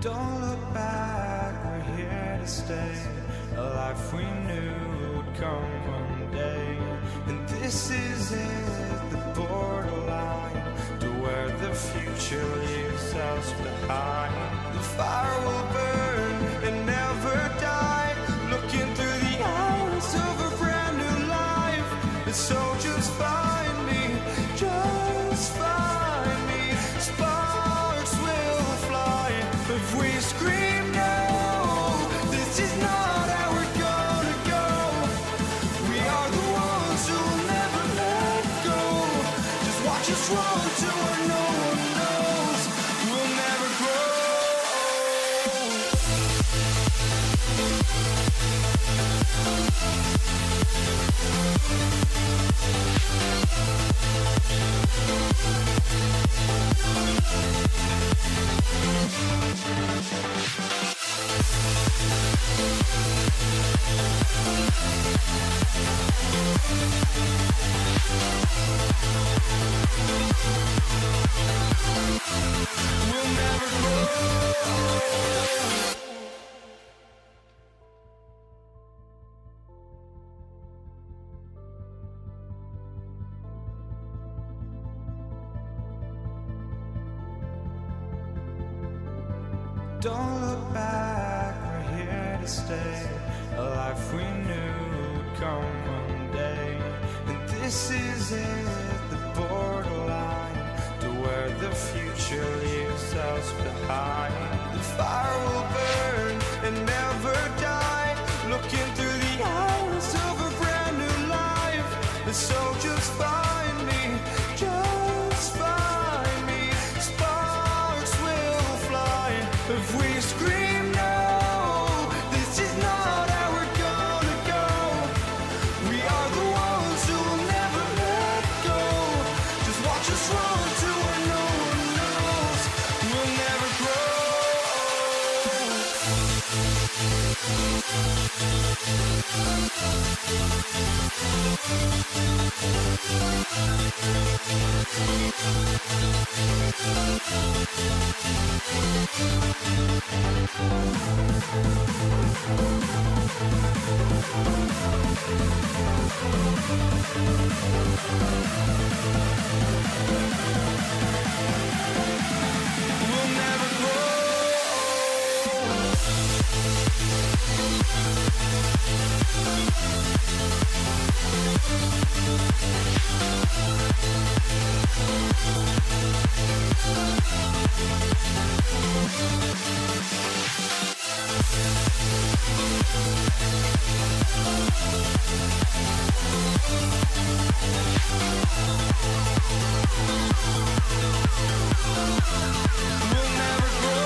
Don't look back, we're here to stay. A life we knew would come one day. And this is it, the borderline to where the future leaves us behind. The fire will burn and never die, looking through the eyes of a brand new life. And so just find me, just find me. Sparks will fly if we scream no. This is not how we're gonna go. We are the ones who will never let go. Just watch us run to where no one knows. We'll never grow. We'll never grow. Don't look back, we're here to stay. A life we knew would come one day. And this is it, the borderline to where the future leaves us behind. The fire will burn and never die, looking through the eyes of a brand new life. And so just find me, just find me. Sparks will fly if we scream no. This is not how we're gonna go. We are the ones who will never let go. Just watch us run to where no one knows. We'll never grow. We'll never grow. We'll never grow.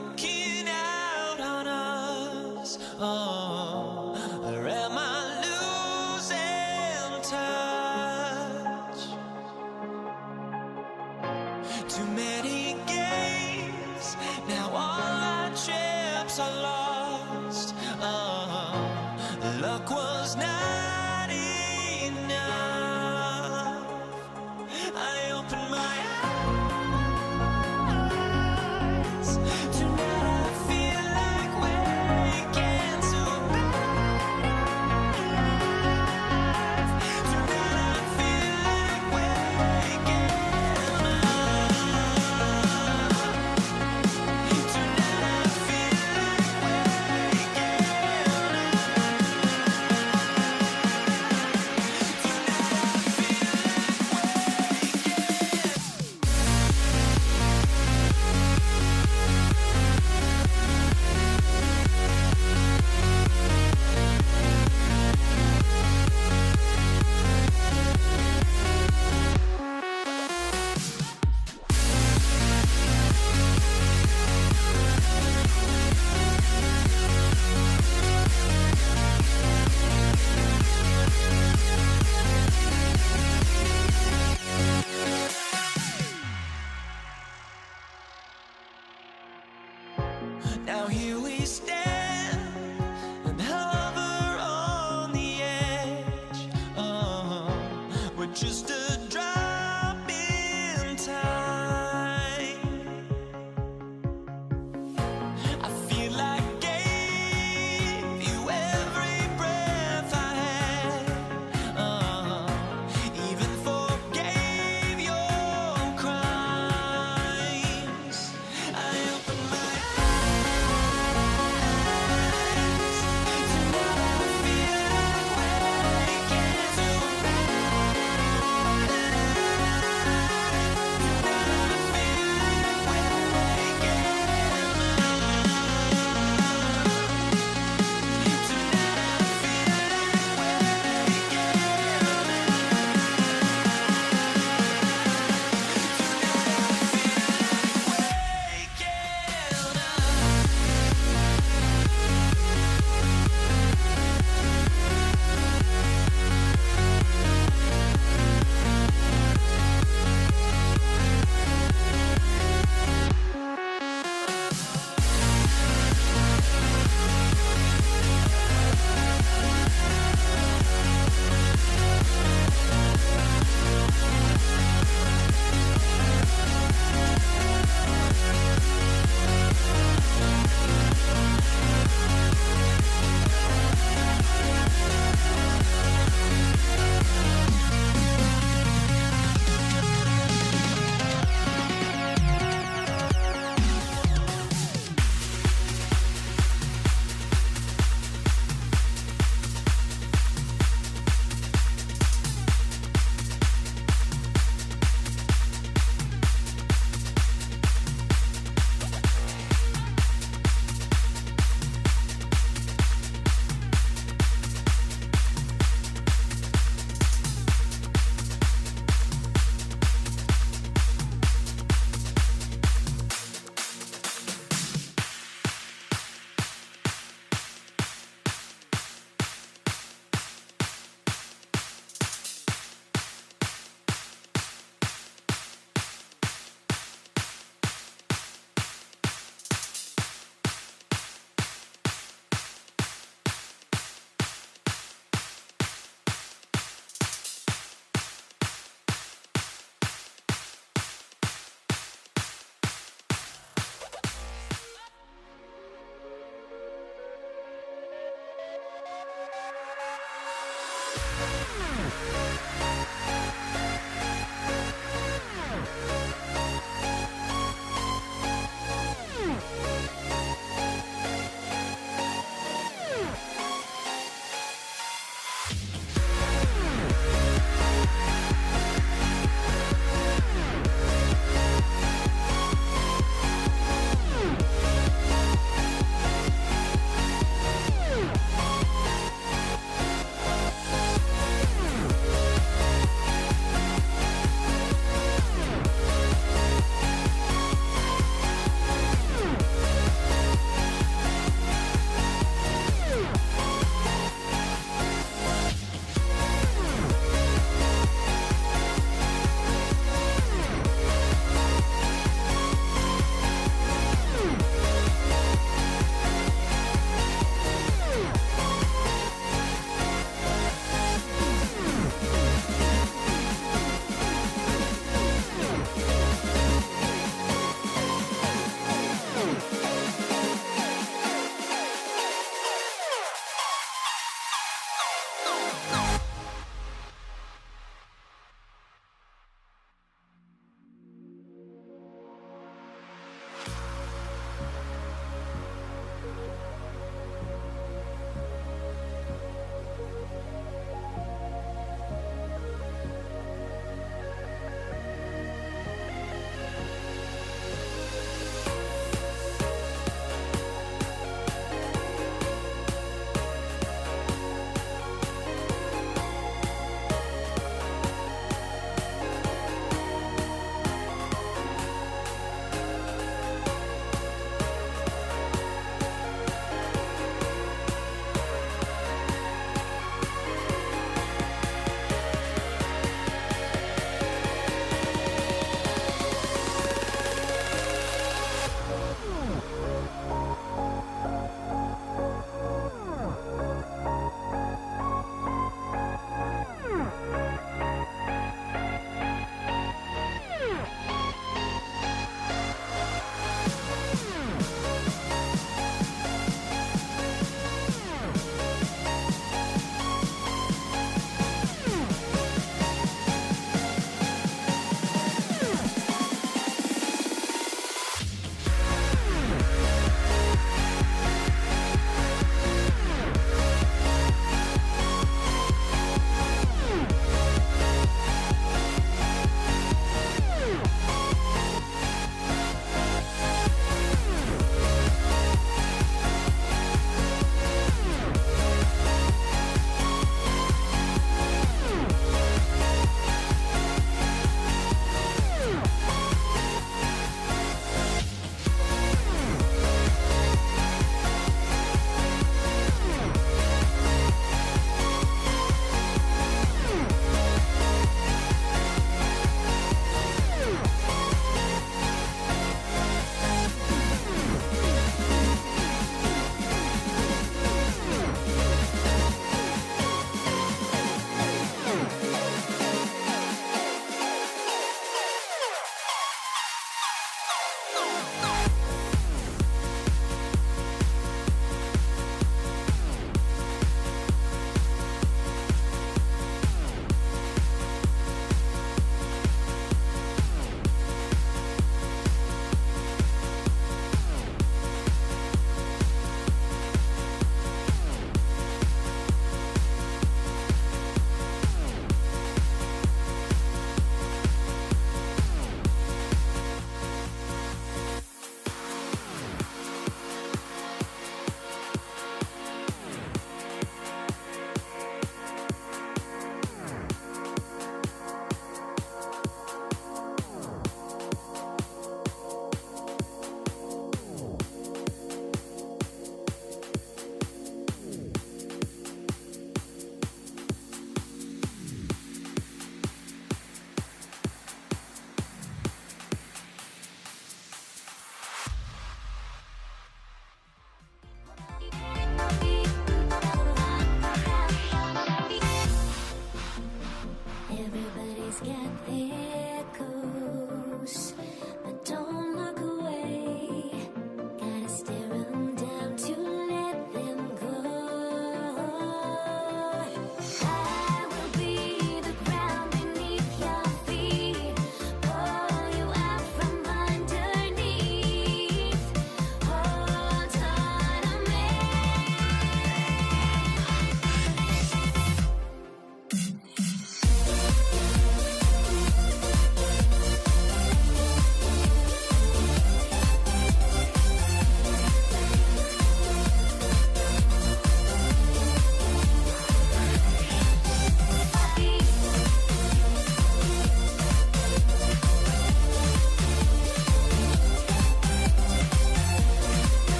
walking out on us. Oh, or am I losing touch? Too many games, now all our chips are lost. Oh, luck was not enough. I opened my eyes. Tonight I feel like waking to life. Tonight I feel like waking up. Tonight I feel like waking now here we stand and hover on the edge. Oh, we're just a drop in time. I feel like I gave you every breath I had. Even forgave your crimes. I opened my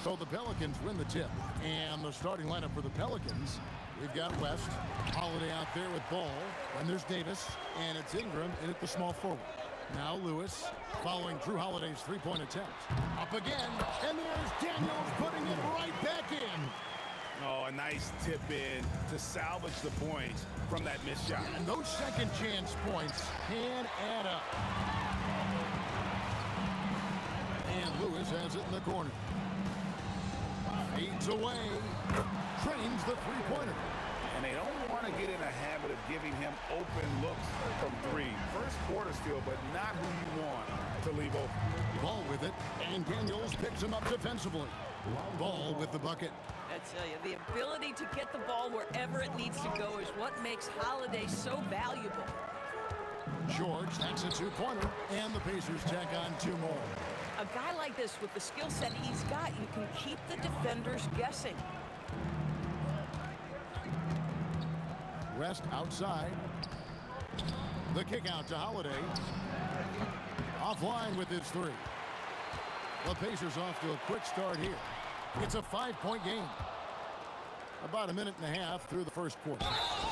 So the Pelicans win the tip. And the starting lineup for the Pelicans, we've got West, Holiday out there with Ball, and there's Davis, and it's Ingram in at the small forward. Now Lewis, following Drew Holiday's three-point attempt. Up again, and there's Daniels putting it right back in. Oh, a nice tip in to salvage the points from that missed shot. And those second chance points can add up. And Lewis has it in the corner. Fades away, trains the three-pointer. And they don't want to get in a habit of giving him open looks from three. First quarter steal, but not who you want to leave open. Ball with it, and Daniels picks him up defensively. Ball with the bucket. I tell you, the ability to get the ball wherever it needs to go is what makes Holiday so valuable. George, that's a two-pointer, and the Pacers tack on two more. A guy like this, with the skill set he's got, you can keep the defenders guessing. West outside. The kick out to Holiday. Offline with his three. The Pacers off to a quick start here. It's a 5-point game. About a minute and a half through the first quarter.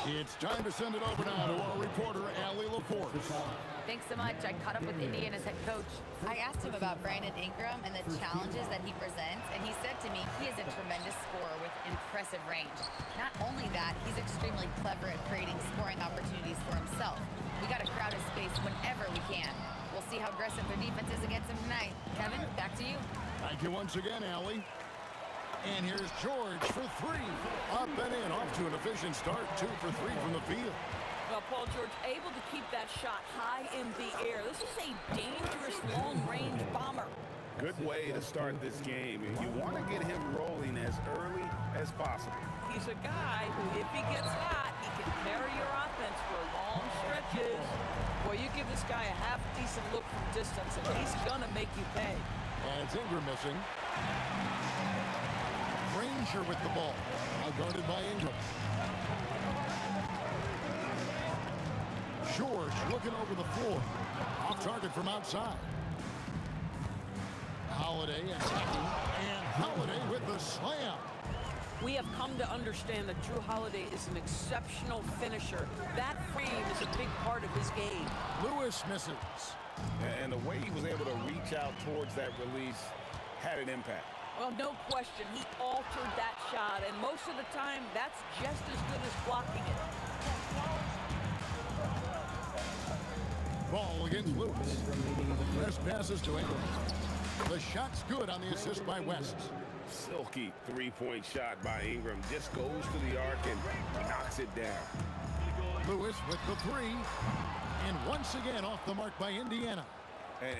It's time to send it over now to our reporter, Allie LaForce. Thanks so much. I caught up with Indiana's head coach. I asked him about Brandon Ingram and the challenges that he presents, and he said to me he is a tremendous scorer with impressive range. Not only that, he's extremely clever at creating scoring opportunities for himself. We got to crowd his space whenever we can. We'll see how aggressive their defense is against him tonight. Kevin, back to you. Thank you once again, Allie. And here's George for three. Up and in, off to an efficient start. 2 for 3 from the field. Well, Paul George able to keep that shot high in the air. This is a dangerous long-range bomber. Good way to start this game. You want to get him rolling as early as possible. He's a guy who, if he gets hot, he can carry your offense for long stretches. Boy, you give this guy a half-decent look from distance, and he's going to make you pay. And it's Ingram missing. Granger with the ball. Now guarded by Ingram. George looking over the floor. Off target from outside. Holiday attacking. And Holiday with the slam. We have come to understand that Drew Holiday is an exceptional finisher. That frame is a big part of his game. Lewis misses. And the way he was able to reach out towards that release had an impact. Well, no question, he altered that shot, and most of the time, that's just as good as blocking it. Ball against Lewis. West passes to Ingram. The shot's good on the assist by West. Silky three-point shot by Ingram. Just goes to the arc and knocks it down. Lewis with the three. And once again off the mark by Indiana.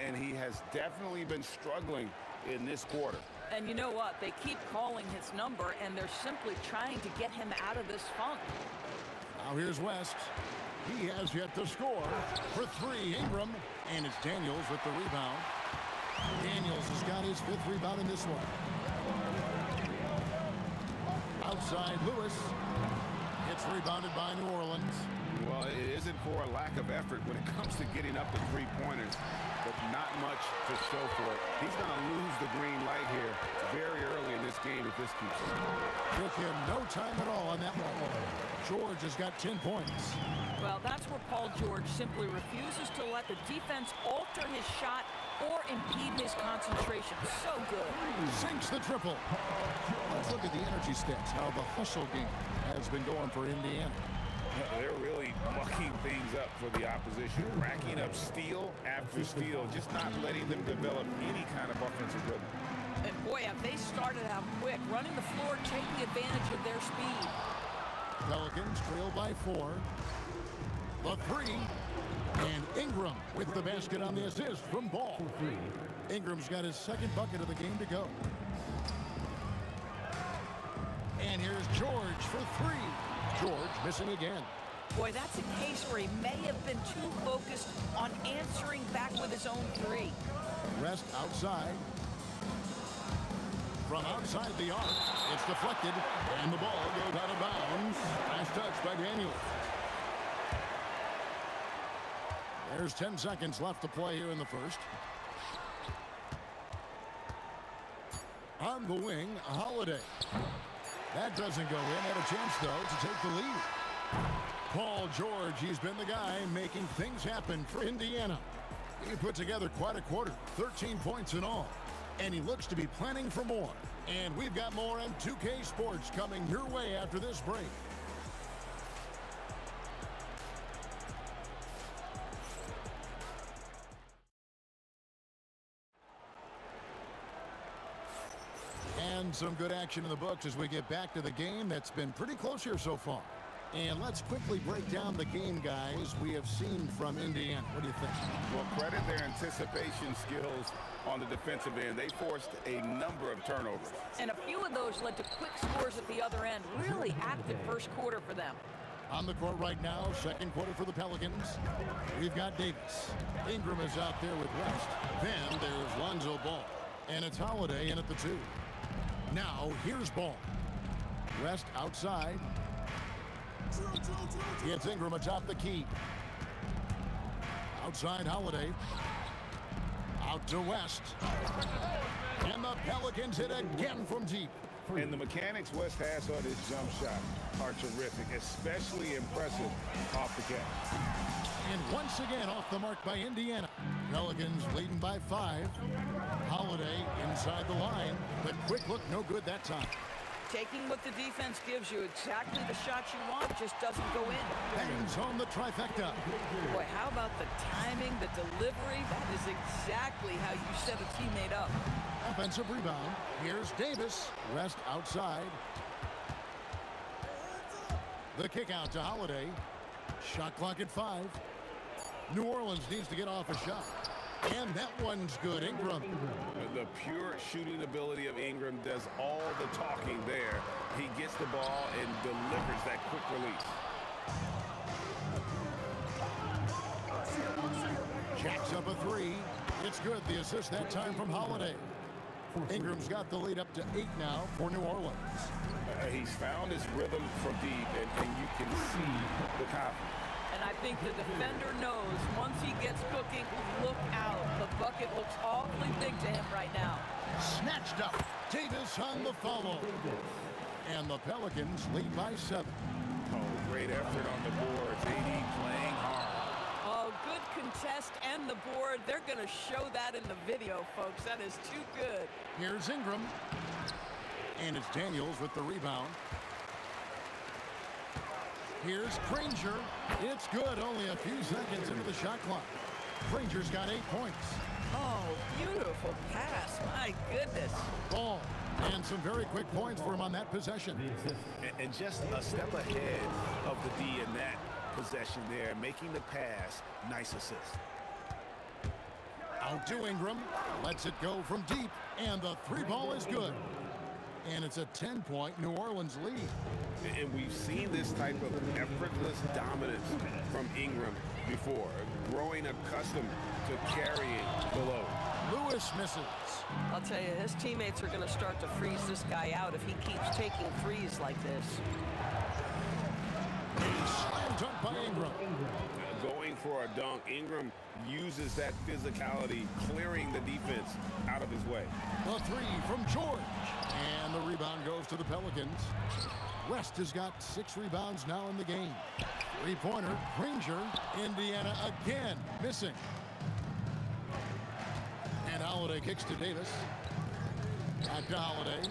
And he has definitely been struggling in this quarter. And you know what? They keep calling his number, and they're simply trying to get him out of this funk. Now here's West. He has yet to score. For three, Ingram. And it's Daniels with the rebound. Daniels has got his 5th rebound in this one. Outside, Lewis. It's rebounded by New Orleans. Well, it isn't for a lack of effort when it comes to getting up the three-pointers, but not much to show for it. He's going to lose the green light here very early in this game if this keeps up. Took him no time at all on that one. George has got 10 points. Well, that's where Paul George simply refuses to let the defense alter his shot or impede his concentration. So good. Sinks the triple. Let's look at the energy stats, how the hustle game has been going for Indiana. They're really mucking things up for the opposition, racking up steal after steal, just not letting them develop any kind of offensive rhythm. And boy, have they started out quick, running the floor, taking advantage of their speed. Pelicans trail by 4. The three. And Ingram with the basket on the assist from Ball. Ingram's got his 2nd bucket of the game to go. And here's George for 3. George missing again. Boy, that's a case where he may have been too focused on answering back with his own 3. Rest outside. From outside the arc, it's deflected, and the ball goes out of bounds. Last touch by Daniels. There's 10 seconds left to play here in the first. On the wing, Holiday. That doesn't go in. Had a chance, though, to take the lead. Paul George, he's been the guy making things happen for Indiana. He put together quite a quarter, 13 points in all. And he looks to be planning for more. And we've got more on 2K Sports coming your way after this break. And some good action in the books as we get back to the game that's been pretty close here so far. And let's quickly break down the game, guys, we have seen from Indiana. What do you think? Well, credit their anticipation skills on the defensive end. They forced a number of turnovers. And a few of those led to quick scores at the other end. Really active first quarter for them. On the court right now, second quarter for the Pelicans. We've got Davis. Ingram is out there with West. Then there's Lonzo Ball. And it's Holiday in at the 2. Now, here's Ball. West outside. It's Ingram atop the key. Outside Holiday. Out to West. And the Pelicans hit again from deep. And the mechanics West has on his jump shot are terrific, especially impressive off the catch. And once again off the mark by Indiana. Pelicans leading by 5. Holiday inside the line. The quick look, no good that time. Taking what the defense gives you, exactly the shot you want, just doesn't go in. Bangs home the trifecta. Boy, how about the timing, the delivery? That is exactly how you set a teammate up. Offensive rebound. Here's Davis. West outside. The kick out to Holiday. Shot clock at 5. New Orleans needs to get off a shot. And that one's good. Ingram. The pure shooting ability of Ingram does all the talking there. He gets the ball and delivers that quick release. Jacks up a 3. It's good. The assist that time from Holiday. Ingram's got the lead up to 8 now for New Orleans. He's found his rhythm from deep, and you can see the confidence. And I think the defender knows once he gets cooking, look out. The bucket looks awfully big to him right now. Snatched up. Davis on the follow. And the Pelicans lead by 7. Oh, great effort on the boards. AD playing hard. Oh, good contest and the board. They're going to show that in the video, folks. That is too good. Here's Ingram. And it's Daniels with the rebound. Here's Granger. It's good. Only a few seconds into the shot clock. Granger's got 8 points. Oh, beautiful pass. My goodness. Ball. And some very quick points for him on that possession. And just a step ahead of the D in that possession there, making the pass. Nice assist. Out to Ingram. Lets it go from deep. And the 3 ball is good. And it's a 10-point New Orleans lead. And we've seen this type of effortless dominance from Ingram before, growing accustomed to carrying the load. Lewis misses. I'll tell you, his teammates are going to start to freeze this guy out if he keeps taking threes like this. Slam dunk by Ingram. Going for a dunk, Ingram uses that physicality, clearing the defense out of his way. A 3 from George. And the rebound goes to the Pelicans. West has got 6 rebounds now in the game. 3-pointer, Granger. Indiana again missing. And Holiday kicks to Davis. Back to Holiday.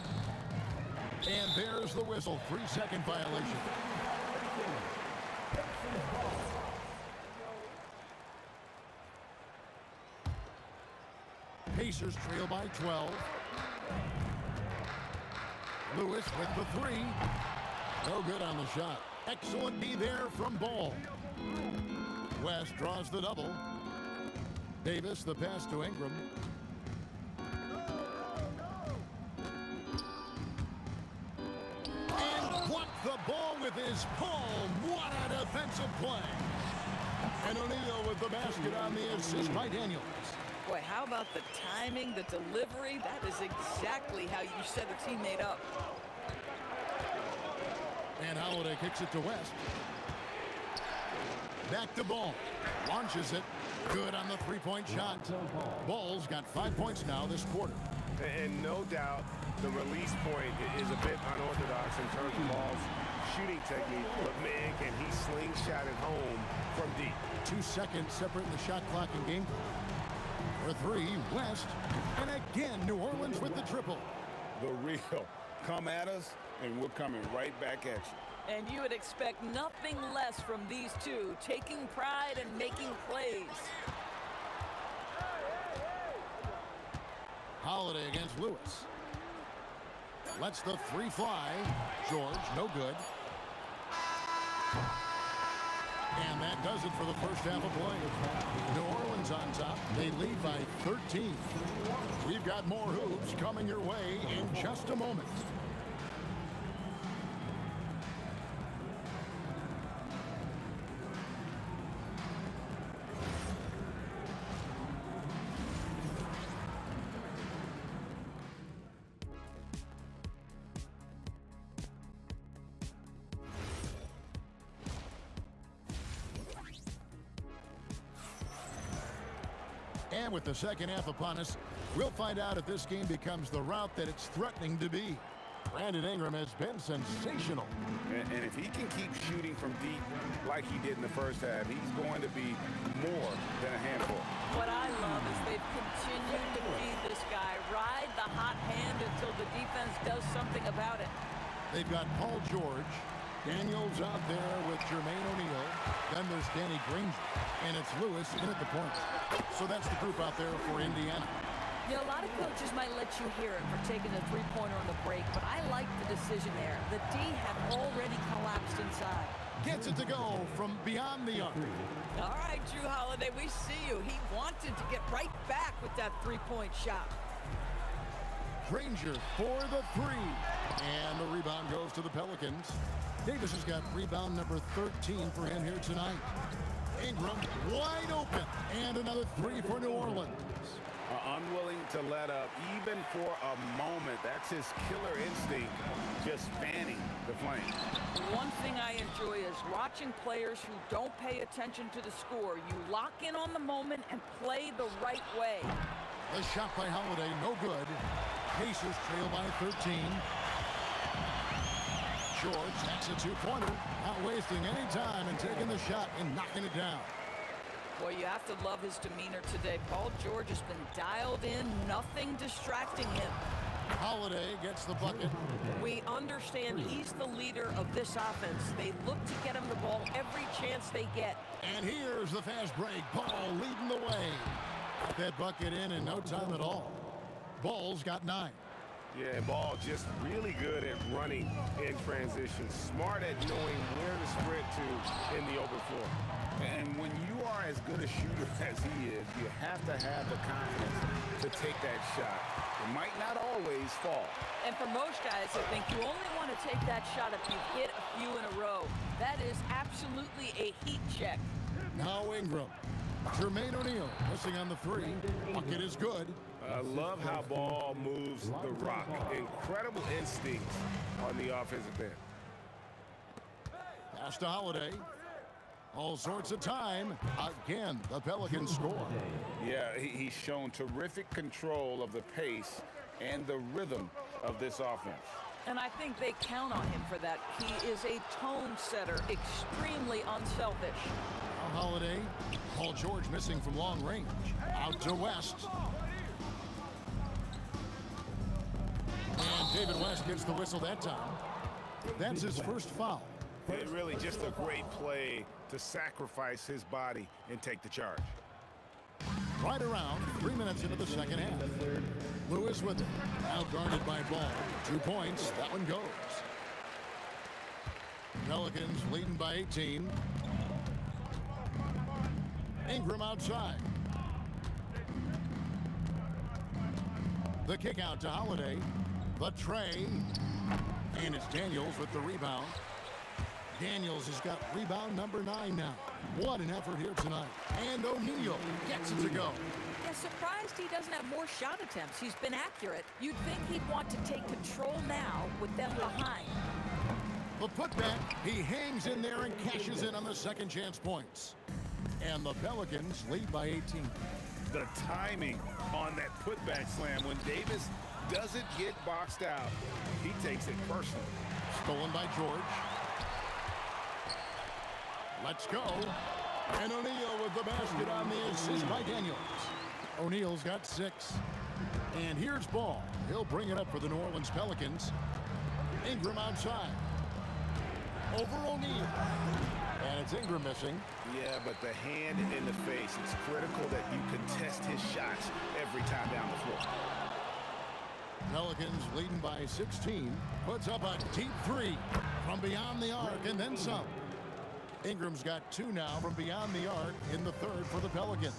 And there's the whistle. 3-second violation. Pacers trail by 12. Lewis with the 3. No good on the shot. Excellent D there from Ball. West draws the double. Davis, the pass to Ingram. And blocked the ball with his palm. What a defensive play. And O'Neal with the basket on the assist by Daniels. Boy, how about the timing, the delivery? That is exactly how you set a teammate up. And Holiday kicks it to West. Back to Ball. Launches it. Good on the 3-point shot. Ball's got 5 points now this quarter. And no doubt the release point is a bit unorthodox in terms of Ball's shooting technique, but man, can he slingshot it home from deep. 2 seconds separating the shot clock and game clock. For three, West. And again, New Orleans with the triple. The real. Come at us, and we're coming right back at you. And you would expect nothing less from these two, taking pride and making plays. Holiday against Lewis. Lets the three fly. George, no good. And that does it for the first half of play. New Orleans on top. They lead by 13. We've got more hoops coming your way in just a moment. And with the second half upon us, we'll find out if this game becomes the route that it's threatening to be. Brandon Ingram has been sensational. And if he can keep shooting from deep like he did in the first half, he's going to be more than a handful. What I love is they've continued to feed this guy, ride the hot hand until the defense does something about it. They've got Paul George, Daniels out there with Jermaine O'Neal, then there's Danny Granger, and it's Lewis in at the point. So that's the group out there for Indiana. You know, a lot of coaches might let you hear it for taking the three-pointer on the break, but I like the decision there. The D had already collapsed inside. Gets it to go from beyond the arc. All right, Drew Holiday, we see you. He wanted to get right back with that three-point shot. Granger for the three. And the rebound goes to the Pelicans. Davis has got rebound number 13 for him here tonight. Ingram wide open. And another three for New Orleans. Unwilling to let up even for a moment. That's his killer instinct, just fanning the flames. One thing I enjoy is watching players who don't pay attention to the score. You lock in on the moment and play the right way. The shot by Holiday, no good. Pacers trail by 13. George takes a two-pointer, not wasting any time and taking the shot and knocking it down. Boy, you have to love his demeanor today. Paul George has been dialed in, nothing distracting him. Holiday gets the bucket. We understand he's the leader of this offense. They look to get him the ball every chance they get. And here's the fast break. Ball leading the way. Got that bucket in no time at all. Ball's got 9. Yeah, Ball just really good at running in transition. Smart at knowing where to sprint to in the open floor. And when you are as good a shooter as he is, you have to have the confidence to take that shot. It might not always fall. And for most guys, I think you only want to take that shot if you've hit a few in a row. That is absolutely a heat check. Now Ingram. Jermaine O'Neal missing on the three. Bucket is good. I love how Ball moves the rock. Incredible instincts on the offensive end. Pass to Holiday. All sorts of time. Again, the Pelicans score. Yeah, he's shown terrific control of the pace and the rhythm of this offense. And I think they count on him for that. He is a tone setter, extremely unselfish. Now Holiday. Paul George missing from long range. Out to West. And David West gets the whistle that time. That's his first foul. It's really just a great play to sacrifice his body and take the charge. Right around 3 minutes into the second half. Lewis with it. Now guarded by Ball. 2 points. That one goes. Pelicans leading by 18. Ingram outside. The kick out to Holiday. The tray. And it's Daniels with the rebound. Daniels has got rebound number 9 now. What an effort here tonight. And O'Neal gets it to go. Yeah, surprised he doesn't have more shot attempts. He's been accurate. You'd think he'd want to take control now with them behind. The putback, he hangs in there and cashes in on the second chance points. And the Pelicans lead by 18. The timing on that putback slam when Davis doesn't get boxed out. He takes it personally. Stolen by George. Let's go. And O'Neal with the basket on the assist by Daniels. O'Neal's got 6. And here's Ball. He'll bring it up for the New Orleans Pelicans. Ingram outside. Over O'Neal. And it's Ingram missing. Yeah, but the hand in the face, it's critical that you contest his shots every time down the floor. Pelicans leading by 16. Puts up a deep 3 from beyond the arc and then some. Ingram's got 2 now from beyond the arc in the third for the Pelicans.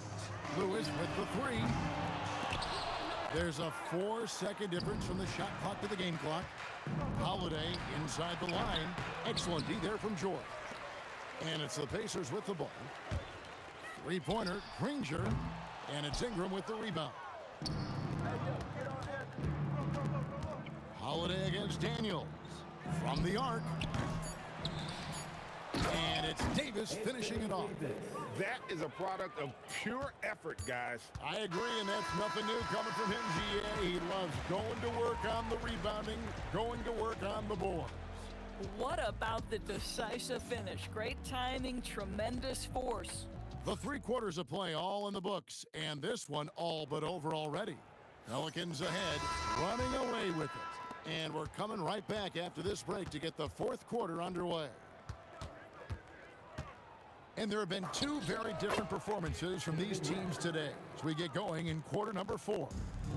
Lewis with the 3. There's a 4-second difference from the shot clock to the game clock. Holiday inside the line. Excellent D there from George. And it's the Pacers with the ball. 3-pointer, Granger. And it's Ingram with the rebound. Holiday against Daniels. From the arc. And it's Davis finishing it off. That is a product of pure effort, guys. I agree, and that's nothing new coming from him, GA. He loves going to work on the rebounding, going to work on the boards. What about the decisive finish? Great timing, tremendous force. The 3 quarters of play all in the books, and this one all but over already. Pelicans ahead, running away with it. And we're coming right back after this break to get the 4th quarter underway. And there have been 2 very different performances from these teams today as we get going in quarter number 4.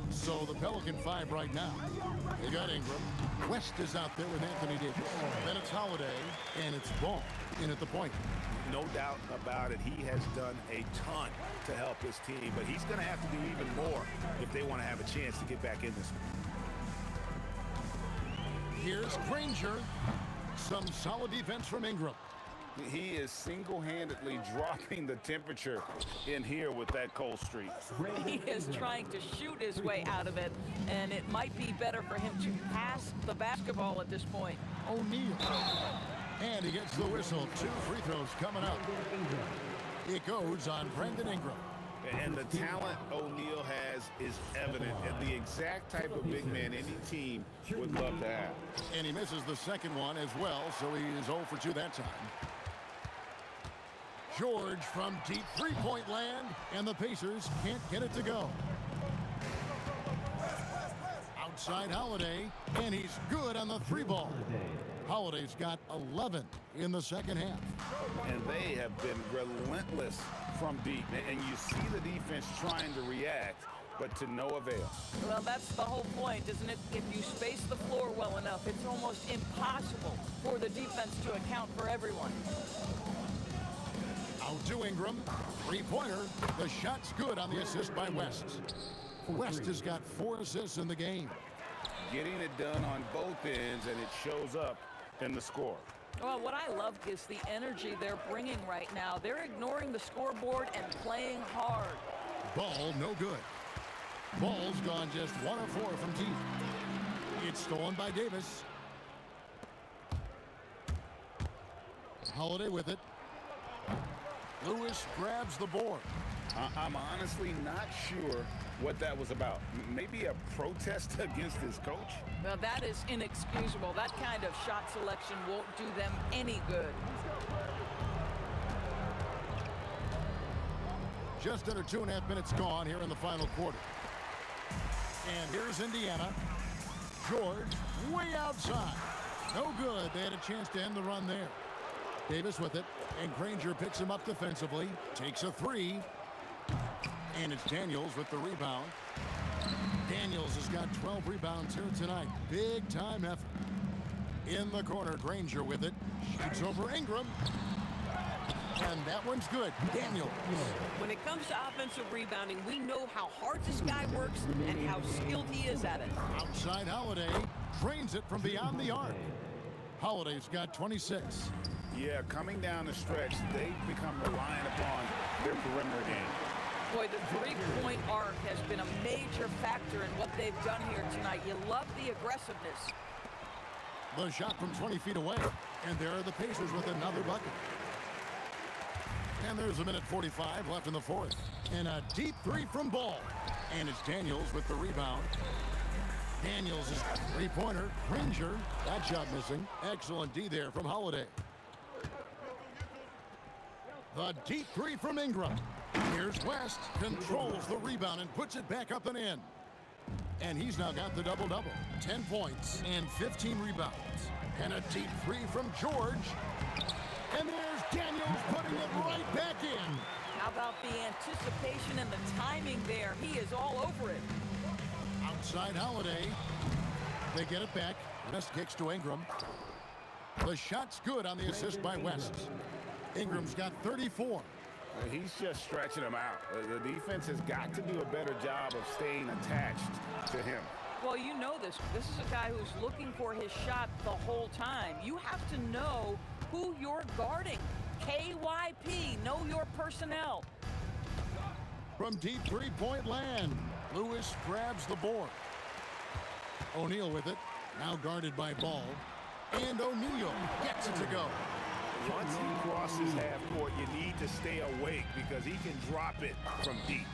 So the Pelican 5 right now. They got Ingram. West is out there with Anthony Davis. Then it's Holiday, and it's Ball in at the point. No doubt about it. He has done a ton to help his team, but he's going to have to do even more if they want to have a chance to get back in this one. Here's Granger. Some solid defense from Ingram. He is single-handedly dropping the temperature in here with that cold streak. He is trying to shoot his way out of it, and it might be better for him to pass the basketball at this point. O'Neal. And he gets the whistle. 2 free throws coming up. It goes on Brandon Ingram. And the talent O'Neal has is evident, and the exact type of big man any team would love to have. And he misses the second one as well, so he is 0 for 2 that time. George from deep 3-point land, and the Pacers can't get it to go. Outside Holiday, and he's good on the 3-ball. Holiday's got 11 in the second half. And they have been relentless from deep, and you see the defense trying to react, but to no avail. Well, that's the whole point, isn't it? If you space the floor well enough, it's almost impossible for the defense to account for everyone. Out to Ingram. 3-pointer. The shot's good on the assist by West. West has got 4 assists in the game. Getting it done on both ends, and it shows up in the score. Well, what I love is the energy they're bringing right now. They're ignoring the scoreboard and playing hard. Ball no good. Ball's gone just 1 of 4 from deep. It's stolen by Davis. Holiday with it. Lewis grabs the board. I'm honestly not sure what that was about. Maybe a protest against his coach? Well, that is inexcusable. That kind of shot selection won't do them any good. Just under 2.5 minutes gone here in the final quarter. And here's Indiana. George way outside. No good. They had a chance to end the run there. Davis with it, and Granger picks him up defensively. Takes a 3. And it's Daniels with the rebound. Daniels has got 12 rebounds here tonight. Big time effort. In the corner, Granger with it. Shoots over Ingram. And that one's good. Daniels. When it comes to offensive rebounding, we know how hard this guy works and how skilled he is at it. Outside Holiday. Drains it from beyond the arc. Holiday's got 26. Yeah, coming down the stretch, they've become reliant upon their perimeter game. Boy, the 3-point arc has been a major factor in what they've done here tonight. You love the aggressiveness. The shot from 20 feet away. And there are the Pacers with another bucket. And there's 1:45 left in the fourth. And a deep 3 from Ball. And it's Daniels with the rebound. Daniels is three-pointer. Granger, that shot missing. Excellent D there from Holiday. The deep three from Ingram. Here's West. Controls the rebound and puts it back up and in. And he's now got the double-double. 10 points and 15 rebounds. And a deep three from George. And there's Daniels putting it right back in. How about the anticipation and the timing there? He is all over it. Outside Holiday. They get it back. West kicks to Ingram. The shot's good on the assist by West. Ingram's got 34. He's just stretching him out. The defense has got to do a better job of staying attached to him. Well, you know this. This is a guy who's looking for his shot the whole time. You have to know who you're guarding. KYP, know your personnel. From deep three-point land, Lewis grabs the board. O'Neal with it, now guarded by Ball. And O'Neal gets it to go. Once he crosses half court, you need to stay awake because he can drop it from deep.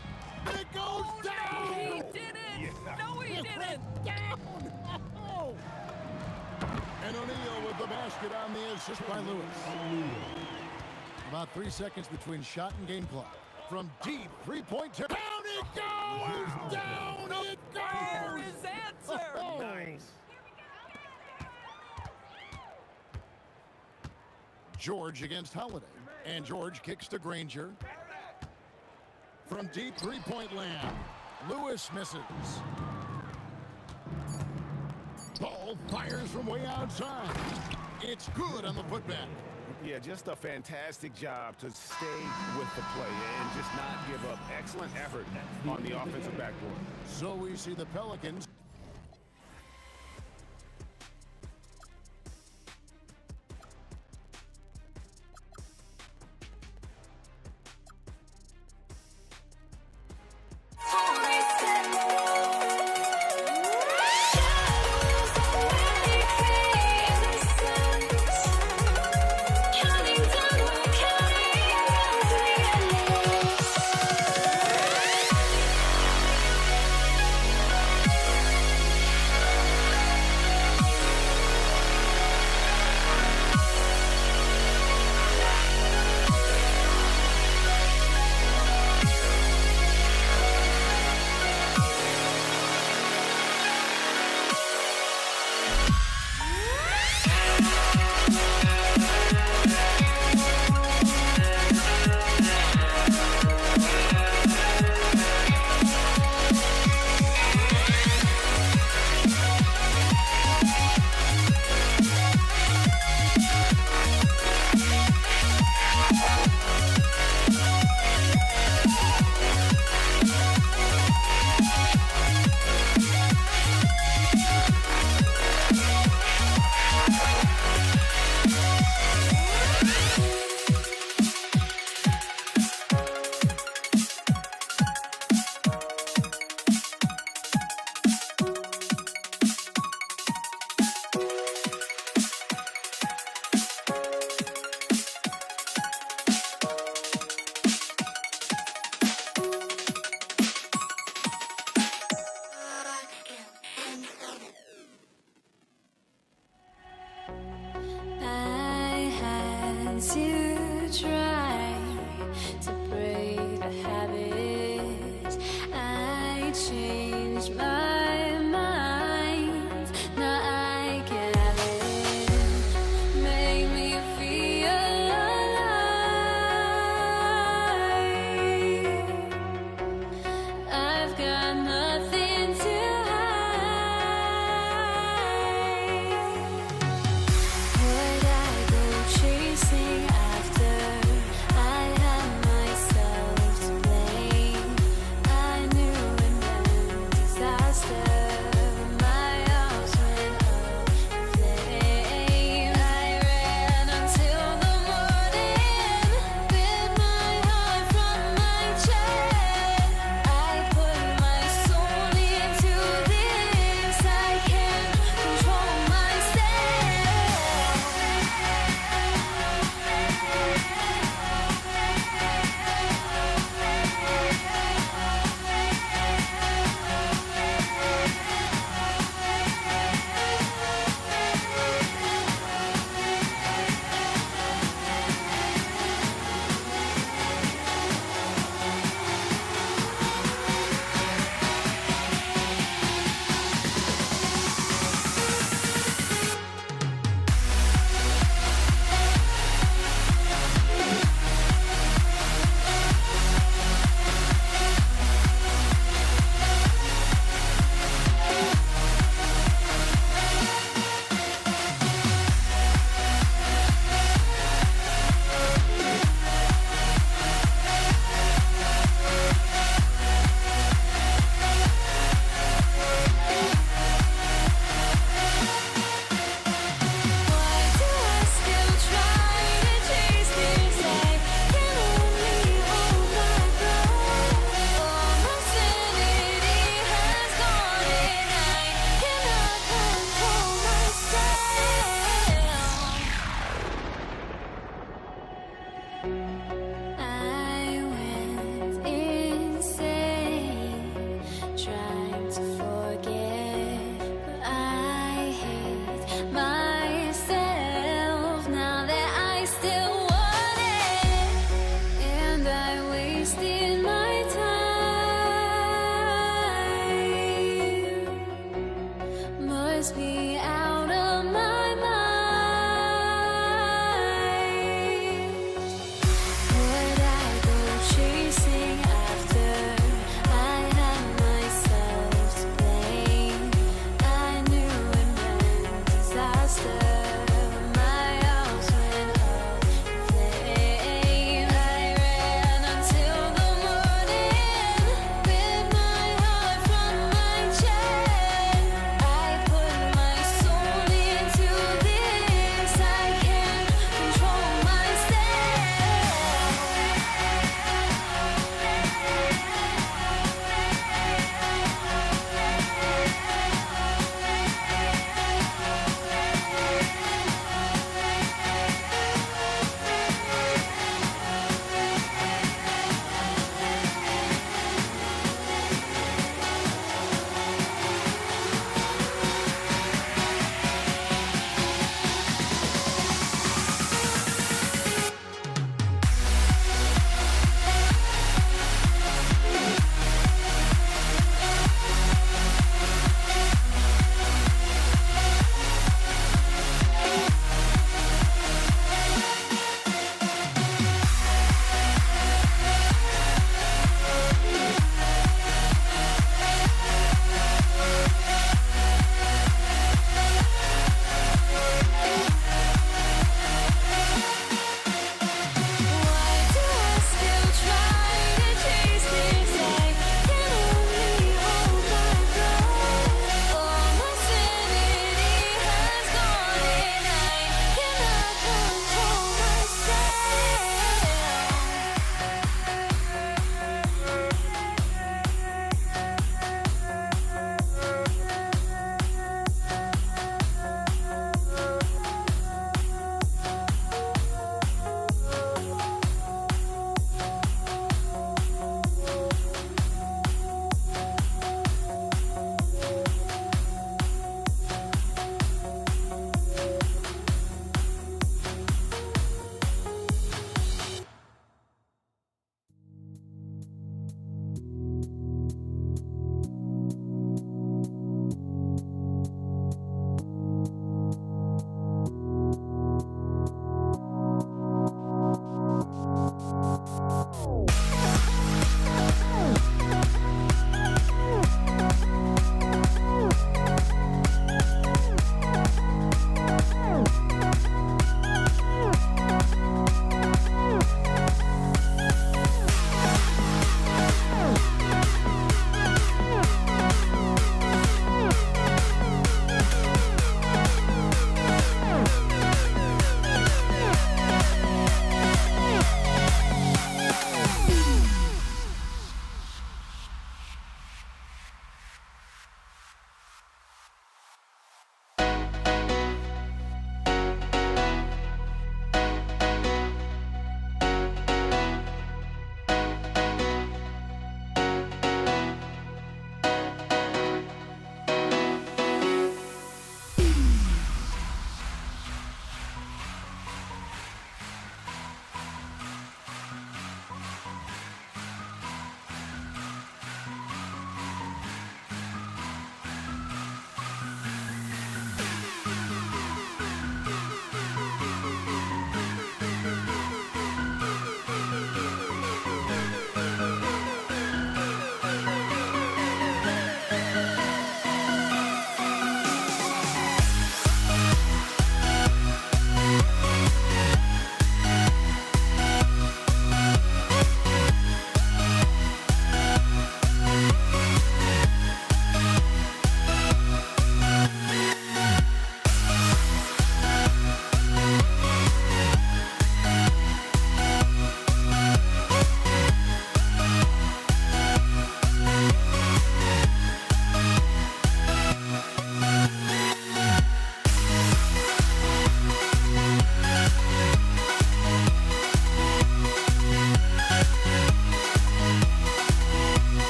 It goes down! He did it! Yeah. No, he didn't! Oh. And O'Neal with the basket on the assist by Lewis. About 3 seconds between shot and game clock. From deep, three-point down it goes! Wow. Down it There goes! is answer! Nice. George against Holiday. And George kicks to Granger. From deep three-point land, Lewis misses. Ball fires from way outside. It's good on the putback. Yeah, just a fantastic job to stay with the play and just not give up. Excellent effort on the offensive backboard. So we see the Pelicans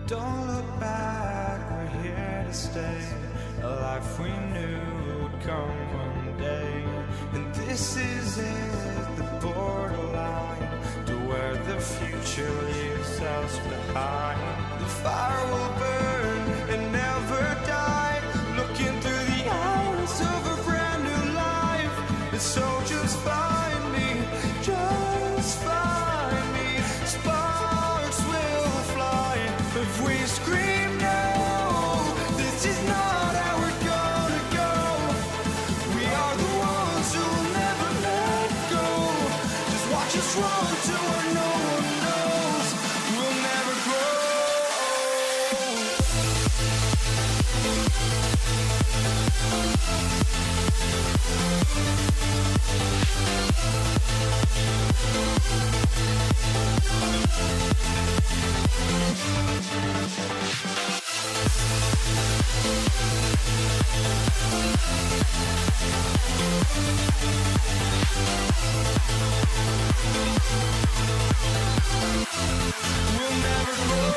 Don't look back, we're here to stay. A life we knew would come one day. And this is it, the borderline to where the future leaves us behind. The fire will burn and never die. Looking through the eyes of a brand new life. And so just find me, just find me. Sparks will fly if we scream no. This is not how we're gonna go. We are the ones who will never let go. Just watch us run to where no one knows. We'll never grow. We'll never grow.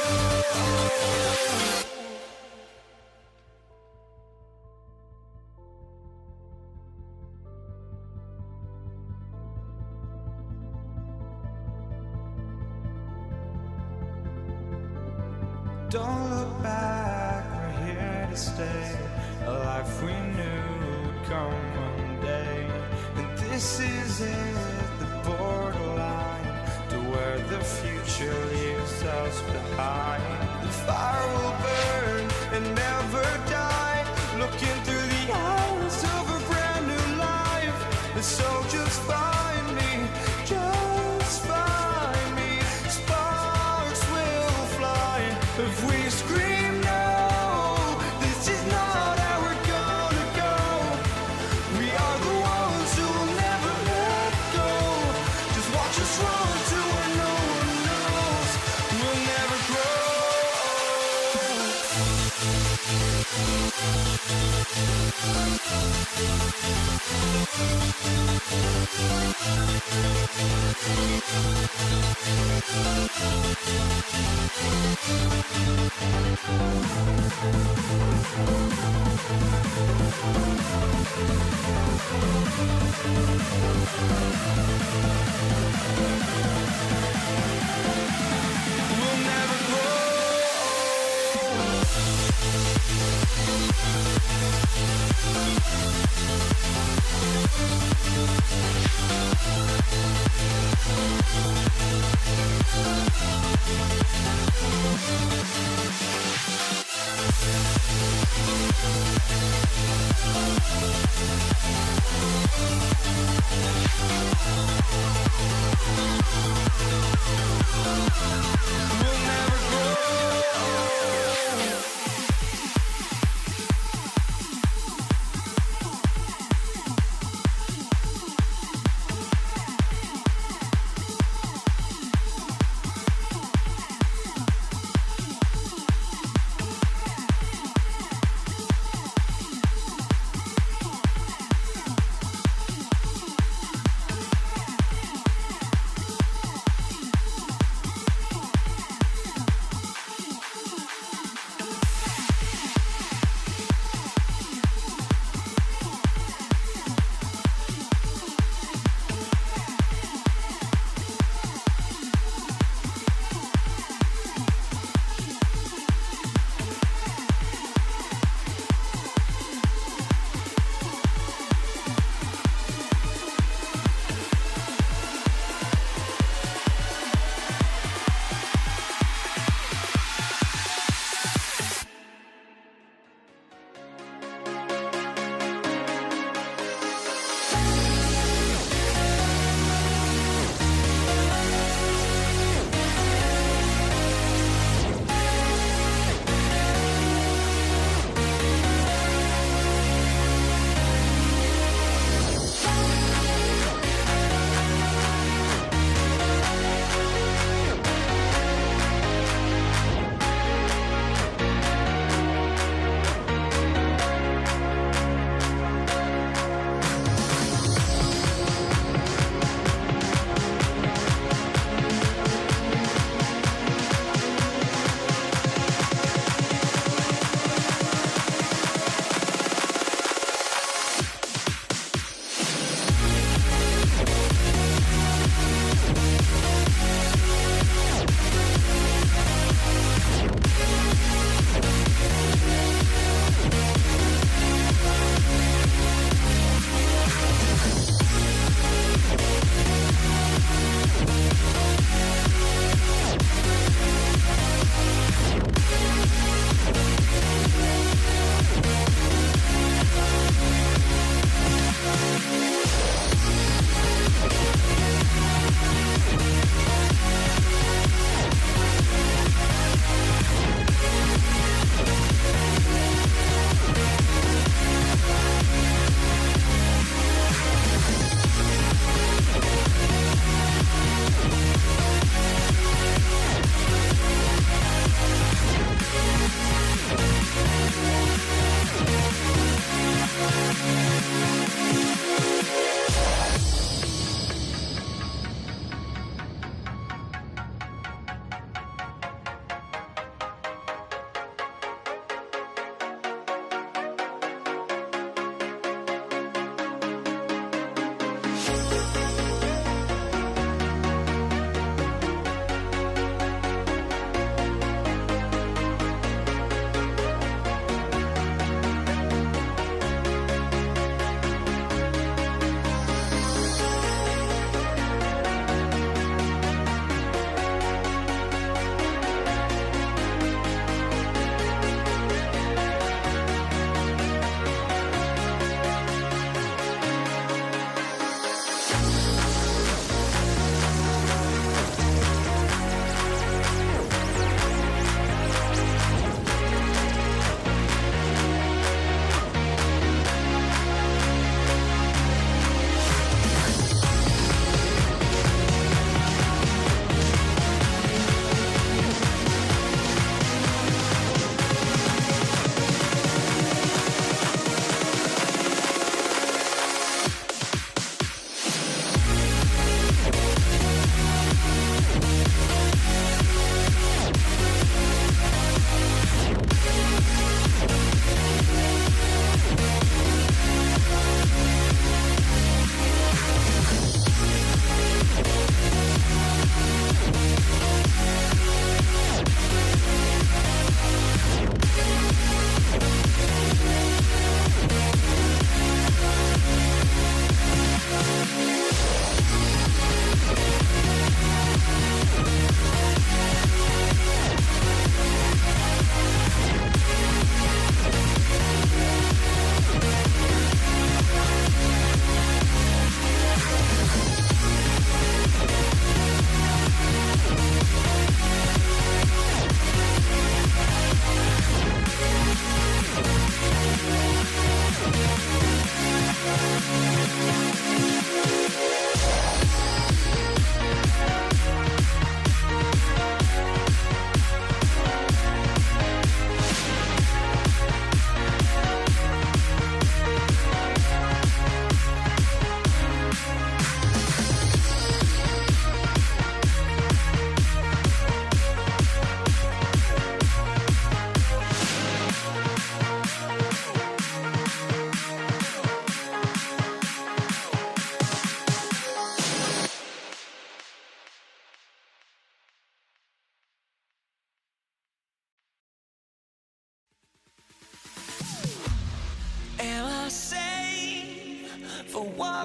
Don't look back, we're here to stay. A life we knew would come one day. And this is it, the borderline to where the future leaves us behind. The fire will burn and never die. Looking through the eyes of a brand new life. And so just find me, just find me. Sparks will fly if we scream no. This is not how we're gonna go. We are the ones who will never let go. Just watch us run to where no one knows. We'll never grow. We'll never grow. We'll never grow.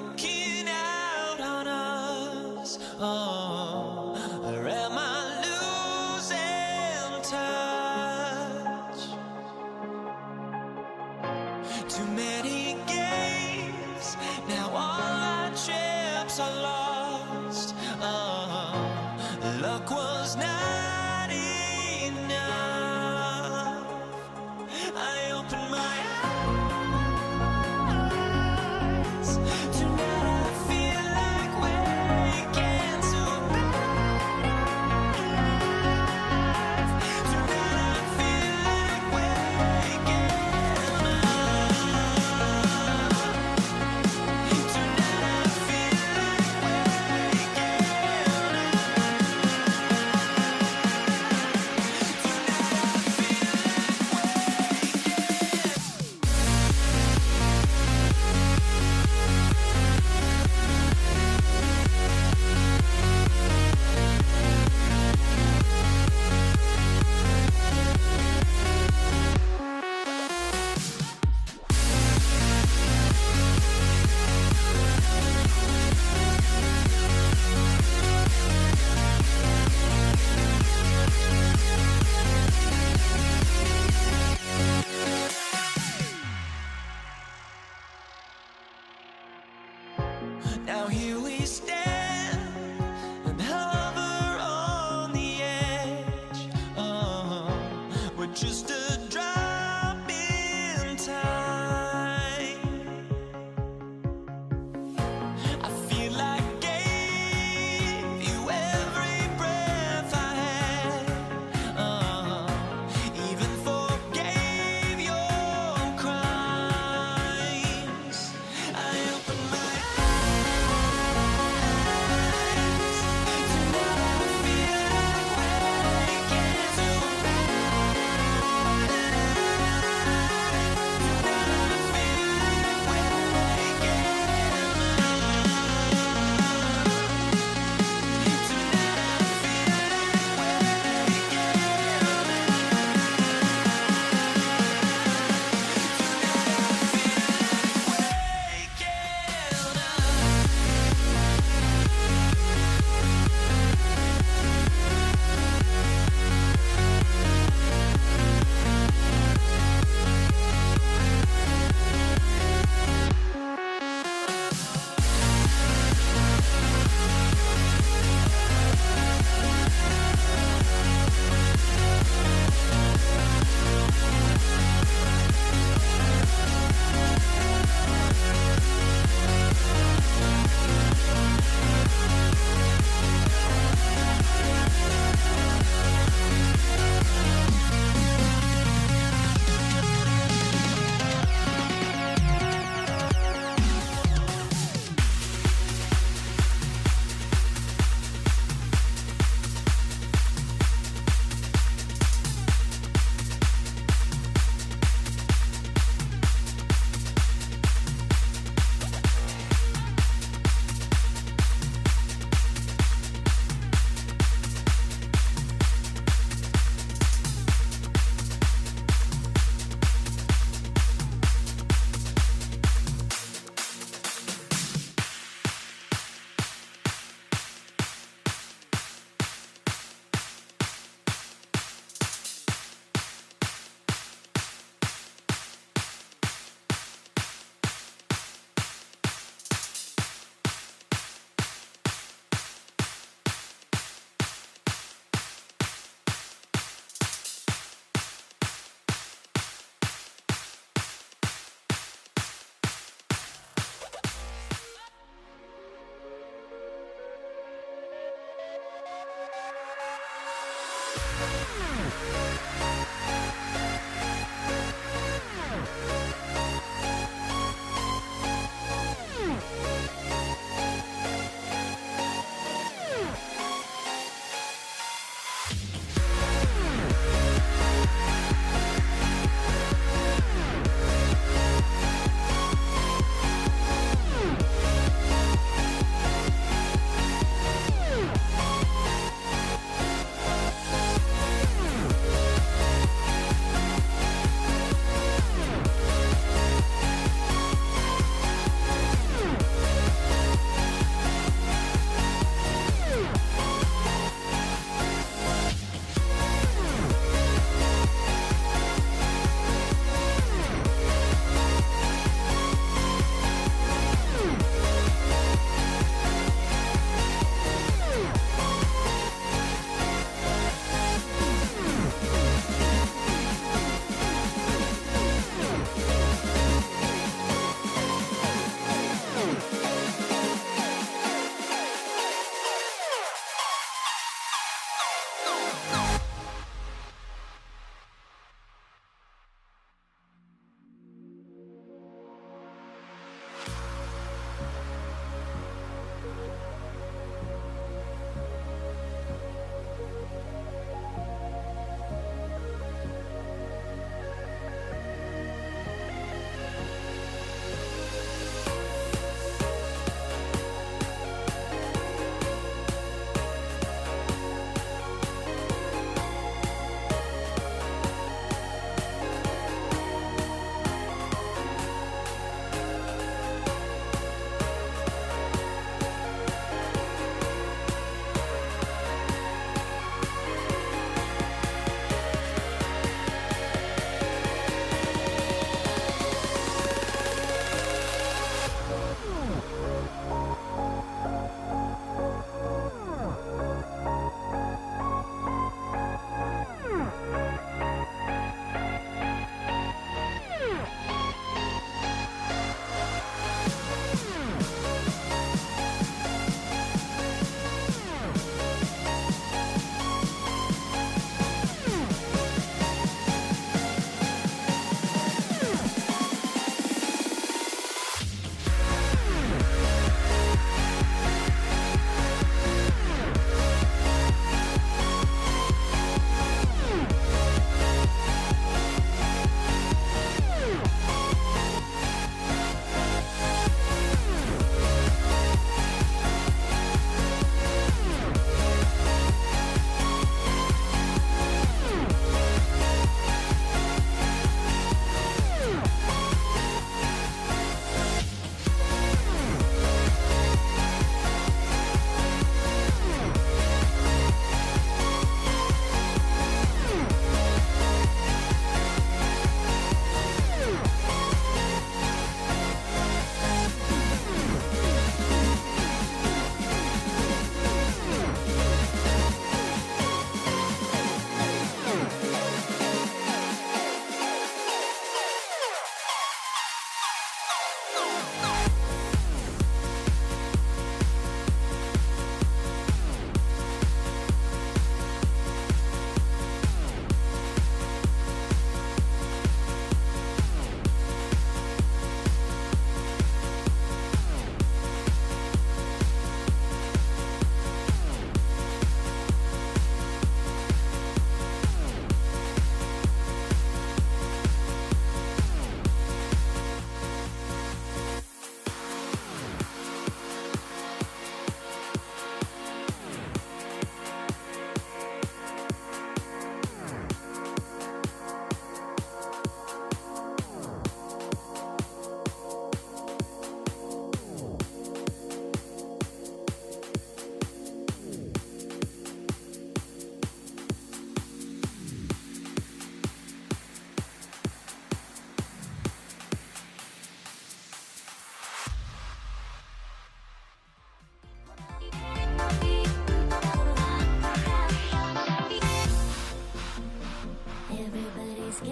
walking out on us. Oh, or am I losing touch? Too many games, now all our chips are lost. Oh, luck was not enough. I opened my eyes tonight.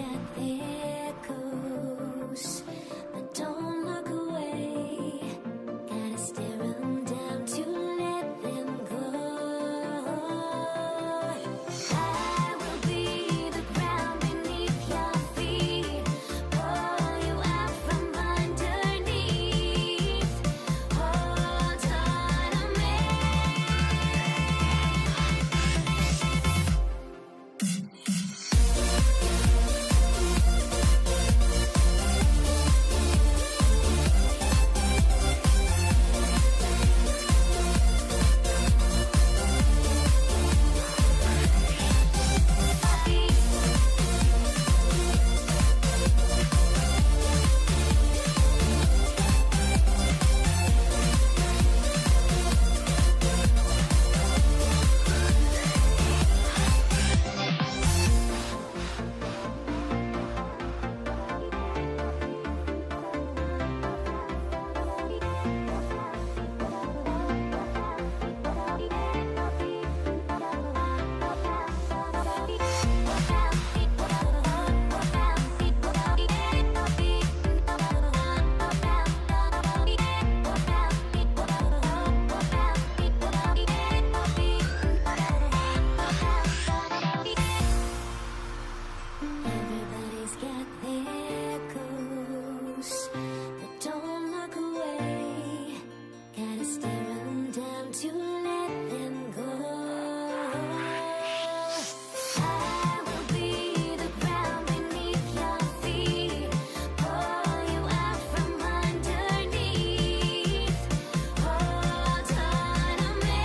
got their ghosts, but don't look away. Gotta stare them down to let them go. I will be the ground beneath your feet, pull you out from underneath. Hold on to me. Everybody's got their ghosts, but don't look away. Gotta stare them down to let them go. I will be the ground beneath your feet, pull you out from underneath. Hold on to me.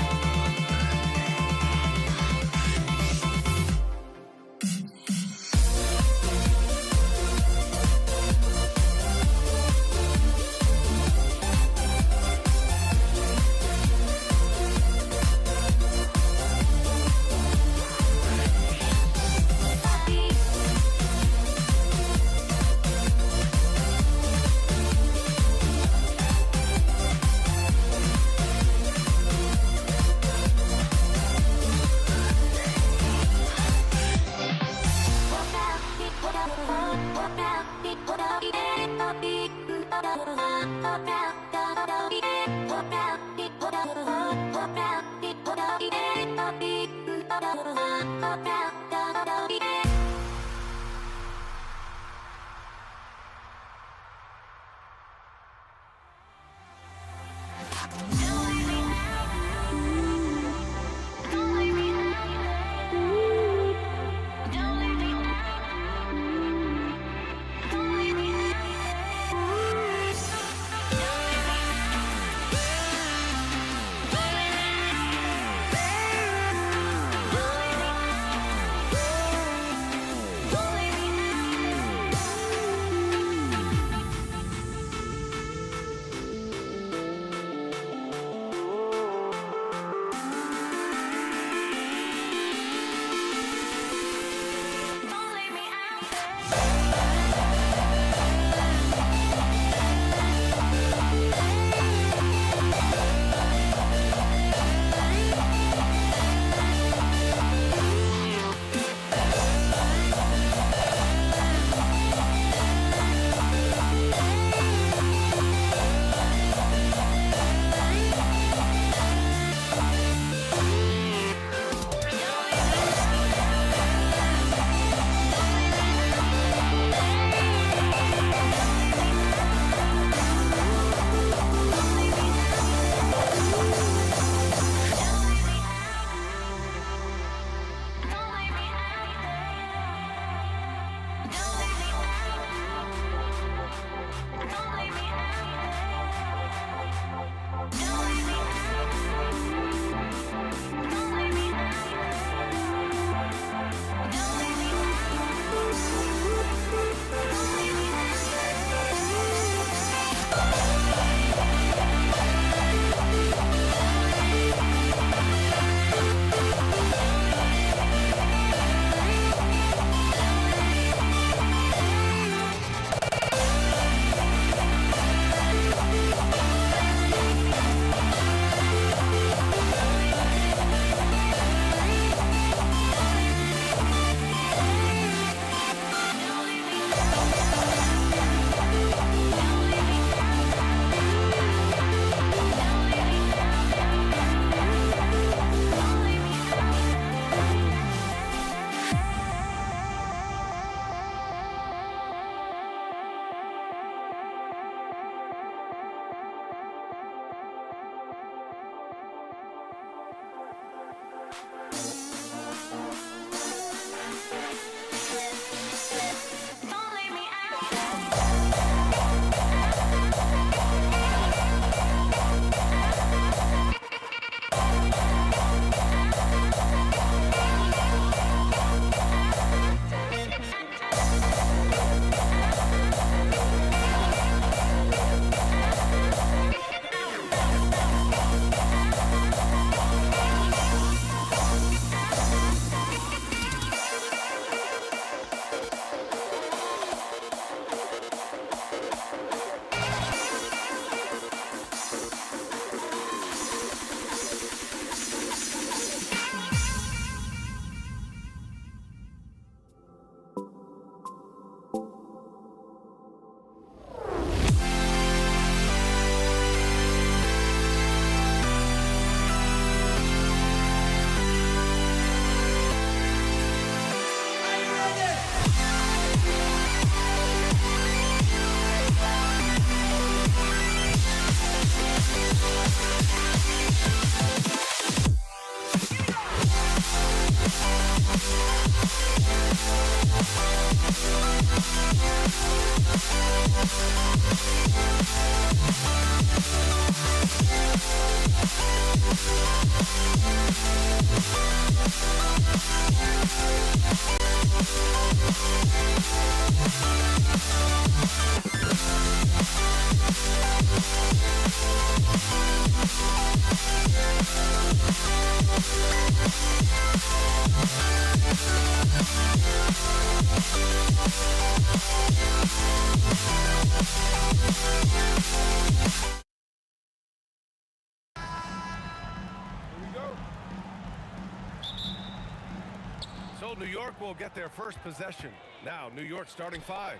So New York will get their first possession. Now, New York starting 5.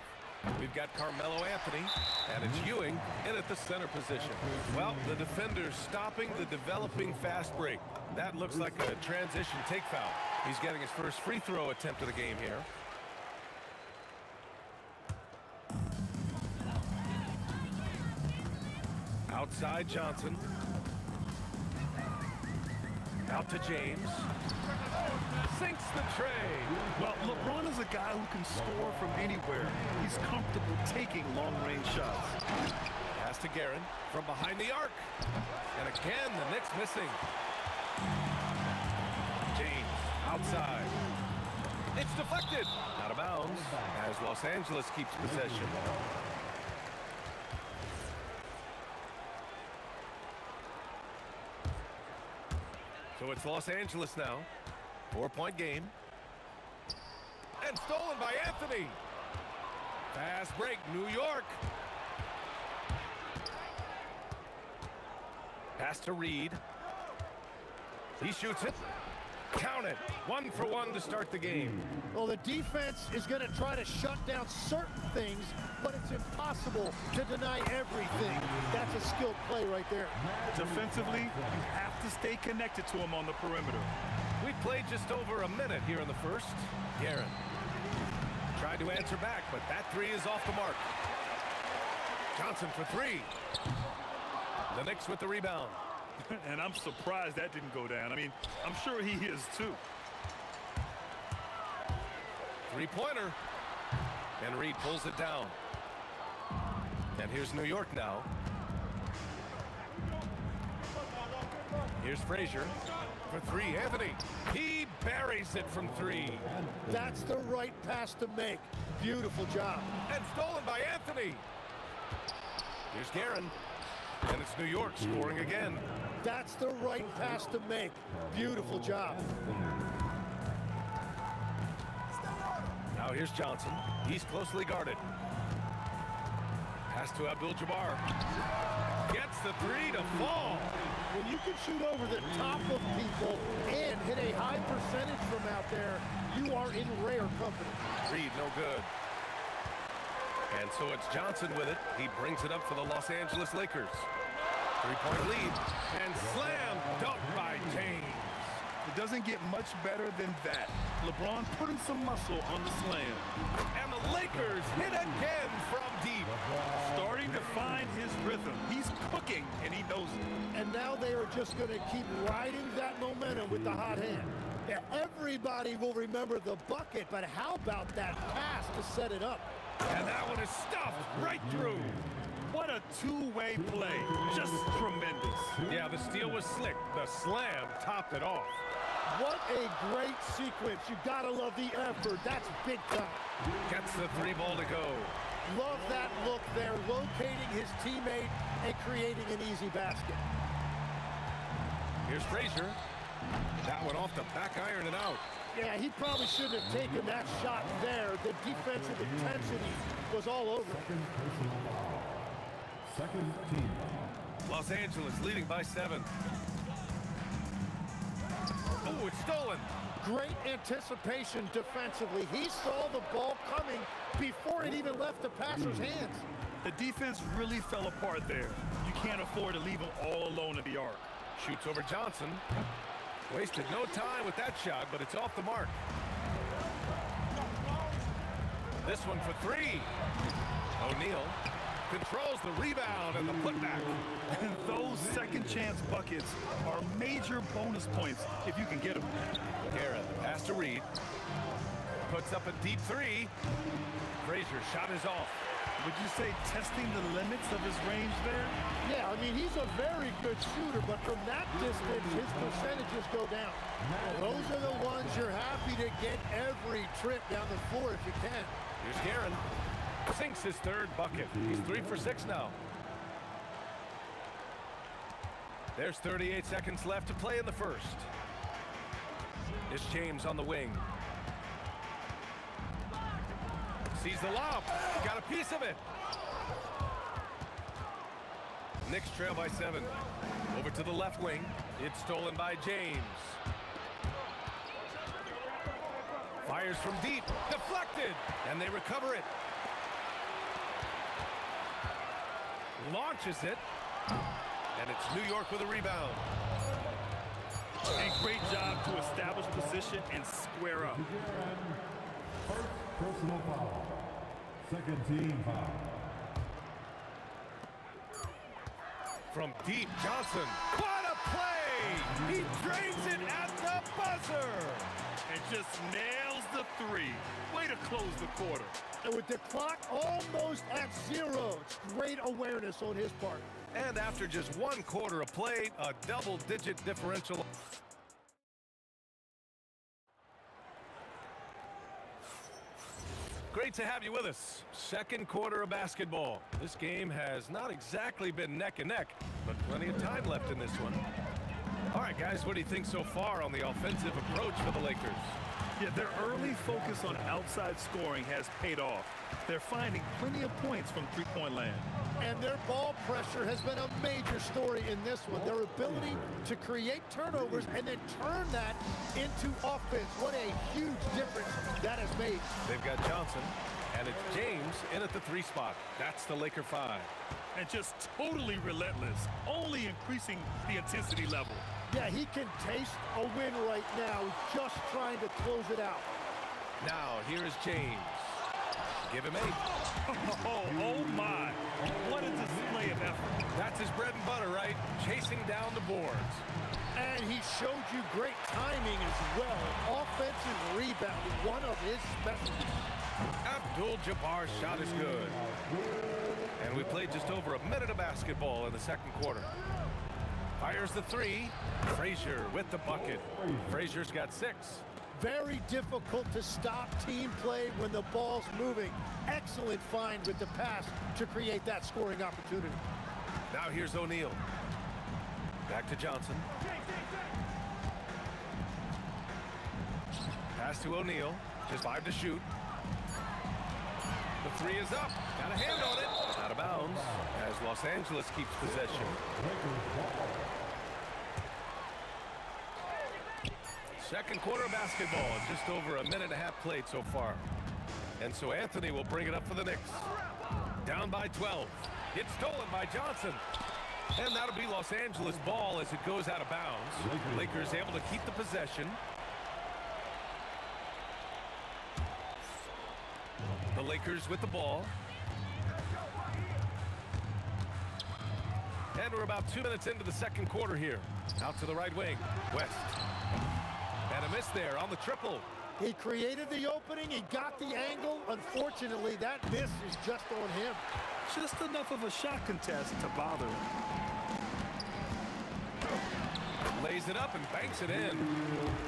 We've got Carmelo Anthony, and it's Ewing in at the center position. Well, the defender's stopping the developing fast break. That looks like a transition take foul. He's getting his first free throw attempt of the game here. Outside Johnson. Out to James. Sinks the tray. Well, LeBron is a guy who can score from anywhere. He's comfortable taking long-range shots. Pass to Guerin from behind the arc. And again, the Knicks missing. James outside. It's deflected. Out of bounds as Los Angeles keeps possession. So it's Los Angeles now. 4-point game. And stolen by Anthony. Fast break, New York. Pass to Reed. He shoots it. Count it. 1 for 1 to start the game. Well, the defense is going to try to shut down certain things, but it's impossible to deny everything. That's a skilled play right there. Defensively, you have to stay connected to him on the perimeter. We played just over a minute here in the first. Guerin tried to answer back, but that three is off the mark. Johnson for 3. The Knicks with the rebound. And I'm surprised that didn't go down. I mean, I'm sure he is too. Three-pointer. And Reed pulls it down. And here's New York now. Here's Frazier for 3. Anthony. He buries it from 3. That's the right pass to make. Beautiful job. And stolen by Anthony. Here's Guerin. And it's New York scoring again. That's the right pass to make. Beautiful job. Now here's Johnson. He's closely guarded. Pass to Abdul-Jabbar. Gets the 3 to fall. When you can shoot over the top of people and hit a high percentage from out there, you are in rare company. Reed, no good. And so it's Johnson with it. He brings it up for the Los Angeles Lakers. 3-point lead. And slam dunk by James. It doesn't get much better than that. LeBron putting some muscle on the slam. And the Lakers hit again from deep. Starting to find his rhythm. He's cooking, and he knows it. And now they are just going to keep riding that momentum with the hot hand. Yeah, everybody will remember the bucket, but how about that pass to set it up? And that one is stuffed right through. What a two-way play. Just tremendous. Yeah, the steal was slick. The slam topped it off. What a great sequence. You gotta love the effort. That's big time. Gets the 3 ball to go. Love that look there, locating his teammate and creating an easy basket. Here's Frazier. That one off the back iron and out. Yeah, he probably shouldn't have taken that shot there. The defensive intensity was all over. Second team. Los Angeles leading by 7. Oh, it's stolen. Great anticipation defensively. He saw the ball coming before it even left the passer's hands. The defense really fell apart there. You can't afford to leave him all alone in the arc. Shoots over Johnson. Wasted no time with that shot, but it's off the mark. This one for 3. O'Neal controls the rebound and the putback. And those second chance buckets are major bonus points if you can get them. Guerin, pass to Reed. puts up a deep three. Frazier's shot is off. Would you say testing the limits of his range there? Yeah, I mean, he's a very good shooter, but from that distance, his percentages go down. Well, those are the ones you're happy to get every trip down the floor if you can. Here's Guerin. Sinks his third bucket. He's 3 for 6 now. There's 38 seconds left to play in the first. It's James on the wing. Sees the lob. Got a piece of it. Knicks trail by 7. Over to the left wing. It's stolen by James. Fires from deep. Deflected. And they recover it. Launches it. And it's New York with a rebound. And great job to establish position and square up. First personal foul. Second team foul. From deep, Johnson. What a play! He drains it at the buzzer! And just nails the three. Way to close the quarter. And with the clock almost at 0, it's great awareness on his part. And after just 1 quarter of play, a double-digit differential. Great to have you with us. Second quarter of basketball. This game has not exactly been neck and neck, but plenty of time left in this one. All right, guys, what do you think so far on the offensive approach for the Lakers? Yeah, their early focus on outside scoring has paid off. They're finding plenty of points from three-point land. And their ball pressure has been a major story in this one. Their ability to create turnovers and then turn that into offense. What a huge difference that has made. They've got Johnson, and it's James in at the 3 spot. That's the Laker 5. And just totally relentless, only increasing the intensity level. Yeah, he can taste a win right now, just trying to close it out. Now, here is James. Give him 8. Oh my. What a display of effort. That's his bread and butter, right? Chasing down the boards. And he showed you great timing as well. Offensive rebounding, one of his specialties. Abdul-Jabbar's shot is good. And we played just over a minute of basketball in the second quarter. Fires the 3. Frazier with the bucket. Frazier's got 6. Very difficult to stop team play when the ball's moving. Excellent find with the pass to create that scoring opportunity. Now here's O'Neal. Back to Johnson. Pass to O'Neal. Just 5 to shoot. The 3 is up. Got a hand on it. Out of bounds as Los Angeles keeps possession. Second quarter of basketball. Just over a minute and a half played so far. And so Anthony will bring it up for the Knicks. Down by 12. It's stolen by Johnson. And that'll be Los Angeles ball as it goes out of bounds. Lakers able to keep the possession. The Lakers with the ball. And we're about 2 minutes into the second quarter here. Out to the right wing. West. And a miss there on the triple. He created the opening. He got the angle. Unfortunately, that miss is just on him. Just enough of a shot contest to bother him. Lays it up and banks it in.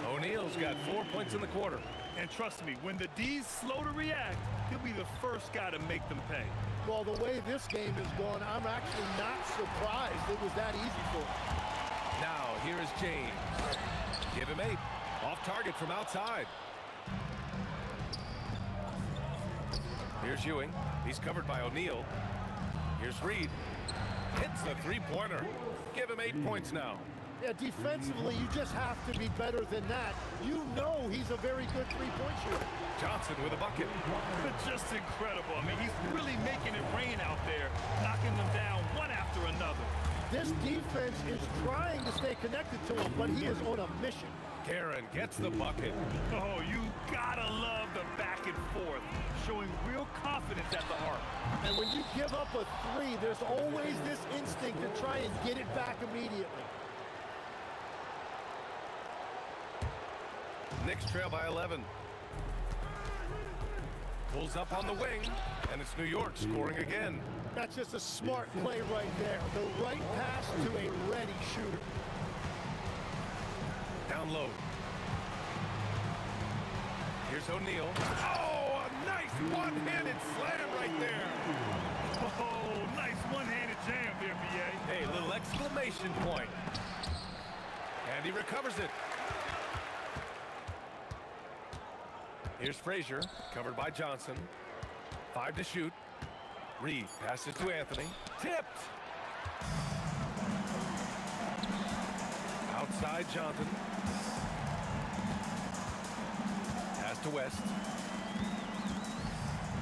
O'Neal's got 4 points in the quarter. And trust me, when the D's slow to react, he'll be the first guy to make them pay. Well, the way this game is going, I'm actually not surprised it was that easy for him. Now, here is James. Give him 8. Off target from outside. Here's Ewing. He's covered by O'Neal. Here's Reed. Hits the 3-pointer. Give him 8 points now. Yeah, defensively, you just have to be better than that. You know he's a very good three-point shooter. Johnson with a bucket. Just incredible. I mean, he's really making it rain out there, knocking them down one after another. This defense is trying to stay connected to him, but he is on a mission. Guerin gets the bucket. Oh, you gotta love the back and forth, showing real confidence at the arc. And when you give up a 3, there's always this instinct to try and get it back immediately. Knicks trail by 11. Pulls up on the wing, and it's New York scoring again. That's just a smart play right there. The right pass to a ready shooter. Down low. Here's O'Neal. Oh, a nice one-handed slam right there. Oh, nice one-handed jam there, B.A. Hey, little exclamation point. And he recovers it. Here's Frazier, covered by Johnson. 5 to shoot. Reed passes to Anthony. Tipped. Outside Johnson. Pass to West.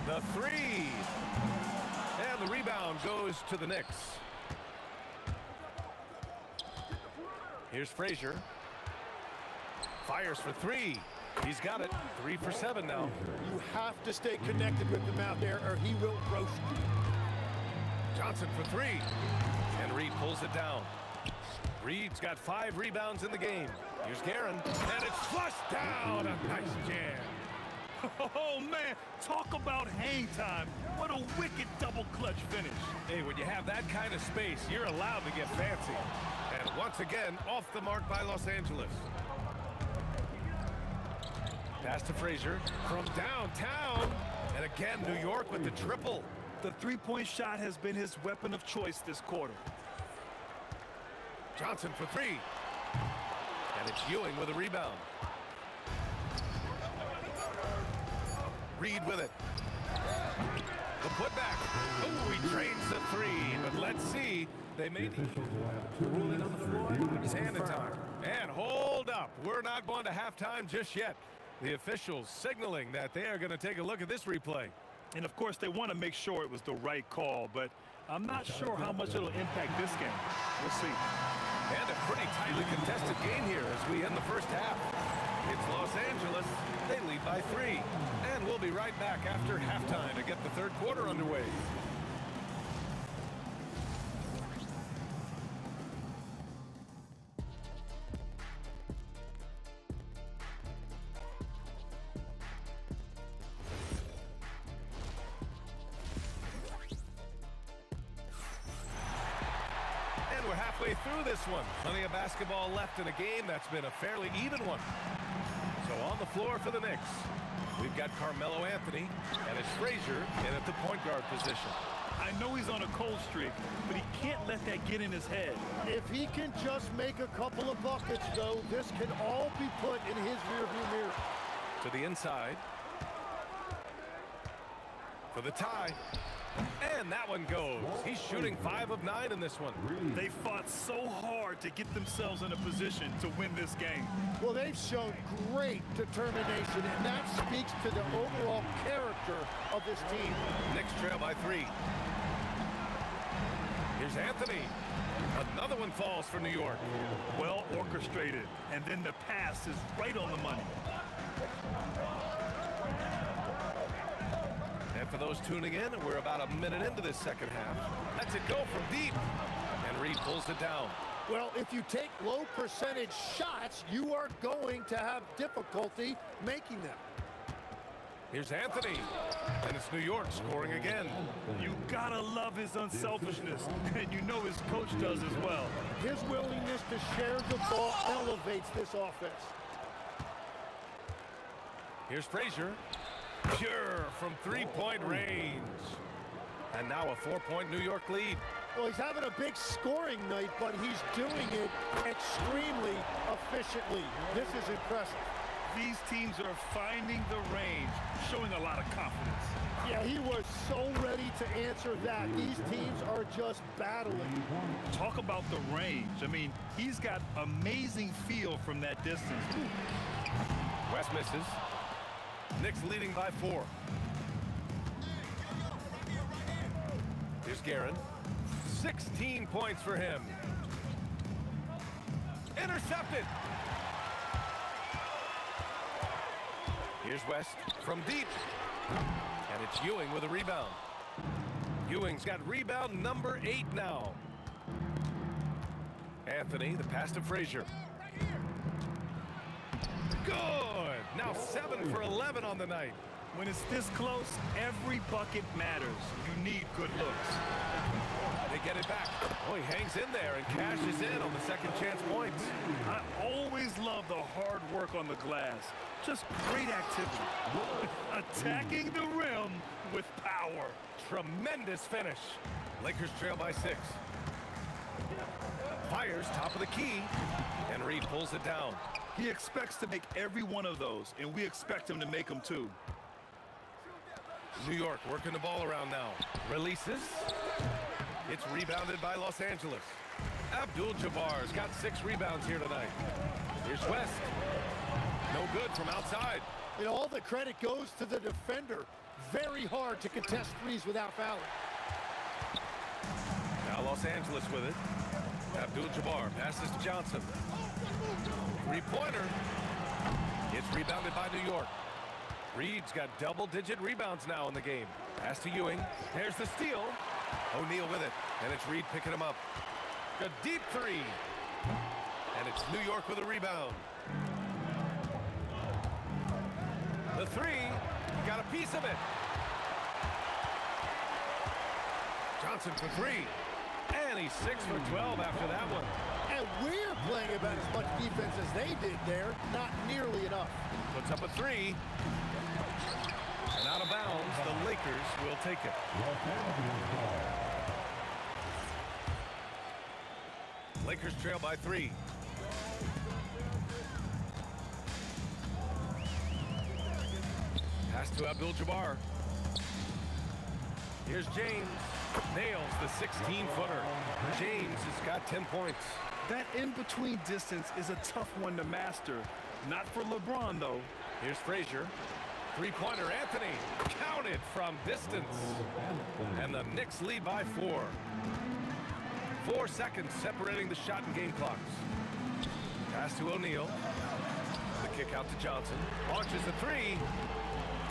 The 3. And the rebound goes to the Knicks. Here's Frazier. Fires for 3. He's got it. 3 for 7 now. You have to stay connected with him out there or he will roast you. Johnson for 3. And Reed pulls it down. Reed's got 5 rebounds in the game. Here's Guerin. And it's flushed down. A nice jam. Oh, man, talk about hang time. What a wicked double clutch finish. Hey, when you have that kind of space, you're allowed to get fancy. And once again, off the mark by Los Angeles. Pass to Frazier from downtown. And again, New York with the triple. The three-point shot has been his weapon of choice this quarter. Johnson for 3. And it's Ewing with a rebound. Reed with it. The putback. Oh, he drains the 3. But let's see. They made the ruling on the floor. It's hand time. And hold up. We're not going to halftime just yet. The officials signaling that they are going to take a look at this replay. And, of course, they want to make sure it was the right call, but I'm not sure how much it'll impact this game. We'll see. And a pretty tightly contested game here as we end the first half. It's Los Angeles. They lead by 3. And we'll be right back after halftime to get the third quarter underway. We're halfway through this one. Plenty of basketball left in a game that's been a fairly even one. So on the floor for the Knicks, we've got Carmelo Anthony, and it's Frazier in at the point guard position. I know he's on a cold streak, but he can't let that get in his head. If he can just make a couple of buckets, though, this can all be put in his rearview mirror. To the inside. For the tie. And that one goes. He's shooting 5 of 9 in this one. They fought so hard to get themselves in a position to win this game. Well, they've shown great determination, and that speaks to the overall character of this team. Knicks trail by 3. Here's Anthony. Another one falls for New York. Well orchestrated, and then the pass is right on the money. And for those tuning in, we're about a minute into this second half. That's it go from deep. And Reed pulls it down. Well, if you take low percentage shots, you are going to have difficulty making them. Here's Anthony. And it's New York scoring again. You gotta love his unselfishness, and you know his coach does as well. His willingness to share the ball elevates this offense. Here's Frazier. Pure from 3-point range. And now a 4-point New York lead. Well, he's having a big scoring night, but he's doing it extremely efficiently. This is impressive. These teams are finding the range, showing a lot of confidence. Yeah, he was so ready to answer that. These teams are just battling. Talk about the range. I mean, he's got amazing feel from that distance. West misses. Knicks leading by 4. Here's Guerin. 16 points for him. Intercepted. Here's West from deep. And it's Ewing with a rebound. Ewing's got rebound number 8 now. Anthony, the pass to Frazier. Good. Now 7 for 11 on the night. When it's this close, every bucket matters. You need good looks. They get it back. Oh, he hangs in there and cashes in on the second chance points. I always love the hard work on the glass. Just great activity. Attacking the rim with power. Tremendous finish. Lakers trail by 6. Fires top of the key, and Reed pulls it down. He expects to make every one of those, and we expect him to make them too. New York working the ball around now. Releases. It's rebounded by Los Angeles. Abdul-Jabbar's got 6 rebounds here tonight. Here's West. No good from outside. And all the credit goes to the defender. Very hard to contest threes without fouling. Now Los Angeles with it. Abdul-Jabbar passes to Johnson. Three-pointer. It's rebounded by New York. Reed's got double-digit rebounds now in the game. Pass to Ewing. There's the steal. O'Neal with it. And it's Reed picking him up. A deep 3. And it's New York with a rebound. The 3. Got a piece of it. Johnson for 3. And he's 6 for 12 after that one. And we're playing about as much defense as they did there. Not nearly enough. Puts up a 3. And out of bounds, the Lakers will take it. Lakers trail by 3. Pass to Abdul-Jabbar. Here's James. Nails the 16-footer. James has got 10 points. That in-between distance is a tough one to master. Not for LeBron, though. Here's Frazier. Three-pointer, Anthony. Counted from distance. And the Knicks lead by 4. 4 seconds separating the shot and game clocks. Pass to O'Neal. The kick out to Johnson. Launches a 3.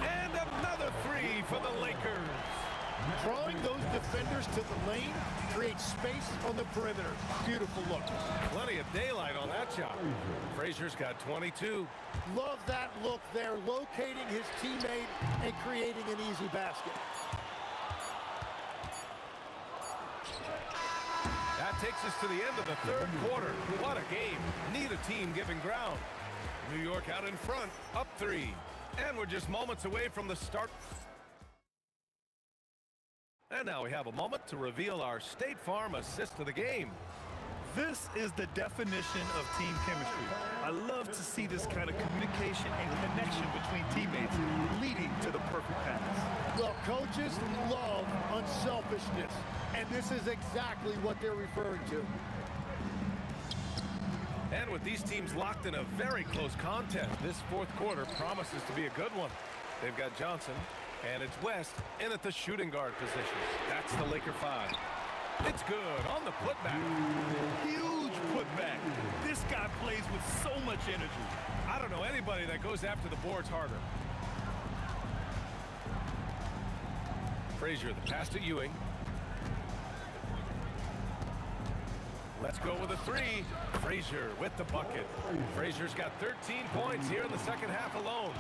And another 3 for the Lakers. Drawing those defenders to the lane creates space on the perimeter. Beautiful look. Plenty of daylight on that shot. Frazier's got 22. Love that look there, locating his teammate and creating an easy basket. That takes us to the end of the third quarter. What a game. Neither team giving ground. New York out in front, up 3. And we're just moments away from the start. And now we have a moment to reveal our State Farm assist of the game. This is the definition of team chemistry. I love to see this kind of communication and connection between teammates leading to the perfect pass. Well, coaches love unselfishness, and this is exactly what they're referring to. And with these teams locked in a very close contest, this fourth quarter promises to be a good one. They've got Johnson, and it's West in at the shooting guard position. That's the Laker 5. It's good on the putback. Huge putback. This guy plays with so much energy. I don't know anybody that goes after the boards harder. Frazier, the pass to Ewing. Let's go with a 3. Frazier with the bucket. Frazier's got 13 points here in the second half alone.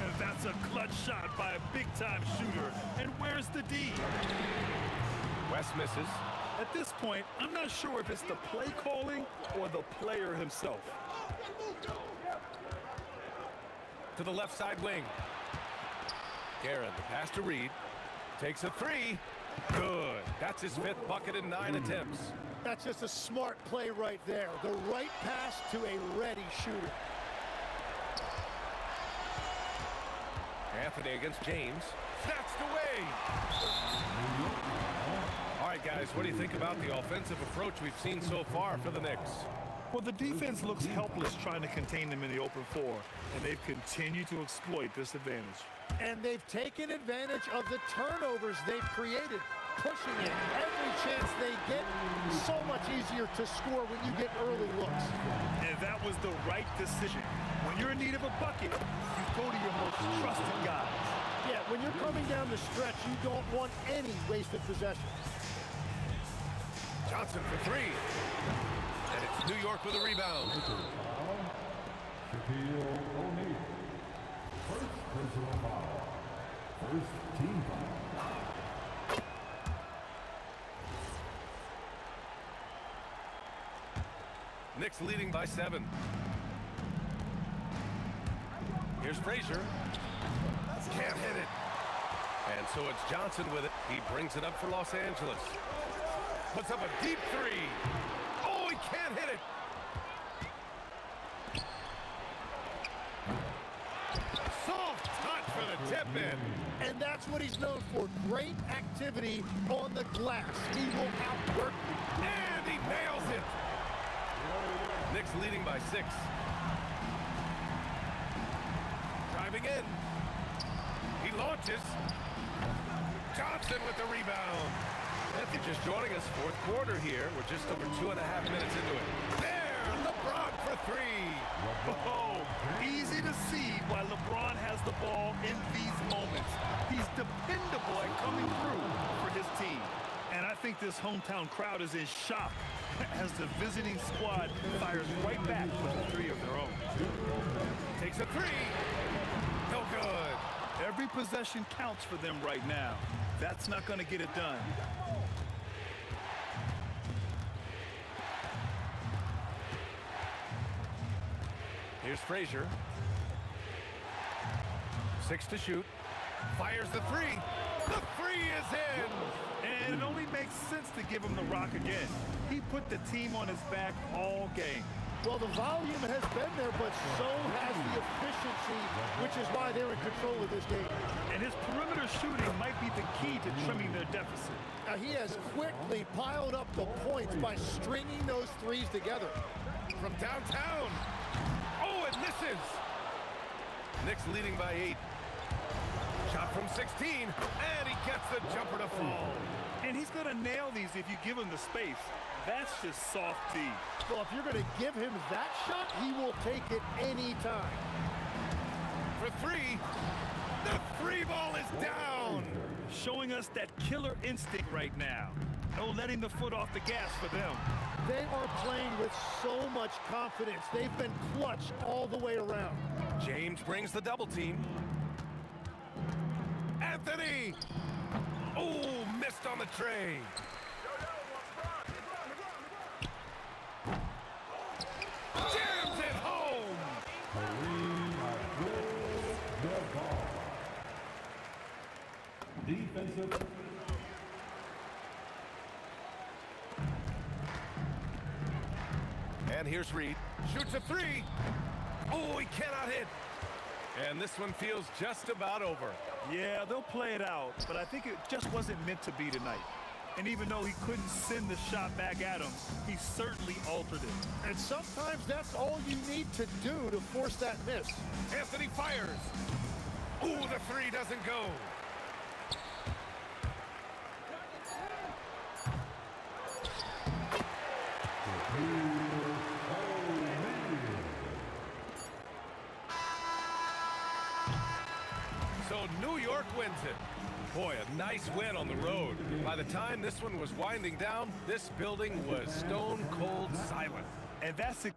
And that's a clutch shot by a big-time shooter. And where's the D? West misses. At this point, I'm not sure if it's the play calling or the player himself. To the left side wing. Guerin, the pass to Reed. Takes a 3. Good. That's his 5th bucket in 9 attempts. That's just a smart play right there. The right pass to a ready shooter. Anthony against James. Snatched away. All right, guys, what do you think about the offensive approach we've seen so far for the Knicks? Well, the defense looks helpless trying to contain them in the open floor, and they've continued to exploit this advantage. And they've taken advantage of the turnovers they've created, pushing it every chance they get. So much easier to score when you get early looks. And that was the right decision. When you're in need of a bucket, you go to your most trusted guys. Yeah, when you're coming down the stretch, you don't want any wasted possessions. Johnson for 3. And it's New York with a rebound. First team foul. Knicks leading by 7. Here's Frazier. Can't hit it. And so it's Johnson with it. He brings it up for Los Angeles. Puts up a deep 3. Oh, he can't hit it. Soft touch for the tip in. And that's what he's known for. Great activity on the glass. He will outwork you. And he nails it. Knicks leading by 6. Driving in. He launches. Johnson with the rebound. If you're just joining us, fourth quarter here. We're just over 2.5 minutes into it. There, LeBron for 3. Oh, easy to see why LeBron has the ball in these moments. He's dependable at coming through for his team. And I think this hometown crowd is in shock as the visiting squad fires right back with a 3 of their own. Takes a 3. No good. Every possession counts for them right now. That's not going to get it done. Here's Frazier. 6 to shoot. Fires the 3. The 3 is in. And it only makes sense to give him the rock again. He put the team on his back all game. Well, the volume has been there, but so has the efficiency, which is why they're in control of this game. And his perimeter shooting might be the key to trimming their deficit. Now, he has quickly piled up the points by stringing those 3s together. From downtown. Oh, it misses. Knicks leading by 8. Shot from 16, and he gets the jumper to fall. And he's going to nail these if you give him the space. That's just soft D. Well, if you're going to give him that shot, he will take it any time. For 3, the 3 ball is down. Showing us that killer instinct right now. No letting the foot off the gas for them. They are playing with so much confidence. They've been clutch all the way around. James brings the double team. Anthony! Oh, missed on the tray. Jams it home! Defensive. And here's Reed. Shoots a 3. Oh, he cannot hit. And this one feels just about over. Yeah, they'll play it out, but I think it just wasn't meant to be tonight. And even though he couldn't send the shot back at him, he certainly altered it. And sometimes that's all you need to do to force that miss. Anthony fires. Ooh, the 3 doesn't go. So New York wins it. Boy, a nice win on the road. By the time this one was winding down, this building was stone cold silent. And that's it.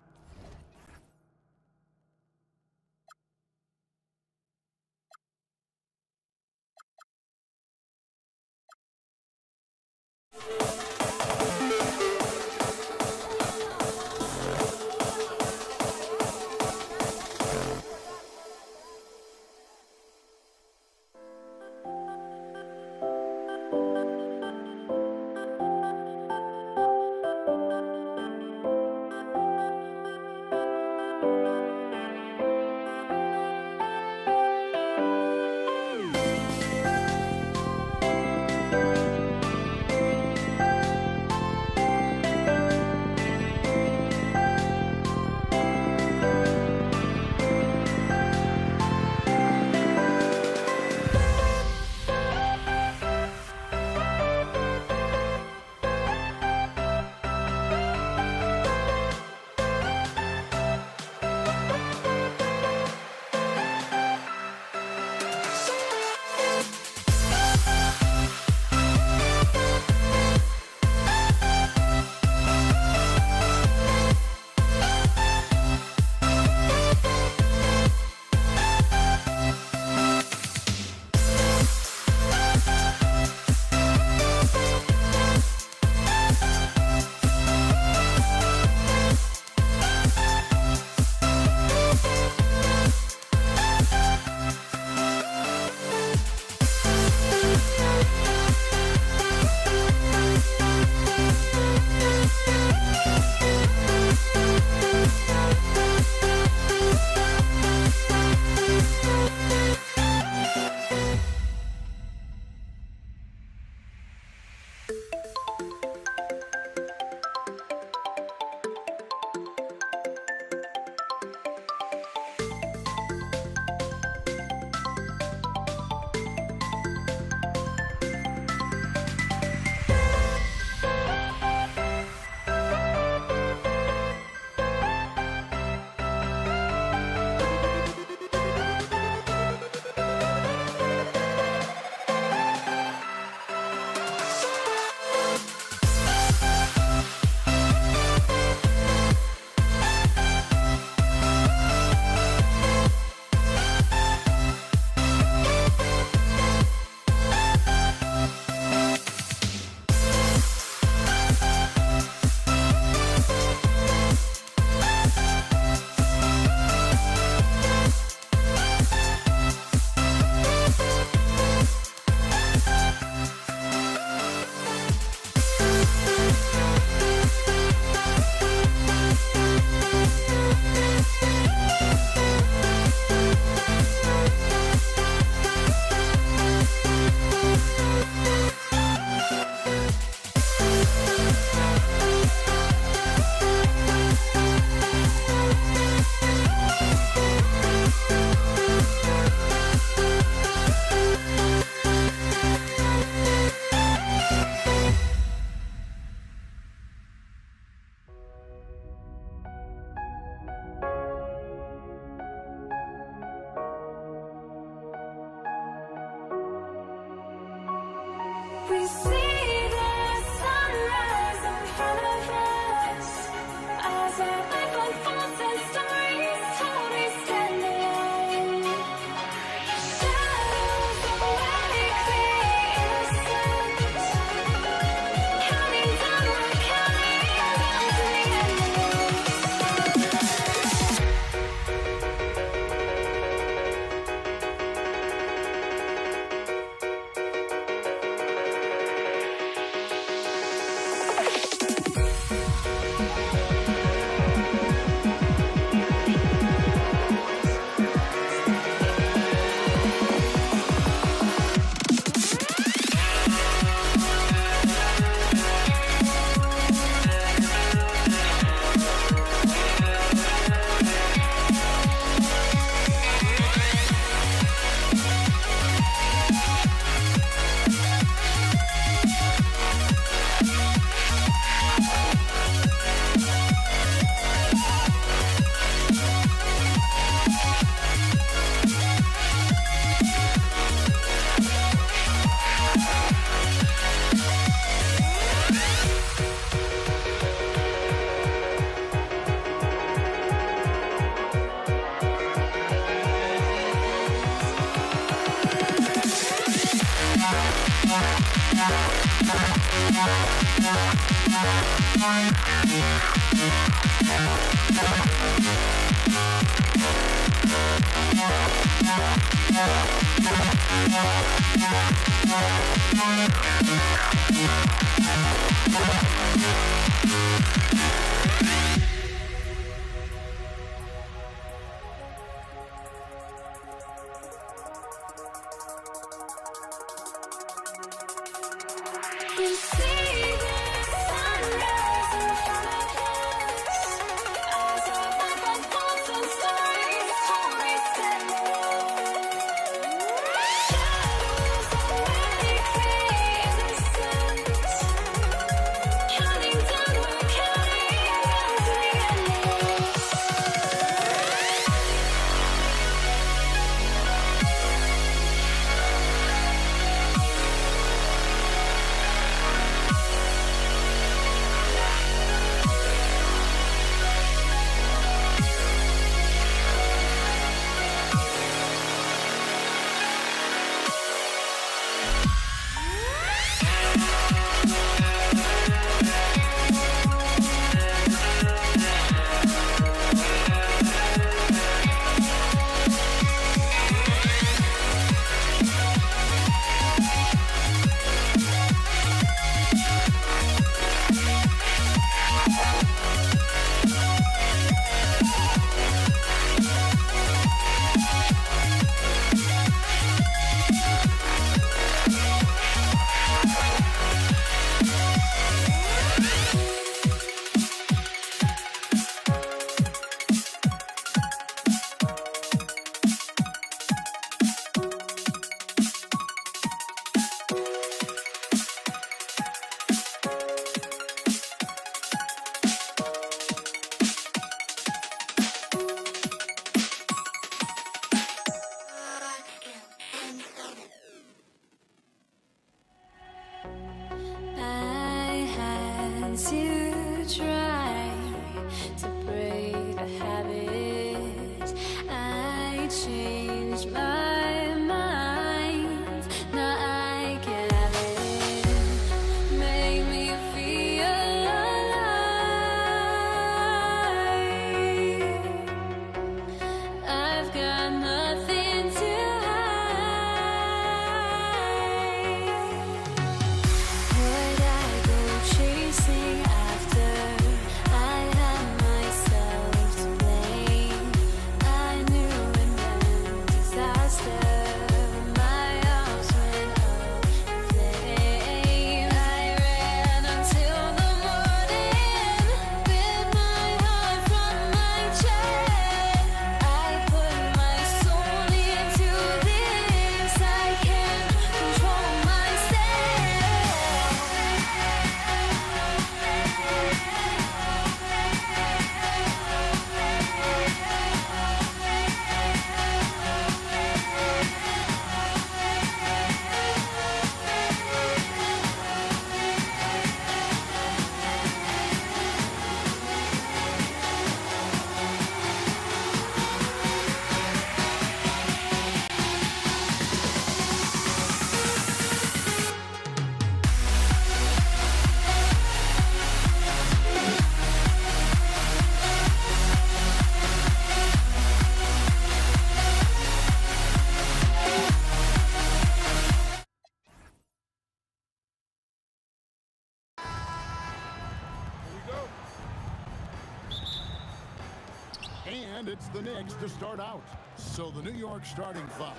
And it's the Knicks to start out. So the New York starting five.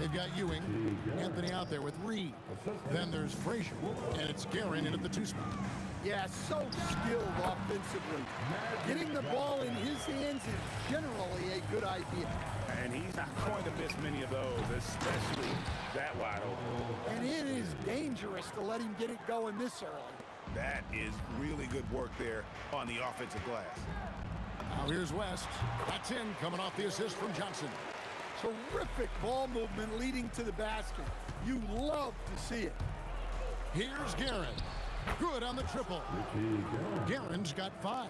They've got Ewing, Anthony out there with Reed. Then there's Frazier, and it's Guerin in at the two spot. Yeah, so skilled offensively. Getting the ball in his hands is generally a good idea. And he's not going to miss many of those, especially that wide open. And it is dangerous to let him get it going this early. That is really good work there on the offensive glass. Now here's West. That's in, coming off the assist from Johnson. Terrific ball movement leading to the basket. You love to see it. Here's Guerin. Good on the triple. Guerin's got 5.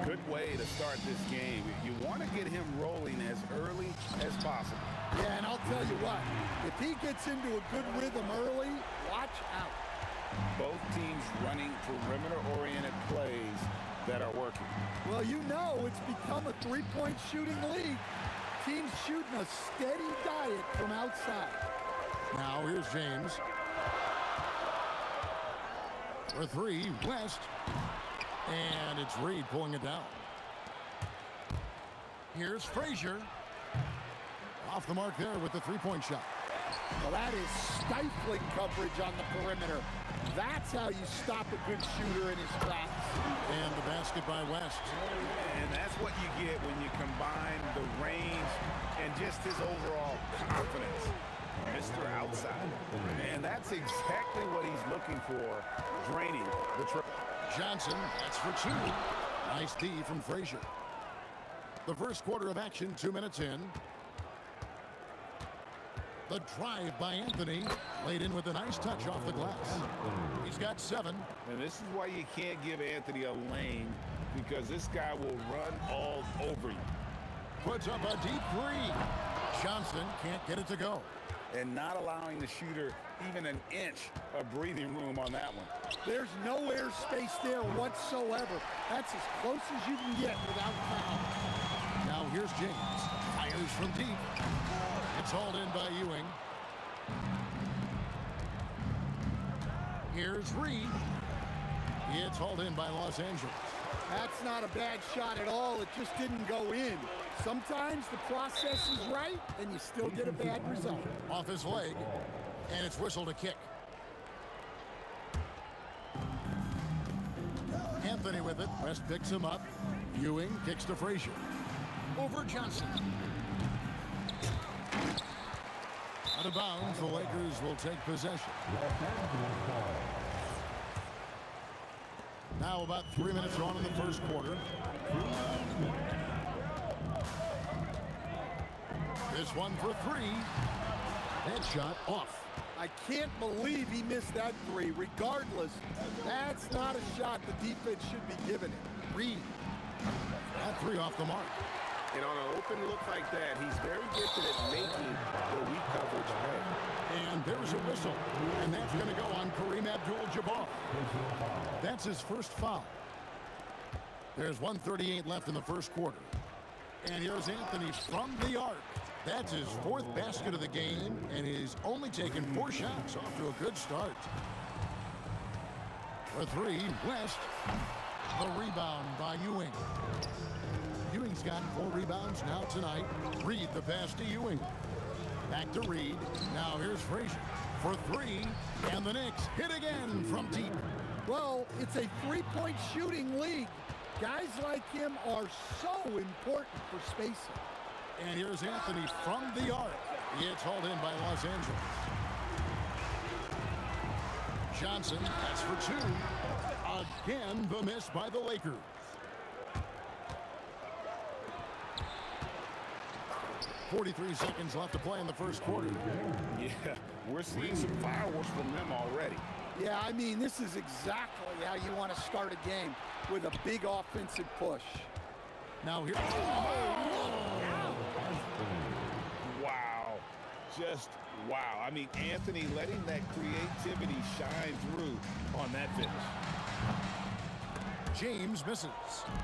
Good way to start this game. You want to get him rolling as early as possible. Yeah, and I'll tell you what, if he gets into a good rhythm early, watch out. teams running perimeter-oriented plays that are working. Well, you know it's become a three-point shooting league. Teams shooting a steady diet from outside. Now here's James. For three, West. And it's Reed pulling it down. Here's Frazier. Off the mark there with the three-point shot. Well, that is stifling coverage on the perimeter. That's how you stop a good shooter in his tracks. And the basket by West. And that's what you get when you combine the range and just his overall confidence. Mr. Outside. And that's exactly what he's looking for, draining the triple. Johnson, that's for two. Nice D from Frazier. The first quarter of action, 2 minutes in. The drive by Anthony, laid in with a nice touch off the glass. He's got 7. And this is why you can't give Anthony a lane, because this guy will run all over you. Puts up a deep three. Johnson can't get it to go. And not allowing the shooter even an inch of breathing room on that one. There's no airspace there whatsoever. That's as close as you can get without foul. Now here's James. Fires from deep. It's hauled in by Ewing. Here's Reed. It's hauled in by Los Angeles. That's not a bad shot at all. It just didn't go in. Sometimes the process is right, and you still get a bad result. Off his leg, and it's whistled a kick. Anthony with it. West picks him up. Ewing kicks to Frazier. Over Johnson. Out of bounds, the Lakers will take possession. Now about 3 minutes on in the first quarter. This one for three. That shot off. I can't believe he missed that three. Regardless, that's not a shot the defense should be giving it. Reed. That three off the mark. And on an open look like that, he's very gifted at making the weak coverage pay. And there's a whistle. And that's going to go on Kareem Abdul-Jabbar. That's his first foul. There's 1:38 left in the first quarter. And here's Anthony from the arc. That's his 4th basket of the game, and he's only taken 4 shots. Off to a good start. For three, West. The rebound by Ewing. Ewing's got 4 rebounds now tonight. Reed the pass to Ewing. Back to Reed. Now here's Frazier for three. And the Knicks hit again from deep. Well, it's a three-point shooting league. Guys like him are so important for spacing. And here's Anthony from the arc. It's hauled in by Los Angeles. Johnson, that's for 2. Again, the miss by the Lakers. .43 seconds left to play in the first quarter. Yeah, we're seeing some fireworks from them already. Yeah, I mean, this is exactly how you want to start a game, with a big offensive push. Now here. Wow. Just wow. I mean, Anthony letting that creativity shine through on that finish. James misses.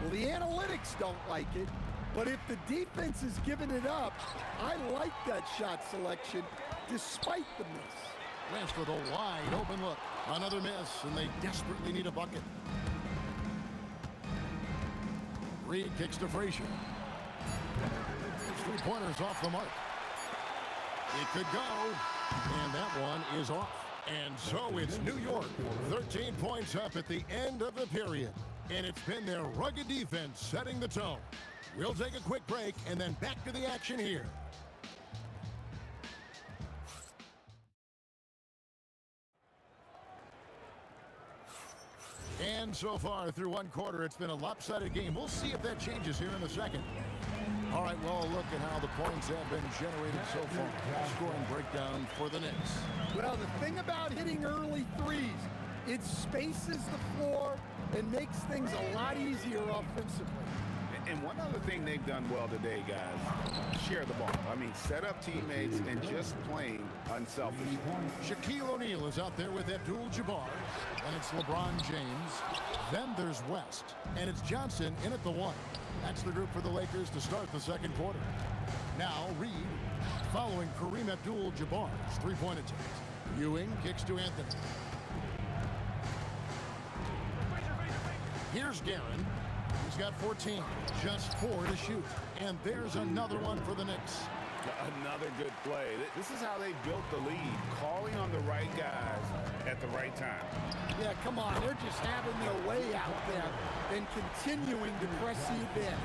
Well, the analytics don't like it, but if the defense is giving it up, I like that shot selection despite the miss. West with a wide open look. Another miss, and they desperately need a bucket. Reed kicks to Frazier. 3-pointers off the mark. It could go, and that one is off. And so it's New York, 13 points up at the end of the period. And it's been their rugged defense setting the tone. We'll take a quick break and then back to the action here. And so far through one quarter, it's been a lopsided game. We'll see if that changes here in the second. All right, well, look at how the points have been generated so far. Scoring breakdown for the Knicks. Well, the thing about hitting early threes, it spaces the floor and makes things a lot easier offensively. And one other thing they've done well today, guys, share the ball. I mean, set up teammates and just plain unselfish. Shaquille O'Neal is out there with Abdul-Jabbar, and it's LeBron James. Then there's West, and it's Johnson in at the 1. That's the group for the Lakers to start the second quarter. Now Reed following Kareem Abdul-Jabbar's three-point attempt. Ewing kicks to Anthony. Here's Guerin. He's got 14, just 4 to shoot. And there's another one for the Knicks. Another good play. This is how they built the lead, calling on the right guys at the right time. Yeah, come on. They're just having their way out there and continuing to press the advantage.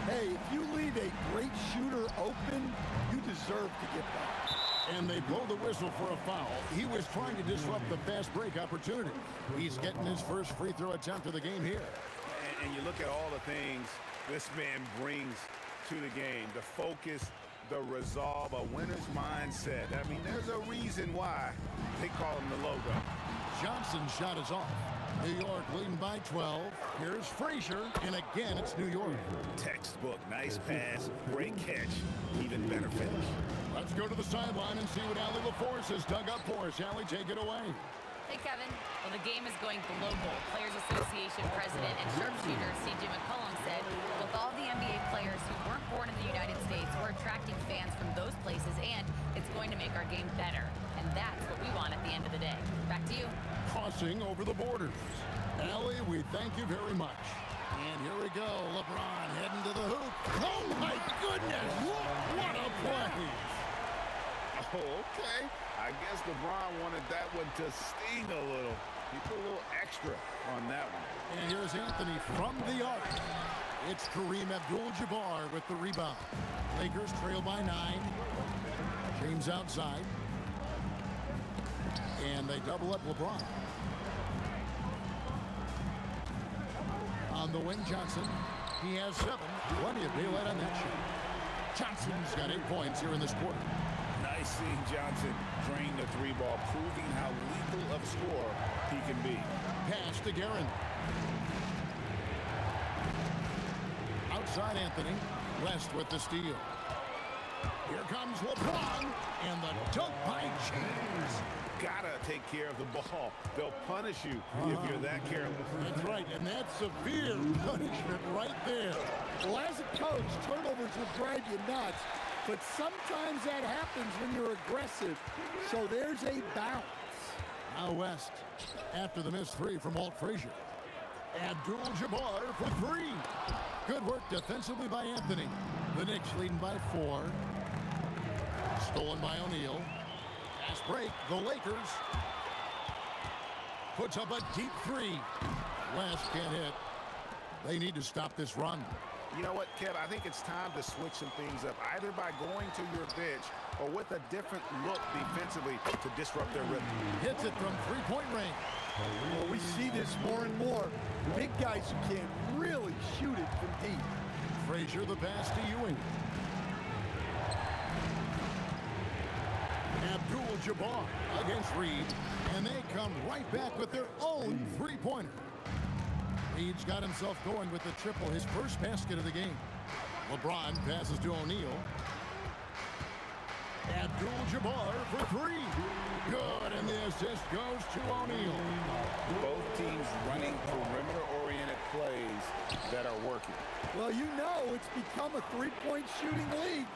Hey, if you leave a great shooter open, you deserve to get back. And they blow the whistle for a foul. He was trying to disrupt the fast break opportunity. He's getting his first free throw attempt of the game here. And you look at all the things this man brings to the game. The focus, the resolve, a winner's mindset. I mean, there's a reason why they call him the logo. Johnson's shot is off. New York leading by 12. Here's Frazier, and again it's New York. Textbook, nice pass, great catch, even better finish. Let's go to the sideline and see what Allie LaForce has dug up for us. Allie, take it away. Hey, Kevin. Well, the game is going global. Players Association President and sharpshooter C.J. McCollum said, with all the NBA players who weren't born in the United States, we're attracting fans from those places, and it's going to make our game better. And that's what we want at the end of the day. Back to you. Crossing over the borders. Allie, we thank you very much. And here we go. LeBron heading to the hoop. Oh, my goodness. What a play. Oh, okay. I guess LeBron wanted that one to sting a little. He put a little extra on that one. And here's Anthony from the arc. It's Kareem Abdul-Jabbar with the rebound. Lakers trail by 9. James outside. And they double up LeBron. On the wing, Johnson. He has 7. Plenty of daylight on that shot. Johnson's got 8 points here in this quarter. Nice seeing Johnson drain the 3-ball, proving how lethal of a scorer he can be. Pass to Guerin. Outside Anthony. West with the steal. Here comes LeBron. And the dunk by James. Gotta take care of the ball. They'll punish you if you're that careless. That's right, and that's severe punishment right there. Well, as a coach, turnovers will drive you nuts, but sometimes that happens when you're aggressive. So there's a bounce. Now West, after the missed 3 from Walt Frazier. Abdul-Jabbar for 3. Good work defensively by Anthony. The Knicks leading by 4. Stolen by O'Neal. Fast break, the Lakers. Puts up a deep 3. West can't hit. They need to stop this run. You know what, Kev? I think it's time to switch some things up, either by going to your bench or with a different look defensively to disrupt their rhythm. Hits it from 3-point range. Well, we see this more and more. Big guys who can't really shoot it from deep. Frazier the pass to Ewing. Abdul-Jabbar against Reed, and they come right back with their own 3-pointer. Reed's got himself going with the triple, his first basket of the game. LeBron passes to O'Neal. Abdul-Jabbar for 3. Good, and the assist goes to O'Neal. Both teams running perimeter-oriented plays that are working. Well, you know it's become a 3-point shooting league.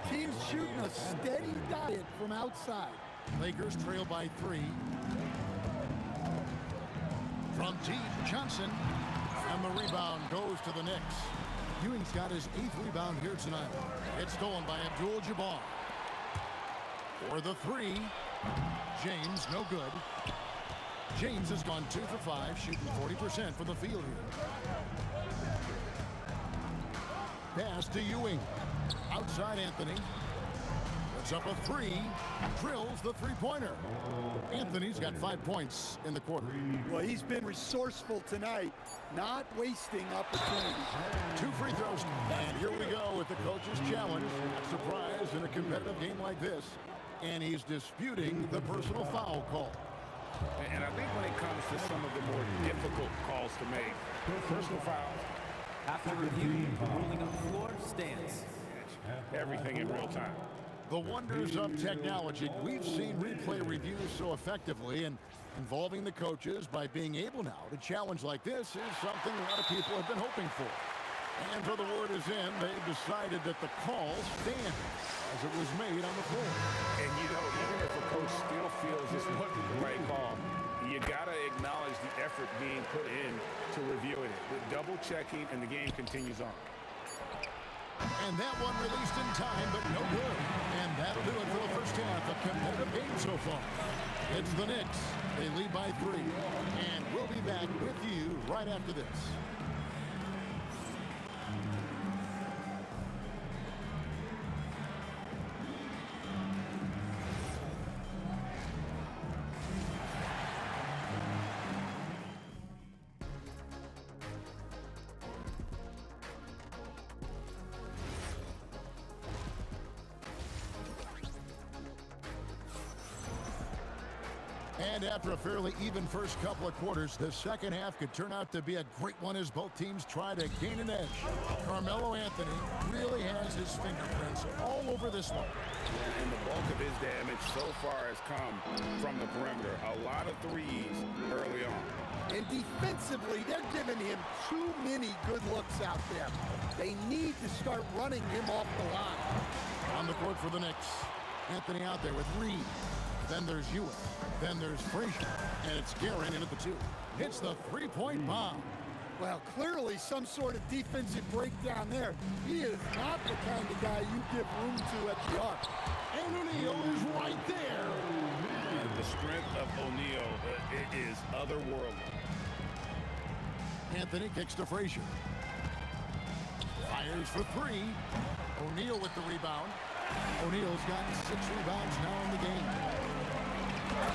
Teams shooting a steady diet from outside. Lakers trail by 3. From deep, Johnson. And the rebound goes to the Knicks. Ewing's got his 8th rebound here tonight. It's stolen by Abdul-Jabbar. For the 3. James, no good. James has gone 2 for 5, shooting 40% from the field here. Pass to Ewing. Outside Anthony. Puts up a 3. Drills the 3-pointer. Anthony's got 5 points in the quarter. Well, he's been resourceful tonight, not wasting opportunities. 2 free throws. And here we go with the coach's challenge. Surprise in a competitive game like this. And he's disputing the personal foul call. And I think when it comes to some of the more difficult calls to make, personal fouls, After review, the ruling on the floor stands. Everything in real time. The wonders of technology. We've seen replay reviews so effectively, and involving the coaches by being able now to challenge like this is something a lot of people have been hoping for. And for the word is in, they've decided that the call stands as it was made on the floor. And you know, even if a coach still feels this wasn't the right call, you got to acknowledge the effort being put in to reviewing it. With double checking, and the game continues on. And that one released in time, but no good. And that'll do it for the first half. A competitive game so far. It's the Knicks. They lead by 3. And we'll be back with you right after this. And after a fairly even first couple of quarters, the second half could turn out to be a great one as both teams try to gain an edge. Carmelo Anthony really has his fingerprints all over this one. And the bulk of his damage so far has come from the perimeter. A lot of threes early on. And defensively, they're giving him too many good looks out there. They need to start running him off the line. On the court for the Knicks, Anthony out there with Reed. Then there's Ewing. Then there's Frazier. And it's Guerin in at the 2. Hits the three-point bomb. Well, clearly some sort of defensive breakdown there. He is not the kind of guy you give room to at the arc. And O'Neal is right there. The strength of O'Neal is otherworldly. Anthony kicks to Frazier. Fires for 3. O'Neal with the rebound. O'Neal's got 6 rebounds now in the game.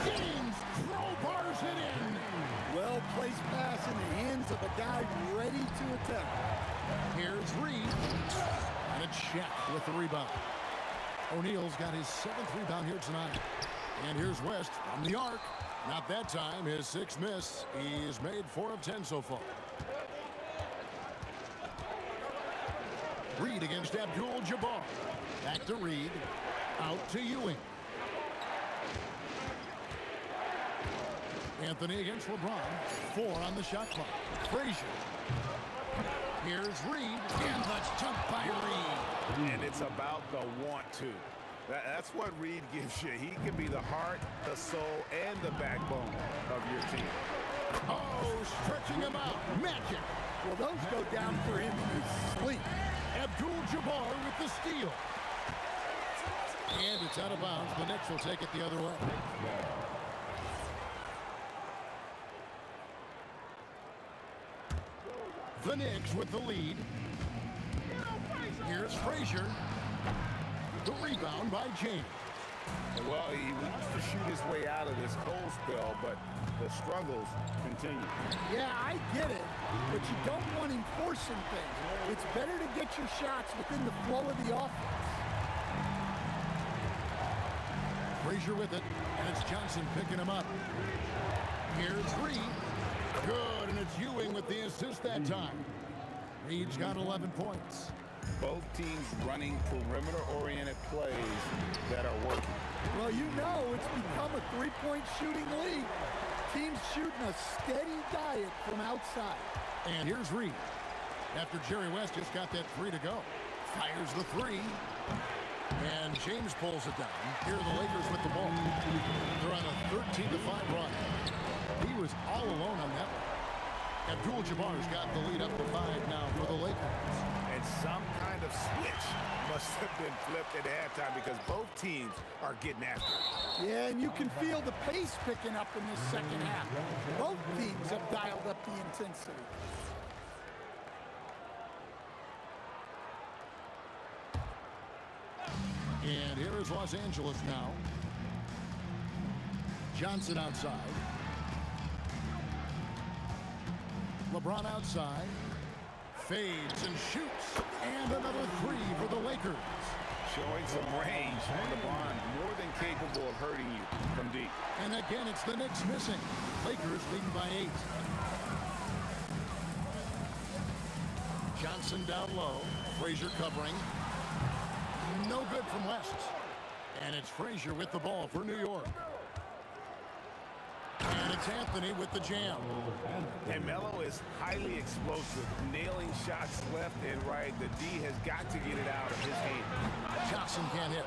James crowbars it in. Well-placed pass in the hands of a guy ready to attack. Here's Reed. And it's Shaq with the rebound. O'Neal's got his 7th rebound here tonight. And here's West from the arc. Not that time. His 6th miss. He's made 4 of 10 so far. Reed against Abdul-Jabbar. Back to Reed. Out to Ewing. Anthony against LeBron. 4 on the shot clock. Frazier. Here's Reed. And the dunk by Reed. And it's about the want to. That's what Reed gives you. He can be the heart, the soul, and the backbone of your team. Oh, stretching him out. Magic. Well, those go down for him in his sleep. Abdul-Jabbar with the steal. And it's out of bounds. The Knicks will take it the other way. The Knicks with the lead. Here's Frazier. The rebound by James. Well, he wants to shoot his way out of this cold spell, but the struggles continue. Yeah, I get it, but you don't want him forcing things. It's better to get your shots within the flow of the offense. Frazier with it, and it's Johnson picking him up. Here's Reed. Good, and it's Ewing with the assist that time. Reed's got 11 points. Both teams running perimeter-oriented plays that are working. Well, you know it's become a three-point shooting league. Teams shooting a steady diet from outside. And here's Reed. After Jerry West just got that 3 to go. Fires the 3. And James pulls it down. Here are the Lakers with the ball. They're on a 13-5 run. He was all alone on that one. Abdul-Jabbar's got the lead up to 5 now for the Lakers. And some kind of switch must have been flipped at halftime because both teams are getting after it. Yeah, and you can feel the pace picking up in this second half. Both teams have dialed up the intensity. And here is Los Angeles now. Johnson outside. LeBron outside. Fades and shoots. And another 3 for the Lakers. Showing some range. LeBron more than capable of hurting you from deep. And again, it's the Knicks missing. Lakers leading by 8. Johnson down low. Frazier covering. No good from West. And it's Frazier with the ball for New York. And it's Anthony with the jam. And Melo is highly explosive, nailing shots left and right. The D has got to get it out of his hand. Johnson can't hit.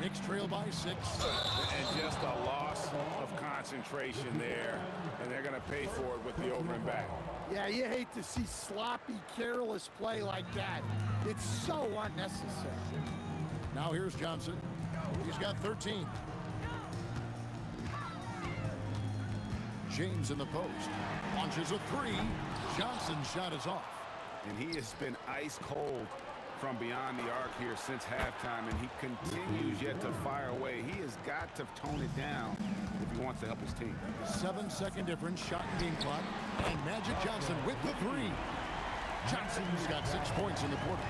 Knicks trail by 6. And just a loss of concentration there. And they're going to pay for it with the over and back. Yeah, you hate to see sloppy, careless play like that. It's so unnecessary. Now here's Johnson. He's got 13. James in the post. Launches a 3. Johnson's shot is off. And he has been ice cold from beyond the arc here since halftime, and he continues yet to fire away. He has got to tone it down if he wants to help his team. 7-second difference, shot and game clock, and Magic Johnson with the 3. Johnson's got 6 points in the quarter.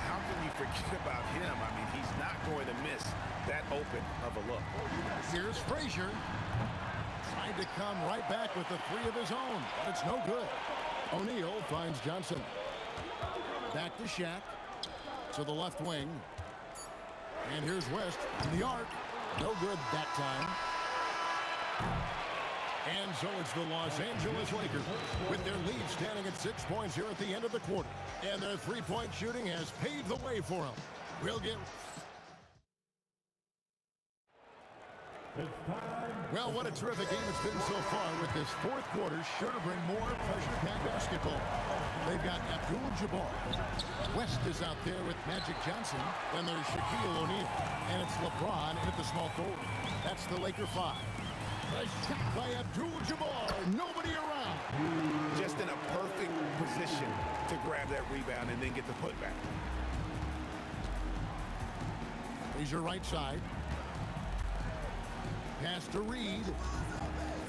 How can you forget about him? I mean, he's not going to miss that open of a look. Here's Frazier. Tried to come right back with the 3 of his own, but it's no good. O'Neal finds Johnson. Back to Shaq. To the left wing. And here's West in the arc. No good that time. And so it's the Los Angeles Lakers with their lead standing at 6 points here at the end of the quarter. And their three-point shooting has paved the way for them. We'll get... Well, what a terrific game it's been so far with this fourth quarter. Sure to bring more pressure-packed basketball. They've got Abdul-Jabbar. West is out there with Magic Johnson. Then there's Shaquille O'Neal. And it's LeBron at the small forward. That's the Laker 5. A shot by Abdul-Jabbar. Nobody around. Just in a perfect position to grab that rebound and then get the putback. He's your right side. Pass to Reed.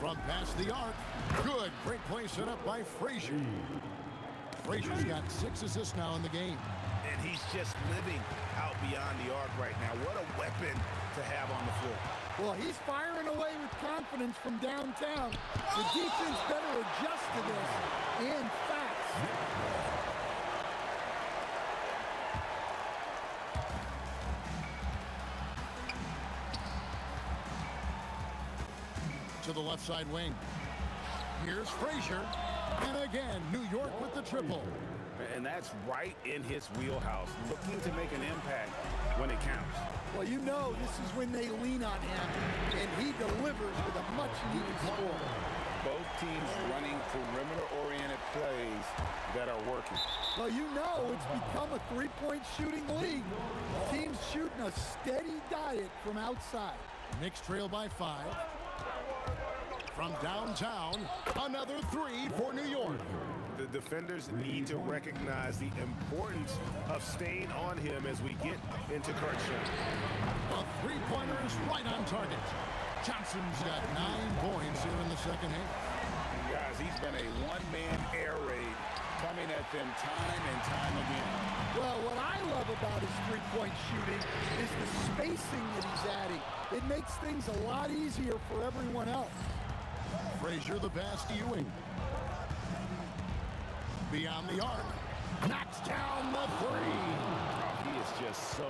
From past the arc. Good. Great play set up by Frazier. Frazier's got 6 assists now in the game. And he's just living out beyond the arc right now. What a weapon to have on the floor. Well, he's firing away with confidence from downtown. The defense better adjust to this, and fast. To the left side wing. Here's Frazier. And again, New York with the triple. And that's right in his wheelhouse, looking to make an impact when it counts. Well, you know this is when they lean on him, and he delivers with a much-needed score. Both teams running perimeter-oriented plays that are working. Well, you know it's become a three-point shooting league. Teams shooting a steady diet from outside. Knicks trail by 5. From downtown, another 3 for New York. The defenders need to recognize the importance of staying on him as we get into crunch time. A three-pointer is right on target. Johnson's got 9 points here in the second half. Guys, he's been a one-man air raid coming at them time and time again. Well, what I love about his three-point shooting is the spacing that he's adding. It makes things a lot easier for everyone else. Frazier the pass to Ewing. Beyond the arc. Knocks down the 3. He is just so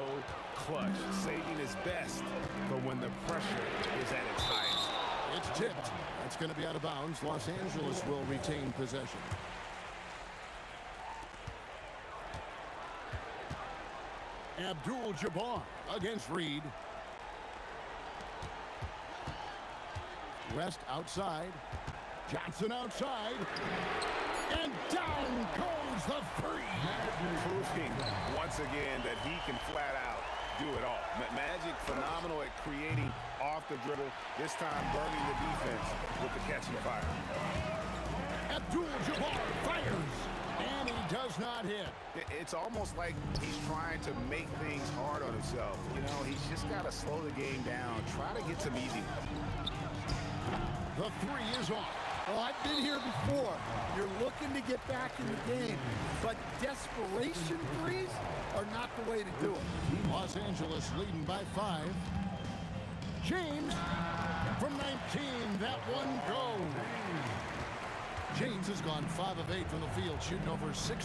clutch, saving his best for when the pressure is at its highest. It's tipped. That's going to be out of bounds. Los Angeles will retain possession. Abdul-Jabbar against Reed. West outside. Johnson outside. And down goes the 3. Proving once again that he can flat out do it all. Magic phenomenal at creating off the dribble. This time burning the defense with the catch and fire. Abdul-Jabbar fires. And he does not hit. It's almost like he's trying to make things hard on himself. You know, he's just got to slow the game down. Try to get some easy ones. The 3 is off. Well, I've been here before. You're looking to get back in the game, but desperation threes are not the way to do it. Los Angeles leading by 5. James from 19. That one goes. James has gone 5 of 8 from the field, shooting over 60%.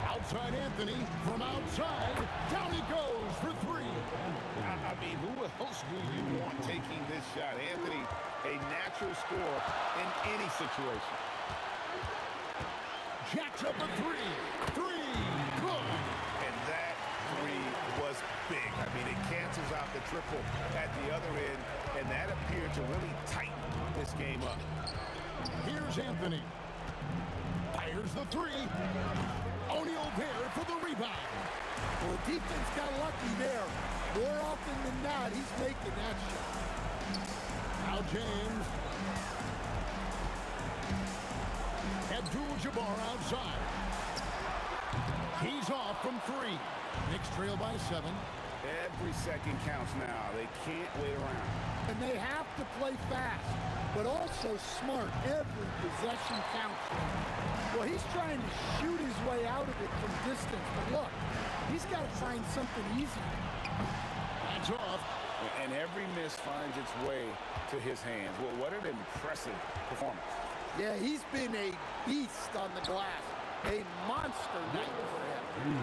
Outside Anthony from outside. Down he goes for 3. I mean, who else do you want taking this shot? Anthony, a natural scorer in any situation. Jacks up a 3. 3. Good. And that 3 was big. I mean, it cancels out the triple at the other end, and that appeared to really tighten this game up. Here's Anthony. Fires the 3. O'Neal there for the rebound. Well, the defense got lucky there. More often than not, he's making that shot. Now James. Abdul-Jabbar outside. He's off from 3. Knicks trail by 7. Every second counts now. They can't wait around. And they have to play fast, but also smart. Every possession counts. Well, he's trying to shoot his way out of it from distance, but look, he's got to find something easy. That's off. And every miss finds its way to his hands. Well, what an impressive performance. Yeah, he's been a beast on the glass. A monster night for him.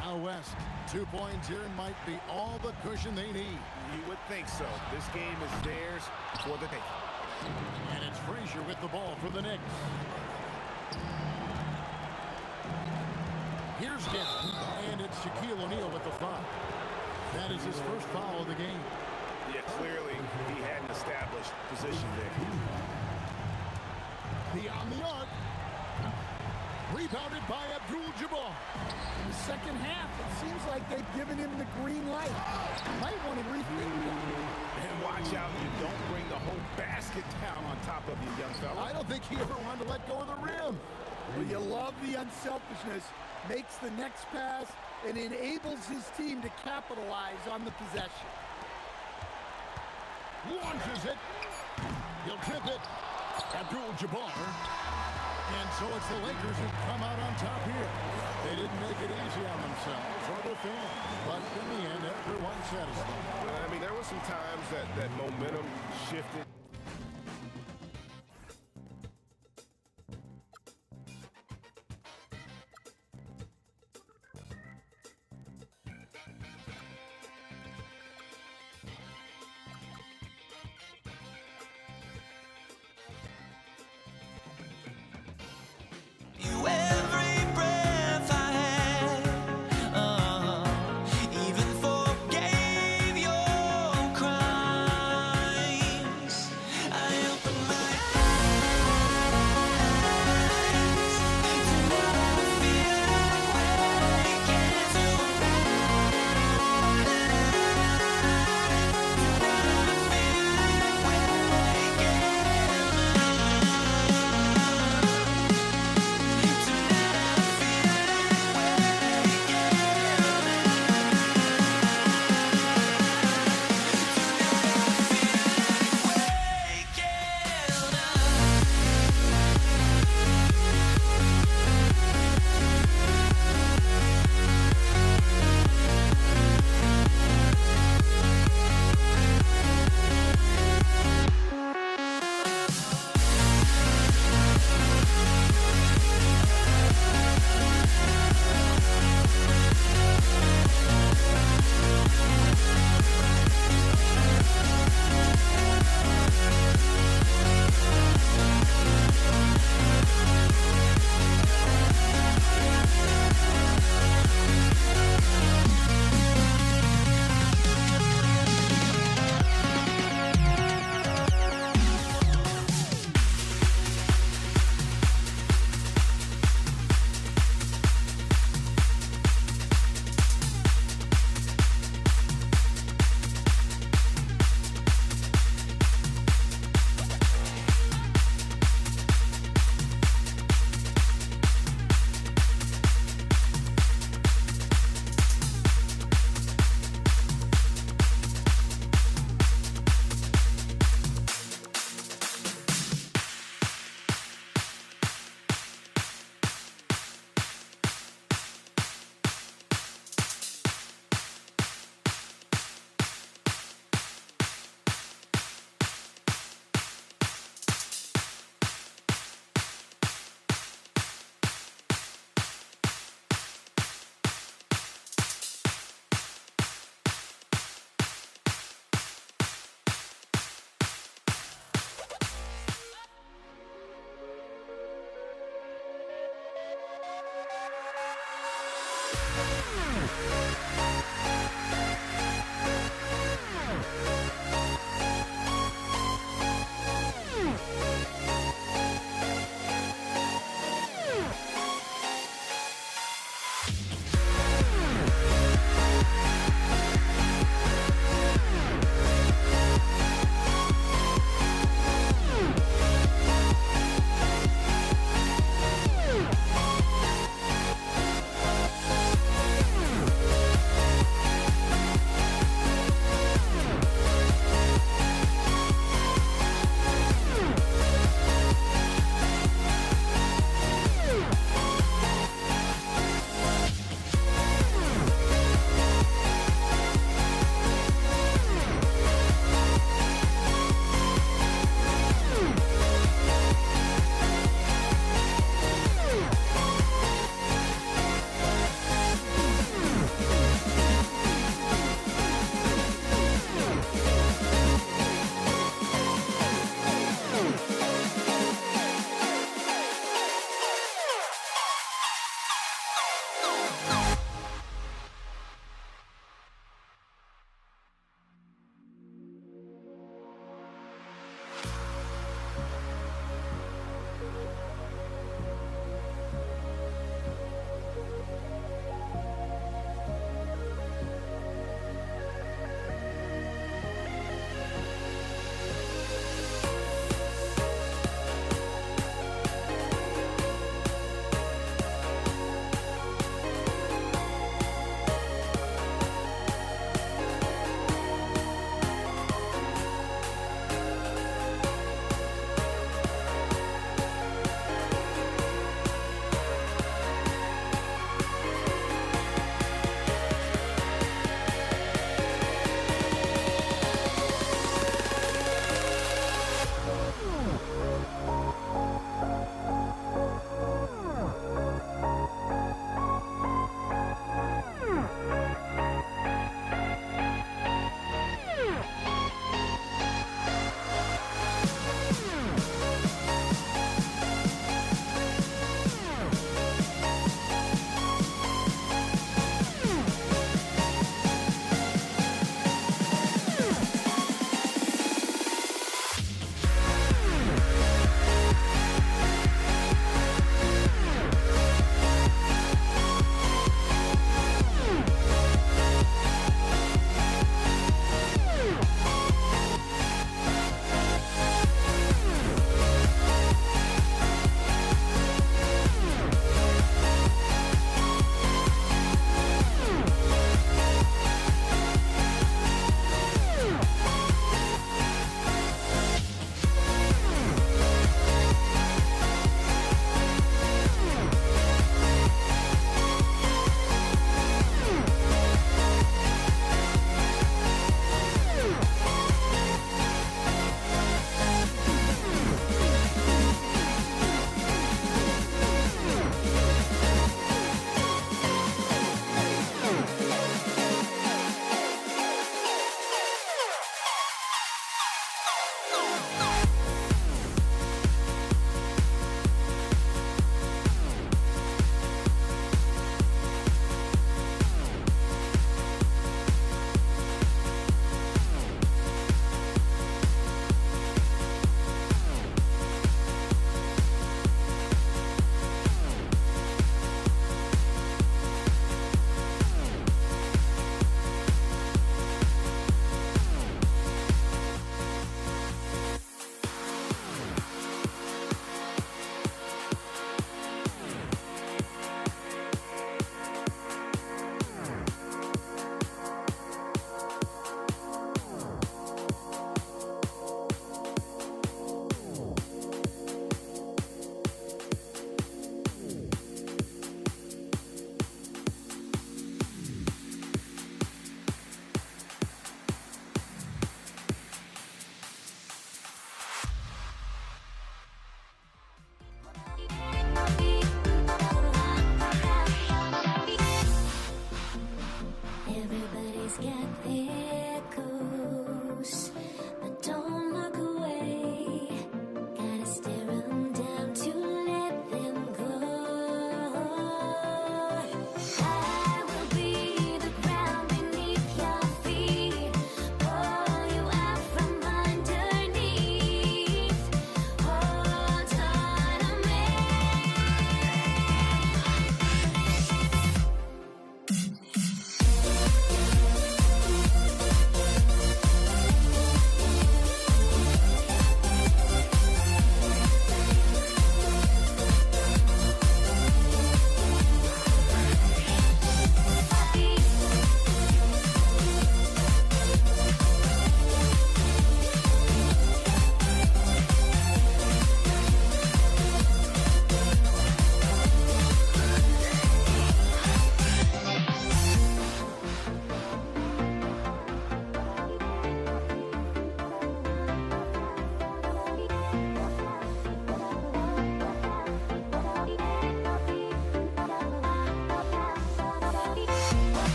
Now West, 2 points here might be all the cushion they need. You would think so. This game is theirs for the taking. And it's Frazier with the ball for the Knicks. Here's Denton, and it's Shaquille O'Neal with the foul. That is his first foul of the game. Yeah, clearly he had an established position there. Beyond the arc. Rebounded by Abdul-Jabbar. In the second half, it seems like they've given him the green light. Might want to rethink that. And watch out, you don't bring the whole basket down on top of you, young fella. I don't think he ever wanted to let go of the rim. Well, you love the unselfishness. Makes the next pass and enables his team to capitalize on the possession. Launches it. He'll tip it. Abdul-Jabbar. And so it's the Lakers who come out on top here. They didn't make it easy on themselves or their fans. But in the end, everyone's satisfied. I mean, there were some times that momentum shifted. Every breath I had, even forgave your crime.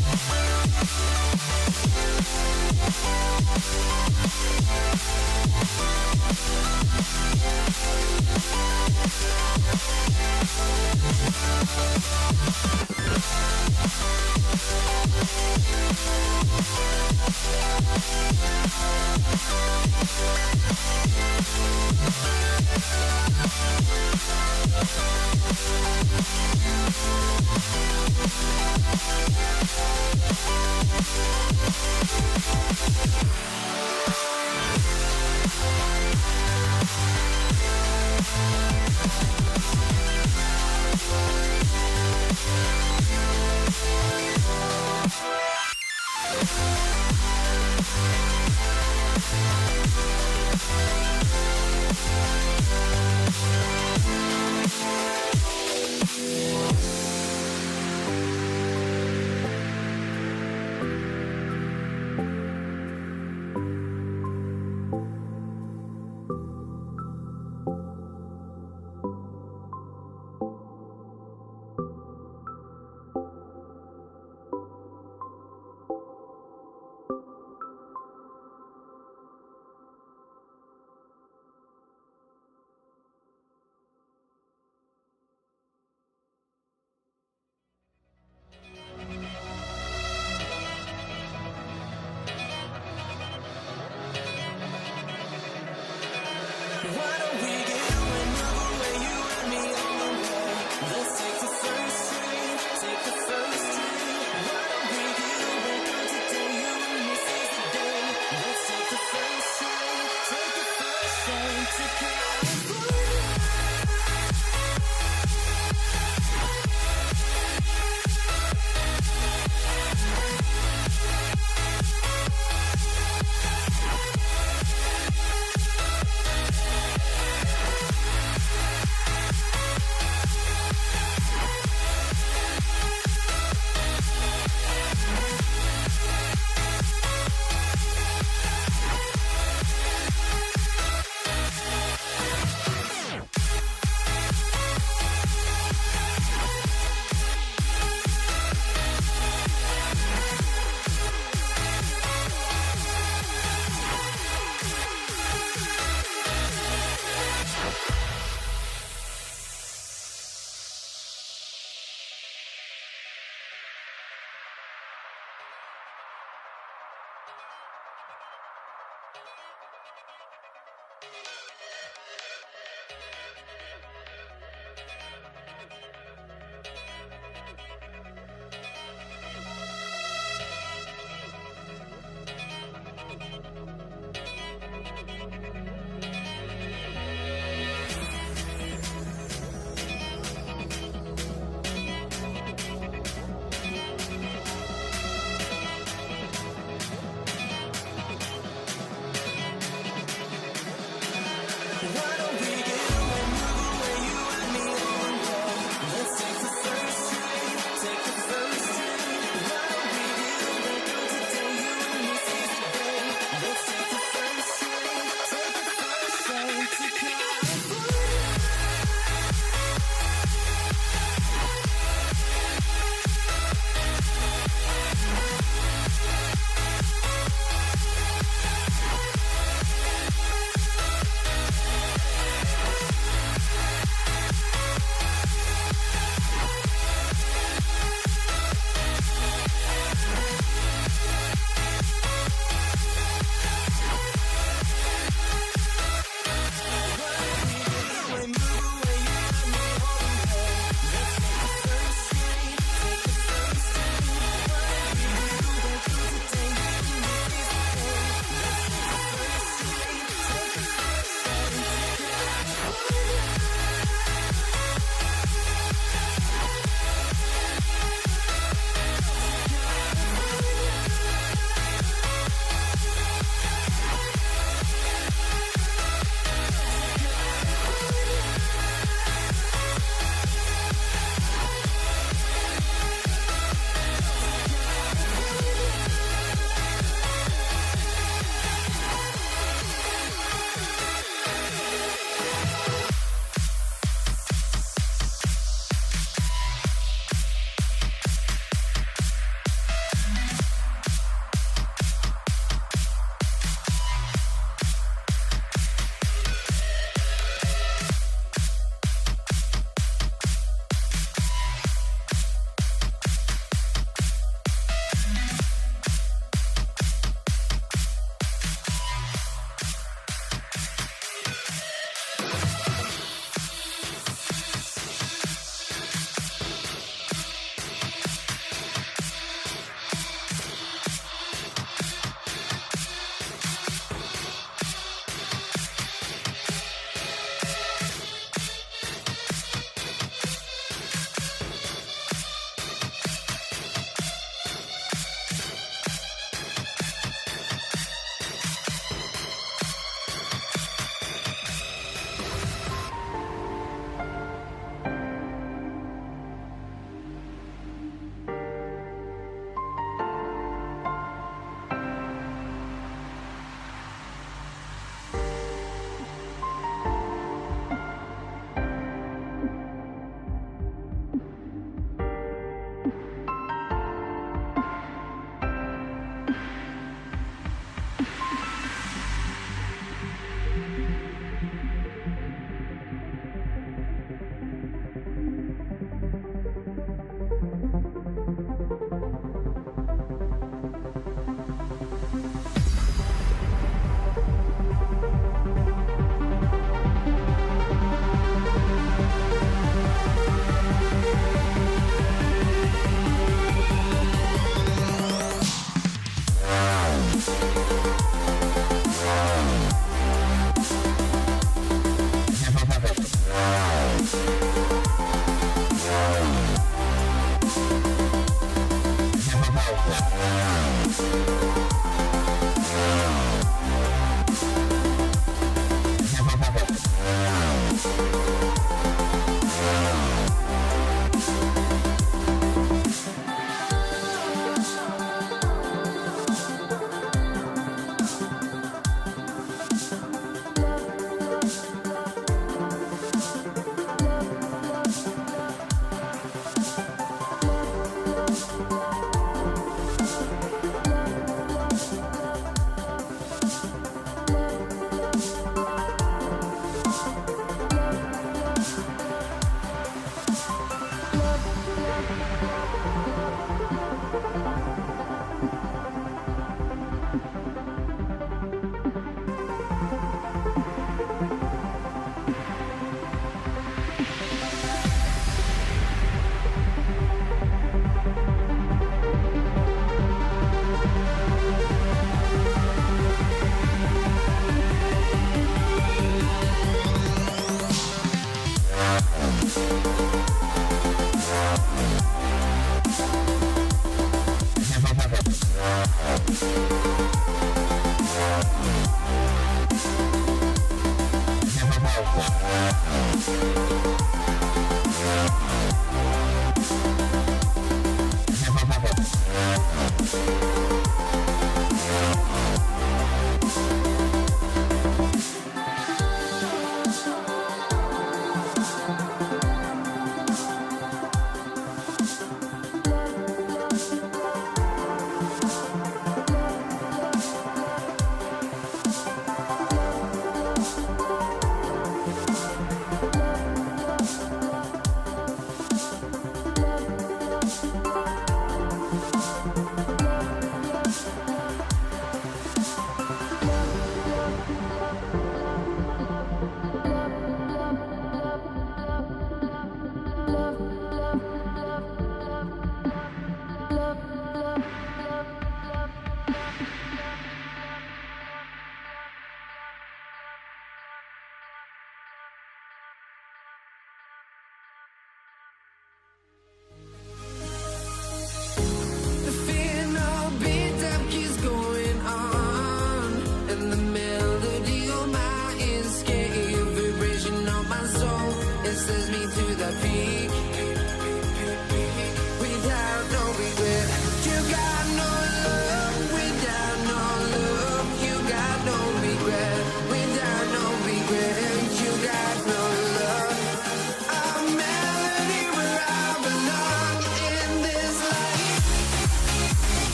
We'll be right back.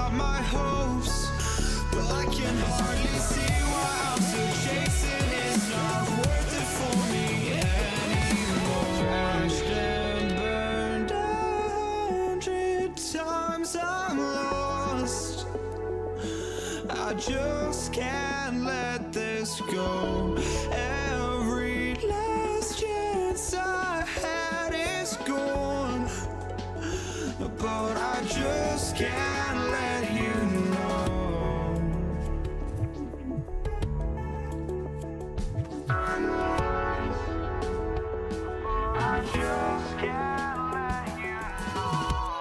up my hopes, but I can hardly see why I'm still chasing. It's not worth it for me anymore. Crashed and burned 100 times, I'm lost. I just can't let this go. Every last chance I had is gone, but I just can't let you know. I just can't let you know.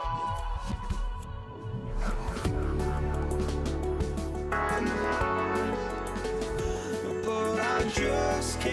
But I just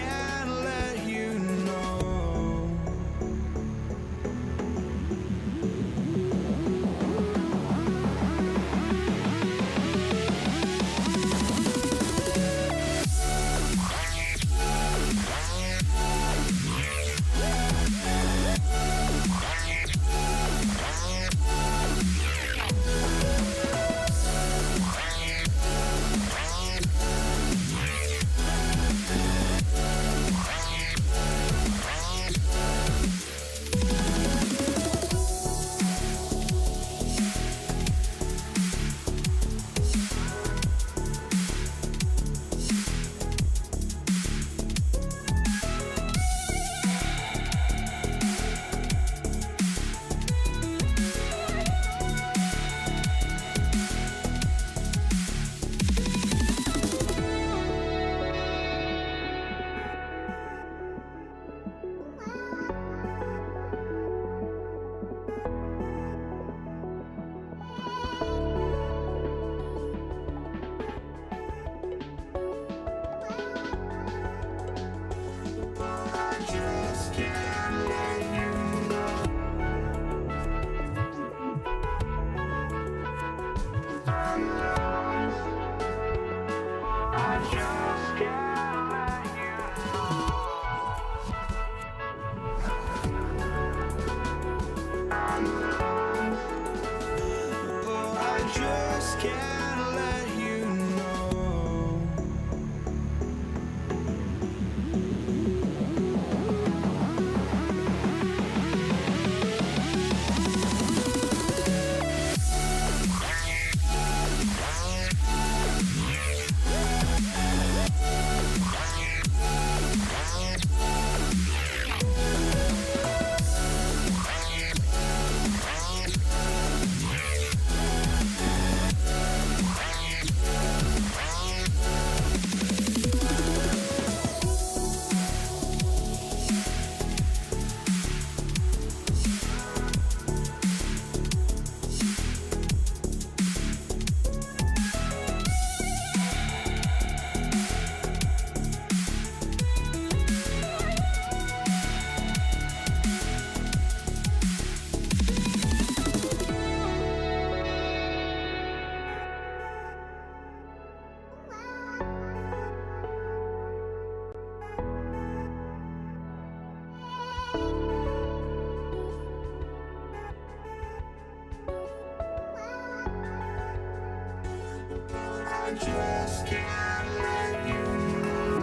can't let you know. I just can't let you know.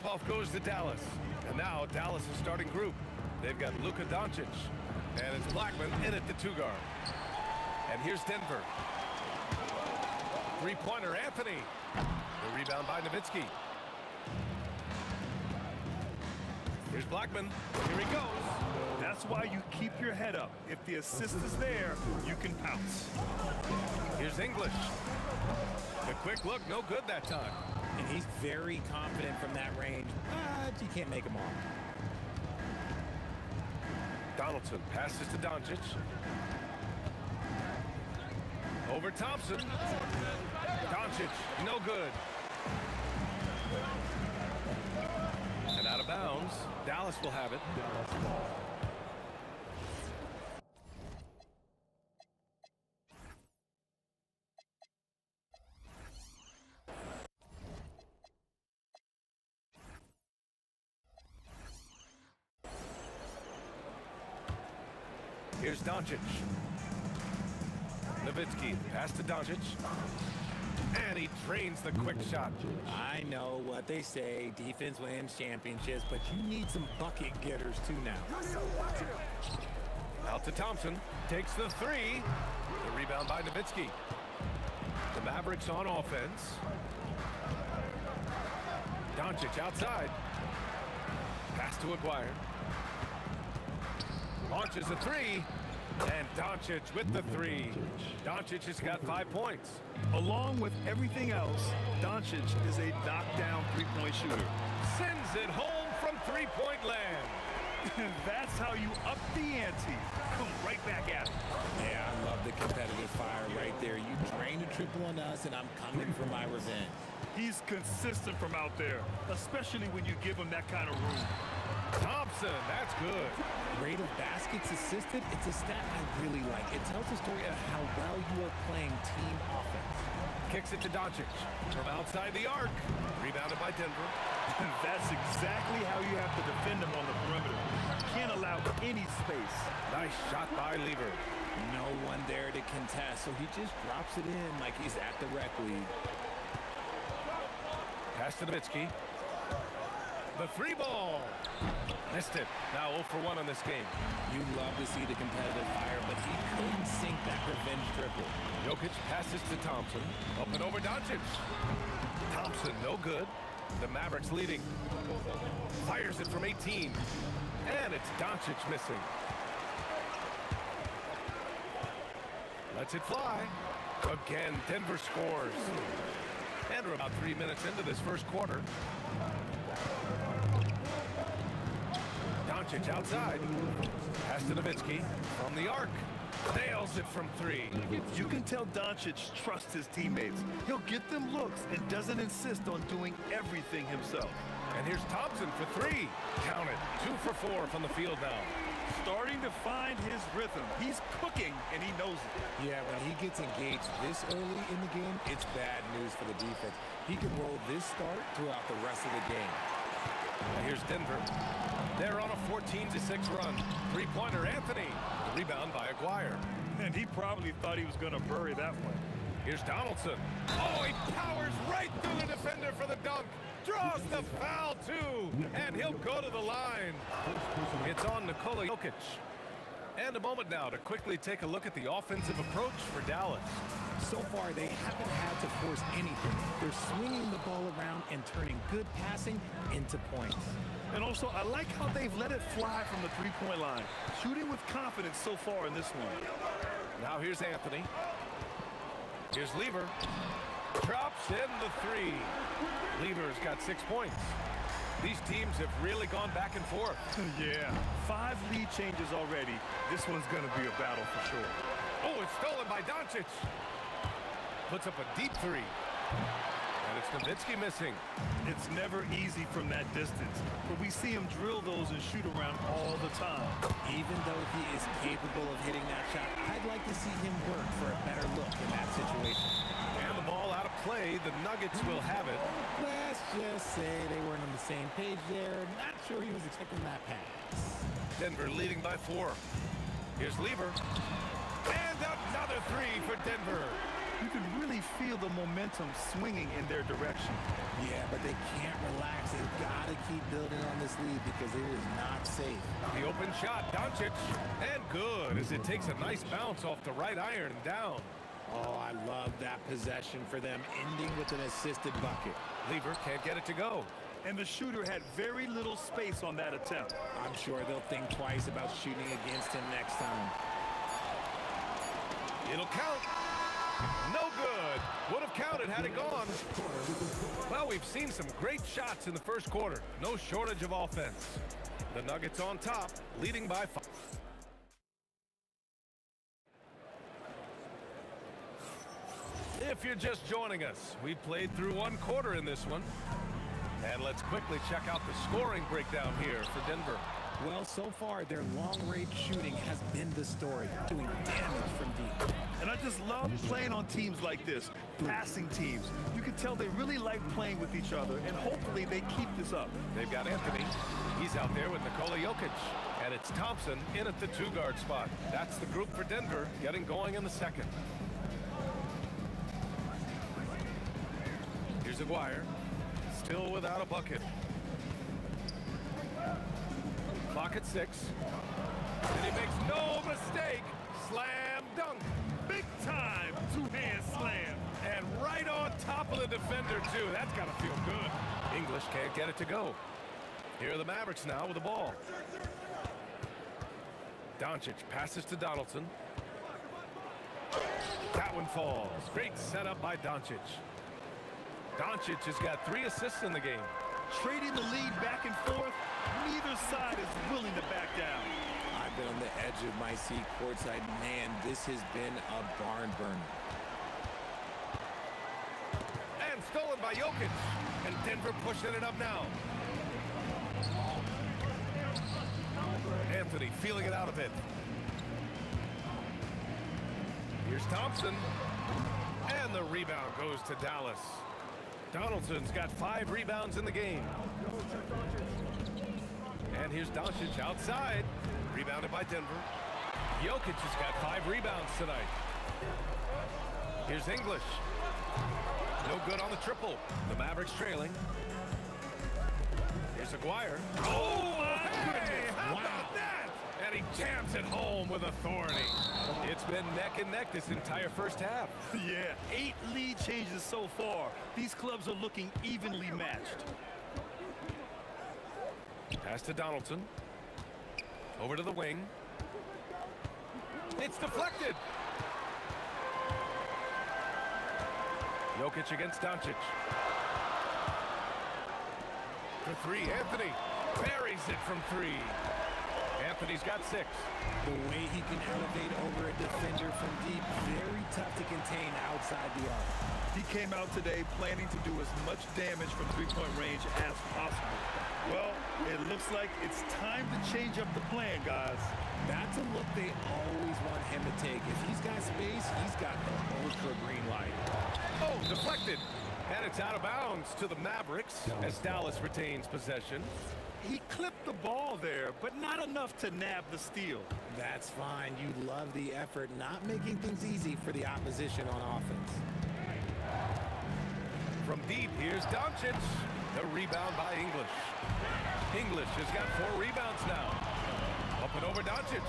tip-off goes to Dallas. And now Dallas is starting group. They've got Luka Doncic. And it's Blackman in at the 2-guard. And here's Denver. Three-pointer, Anthony. The rebound by Nowitzki. Here's Blackman. Here he goes. That's why you keep your head up. If the assist is there, you can pounce. Here's English. The quick look, no good that time. And he's very confident from that range, but you can't make him all. Donaldson passes to Doncic. Over Thompson. Doncic, no good. And out of bounds. Dallas will have it. Here's Doncic. Nowitzki, pass to Doncic. And he drains the quick shot. I know what they say, defense wins championships, but you need some bucket getters too now. Out to Thompson, takes the 3. The rebound by Nowitzki. The Mavericks on offense. Doncic outside. Pass to Aguirre. Launches a 3. And Doncic with the 3. Doncic has got 5 points. Along with everything else, Doncic is a knockdown three-point shooter. Sends it home from three-point land. That's how you up the ante. Come right back at it. Yeah, I love the competitive fire right there. You drained a triple on us, and I'm coming for my revenge. He's consistent from out there, especially when you give him that kind of room. Thompson, that's good. Rate of baskets assisted, it's a stat I really like. It tells the story of how well you are playing team offense. Kicks it to Doncic from outside the arc. Rebounded by Denver. That's exactly how you have to defend him on the perimeter. Can't allow any space. Nice shot by Lever. No one there to contest, so he just drops it in like he's at the rec league. Pass to Nowitzki. The 3-ball. Missed it. Now 0 for 1 on this game. You love to see the competitive fire, but he couldn't sink that revenge triple. Jokic passes to Thompson. Up and over Doncic. Thompson, no good. The Mavericks leading. Fires it from 18. And it's Doncic missing. Lets it fly. Again, Denver scores. And we're about 3 minutes into this first quarter. Doncic outside. Pass to Nowitzki from the arc. Nails it from 3. You can tell Doncic trusts his teammates. He'll get them looks and doesn't insist on doing everything himself. And here's Thompson for 3. Count it. 2 for 4 from the field now. Starting to find his rhythm. He's cooking, and he knows it. Yeah, when he gets engaged this early in the game, it's bad news for the defense. He can roll this start throughout the rest of the game. And here's Denver. They're on a 14-6 run. Three-pointer, Anthony. The rebound by Aguirre. And he probably thought he was going to bury that one. Here's Donaldson. Oh, he powers right through the defender for the dunk. Draws the foul, too. And he'll go to the line. It's on Nikola Jokic. And a moment now to quickly take a look at the offensive approach for Dallas. So far, they haven't had to force anything. They're swinging the ball around and turning good passing into points. And also, I like how they've let it fly from the three-point line. Shooting with confidence so far in this one. Now here's Anthony. Here's Lever. Drops in the 3. Lever's got 6 points. These teams have really gone back and forth. Yeah, 5 lead changes already. This one's going to be a battle for sure. Oh, it's stolen by Doncic. Puts up a deep 3. And it's Nowitzki missing. It's never easy from that distance, but we see him drill those and shoot around all the time. Even though he is capable of hitting that shot, I'd like to see him work for a better look in that situation. And the ball out of play. The Nuggets will have it. Let's just say they weren't on the same page there. Not sure he was expecting that pass. Denver leading by 4. Here's Lever. And another 3 for Denver. You can really feel the momentum swinging in their direction. Yeah, but they can't relax. They've got to keep building on this lead because it is not safe. The open shot, Doncic, and good as it takes a nice bounce off the right iron and down. Oh, I love that possession for them, ending with an assisted bucket. Lever can't get it to go. And the shooter had very little space on that attempt. I'm sure they'll think twice about shooting against him next time. It'll count. No good. Would have counted had it gone. Well, we've seen some great shots in the first quarter. No shortage of offense. The Nuggets on top, leading by 5. If you're just joining us, we've played through one quarter in this one. And let's quickly check out the scoring breakdown here for Denver. Well, so far, their long-range shooting has been the story, doing damage from deep. And I just love playing on teams like this, passing teams. You can tell they really like playing with each other, and hopefully they keep this up. They've got Anthony. He's out there with Nikola Jokic. And it's Thompson in at the 2-guard spot. That's the group for Denver, getting going in the second. Here's Aguirre, still without a bucket. Clock at 6. And he makes no mistake. Slam dunk. Big time two-hand slam. And right on top of the defender, too. That's got to feel good. English can't get it to go. Here are the Mavericks now with the ball. Doncic passes to Donaldson. That one falls. Great setup by Doncic. Doncic has got 3 assists in the game. Trading the lead back and forth, neither side is willing to back down. I've been on the edge of my seat courtside. Man, this has been a barn burner. And stolen by Jokic. And Denver pushing it up now. Anthony feeling it out a bit. Here's Thompson. And the rebound goes to Dallas. Donaldson's got 5 rebounds in the game. And here's Doncic outside. Rebounded by Denver. Jokic has got 5 rebounds tonight. Here's English. No good on the triple. The Mavericks trailing. Here's Aguirre. Oh, my goodness. How about that? And he jams it home with authority. It's been neck and neck this entire first half. Yeah, 8 lead changes so far. These clubs are looking evenly matched. Pass to Donaldson. Over to the wing. It's deflected. Jokic against Doncic. For 3, Anthony buries it from 3. Anthony's got 6. The way he can elevate over a defender from deep, very tough to contain outside the arc. He came out today planning to do as much damage from three-point range as possible. Well, it looks like it's time to change up the plan, guys. That's a look they always want him to take. If he's got space, he's got the ultra green light. Oh, deflected. And it's out of bounds to the Mavericks as Dallas retains possession. He clipped the ball there, but not enough to nab the steal. That's fine. You love the effort, not making things easy for the opposition on offense. From deep, here's Doncic. The rebound by English. English has got 4 rebounds now. Up and over Doncic.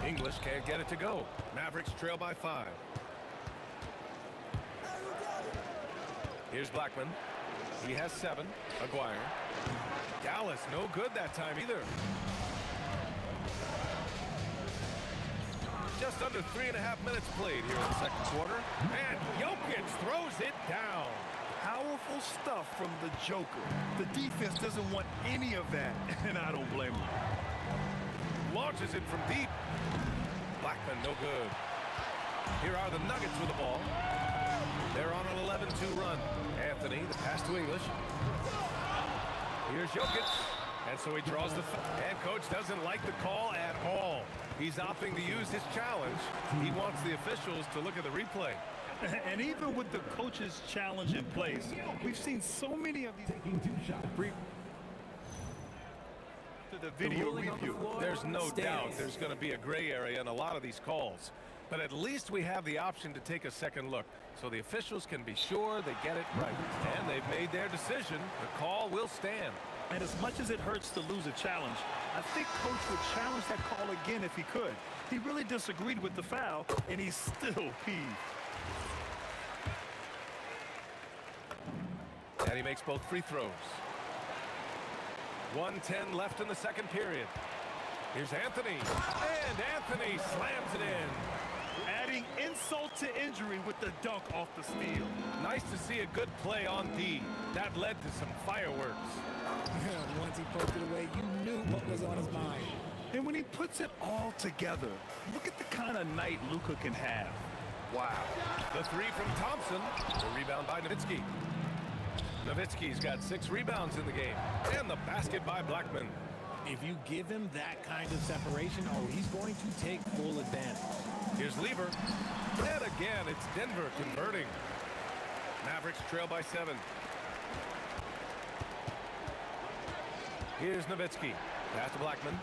English can't get it to go. Mavericks trail by 5. Here's Blackman. He has 7. Aguirre. Dallas, no good that time either. Just under 3.5 minutes played here in the second quarter. And Jokic throws it down. Powerful stuff from the Joker. The defense doesn't want any of that, and I don't blame him. Launches it from deep. Blackman, no good. Here are the Nuggets with the ball. They're on an 11-2 run. Anthony, the pass to English. Here's Jokic. And so he draws the foul. And coach doesn't like the call at all. He's opting to use his challenge. He wants the officials to look at the replay. And even with the coach's challenge in place, we've seen so many of these to the video review. There's no doubt there's going to be a gray area in a lot of these calls. But at least we have the option to take a second look, so the officials can be sure they get it right. And they've made their decision. The call will stand. And as much as it hurts to lose a challenge, I think Coach would challenge that call again if he could. He really disagreed with the foul, and he's still peeved. And he makes both free throws. 1:10 left in the second period. Here's Anthony. And Anthony slams it in. Adding insult to injury with the dunk off the steal. Nice to see a good play on D. That led to some fireworks. Once he poked it away, you knew what was on his mind. And when he puts it all together, look at the kind of night Luka can have. Wow. The three from Thompson. The rebound by Nowitzki. Nowitzki's got 6 rebounds in the game. And the basket by Blackman. If you give him that kind of separation, oh, he's going to take full advantage. Here's Lieber. And again, it's Denver converting. Mavericks trail by 7. Here's Nowitzki. Pass to Blackman.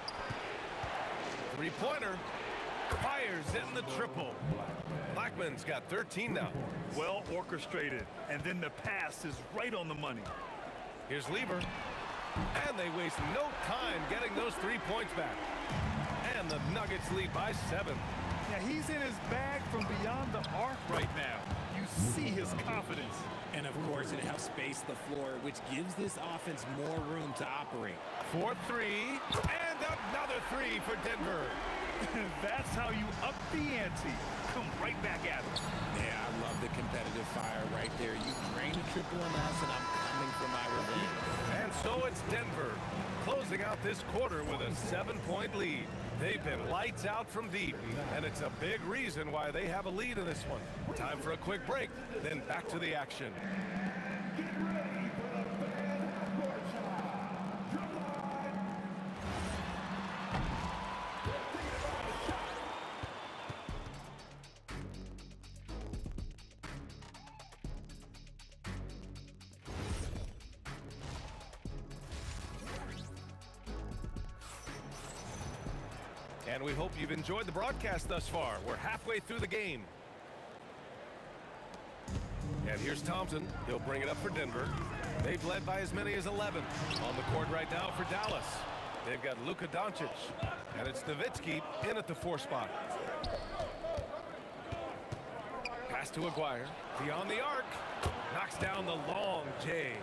Three-pointer. Fires in the triple. Blackman's got 13 now. Well orchestrated. And then the pass is right on the money. Here's Lieber. And they waste no time getting those 3 points back. And the Nuggets lead by 7. Yeah, he's in his bag from beyond the arc right now. You see his confidence. And of course, it helps space the floor, which gives this offense more room to operate. 4-3, and another 3 for Denver. That's how you up the ante. Come right back at it. Yeah, I love the competitive fire right there. You drain a triple on us, and I'm coming for my revenge. And so it's Denver, closing out this quarter with a 7-point lead. They've been lights out from deep, and it's a big reason why they have a lead in this one. Time for a quick break, then back to the action. And we hope you've enjoyed the broadcast thus far. We're halfway through the game. And here's Thompson. He'll bring it up for Denver. They've led by as many as 11. On the court right now for Dallas. They've got Luka Doncic. And it's Nowitzki in at the 4 spot. Pass to Aguirre. Beyond the arc. Knocks down the long J.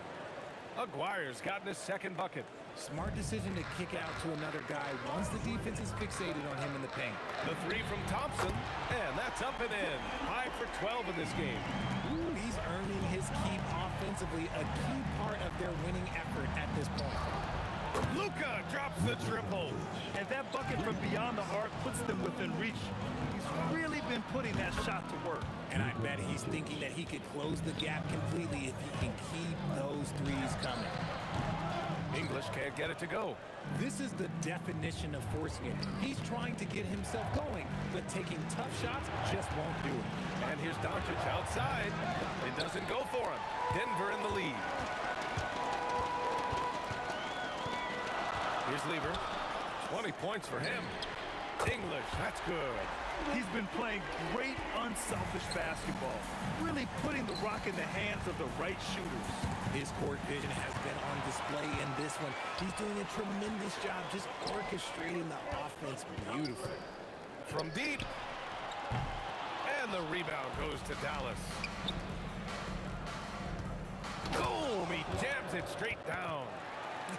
Aguirre's gotten his second bucket. Smart decision to kick out to another guy once the defense is fixated on him in the paint. The 3 from Thompson, and that's up and in. 5 for 12 in this game. Ooh, he's earning his keep offensively, a key part of their winning effort at this point. Luka drops the triple. And that bucket from beyond the arc puts them within reach. He's really been putting that shot to work. And I bet he's thinking that he could close the gap completely if he can keep those threes coming. English can't get it to go. This is the definition of forcing it. He's trying to get himself going, but taking tough shots just won't do it. And here's Doncic outside. It doesn't go for him. Denver in the lead. Here's Lieber. 20 points for him. English, that's good. He's been playing great unselfish basketball, really putting the rock in the hands of the right shooters. His court vision has been on display in this one. He's doing a tremendous job just orchestrating the offense beautifully. From deep. And the rebound goes to Dallas. Boom! He jams it straight down.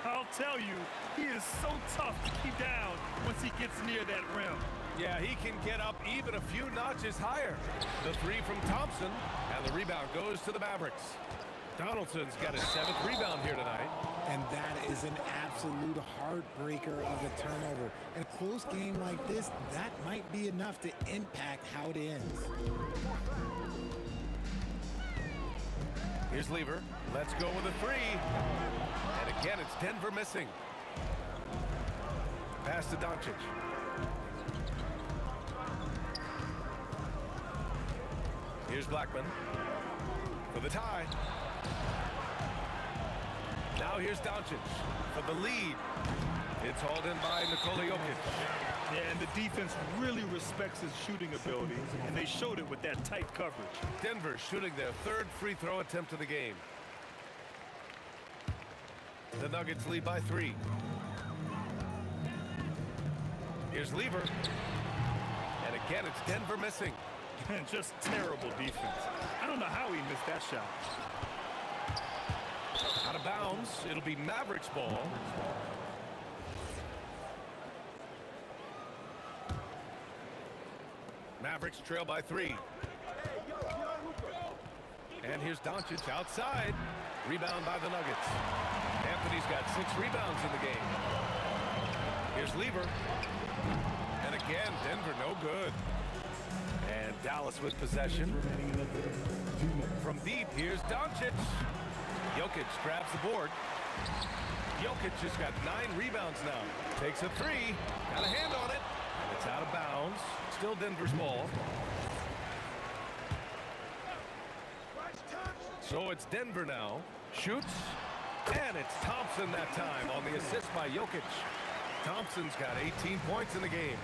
I'll tell you, he is so tough to keep down once he gets near that rim. Yeah, he can get up even a few notches higher. The 3 from Thompson, and the rebound goes to the Mavericks. Donaldson's got his 7th rebound here tonight. And that is an absolute heartbreaker of a turnover. In a close game like this, that might be enough to impact how it ends. Here's Lieber. Let's go with a 3. And again, it's Denver missing. Pass to Doncic. Here's Blackman for the tie. Now here's Doncic for the lead. It's hauled in by Nikola Jokic. Yeah, and the defense really respects his shooting ability, and they showed it with that tight coverage. Denver shooting their third free throw attempt of the game. The Nuggets lead by 3. Here's Lever. And again, it's Denver missing. And just terrible defense. I don't know how he missed that shot. Out of bounds. It'll be Mavericks ball. Mavericks trail by 3. And here's Doncic outside. Rebound by the Nuggets. Anthony's got 6 rebounds in the game. Here's Lever. And again, Denver no good. And Dallas with possession. From deep, here's Doncic. Jokic grabs the board. Jokic has got 9 rebounds now. Takes a 3. Got a hand on it. And it's out of bounds. Still Denver's ball. So it's Denver now. Shoots. And it's Thompson that time on the assist by Jokic. Thompson's got 18 points in the game.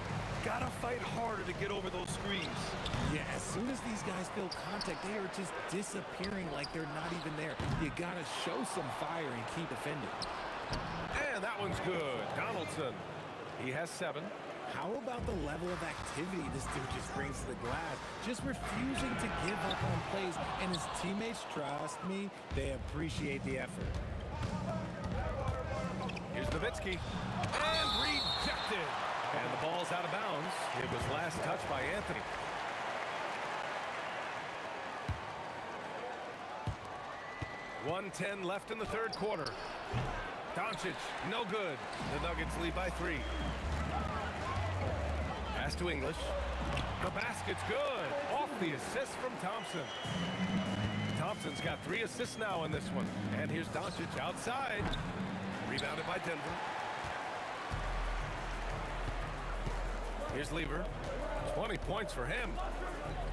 Gotta fight harder to get over those screens. Yeah, as soon as these guys feel contact, they are just disappearing like they're not even there. You gotta show some fire and keep defending. And that one's good. Donaldson. He has 7. How about the level of activity this dude just brings to the glass? Just refusing to give up on plays, and his teammates, trust me, they appreciate the effort. Here's Nowitzki. And rejected. And the ball's out of bounds. It was last touched by Anthony. .110 left in the third quarter. Doncic, no good. The Nuggets lead by 3. Pass to English. The basket's good. Off the assist from Thompson. Thompson's got 3 assists now in this one. And here's Doncic outside. Rebounded by Denver. Here's Lever. 20 points for him.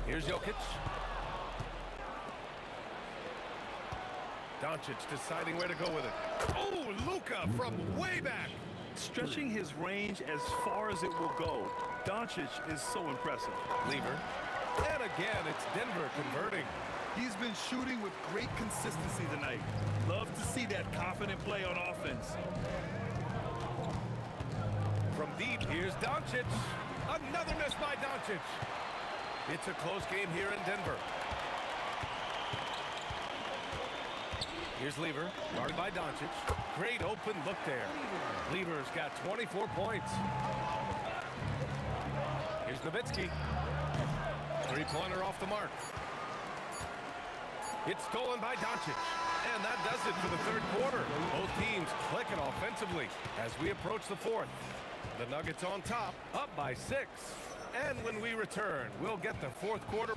Here's Jokic. Doncic deciding where to go with it. Oh, Luka from way back. Stretching his range as far as it will go. Doncic is so impressive. Lever. And again, it's Denver converting. He's been shooting with great consistency tonight. Love to see that confident play on offense. From deep, here's Doncic. Another miss by Doncic. It's a close game here in Denver. Here's Lever, guarded by Doncic. Great open look there. Lever's got 24 points. Here's Nowitzki. 3-pointer off the mark. It's stolen by Doncic. And that does it for the third quarter. Both teams clicking offensively as we approach the fourth. The Nuggets on top, up by 6. And when we return, we'll get the fourth quarter.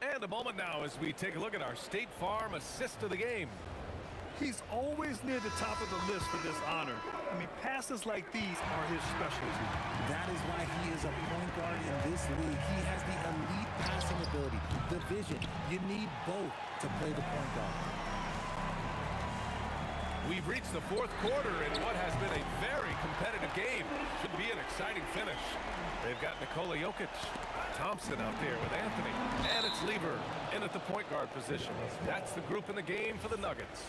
And a moment now as we take a look at our State Farm assist of the game. He's always near the top of the list for this honor. I mean, passes like these are his specialty. That is why he is a point guard in this league. He has the elite passing ability, the vision. You need both to play the point guard. We've reached the fourth quarter in what has been a very competitive game. Should be an exciting finish. They've got Nikola Jokic. Thompson out there with Anthony. And it's Lever in at the point guard position. That's the group in the game for the Nuggets.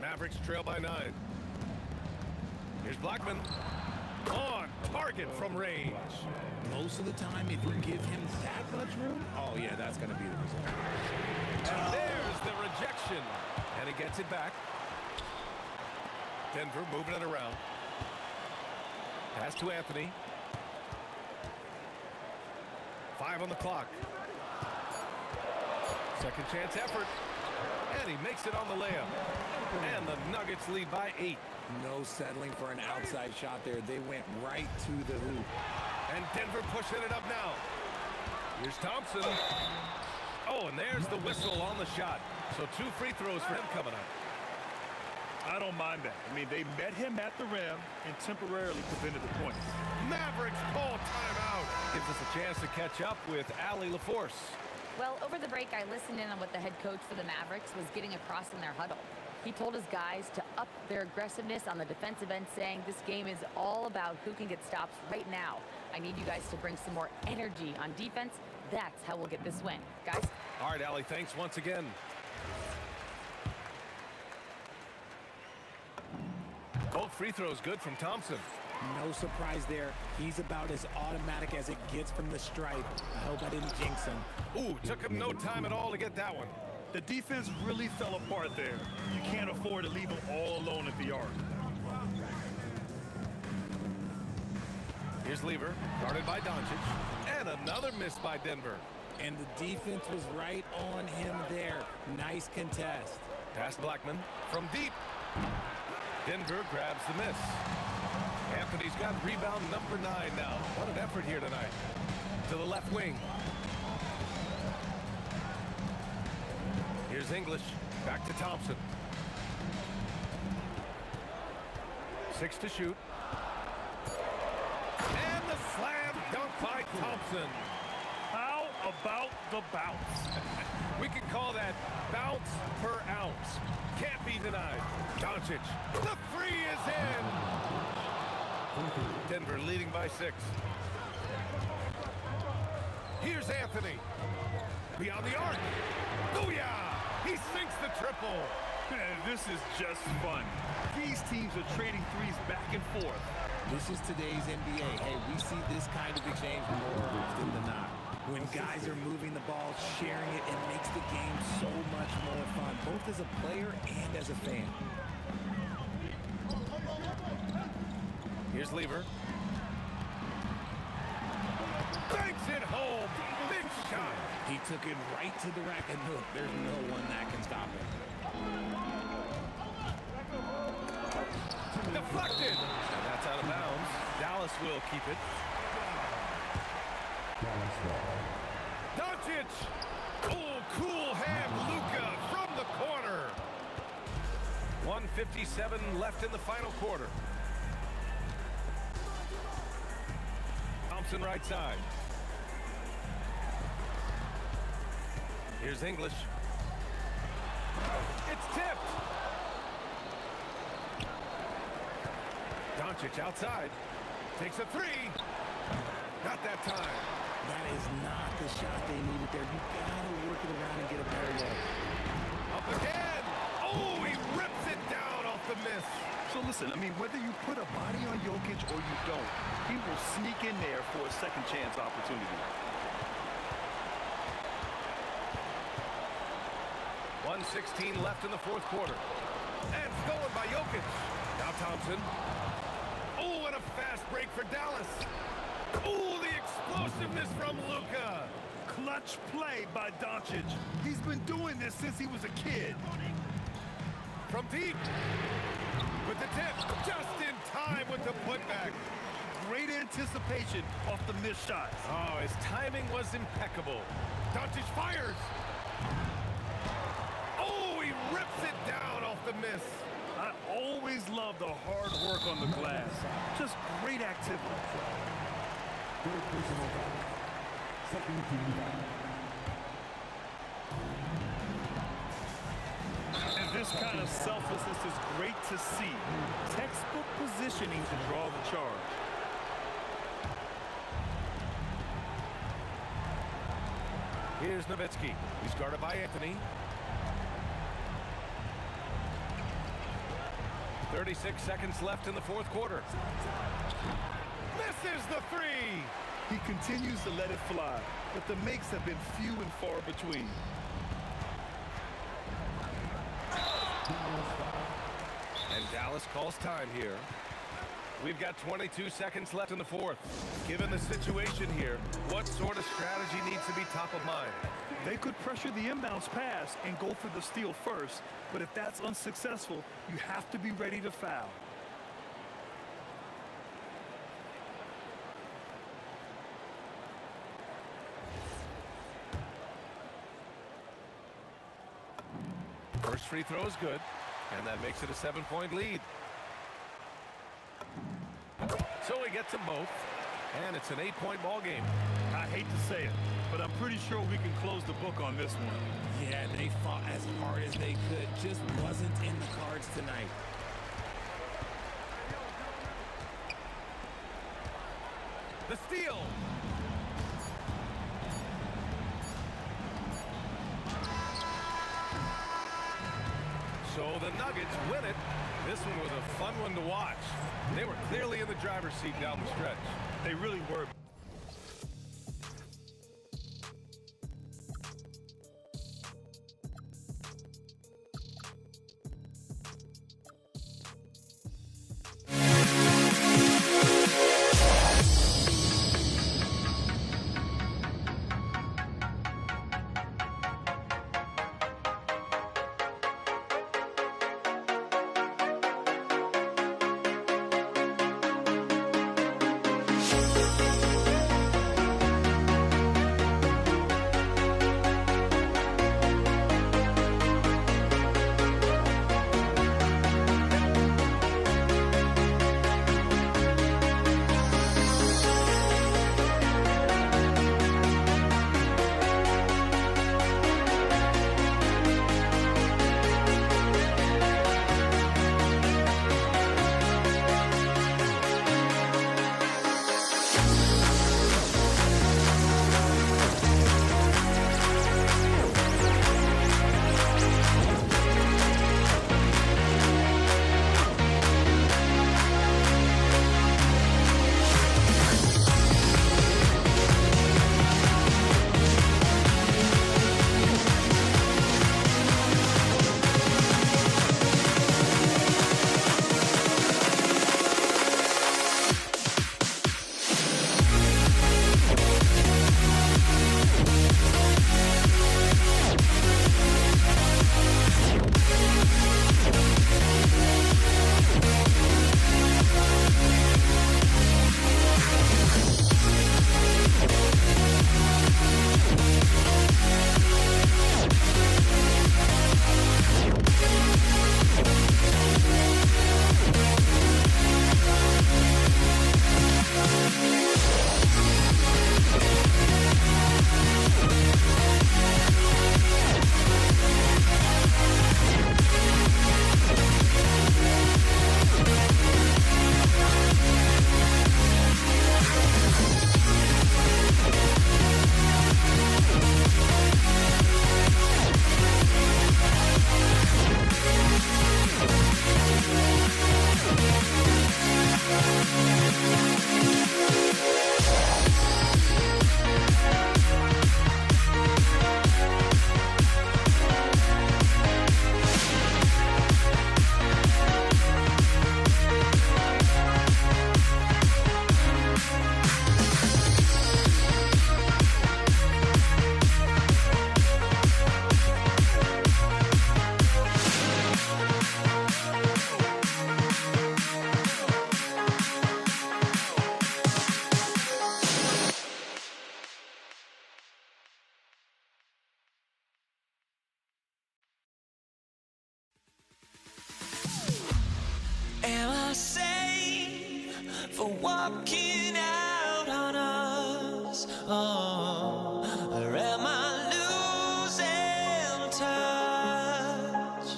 Mavericks trail by 9. Here's Blackman. On target from range. Most of the time, if you give him that much room, oh yeah, that's going to be the result. And there's the rejection. And he gets it back. Denver moving it around. Pass to Anthony. 5 on the clock. Second chance effort. And he makes it on the layup. And the Nuggets lead by 8. No settling for an outside shot there. They went right to the hoop. And Denver pushing it up now. Here's Thompson. Oh, and there's the whistle on the shot. So 2 free throws for him coming up. I don't mind that. I mean, they met him at the rim and temporarily prevented the points. Mavericks call timeout. Gives us a chance to catch up with Allie LaForce. Well, over the break, I listened in on what the head coach for the Mavericks was getting across in their huddle. He told his guys to up their aggressiveness on the defensive end, saying this game is all about who can get stops right now. I need you guys to bring some more energy on defense. That's how we'll get this win. Guys? All right, Allie, thanks once again. Both free throws good from Thompson. No surprise there. He's about as automatic as it gets from the stripe. I hope I didn't jinx him. Ooh, took him no time at all to get that one. The defense really fell apart there. You can't afford to leave them all alone at the arc. Here's Lever, guarded by Doncic, and another miss by Denver. And the defense was right on him there. Nice contest. Pass Blackman from deep. Denver grabs the miss. Anthony's got rebound number 9 now. What an effort here tonight. To the left wing. Here's English. Back to Thompson. 6 to shoot. And the slam dunk by Thompson. How about the bounce? We can call that bounce per ounce. Can't be denied. Doncic. The three is in. Denver leading by 6. Here's Anthony. Beyond the arc. Booyah! He sinks the triple. Man, this is just fun. These teams are trading threes back and forth. This is today's NBA. Hey, we see this kind of exchange more often than not. When guys are moving the ball, sharing it, it makes the game so much more fun, both as a player and as a fan. Here's Lever. Banks it home. Big shot. He took it right to the rack, and look, there's no one that can stop it. Deflected. And that's out of bounds. Dallas will keep it. Doncic. Oh, cool hand Luka from the corner. 1:57 left in the final quarter. Thompson right side. Here's English. It's tipped. Doncic outside. Takes a three. Not that time. That is not the shot they needed there. You gotta work it around and get a better look. Up again. Oh, he rips it down off the miss. So listen, I mean, whether you put a body on Jokic or you don't, he will sneak in there for a second chance opportunity. 1:16 left in the fourth quarter. And stolen by Jokic. Now Thompson. Oh, and a fast break for Dallas. Oh, the explosiveness from Luka. Clutch play by Doncic. He's been doing this since he was a kid. From deep. With the tip. Just in time with the putback. Great anticipation off the missed shots. Oh, his timing was impeccable. Doncic fires. Oh, he rips it down off the miss. I always love the hard work on the glass. Just great activity. And this kind of selflessness is great to see. Textbook positioning to draw the charge. Here's Nowitzki. He's guarded by Anthony. 36 seconds left in the fourth quarter. Misses the three. He continues to let it fly, but the makes have been few and far between. And Dallas calls time here. We've got 22 seconds left in the fourth. Given the situation here, what sort of strategy needs to be top of mind? They could pressure the inbounds pass and go for the steal first, but if that's unsuccessful, you have to be ready to foul. First free throw is good, and that makes it a 7-point lead. So he gets them both, and it's an 8-point ball game. I hate to say it, but I'm pretty sure we can close the book on this one. Yeah, they fought as hard as they could. Just wasn't in the cards tonight. The steal. So the Nuggets win it. This one was a fun one to watch. They were clearly in the driver's seat down the stretch. They really were. Am I sane for walking out on us? Oh, or am I losing touch?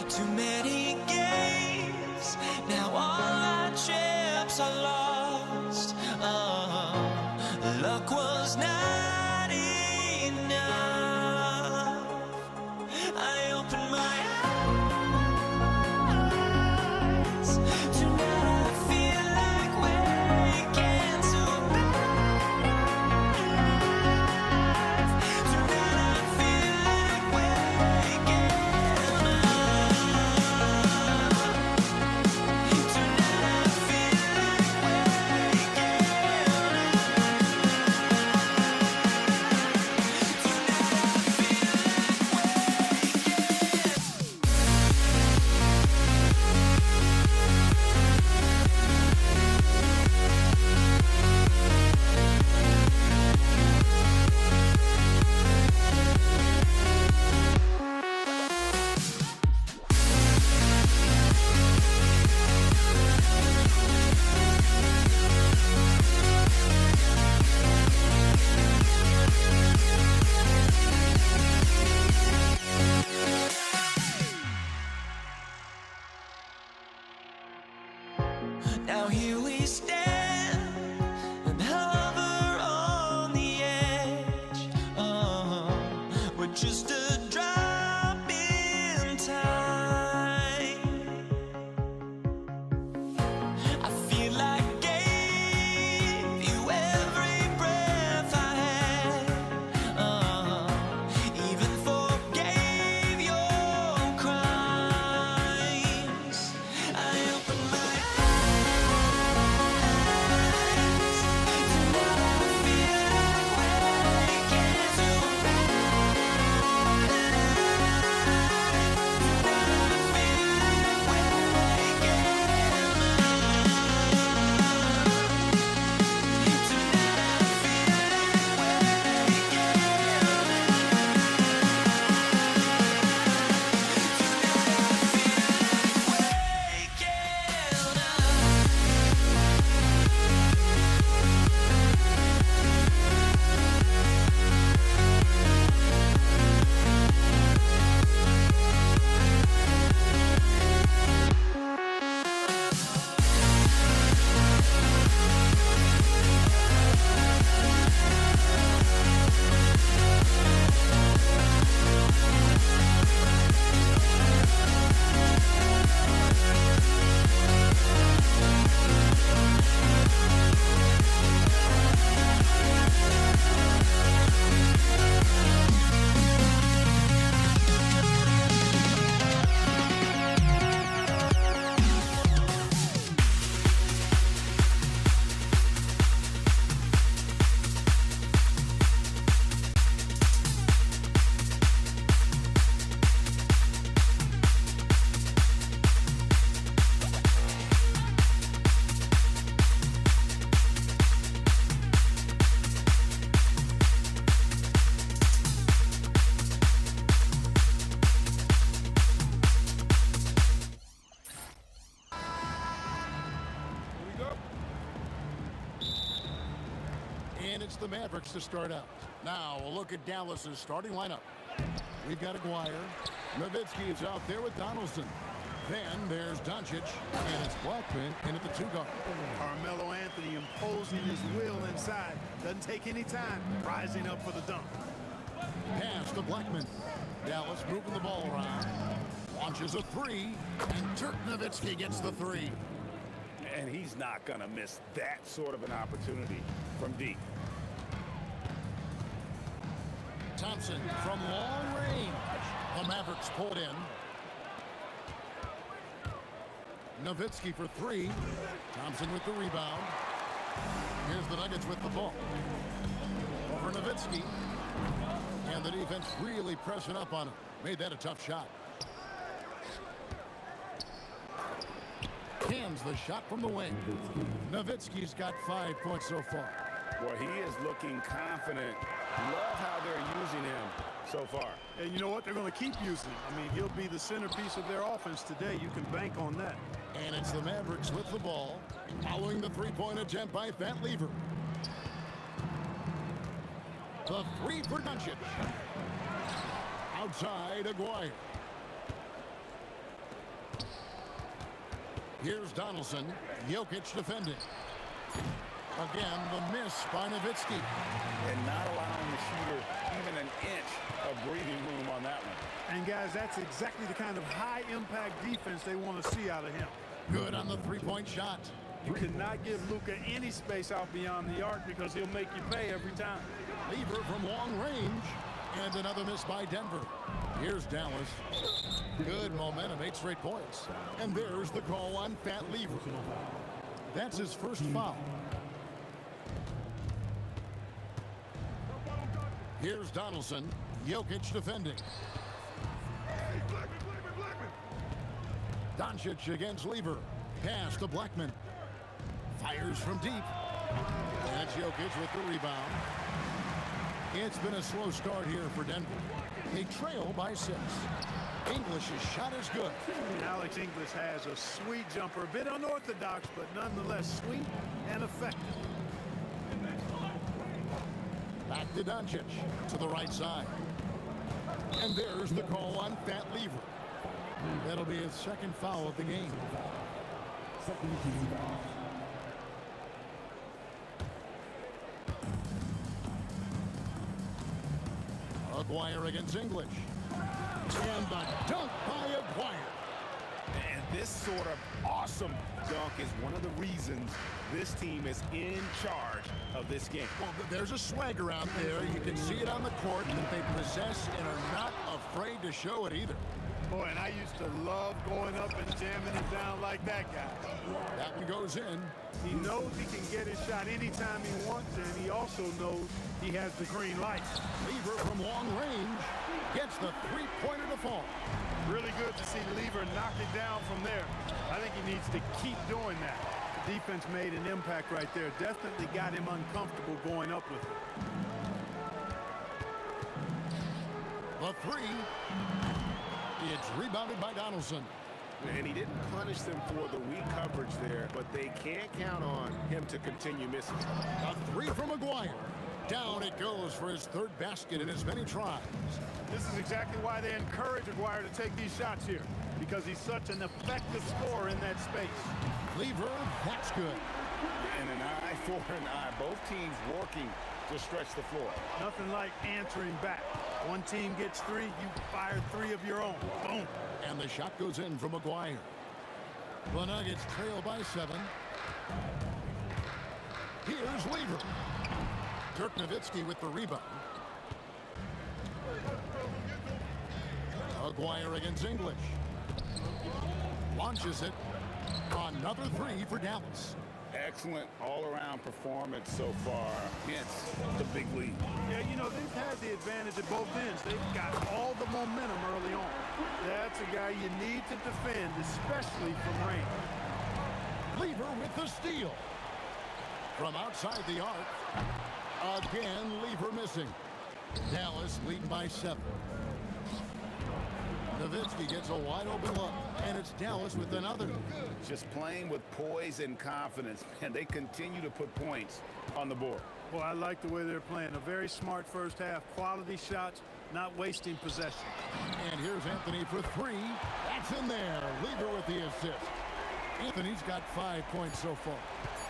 Too many games, now all our chips are lost. Oh, luck was not enough. I opened my eyes. Tonight I feel like waking to And it's the Mavericks to start out. Now, a look at Dallas's starting lineup. We've got Aguirre. Nowitzki is out there with Donaldson. Then there's Doncic, and it's Blackman in at the 2-guard. Carmelo Anthony imposing his will inside. Doesn't take any time. Rising up for the dunk. Pass to Blackman. Dallas moving the ball around. Launches a 3, and Dirk Nowitzki gets the 3. And he's not going to miss that sort of an opportunity from deep. Thompson from long range. The Mavericks pulled in. Nowitzki for 3. Thompson with the rebound. Here's the Nuggets with the ball. Over Nowitzki. And the defense really pressing up on him. Made that a tough shot. Hands the shot from the wing. Nowitzki's got 5 points so far. Well, he is looking confident. Love how they're using him so far. And you know what? They're going to keep using him. I mean, he'll be the centerpiece of their offense today. You can bank on that. And it's the Mavericks with the ball, following the three-point attempt by Fat Lever. The 3 for Doncic. Outside, Aguirre. Here's Donaldson. Jokic defending. Again, the miss by Nowitzki. And not allowing the shooter even an inch of breathing room on that one. And, guys, that's exactly the kind of high-impact defense they want to see out of him. Good on the three-point shot. You cannot give Luka any space out beyond the arc because he'll make you pay every time. Lever from long range. And another miss by Denver. Here's Dallas. Good momentum, 8 straight points. And there's the call on Fat Lever. That's his first foul. Here's Donaldson. Jokic defending. Doncic against Lever. Pass to Blackman. Fires from deep. And it's Jokic with the rebound. It's been a slow start here for Denver. They trail by 6. English's shot is good. Alex English has a sweet jumper. A bit unorthodox, but nonetheless sweet and effective. Back to Doncic. To the right side. And there's the call on Fat Lever. That'll be his second foul of the game. Aguirre against English. And the dunk by Aguirre. And this sort of awesome dunk is one of the reasons this team is in charge of this game. Well, there's a swagger out there. You can see it on the court that they possess and are not afraid to show it either. Boy, and I used to love going up and jamming it down like that guy. That one goes in. He knows he can get his shot anytime he wants, and he also knows he has the green light. Lever from long range gets the three-pointer to fall. Really good to see Lever knock it down from there. I think he needs to keep doing that. The defense made an impact right there. Definitely got him uncomfortable going up with it. The 3. It's rebounded by Donaldson. And he didn't punish them for the weak coverage there, but they can't count on him to continue missing. A 3 from Aguirre. Down it goes for his 3rd basket in as many tries. This is exactly why they encourage Aguirre to take these shots here, because he's such an effective scorer in that space. Lever, that's good. And an eye for an eye. Both teams working to stretch the floor. Nothing like answering back. One team gets 3, you fire 3 of your own. Boom. And the shot goes in from Aguirre. The Nuggets trail by 7. Here's Lever. Dirk Nowitzki with the rebound. Aguirre against English. Launches it. Another 3 for Dallas. Excellent all-around performance so far against the big league. Yeah, you know, they've had the advantage at both ends. They've got all the momentum early on. That's a guy you need to defend, especially from range. Lever with the steal. From outside the arc. Again, Lever missing. Dallas leading by 7. Nowitzki gets a wide open look, and it's Dallas with another. Just playing with poise and confidence, and they continue to put points on the board. Well, I like the way they're playing. A very smart first half. Quality shots, not wasting possession. And here's Anthony for three. That's in there. Lever with the assist. Anthony's got 5 points so far.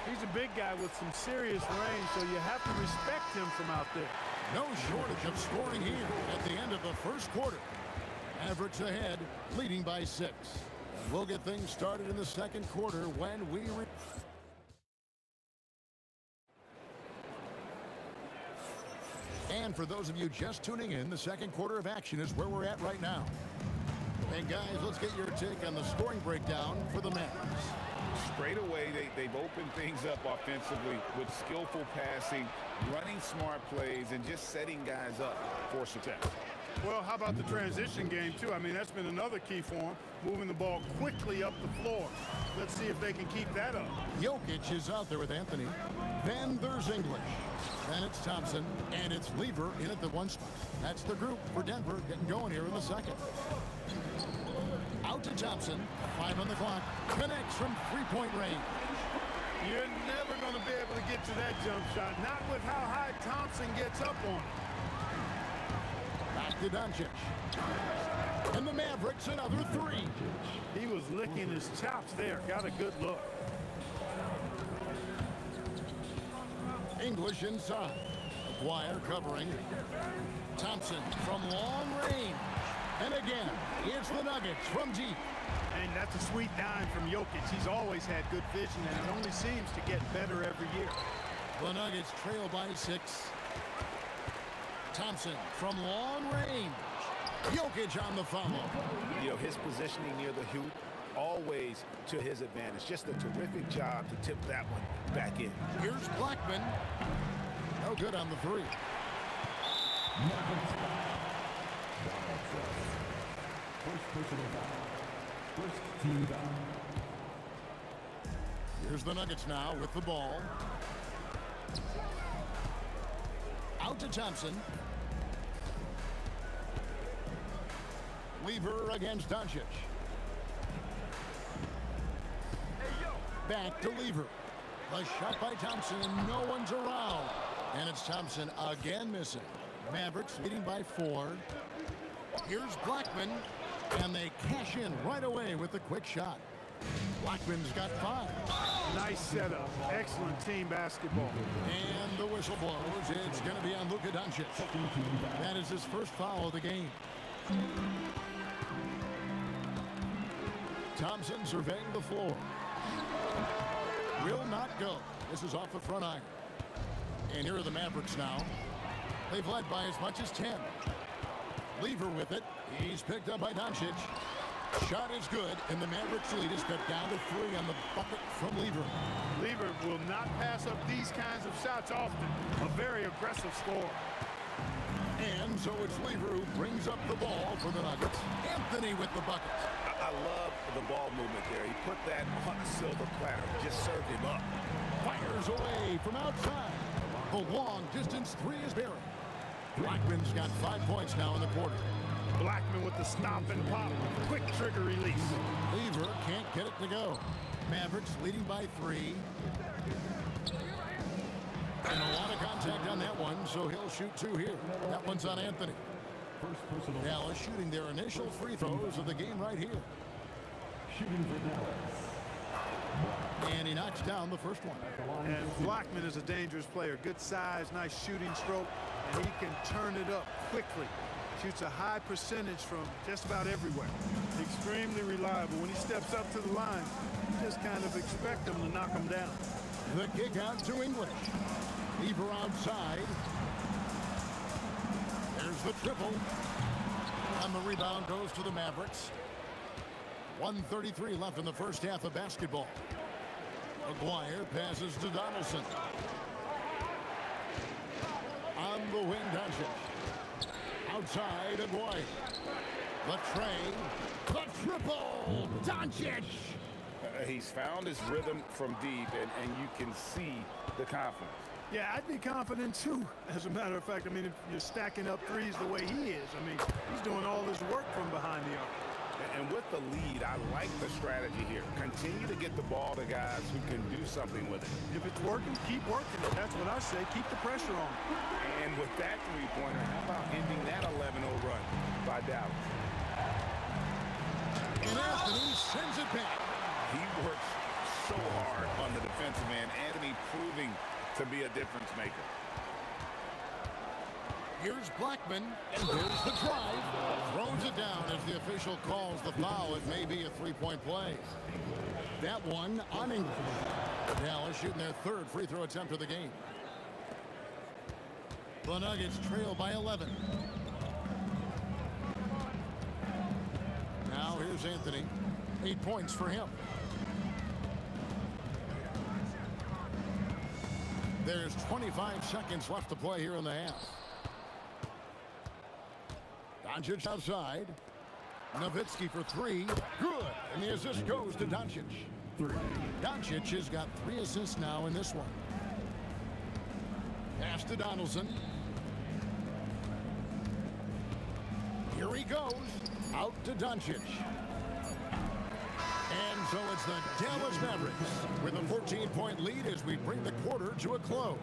He's a big guy with some serious range, so you have to respect him from out there. No shortage of scoring here at the end of the first quarter. Mavericks ahead, leading by 6. And we'll get things started in the second quarter when we... And for those of you just tuning in, the second quarter of action is where we're at right now. And guys, let's get your take on the scoring breakdown for the Mavericks. Straight away, they've opened things up offensively with skillful passing, running smart plays, and just setting guys up for success. Well, how about the transition game, too? I mean, that's been another key for them, moving the ball quickly up the floor. Let's see if they can keep that up. Jokic is out there with Anthony. Then there's English. Then it's Thompson, and it's Lever in at the 1 spot. That's the group for Denver getting going here in the second. Out to Thompson, 5 on the clock, connects from three-point range. You're never going to be able to get to that jump shot, not with how high Thompson gets up on it. Back to Doncic. And the Mavericks another 3. He was licking his chops there. Got a good look. English inside. Maguire covering. Thompson from long range. And again, it's the Nuggets from deep. And that's a sweet dime from Jokic. He's always had good vision, and it only seems to get better every year. The Nuggets trail by 6. Thompson from long range. Jokic on the follow. You know, his positioning near the hoop, always to his advantage. Just a terrific job to tip that one back in. Here's Blackman. No good on the 3. First personal foul. First team foul. Here's the Nuggets now with the ball. Out to Thompson. Lever against Doncic. Back to Lever. The shot by Thompson, and no one's around. And it's Thompson again missing. Mavericks leading by 4. Here's Blackman, and they cash in right away with the quick shot. Blackman's got 5. Nice setup. Excellent team basketball. And the whistle blows. It's going to be on Luka Doncic. That is his first foul of the game. Thompson surveying the floor. Will not go. This is off the front iron. And here are the Mavericks now. They've led by as much as 10. Lever with it. He's picked up by Doncic. Shot is good, and the Mavericks lead is cut down to 3 on the bucket from Lever. Lever will not pass up these kinds of shots often. A very aggressive scorer. And so it's Lever who brings up the ball for the Nuggets. Anthony with the bucket. I love the ball movement there. He put that on a silver platter. Just served him up. Fires away from outside. The long distance 3 is buried. Blackman's got 5 points now in the quarter. Blackman with the stop and pop. Quick trigger release. Lever can't get it to go. Mavericks leading by 3. And a lot of contact on that one, so he'll shoot 2 here. That one's on Anthony. Dallas shooting their initial free throws of the game right here. Shooting for Dallas. And he knocks down the first one. And Blackman is a dangerous player. Good size, nice shooting stroke, and he can turn it up quickly. Shoots a high percentage from just about everywhere. Extremely reliable. When he steps up to the line, you just kind of expect him to knock him down. The kick out to English. Lever outside. There's the triple. And the rebound goes to the Mavericks. 1:33 left in the first half of basketball. Maguire passes to Donaldson. On the wing, Doncic. Outside, Maguire. The tray. The triple. Doncic. He's found his rhythm from deep, and you can see the confidence. Yeah, I'd be confident too. As a matter of fact, I mean, if you're stacking up threes the way he is, I mean, he's doing all his work from behind the arc. And with the lead, I like the strategy here. Continue to get the ball to guys who can do something with it. If it's working, keep working. That's what I say. Keep the pressure on. And with that three-pointer, how about ending that 11-0 run by Dallas? And Anthony sends it back. He works so hard on the defensive end. Anthony proving to be a difference maker. Here's Blackman, and there's the drive. Throws it down as the official calls the foul. It may be a three-point play. That one on English. Dallas shooting their third free throw attempt of the game. The Nuggets trail by 11. Now here's Anthony. 8 points for him. There's 25 seconds left to play here in the half. Doncic outside. Nowitzki for three. Good. And the assist goes to Doncic. Doncic has got 3 assists now in this one. Pass to Donaldson. Here he goes. Out to Doncic. And so it's the Dallas Mavericks with a 14-point lead as we bring the quarter to a close.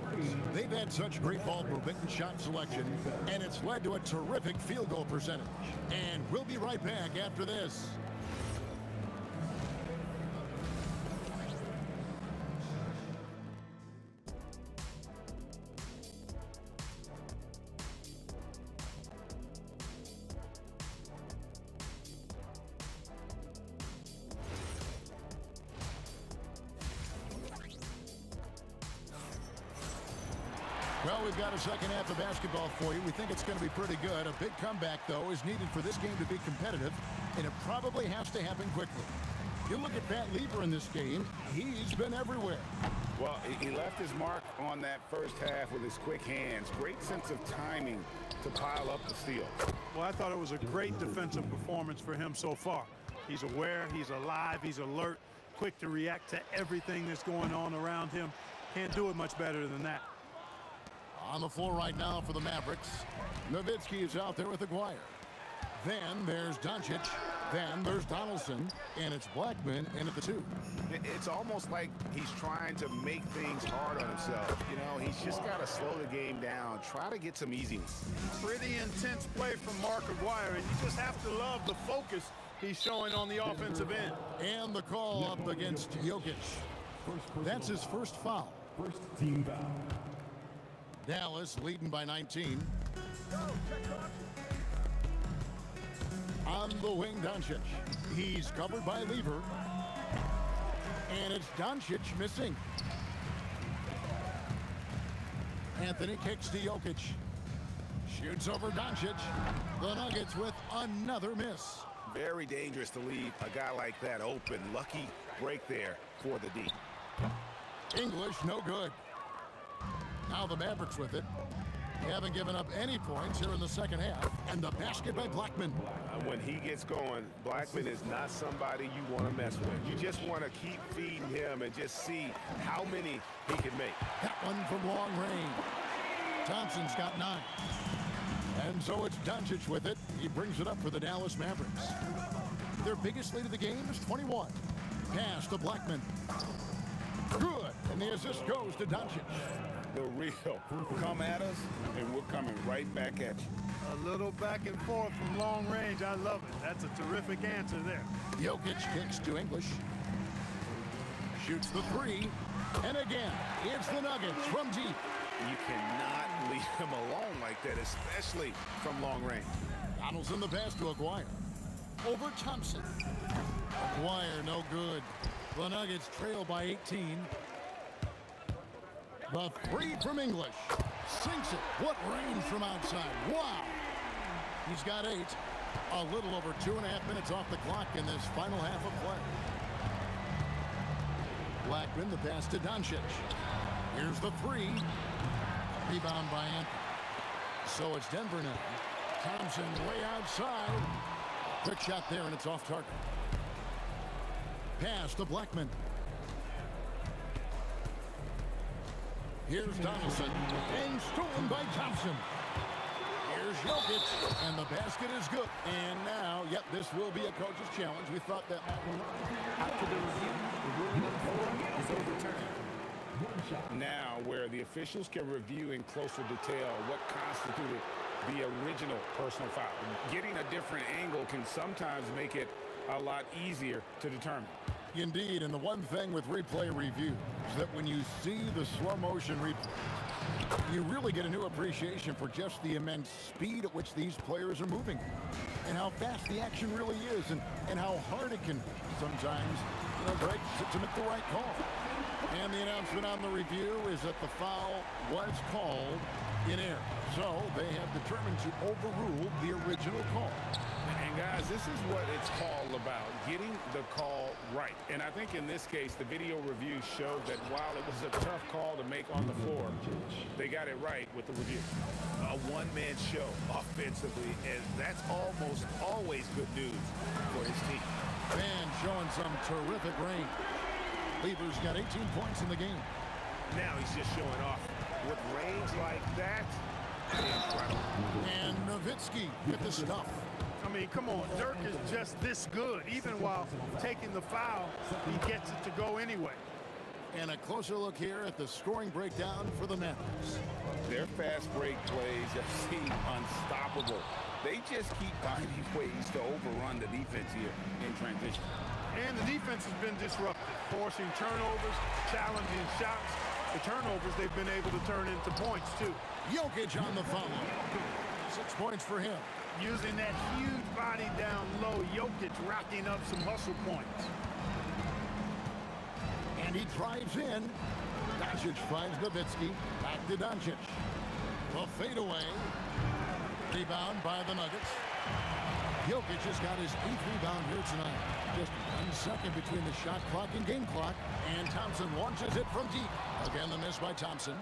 They've had such great ball movement and shot selection, and it's led to a terrific field goal percentage. And we'll be right back after this. Well, we've got a second half of basketball for you. We think it's going to be pretty good. A big comeback, though, is needed for this game to be competitive, and it probably has to happen quickly. You look at Pat Lever in this game, he's been everywhere. Well, he left his mark on that first half with his quick hands. Great sense of timing to pile up the steal. Well, I thought it was a great defensive performance for him so far. He's aware, he's alive, he's alert, quick to react to everything that's going on around him. Can't do it much better than that. On the floor right now for the Mavericks. Nowitzki is out there with Aguirre. Then there's Doncic. Then there's Donaldson. And it's Blackman in at the 2. It's almost like he's trying to make things hard on himself. You know, he's just got to slow the game down. Try to get some easiness. Pretty intense play from Mark Aguirre, and you just have to love the focus he's showing on the offensive end. And the call up against Jokic. That's his first foul. First team foul. Dallas leading by 19. On the wing, Doncic. He's covered by Lever. And it's Doncic missing. Anthony kicks to Jokic. Shoots over Doncic. The Nuggets with another miss. Very dangerous to leave a guy like that open. Lucky break there for the D. English, no good. Now the Mavericks with it. They haven't given up any points here in the second half. And the basket by Blackman. When he gets going, Blackman is not somebody you want to mess with. You just want to keep feeding him and just see how many he can make. That one from long range. Thompson's got 9. And so it's Doncic with it. He brings it up for the Dallas Mavericks. Their biggest lead of the game is 21. Pass to Blackman. Good. And the assist goes to Doncic. The real come at us, and we're coming right back at you. A little back and forth from long range. I love it. That's a terrific answer there. Jokic kicks to English. Shoots the 3. And again, it's the Nuggets from deep. You cannot leave him alone like that, especially from long range. Donaldson the pass to Aguirre. Over Thompson. Aguirre no good. The Nuggets trail by 18. The 3 from English. Sinks it. What range from outside. Wow. He's got 8. A little over 2.5 minutes off the clock in this final half of play. Blackman the pass to Doncic. Here's the 3. Rebound by Anthony. So it's Denver now. Thompson way outside. Quick shot there, and it's off target. Pass to Blackman. Here's Donaldson, and stolen by Thompson. Here's Jokic, and the basket is good. And now, yep, this will be a coach's challenge. We thought that. After the review, the ruling on the floor is overturned. Now, where the officials can review in closer detail what constituted the original personal foul. Getting a different angle can sometimes make it a lot easier to determine. Indeed, and the one thing with replay review is that when you see the slow motion replay, you really get a new appreciation for just the immense speed at which these players are moving and how fast the action really is and how hard it can sometimes, break to make the right call. And the announcement on the review is that the foul was called in error. So they have determined to overrule the original call. And guys, this is what it's all about, getting the call right. And I think in this case, the video review showed that while it was a tough call to make on the floor, they got it right with the review. A one-man show offensively, and that's almost always good news for his team. And showing some terrific range. Lever's got 18 points in the game. Now he's just showing off. With range like that, incredible. And Nowitzki with the stuff. I mean, come on, Dirk is just this good. Even while taking the foul, he gets it to go anyway. And a closer look here at the scoring breakdown for the Mavericks. Their fast break plays have seemed unstoppable. They just keep finding ways to overrun the defense here in transition. And the defense has been disruptive, forcing turnovers, challenging shots. The turnovers they've been able to turn into points, too. Jokic on the follow. 6 points for him. Using that huge body down low, Jokic racking up some hustle points. And he drives in. Doncic finds Nowitzki. Back to Doncic. The fadeaway. Rebound by the Nuggets. Jokic has got his 8th rebound here tonight. Just 1 second between the shot clock and game clock. And Thompson launches it from deep. Again, the miss by Thompson.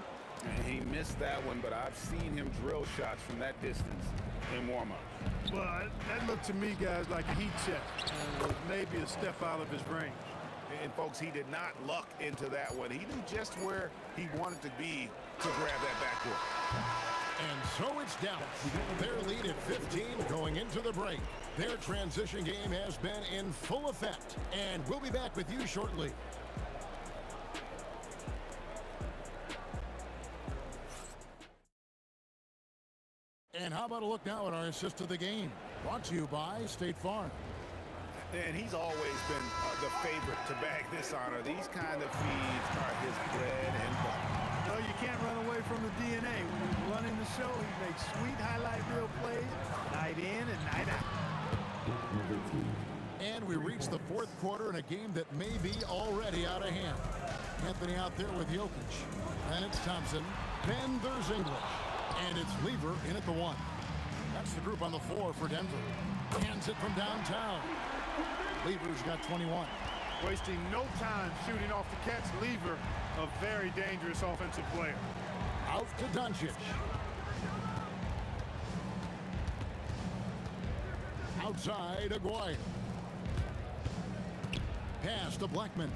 And he missed that one, but I've seen him drill shots from that distance in warm-up. Well, that looked to me, guys, like a heat check. And was maybe a step out of his range. And, folks, he did not luck into that one. He knew just where he wanted to be to grab that backboard. And so it's Dallas. Their lead at 15 going into the break. Their transition game has been in full effect. And we'll be back with you shortly. And how about a look now at our assist of the game? Brought to you by State Farm. And he's always been the favorite to bag this honor. These kind of feeds are his bread and butter. Well, you can't run away from the DNA. When he's running the show, he makes sweet highlight reel plays night in and night out. And we reach the 4th quarter in a game that may be already out of hand. Anthony out there with Jokic. And it's Thompson. Then there's English. And it's Lever in at the 1. That's the group on the floor for Denver. Hands it from downtown. Lever's got 21. Wasting no time shooting off the catch. Lever, a very dangerous offensive player. Out to Doncic. Outside, Aguirre. Pass to Blackman.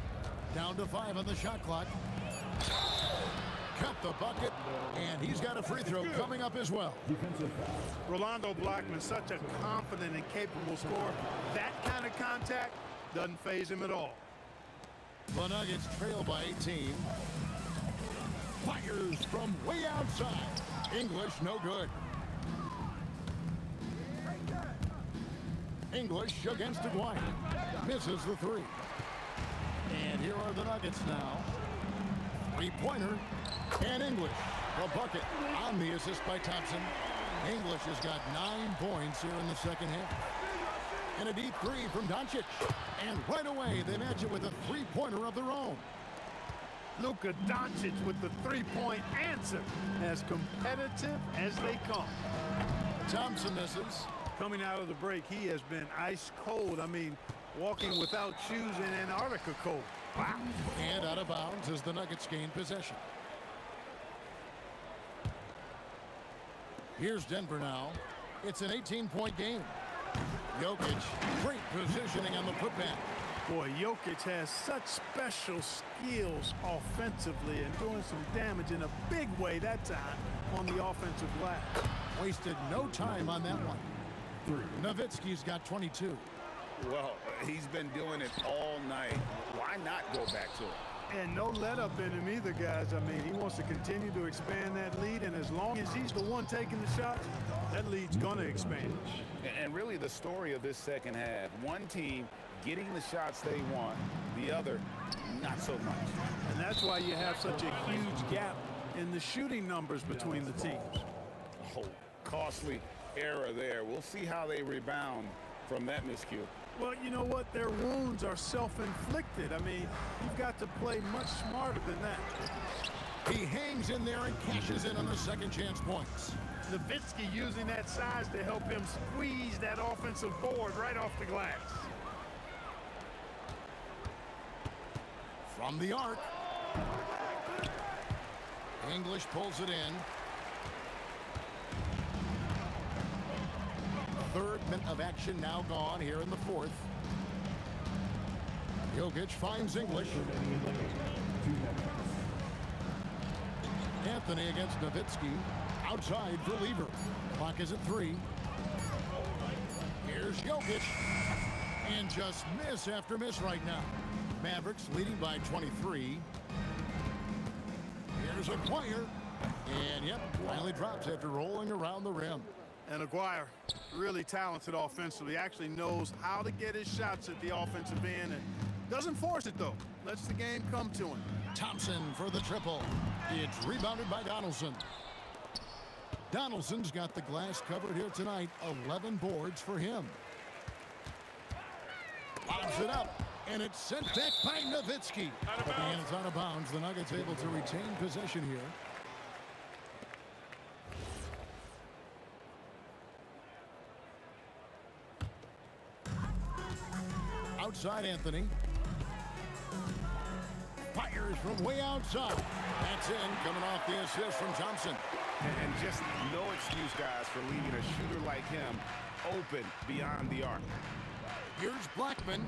Down to 5 on the shot clock. Cut the bucket, and he's got a free throw coming up as well. Rolando Blackman, such a confident and capable scorer. That kind of contact doesn't faze him at all. The Nuggets trail by 18. Fires from way outside. English, no good. English against Aguirre. Misses the 3. And here are the Nuggets now. 3-pointer. And English, the bucket on the assist by Thompson. English has got 9 points here in the second half. And a deep 3 from Doncic. And right away, they match it with a 3-pointer of their own. Luka Doncic with the 3-point answer. As competitive as they come. Thompson misses. Coming out of the break, he has been ice cold. I mean, walking without shoes in Antarctica cold. Wow. And out of bounds as the Nuggets gain possession. Here's Denver now. It's an 18-point game. Jokic, great positioning on the putback. Boy, Jokic has such special skills offensively and doing some damage in a big way that time on the offensive glass. Wasted no time on that one. Nowitzki's got 22. Well, he's been doing it all night. Why not go back to it? And no let up in him either, guys. I mean, he wants to continue to expand that lead, and as long as he's the one taking the shots, that lead's going to expand. And really the story of this second half, one team getting the shots they want, the other not so much. And that's why you have such a huge gap in the shooting numbers between the teams. Oh, costly error there. We'll see how they rebound from that miscue. Well, you know what? Their wounds are self-inflicted. I mean, you've got to play much smarter than that. He hangs in there and cashes in on the second chance points. Nowitzki using that size to help him squeeze that offensive board right off the glass. From the arc. English pulls it in. Third minute of action now gone here in the fourth. Jokic finds English. Anthony against Nowitzki. Outside for Lever. Clock is at 3. Here's Jokic. And just miss after miss right now. Mavericks leading by 23. Here's Aguirre. And yep, finally drops after rolling around the rim. And Aguirre, really talented offensively, actually knows how to get his shots at the offensive end and doesn't force it though. Lets the game come to him. Thompson for the triple. It's rebounded by Donaldson. Donaldson's got the glass covered here tonight. 11 boards for him. Lobs it up, and it's sent back by Nowitzki. And it's out of bounds. The Nuggets able to retain possession here. Outside Anthony. Fires from way outside. That's in, coming off the assist from Thompson. And just no excuse, guys, for leaving a shooter like him open beyond the arc. Here's Blackman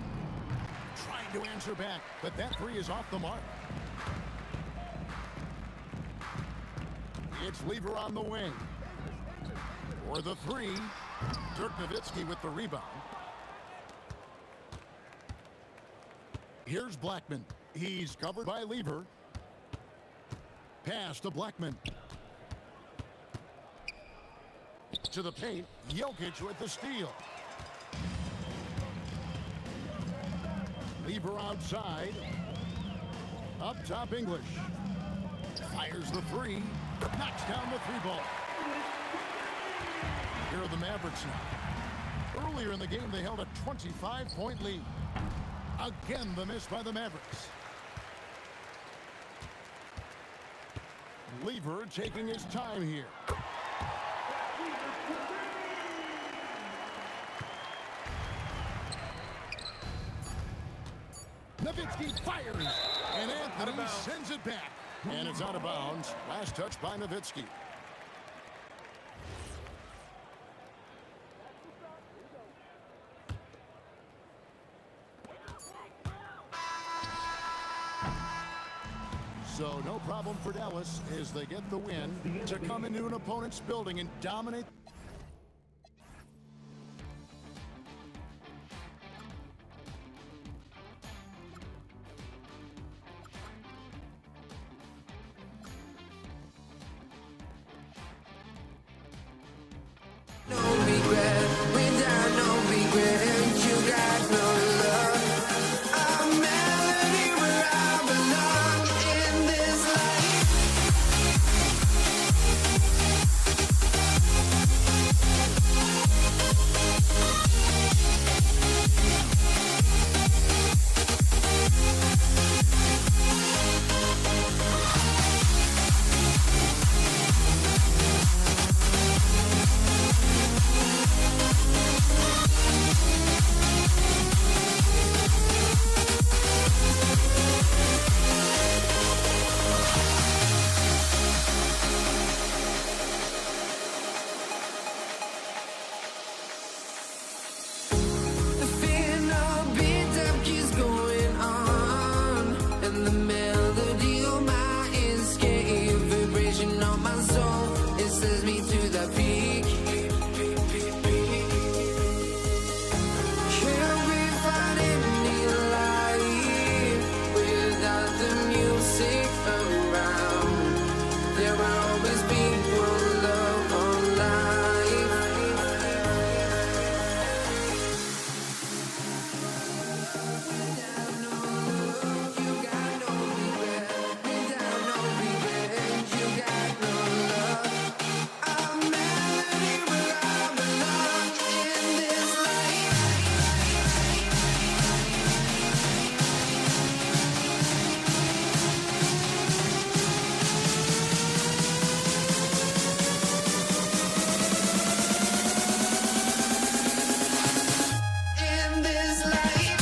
trying to answer back, but that three is off the mark. It's Lever on the wing. For the three, Dirk Nowitzki with the rebound. Here's Blackman. He's covered by Lever. Pass to Blackman. To the paint. Jokic with the steal. Lever outside. Up top English. Fires the three. Knocks down the three ball. Here are the Mavericks now. Earlier in the game, they held a 25-point lead. Again, the miss by the Mavericks. Lever taking his time here. Nowitzki fires, and Anthony sends it back. And it's out of bounds. Last touch by Nowitzki. So no problem for Dallas as they get the win to come into an opponent's building and dominate. me to the peak. Can we find any light without the music around? There will always be one love, one life. Without no love, you got no regret. Without no regret, you got no love. I'm melody where I belong in this life. In this life.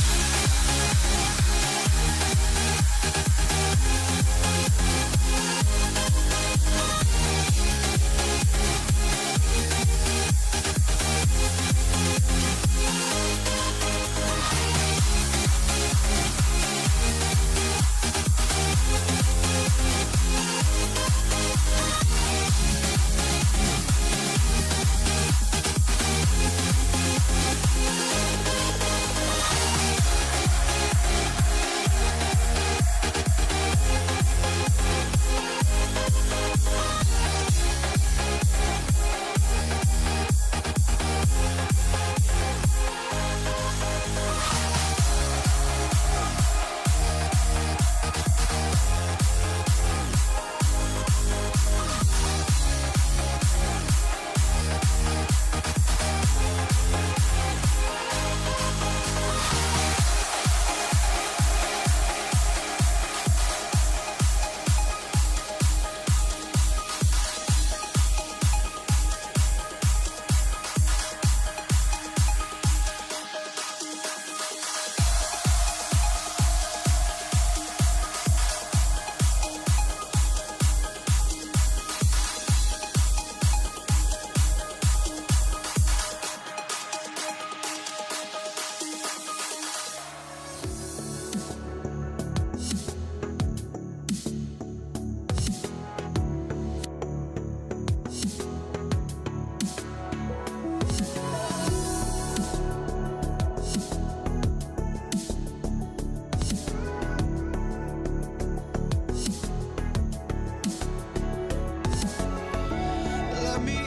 Let me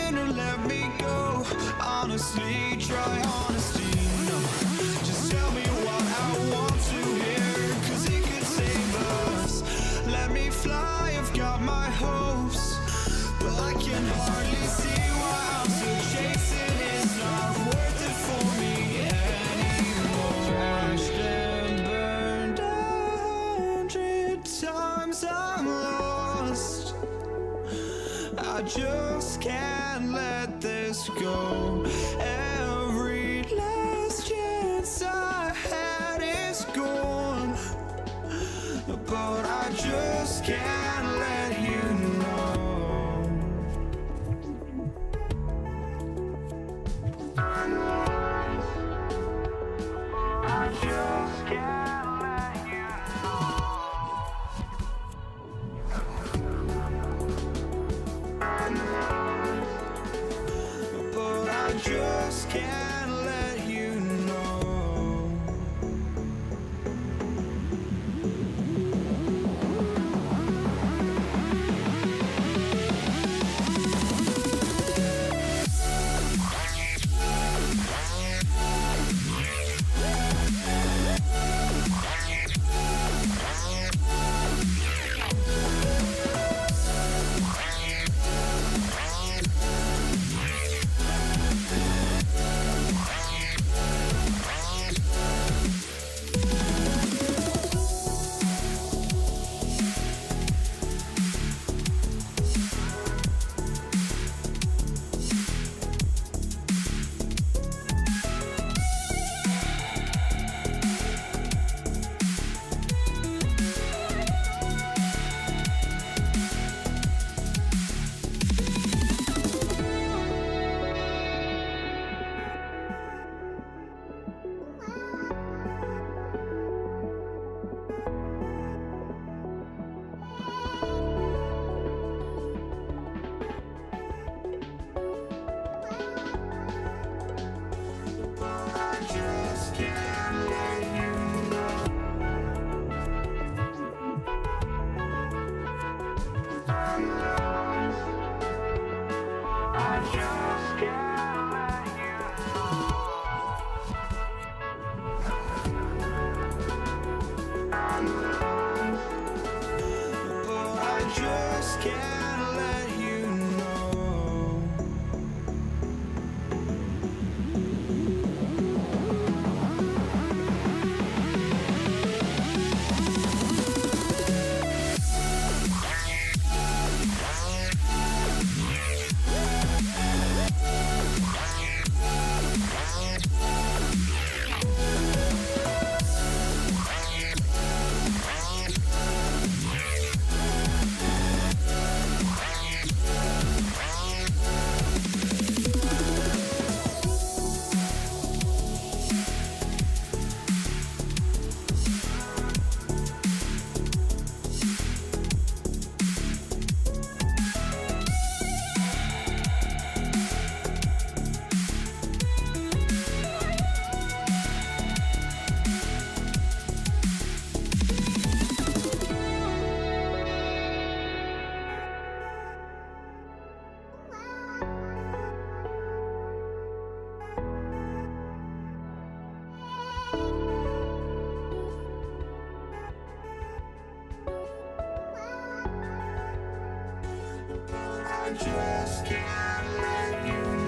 in or let me go. Honestly, try honesty. No, just tell me what I want to hear, 'cause it could save us. Let me fly, I've got my hopes, but I can hardly see why I'm still chasing. It's not worth it for me anymore. Crashed and burned 100 times, I'm lost. I just can't let this go. Every last chance I had is gone, but I just can't let you know. I just can't let you but I just can't let you know. I just can't let you.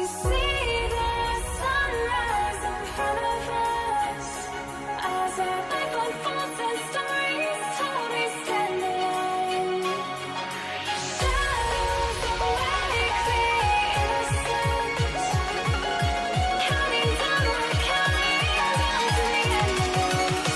see the sunrise in front of us as our life unfolds and stories told we stand alone. Shadows awake the innocence, counting down, we're counting down to the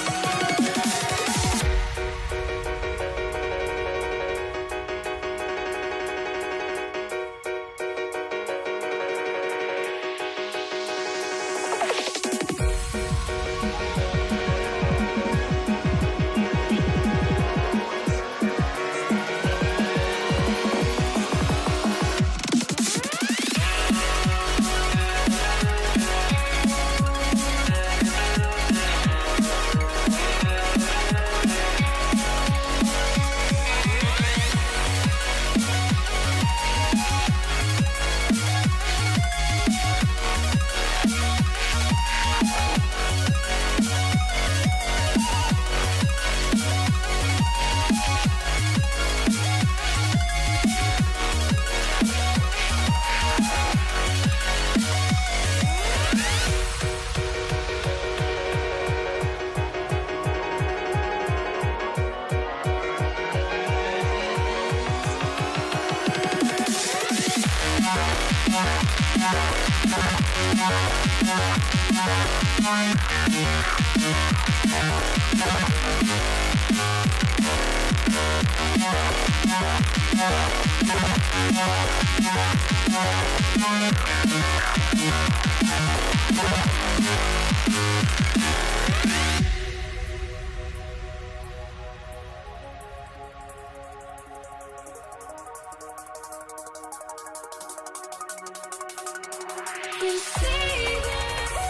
You see the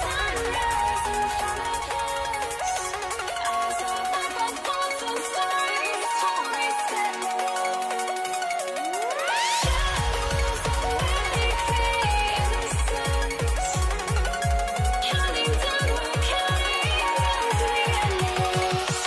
sunrise in front of us as our life unfolds and stories told we stand alone. Shadows awake the innocence, counting down, we're counting down to the endless.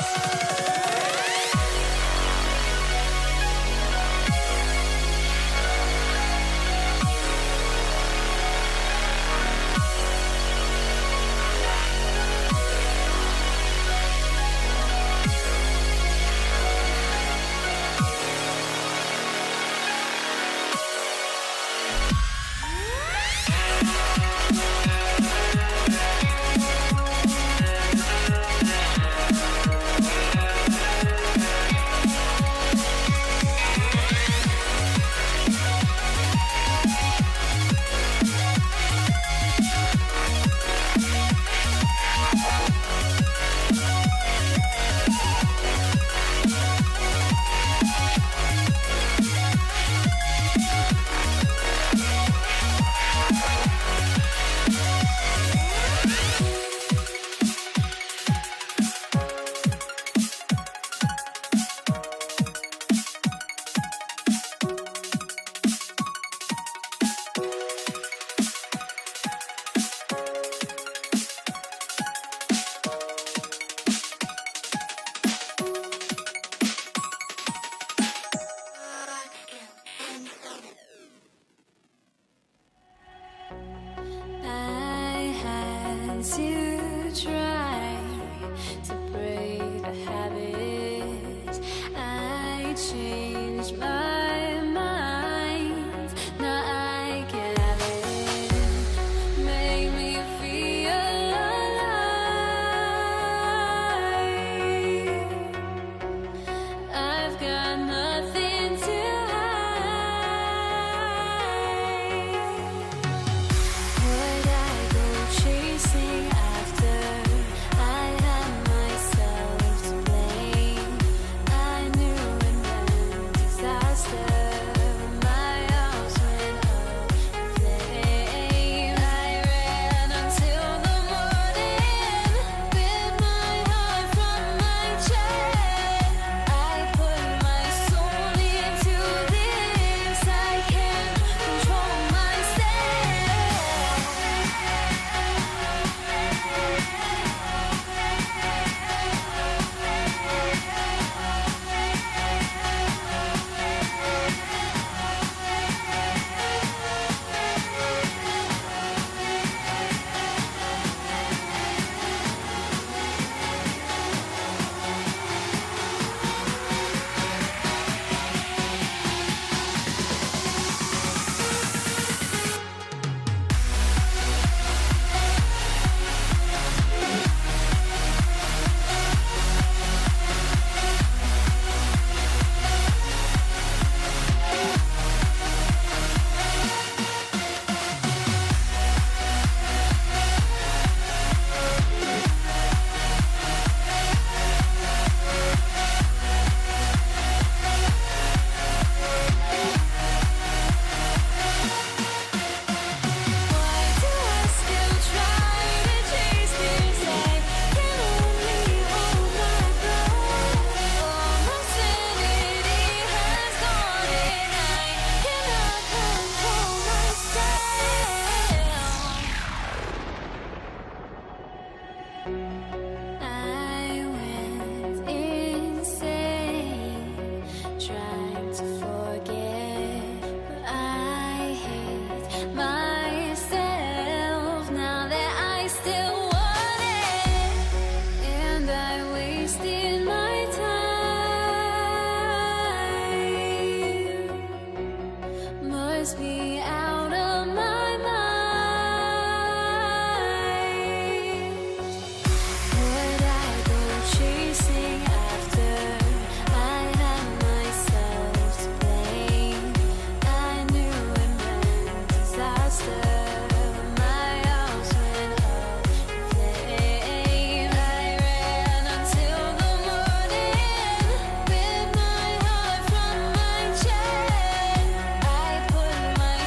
I had to try to break the habit. I changed my mind. Now I can have it. Make me feel alive. I've got nothing to would I go chasing after? I had myself to blame. I knew it meant disaster. drives me out of my mind. Would I go chasing after? I had myself to blame. I knew it meant disaster. My house went up in flames. I ran until the morning with my heart from my chest. I put my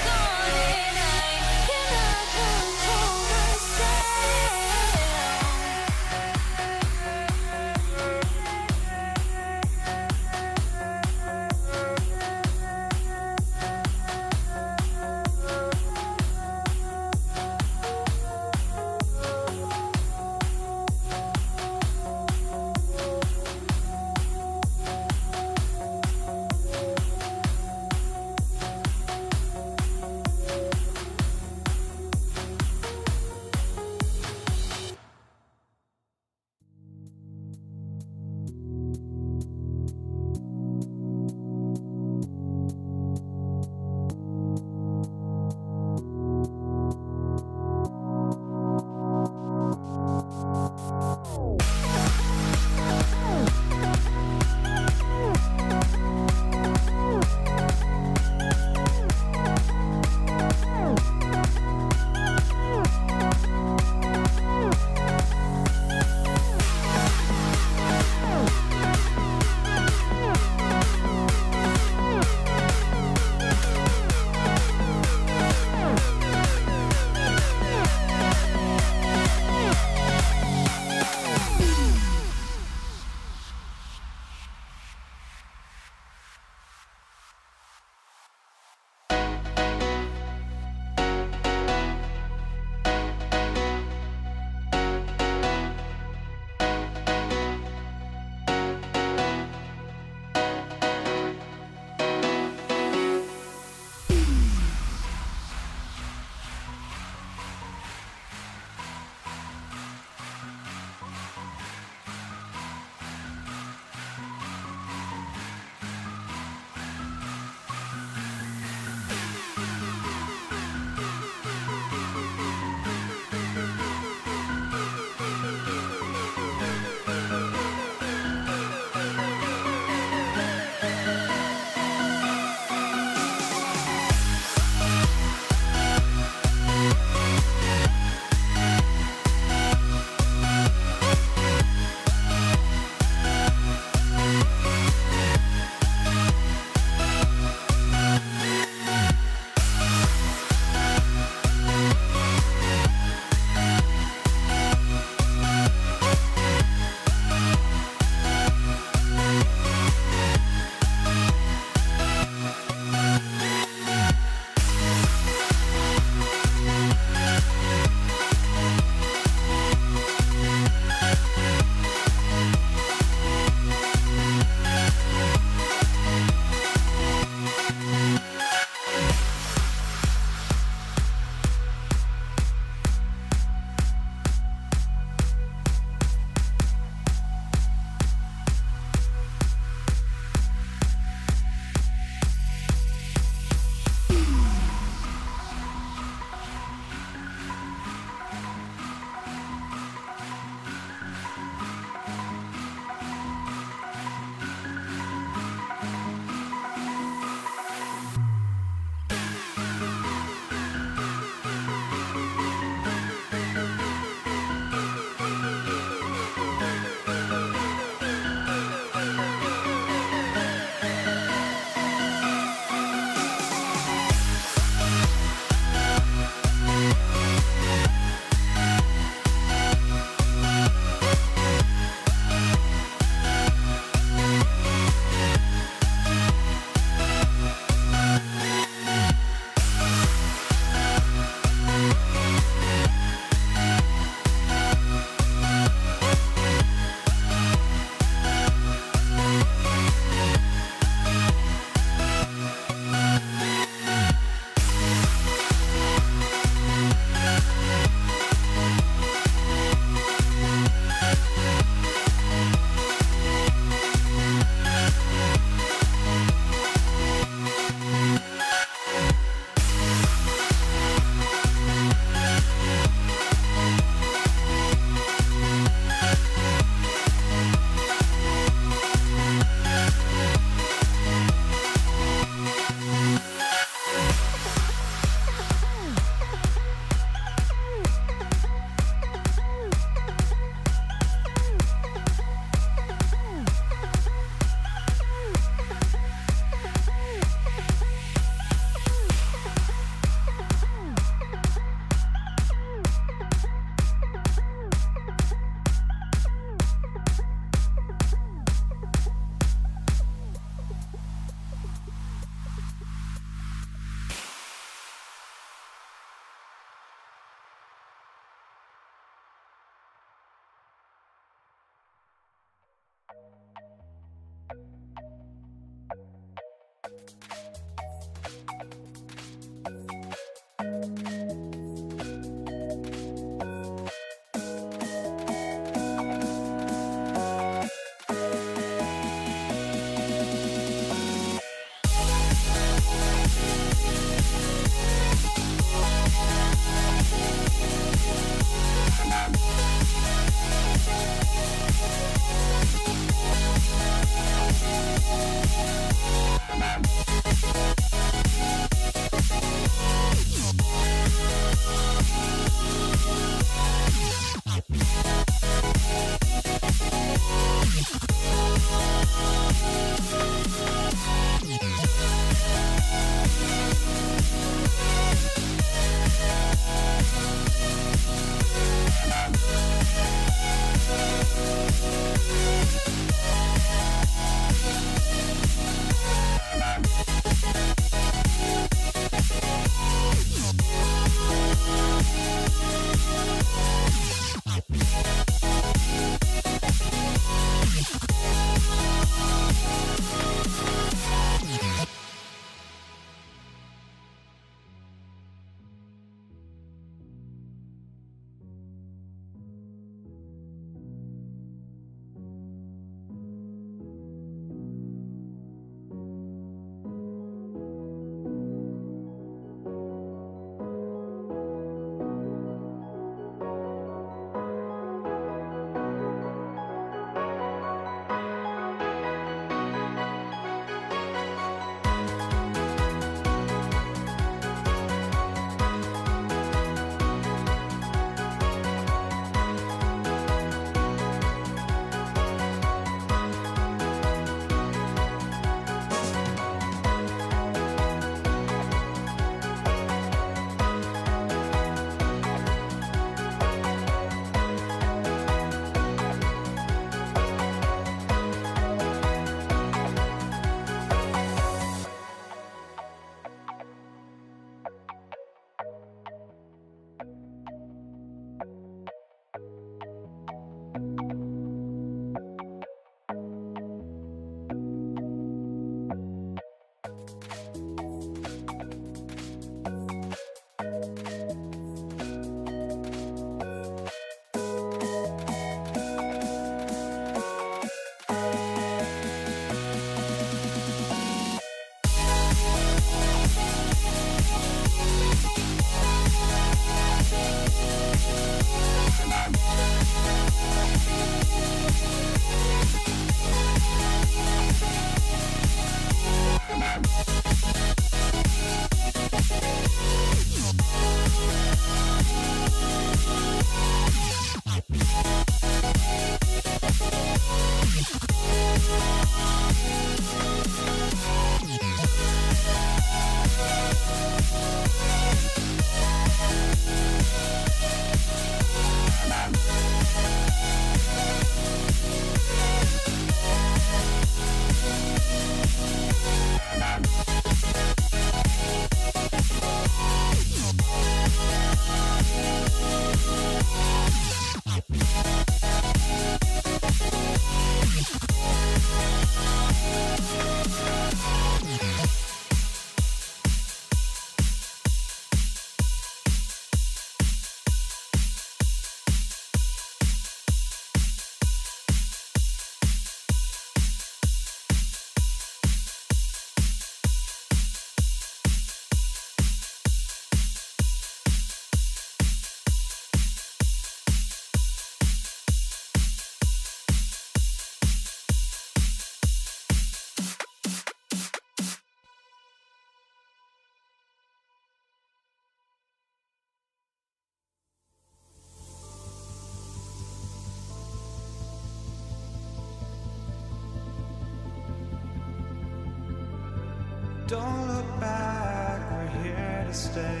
Don't look back, we're here to stay.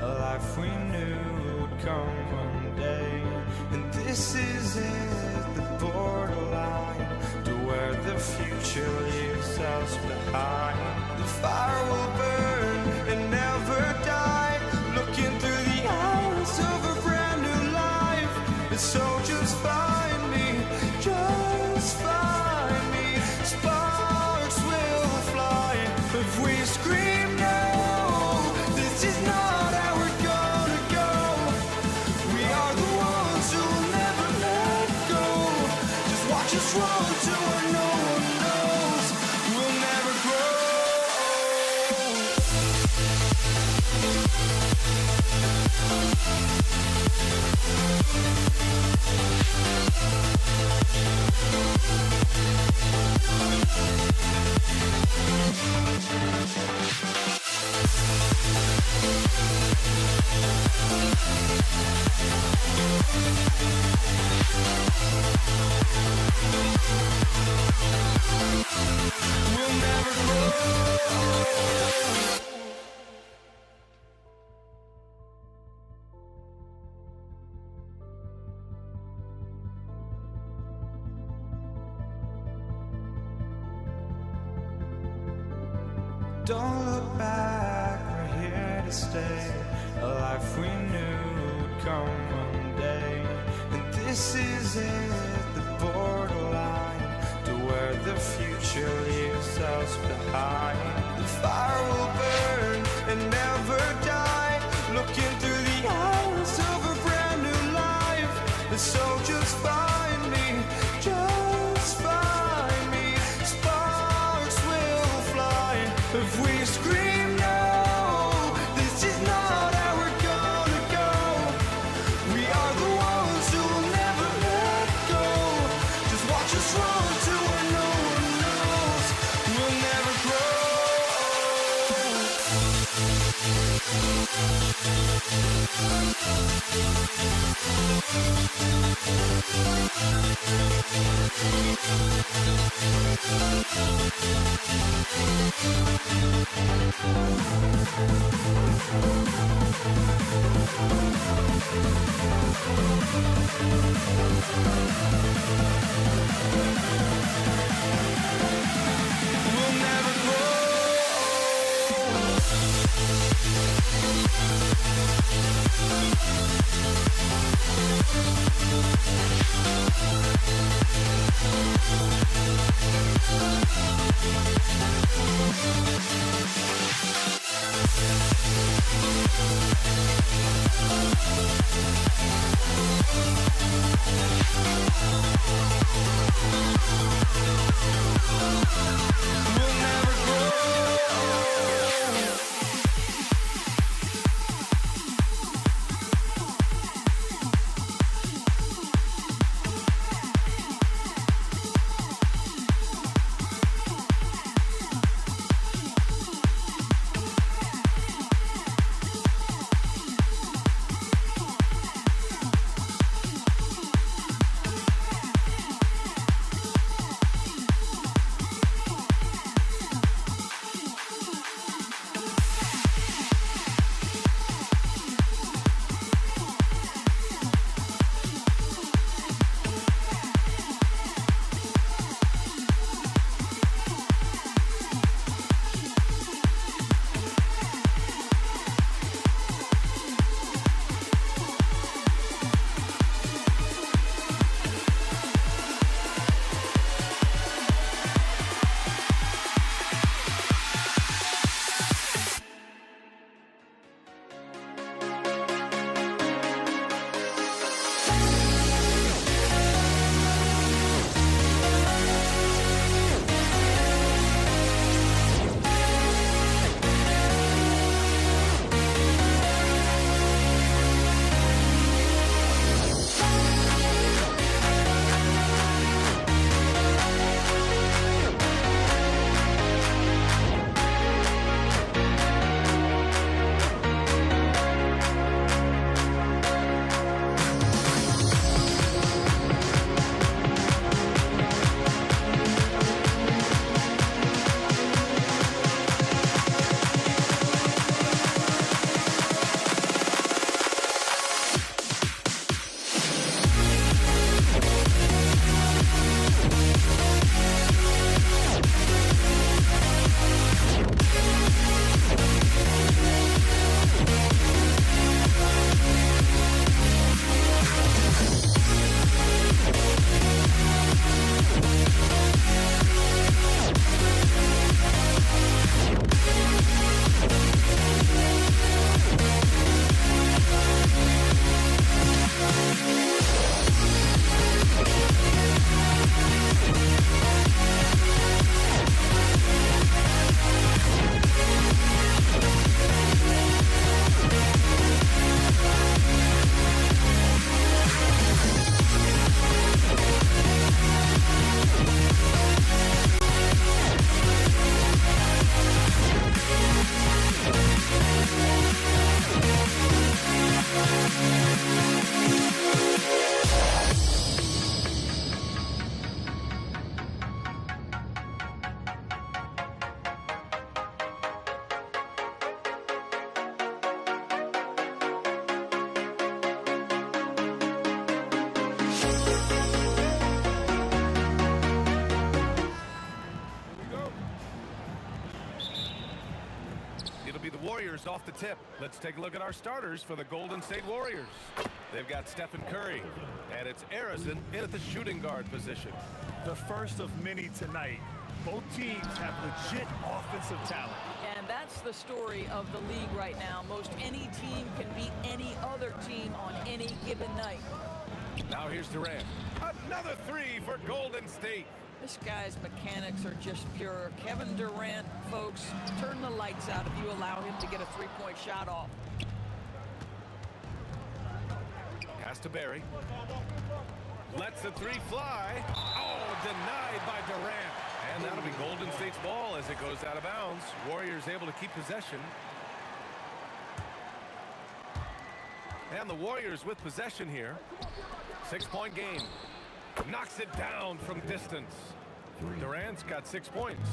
A life we knew would come one day. And this is it, the borderline to where the future leaves us behind. The fire will burn and never die, looking through the eyes of a brand new life. And so just find me, just find me. Sparks will fly if we scream no. This is not how we're gonna go. We are the ones who will never let go. Just watch us run to where no one knows. We'll never grow. We'll never grow. Don't look back, we're here to stay. A life we knew would come one day. And this is it, the borderline to where the future leaves us behind. The fire will burn and never die, looking through the eyes of a brand new life. And so just find me, just find me. Sparks will fly if we scream no. This is not how we're gonna go. We are the ones who will never let go. Just watch us run to where no one knows. We'll never grow. We'll never grow. We'll never grow. be the Warriors off the tip. Let's take a look at our starters for the Golden State Warriors. They've got Stephen Curry, and it's Arizin in at the shooting guard position. The first of many tonight. Both teams have legit offensive talent. And that's the story of the league right now. Most any team can beat any other team on any given night. Now here's Durant. Another three for Golden State. This guy's mechanics are just pure. Kevin Durant, folks, turn the lights out if you allow him to get a three-point shot off. Pass to Barry. Lets the three fly. Oh, denied by Durant. And that'll be Golden State's ball as it goes out of bounds. Warriors able to keep possession. And the Warriors with possession here. 6-point game. Knocks it down from distance. Durant's got 6 points.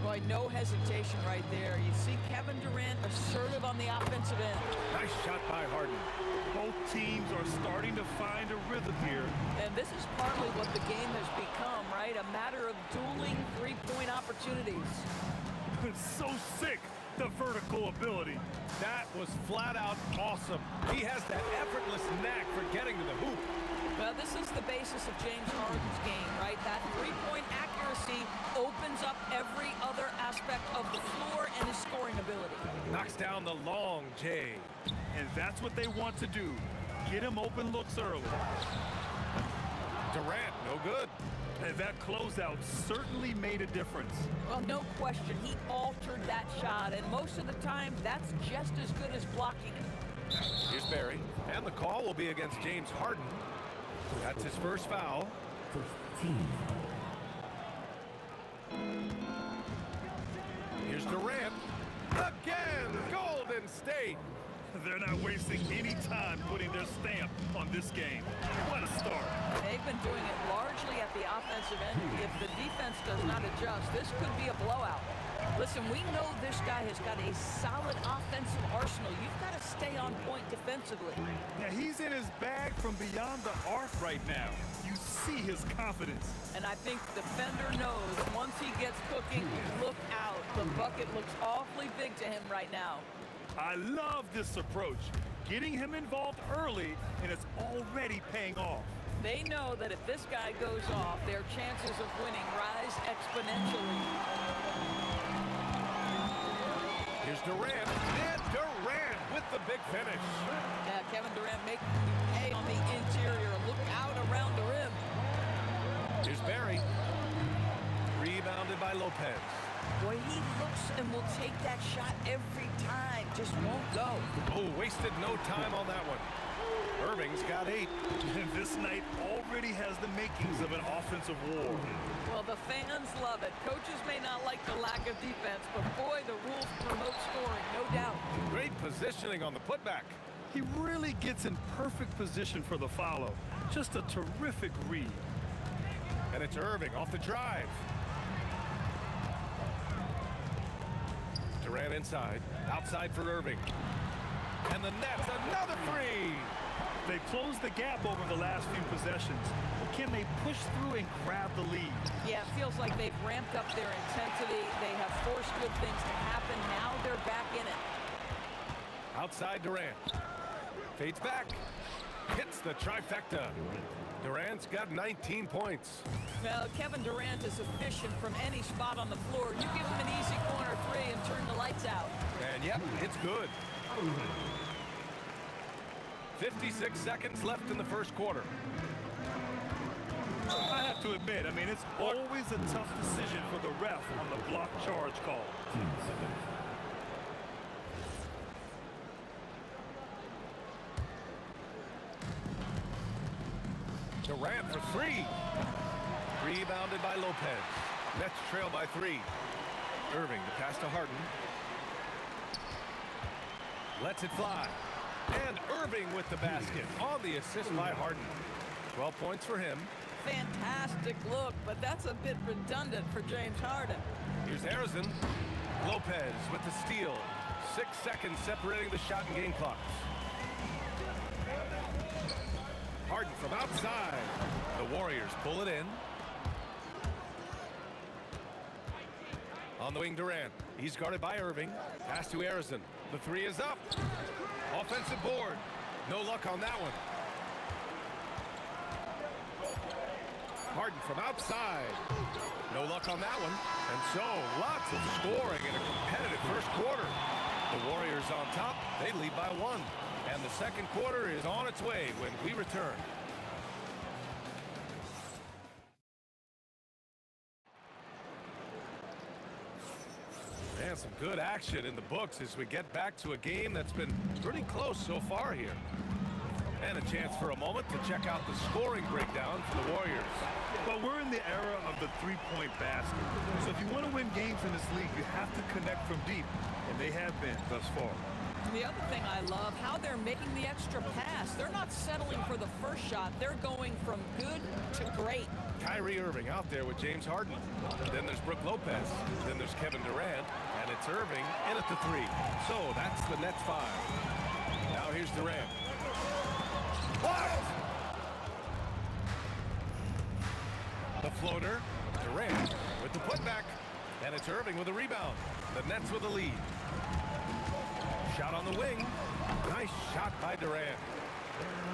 Boy, no hesitation right there. You see Kevin Durant assertive on the offensive end. Nice shot by Harden. Both teams are starting to find a rhythm here. And this is partly what the game has become, right? A matter of dueling three-point opportunities. It's so sick, the vertical ability. That was flat out awesome. He has that effortless knack for getting to the hoop. Well, this is the basis of James Harden's game, right? That three-point accuracy opens up every other aspect of the floor and his scoring ability. Knocks down the long J. And that's what they want to do. Get him open looks early. Durant, no good. And that closeout certainly made a difference. Well, no question. He altered that shot, and most of the time, that's just as good as blocking it. Here's Barry, and the call will be against James Harden. That's his first foul. Here's Durant. Again, Golden State. They're not wasting any time putting their stamp on this game. What a start. They've been doing it largely at the offensive end. If the defense does not adjust, this could be a blowout. Listen, we know this guy has got a solid offensive arsenal. You've got to stay on point defensively. Now, he's in his bag from beyond the arc right now. You see his confidence. And I think the defender knows once he gets cooking, look out. The bucket looks awfully big to him right now. I love this approach. Getting him involved early, and it's already paying off. They know that if this guy goes off, their chances of winning rise exponentially. Here's Durant, and Durant with the big finish. Yeah, Kevin Durant making you pay on the interior. Look out around the rim. Here's Barry. Rebounded by Lopez. Boy, he looks and will take that shot every time. Just won't go. Oh, wasted no time on that one. Irving's got 8. And this night already has the makings of an offensive war. Well, the fans love it. Coaches may not like the lack of defense, but boy, the rules promote scoring, no doubt. Great positioning on the putback. He really gets in perfect position for the follow. Just a terrific read. And it's Irving off the drive. Durant inside. Outside for Irving. And the net's another three. They've closed the gap over the last few possessions. Can they push through and grab the lead? Yeah, it feels like they've ramped up their intensity. They have forced good things to happen. Now they're back in it. Outside Durant. Fades back. Hits the trifecta. Durant's got 19 points. Well, Kevin Durant is efficient from any spot on the floor. You give him an easy corner three and turn the lights out. And yep, it's good. 56 seconds left in the first quarter. I have to admit, I mean, it's always a tough decision for the ref on the block charge call. Durant for 3. Rebounded by Lopez. Nets trail by 3. Irving to pass to Harden. Lets it fly. And Irving with the basket on the assist by Harden. 12 points for him. Fantastic look, but that's a bit redundant for James Harden. Here's Arizin. Lopez with the steal. 6 seconds separating the shot and game clocks. Harden from outside. The Warriors pull it in. On the wing, Durant. He's guarded by Irving. Pass to Harrison. The three is up. Offensive board. No luck on that one. Harden from outside. No luck on that one. And so, lots of scoring in a competitive first quarter. The Warriors on top. They lead by 1. And the second quarter is on its way when we return. And some good action in the books as we get back to a game that's been pretty close so far here. And a chance for a moment to check out the scoring breakdown for the Warriors. But we're in the era of the three-point basket. So if you want to win games in this league, you have to connect from deep. And they have been thus far. The other thing I love, how they're making the extra pass. They're not settling for the first shot. They're going from good to great. Kyrie Irving out there with James Harden. Then there's Brook Lopez. Then there's Kevin Durant. And it's Irving in at the three. So that's the Nets 5. Now here's Durant. Blocked! The floater. Durant with the putback. And it's Irving with a rebound. The Nets with a lead. Shot on the wing. Nice shot by Durant.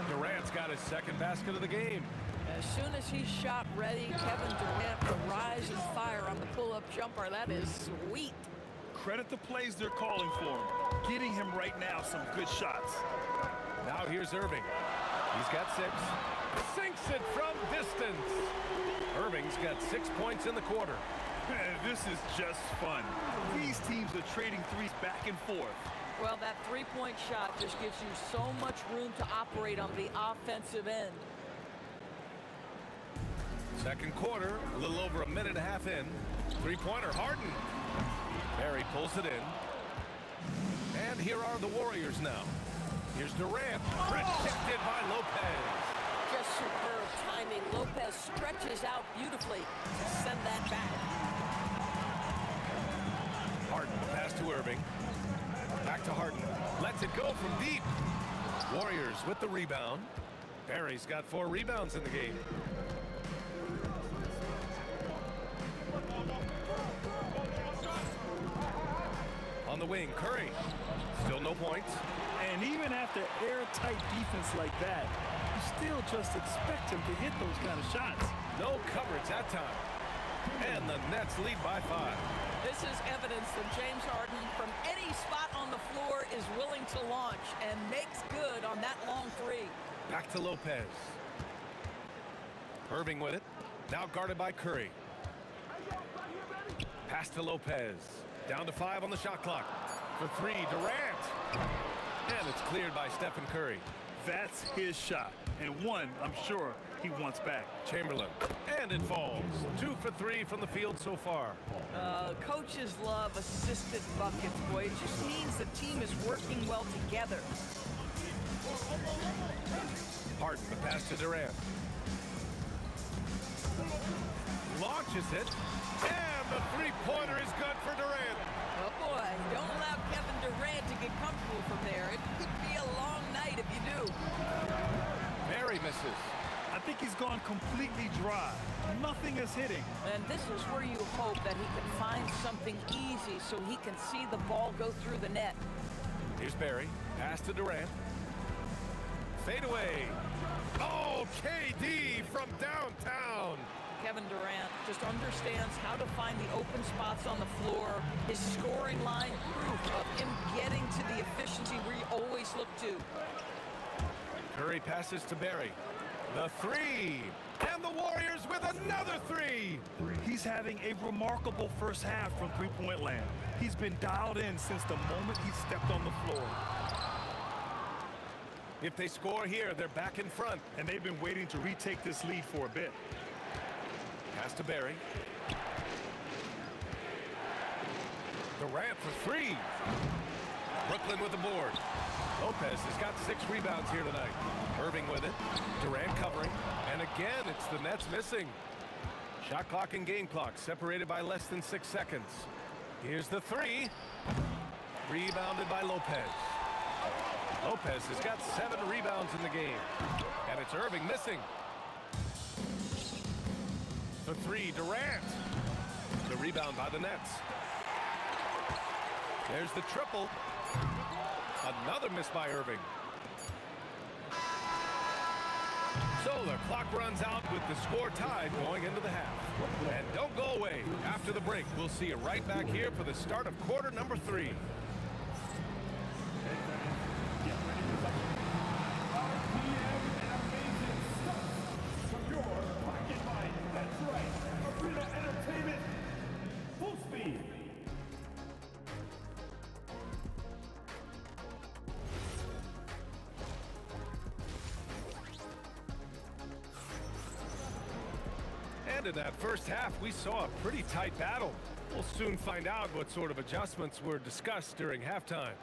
Durant's got his second basket of the game. As soon as he's shot ready, Kevin Durant will rise and fire on the pull-up jumper. That is sweet. Credit the plays they're calling for him. Getting him right now some good shots. Now here's Irving. He's got 6. Sinks it from distance. Irving's got 6 points in the quarter. This is just fun. These teams are trading threes back and forth. Well, that three-point shot just gives you so much room to operate on the offensive end. Second quarter, a little over a minute and a half in. Three-pointer, Harden. Barry pulls it in. And here are the Warriors now. Here's Durant. Rejected by Lopez. Just superb timing. Lopez stretches out beautifully to send that back. Harden, the pass to Irving. Back to Harden. Lets it go from deep. Warriors with the rebound. Barry's got 4 rebounds in the game. On the wing, Curry. Still no points. And even after airtight defense like that, you still just expect him to hit those kind of shots. No coverage that time. And the Nets lead by 5. This is evidence that James Harden, from any spot on the floor, is willing to launch and makes good on that long three. Back to Lopez. Irving with it. Now guarded by Curry. Pass to Lopez. Down to 5 on the shot clock. For 3, Durant. And it's cleared by Stephen Curry. That's his shot. And one, I'm sure, he wants back. Chamberlain. And it falls. 2 for 3 from the field so far. Coaches love assisted buckets, boy. It just means the team is working well together. Harden, the pass to Durant. Launches it. And the three-pointer is good for Durant. Oh, boy. Don't allow Kevin Durant to get comfortable from there. It could be a long night if you do. Barry misses. I think he's gone completely dry. Nothing is hitting. And this is where you hope that he can find something easy so he can see the ball go through the net. Here's Barry. Pass to Durant. Fade away. Oh, KD from downtown. Kevin Durant just understands how to find the open spots on the floor. His scoring line, proof of him getting to the efficiency we always look to. Curry passes to Barry. The 3. And the Warriors with another 3. He's having a remarkable first half from three-point land. He's been dialed in since the moment he stepped on the floor. If they score here, they're back in front. And they've been waiting to retake this lead for a bit. Pass to Barry. Durant for 3. Brooklyn with the board. Lopez has got 6 rebounds here tonight. Irving with it. Durant covering. And again, it's the Nets missing. Shot clock and game clock separated by less than 6 seconds. Here's the 3. Rebounded by Lopez. Lopez has got 7 rebounds in the game. And it's Irving missing. The 3, Durant. The rebound by the Nets. There's the triple. Another miss by Irving. So the clock runs out with the score tied going into the half. And don't go away. After the break, we'll see you right back here for the start of quarter number 3. And in that first half, we saw a pretty tight battle. We'll soon find out what sort of adjustments were discussed during halftime.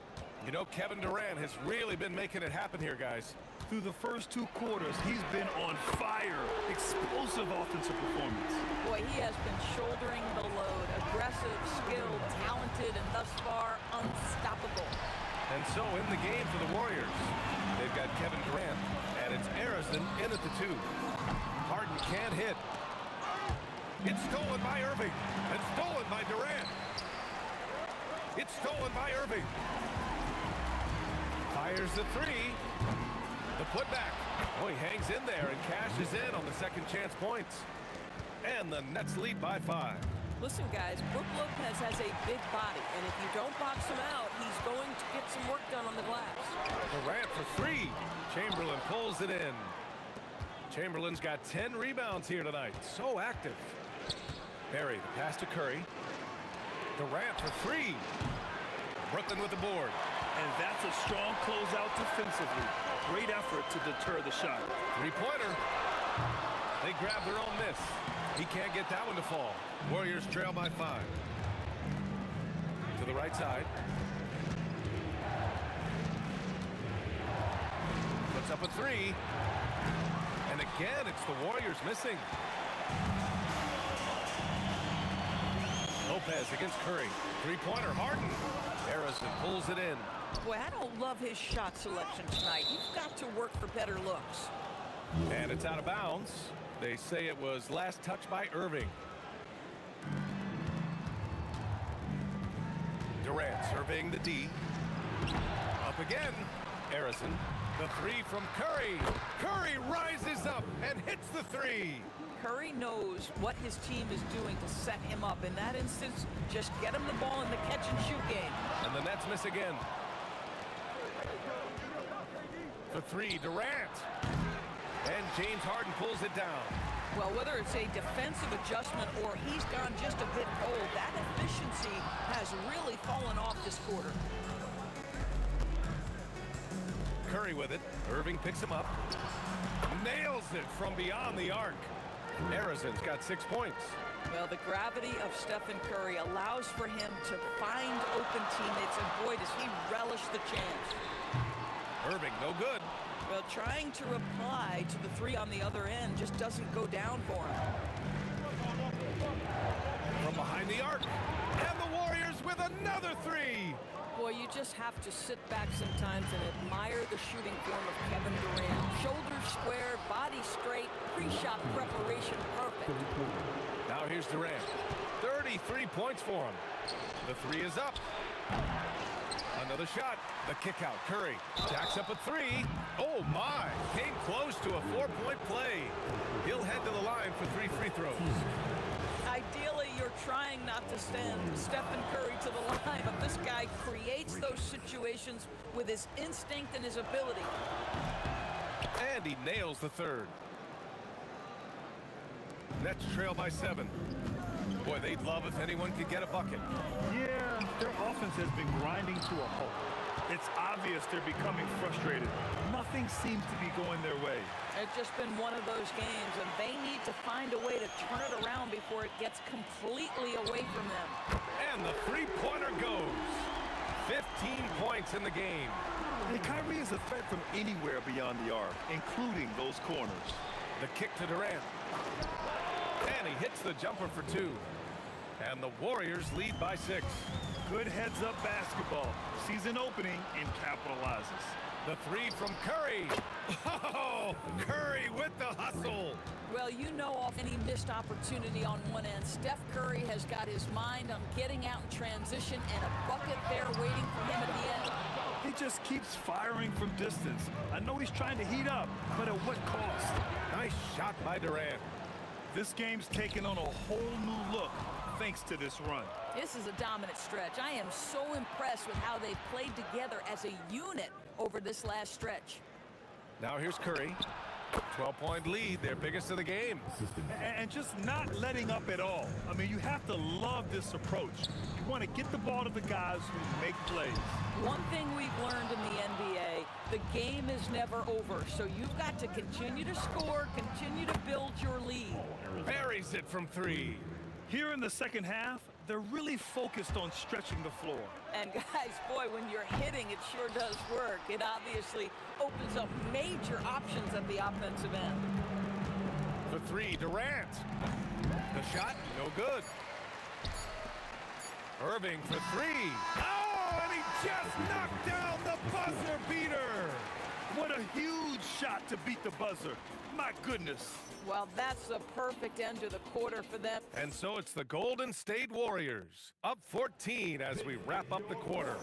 You know, Kevin Durant has really been making it happen here, guys. Through the first 2 quarters, he's been on fire. Explosive offensive performance. Boy, he has been shouldering the load. Aggressive, skilled, talented, and thus far unstoppable. And so in the game for the Warriors, they've got Kevin Durant, and it's Harrison in at the 2. Harden can't hit. It's stolen by Irving, and stolen by Durant. It's stolen by Irving. Fires the 3. The putback. Oh, he hangs in there and cashes in on the second chance points. And the Nets lead by 5. Listen, guys, Brook Lopez has a big body, and if you don't box him out, he's going to get some work done on the glass. Durant for 3. Chamberlain pulls it in. Chamberlain's got 10 rebounds here tonight. So active. Perry, the pass to Curry. Durant for 3. Brooklyn with the board. And that's a strong closeout defensively. Great effort to deter the shot. 3-pointer. They grab their own miss. He can't get that one to fall. Warriors trail by 5. To the right side. Puts up a 3. And again, it's the Warriors missing. Lopez against Curry. 3-pointer, Harden. Harrison pulls it in. Boy, I don't love his shot selection tonight. You've got to work for better looks. And it's out of bounds. They say it was last touched by Irving. Durant serving the D. Up again. Harrison. The 3 from Curry. Curry rises up and hits the 3. Curry knows what his team is doing to set him up. In that instance, just get him the ball in the catch-and-shoot game. And the Nets miss again. The 3, Durant. And James Harden pulls it down. Well, whether it's a defensive adjustment or he's gone just a bit cold, that efficiency has really fallen off this quarter. Curry with it. Irving picks him up. Nails it from beyond the arc. Harrison's got 6 points. Well, the gravity of Stephen Curry allows for him to find open teammates, and boy, does he relish the chance. Irving, no good. Well, trying to reply to the 3 on the other end just doesn't go down for him. From behind the arc. And the Warriors with another 3. Boy, you just have to sit back sometimes and admire the shooting form of Kevin Durant. Shoulders square, body straight, pre-shot preparation perfect. Now here's Durant. 33 points for him. The 3 is up. Another shot. The kick out. Curry jacks up a 3. Oh my! Came close to a 4-point play. He'll head to the line for 3 free throws. Ideally, you're trying not to send Stephen Curry to the line, but this guy creates those situations with his instinct and his ability. And he nails the 3rd. Nets trail by 7. Boy, they'd love if anyone could get a bucket. Yeah, their offense has been grinding to a halt. It's obvious they're becoming frustrated. Nothing seems to be going their way. It's just been one of those games, and they need to find a way to turn it around before it gets completely away from them. And the 3-pointer goes. 15 points in the game. And Kyrie is a threat from anywhere beyond the arc, including those corners. The kick to Durant. And he hits the jumper for 2. And the Warriors lead by 6. Good heads-up basketball. Sees an opening and capitalizes. The 3 from Curry. Oh, Curry with the hustle. Well, you know, off any missed opportunity on one end, Steph Curry has got his mind on getting out in transition and a bucket there waiting for him at the end. He just keeps firing from distance. I know he's trying to heat up, but at what cost? Nice shot by Durant. This game's taken on a whole new look thanks to this run. This is a dominant stretch. I am so impressed with how they've played together as a unit over this last stretch. Now here's Curry. 12-point lead, their biggest of the game. And just not letting up at all. I mean, you have to love this approach. You want to get the ball to the guys who make plays. One thing we've learned in the NBA, the game is never over. So you've got to continue to score, continue to build your lead. Buries it from 3. Here in the second half, they're really focused on stretching the floor. And guys, boy, when you're hitting, it sure does work. It obviously opens up major options at the offensive end. The 3, Durant. The shot, no good. Irving for 3. Oh, and he just knocked down the buzzer beater. What a huge shot to beat the buzzer. My goodness. Well, that's the perfect end to the quarter for them. And so it's the Golden State Warriors, up 14 as we wrap up the quarter.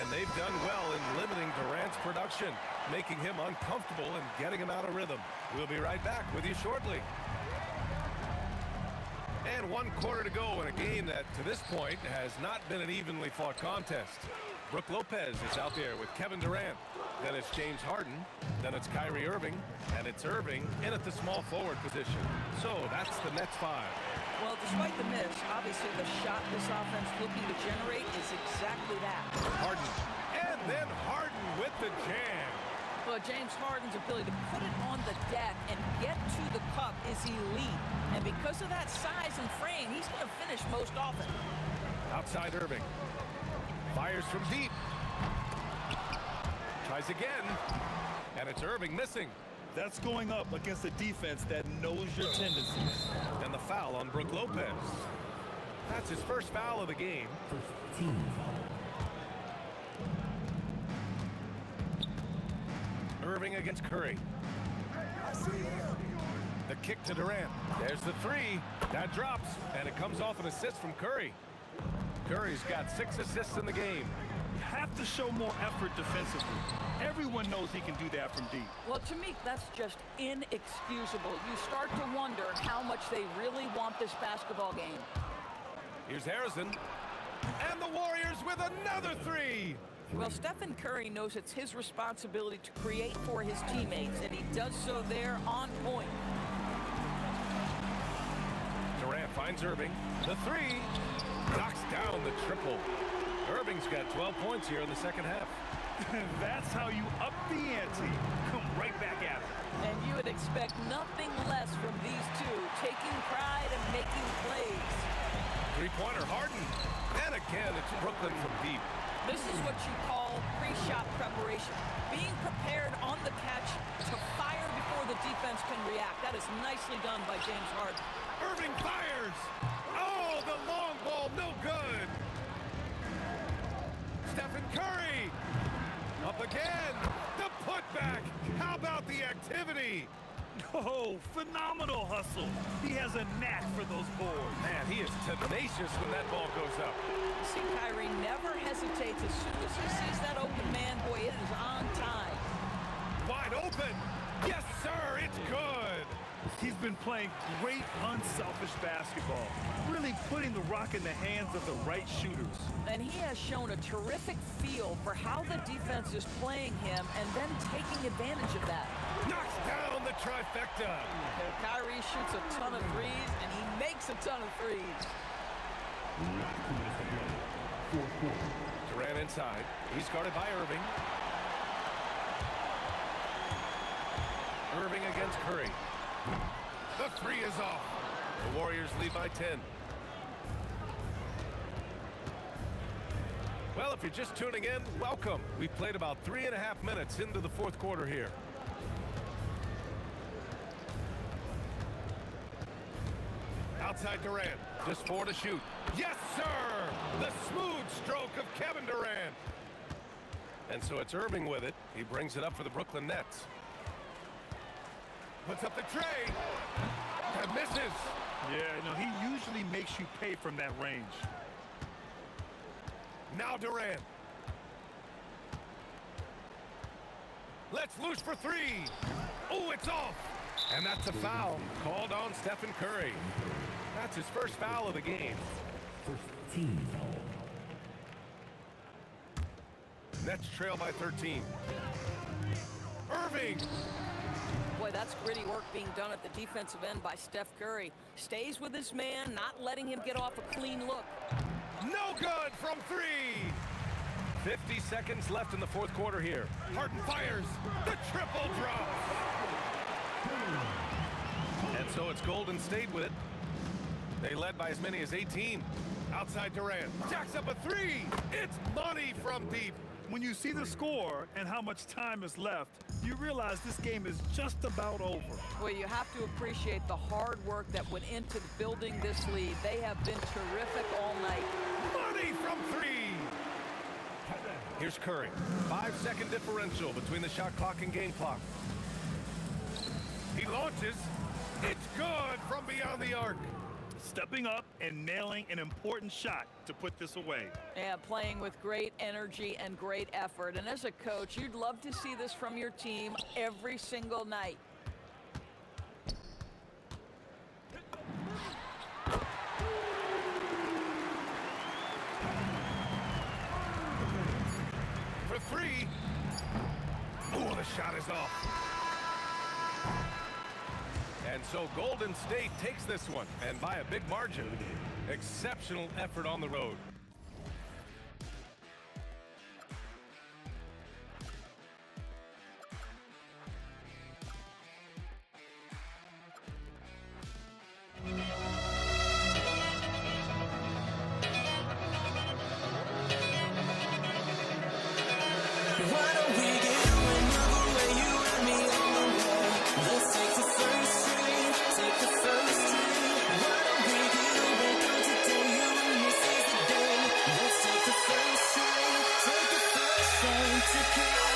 And they've done well in limiting Durant's production, making him uncomfortable and getting him out of rhythm. We'll be right back with you shortly. And 1 quarter to go in a game that, to this point, has not been an evenly fought contest. Brook Lopez is out there with Kevin Durant. Then it's James Harden. Then it's Kyrie Irving. And it's Irving in at the small forward position. So that's the Nets 5. Well, despite the miss, obviously the shot this offense looking to generate is exactly that. Harden. And then Harden with the jam. Well, James Harden's ability to put it on the deck and get to the cup is elite. And because of that size and frame, he's going to finish most often. Outside Irving. Fires from deep. Tries again. And it's Irving missing. That's going up against a defense that knows your tendencies. And the foul on Brook Lopez. That's his first foul of the game. Irving against Curry. The kick to Durant. There's the 3. That drops, and it comes off an assist from Curry. Curry's got 6 assists in the game. You have to show more effort defensively. Everyone knows he can do that from deep. Well, to me, that's just inexcusable. You start to wonder how much they really want this basketball game. Here's Harrison. And the Warriors with another 3. Well, Stephen Curry knows it's his responsibility to create for his teammates, and he does so there on point. Durant finds Irving. The 3. Knocks down the triple. Irving's got 12 points here in the second half. That's how you up the ante. Come right back at it. And you would expect nothing less from these two, taking pride and making plays. 3-pointer Harden. And again, it's Brooklyn from deep. This is what you call pre-shot preparation. Being prepared on the catch to fire before the defense can react. That is nicely done by James Harden. Irving fires. Oh, the long ball, no good. Stephen Curry. Up again. The putback. How about the activity? Oh, phenomenal hustle. He has a knack for those boards. Man, he is tenacious when that ball goes up. See, Kyrie never hesitates. As soon as he sees that open man, boy, it is on time. Wide open. Yes, sir, it's good. He's been playing great, unselfish basketball, really putting the rock in the hands of the right shooters. And he has shown a terrific feel for how the defense is playing him and then taking advantage of that. Knocks down the trifecta. Kyrie shoots a ton of threes, and he makes a ton of threes. Durant inside. He's guarded by Irving. Irving against Curry. The 3 is off. The Warriors lead by 10. Well, if you're just tuning in, welcome. We've played about 3.5 minutes into the fourth quarter here. Outside Durant. Just 4 to shoot. Yes, sir! The smooth stroke of Kevin Durant. And so it's Irving with it. He brings it up for the Brooklyn Nets. Puts up the tray. And misses. Yeah, no, he usually makes you pay from that range. Now Durant. Let's loose for 3. Oh, it's off. And that's a foul called on Stephen Curry. That's his first foul of the game. First team foul. Nets trail by 13. Irving. Boy, that's gritty work being done at the defensive end by Steph Curry. Stays with his man, not letting him get off a clean look. No good from 3. 50 seconds left in the fourth quarter here. Harden fires. The triple drop. And so it's Golden State with it. They led by as many as 18. Outside Durant. Jacks up a 3. It's money from deep. When you see the score and how much time is left, you realize this game is just about over. Well, you have to appreciate the hard work that went into building this lead. They have been terrific all night. Money from 3. Here's Curry. 5-second differential between the shot clock and game clock. He launches. It's good from beyond the arc. Stepping up and nailing an important shot to put this away. Yeah, playing with great energy and great effort. And as a coach, you'd love to see this from your team every single night. For 3. Oh, the shot is off. And so Golden State takes this one, and by a big margin. Exceptional effort on the road. Why don't we get another way, you and me on the way? Let's take the first train, take the first train. Why don't we get away from today, you and me seize the day? Let's take the first train to California.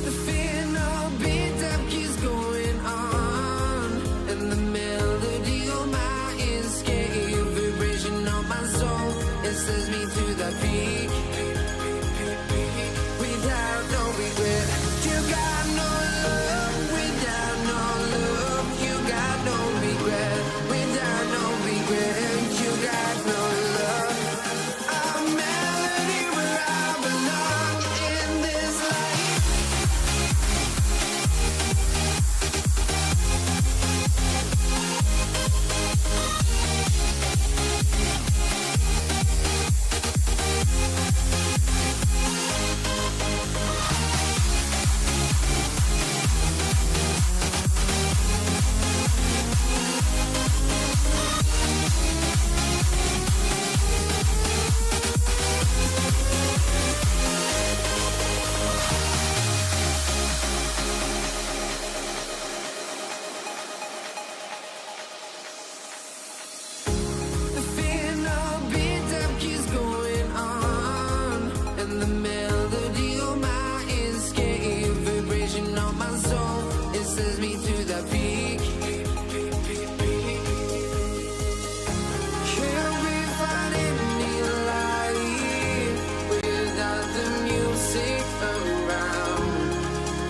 The final beat up keeps going on, and the melody on my escape, vibration on my soul, it sends me to the peak. Without no regret, you got no love. Without no love, you got no regret. Without no regret, you got no love. A melody where I belong in this life. The final beat up keeps going on, and the melody on my escape, vibration on my soul, it sends me to the peak. Can't we find any light without the music around?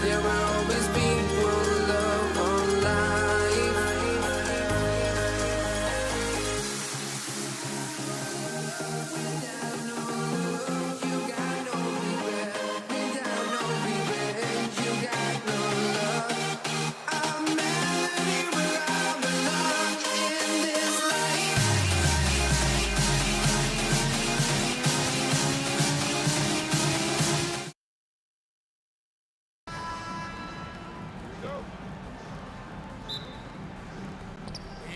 There will always be one love, one life. Without no love, you got no regret. Without no regret, you got no love. A melody where I belong in this life.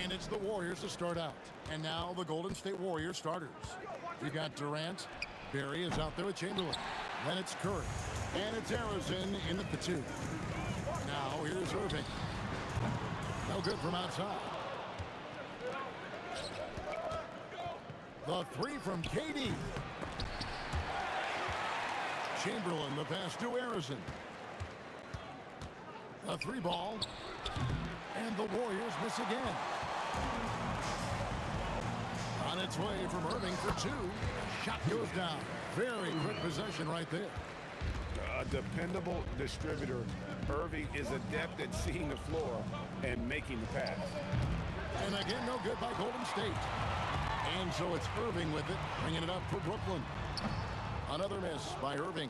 And it's the Warriors to start out. And now the Golden State Warriors starters. We got Durant. Barry is out there with Chamberlain. Then it's Curry. And it's Harrison in at the 2. Now here's Irving. No good from outside. The 3 from KD. Chamberlain, the pass to Harrison. A 3 ball. And the Warriors miss again. On its way from Irving for 2. Shot goes down. Very quick possession right there. A dependable distributor. Irving is adept at seeing the floor and making the pass. And again, no good by Golden State. And so it's Irving with it, bringing it up for Brooklyn. Another miss by Irving.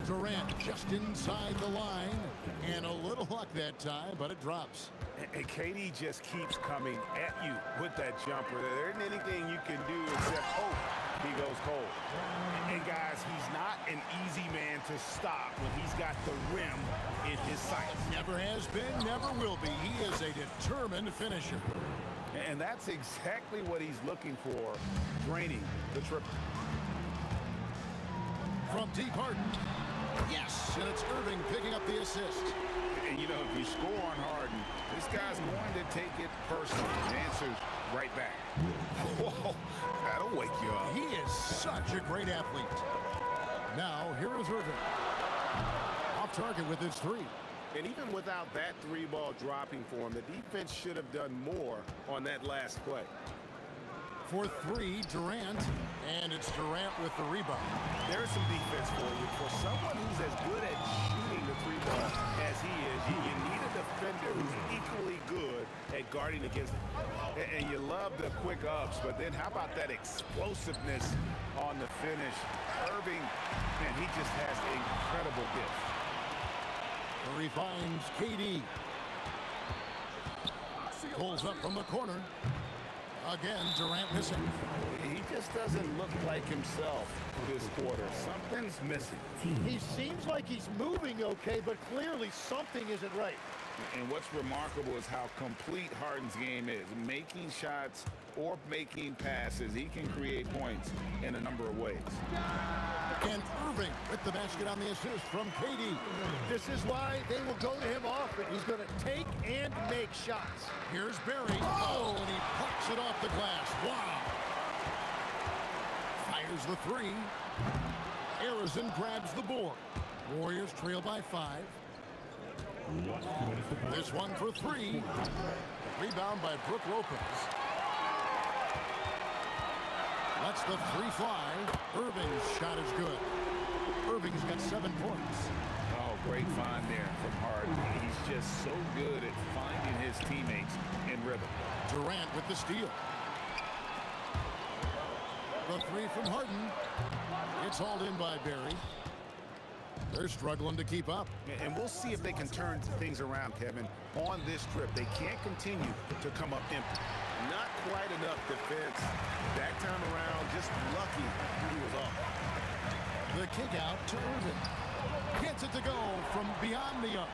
Durant just inside the line. And a little luck that time, but it drops. And KD just keeps coming at you with that jumper. There isn't anything you can do except, oh, he goes cold. And guys, he's not an easy man to stop when he's got the rim in his sights. Never has been, never will be. He is a determined finisher. And that's exactly what he's looking for, draining the triple. From deep Harden. Yes, and it's Irving picking up the assist. And you know, if you score on Harden, this guy's going to take it personally. And answers right back. Whoa, that'll wake you up. He is such a great athlete. Now, here is Irving. Off target with his 3. And even without that three ball dropping for him, the defense should have done more on that last play. For three, Durant. And it's Durant with the rebound. There's some defense for you. For someone who's as good at shooting the three ball as he is, you need a defender who's equally good at guarding against him. And you love the quick ups, but then how about that explosiveness on the finish? Irving, man, he just has an incredible gift. Curry finds KD. Pulls up from the corner. Again, Durant missing. He just doesn't look like himself this quarter. Something's missing. He seems like he's moving okay, but clearly something isn't right. And what's remarkable is how complete Harden's game is. Making shots or making passes, he can create points in a number of ways. And Irving with the basket on the assist from KD. This is why they will go to him often. He's going to take and make shots. Here's Barry. Oh, and he pucks it off the glass. Wow. Fires the three. Arizon grabs the board. Warriors trail by 5. This one for 3. Rebound by Brook Lopez. Lets the 3 fly. Irving's shot is good. Irving's got 7 points. Oh, great find there from Harden. He's just so good at finding his teammates in rhythm. Durant with the steal. The 3 from Harden. It's hauled in by Barry. They're struggling to keep up. And we'll see if they can turn things around, Kevin. On this trip, they can't continue to come up empty. Not quite enough defense. That time around, just lucky he was off. The kick out to Irving. Gets it to go from beyond the arc.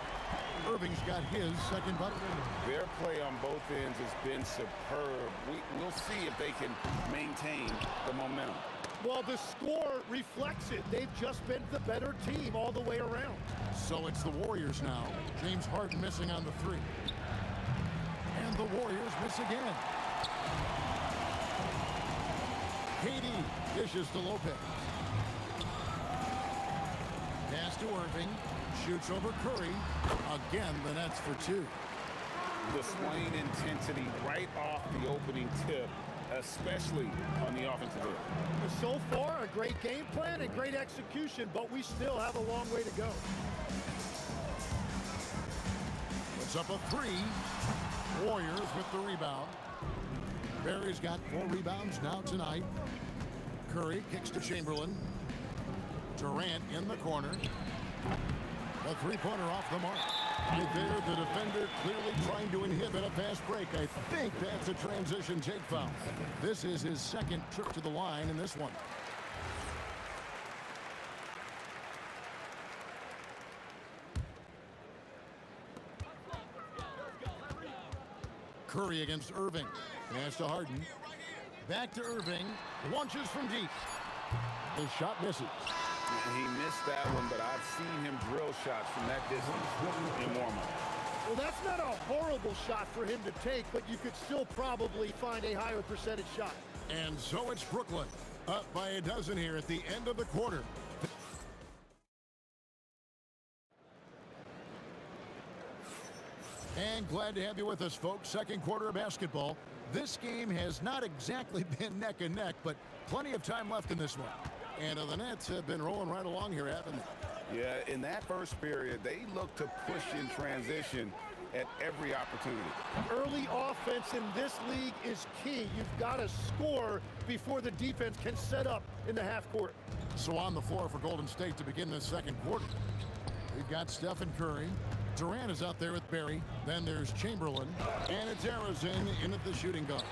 Irving's got his second bucket. Their play on both ends has been superb. We'll see if they can maintain the momentum. Well, the score reflects it. They've just been the better team all the way around. So it's the Warriors now. James Harden missing on the 3. And the Warriors miss again. KD dishes to Lopez. Pass to Irving. Shoots over Curry. Again, the Nets for 2. Displaying intensity right off the opening tip, especially on the offensive end. So far, a great game plan and great execution, but we still have a long way to go. Puts up a 3. Warriors with the rebound. Barry's got 4 rebounds now tonight. Curry kicks to Chamberlain. Durant in the corner. The 3-pointer off the mark. Right there, the defender clearly trying to inhibit a fast break. I think that's a transition take foul. This is his second trip to the line in this one. Curry against Irving. Pass to Harden. Back to Irving. Launches from deep. The shot misses. He missed that one, but I've seen him drill shots from that distance in warm-up. Well, that's not a horrible shot for him to take, but you could still probably find a higher percentage shot. And so it's Brooklyn, up by a dozen here at the end of the quarter. And glad to have you with us, folks. Second quarter of basketball. This game has not exactly been neck and neck, but plenty of time left in this one. And the Nets have been rolling right along here, haven't they? Yeah, in that first period, they look to push in transition at every opportunity. Early offense in this league is key. You've got to score before the defense can set up in the half court. So on the floor for Golden State to begin this second quarter. We've got Stephen Curry. Durant is out there with Barry. Then there's Chamberlain. And it's Arizon in at the shooting guard.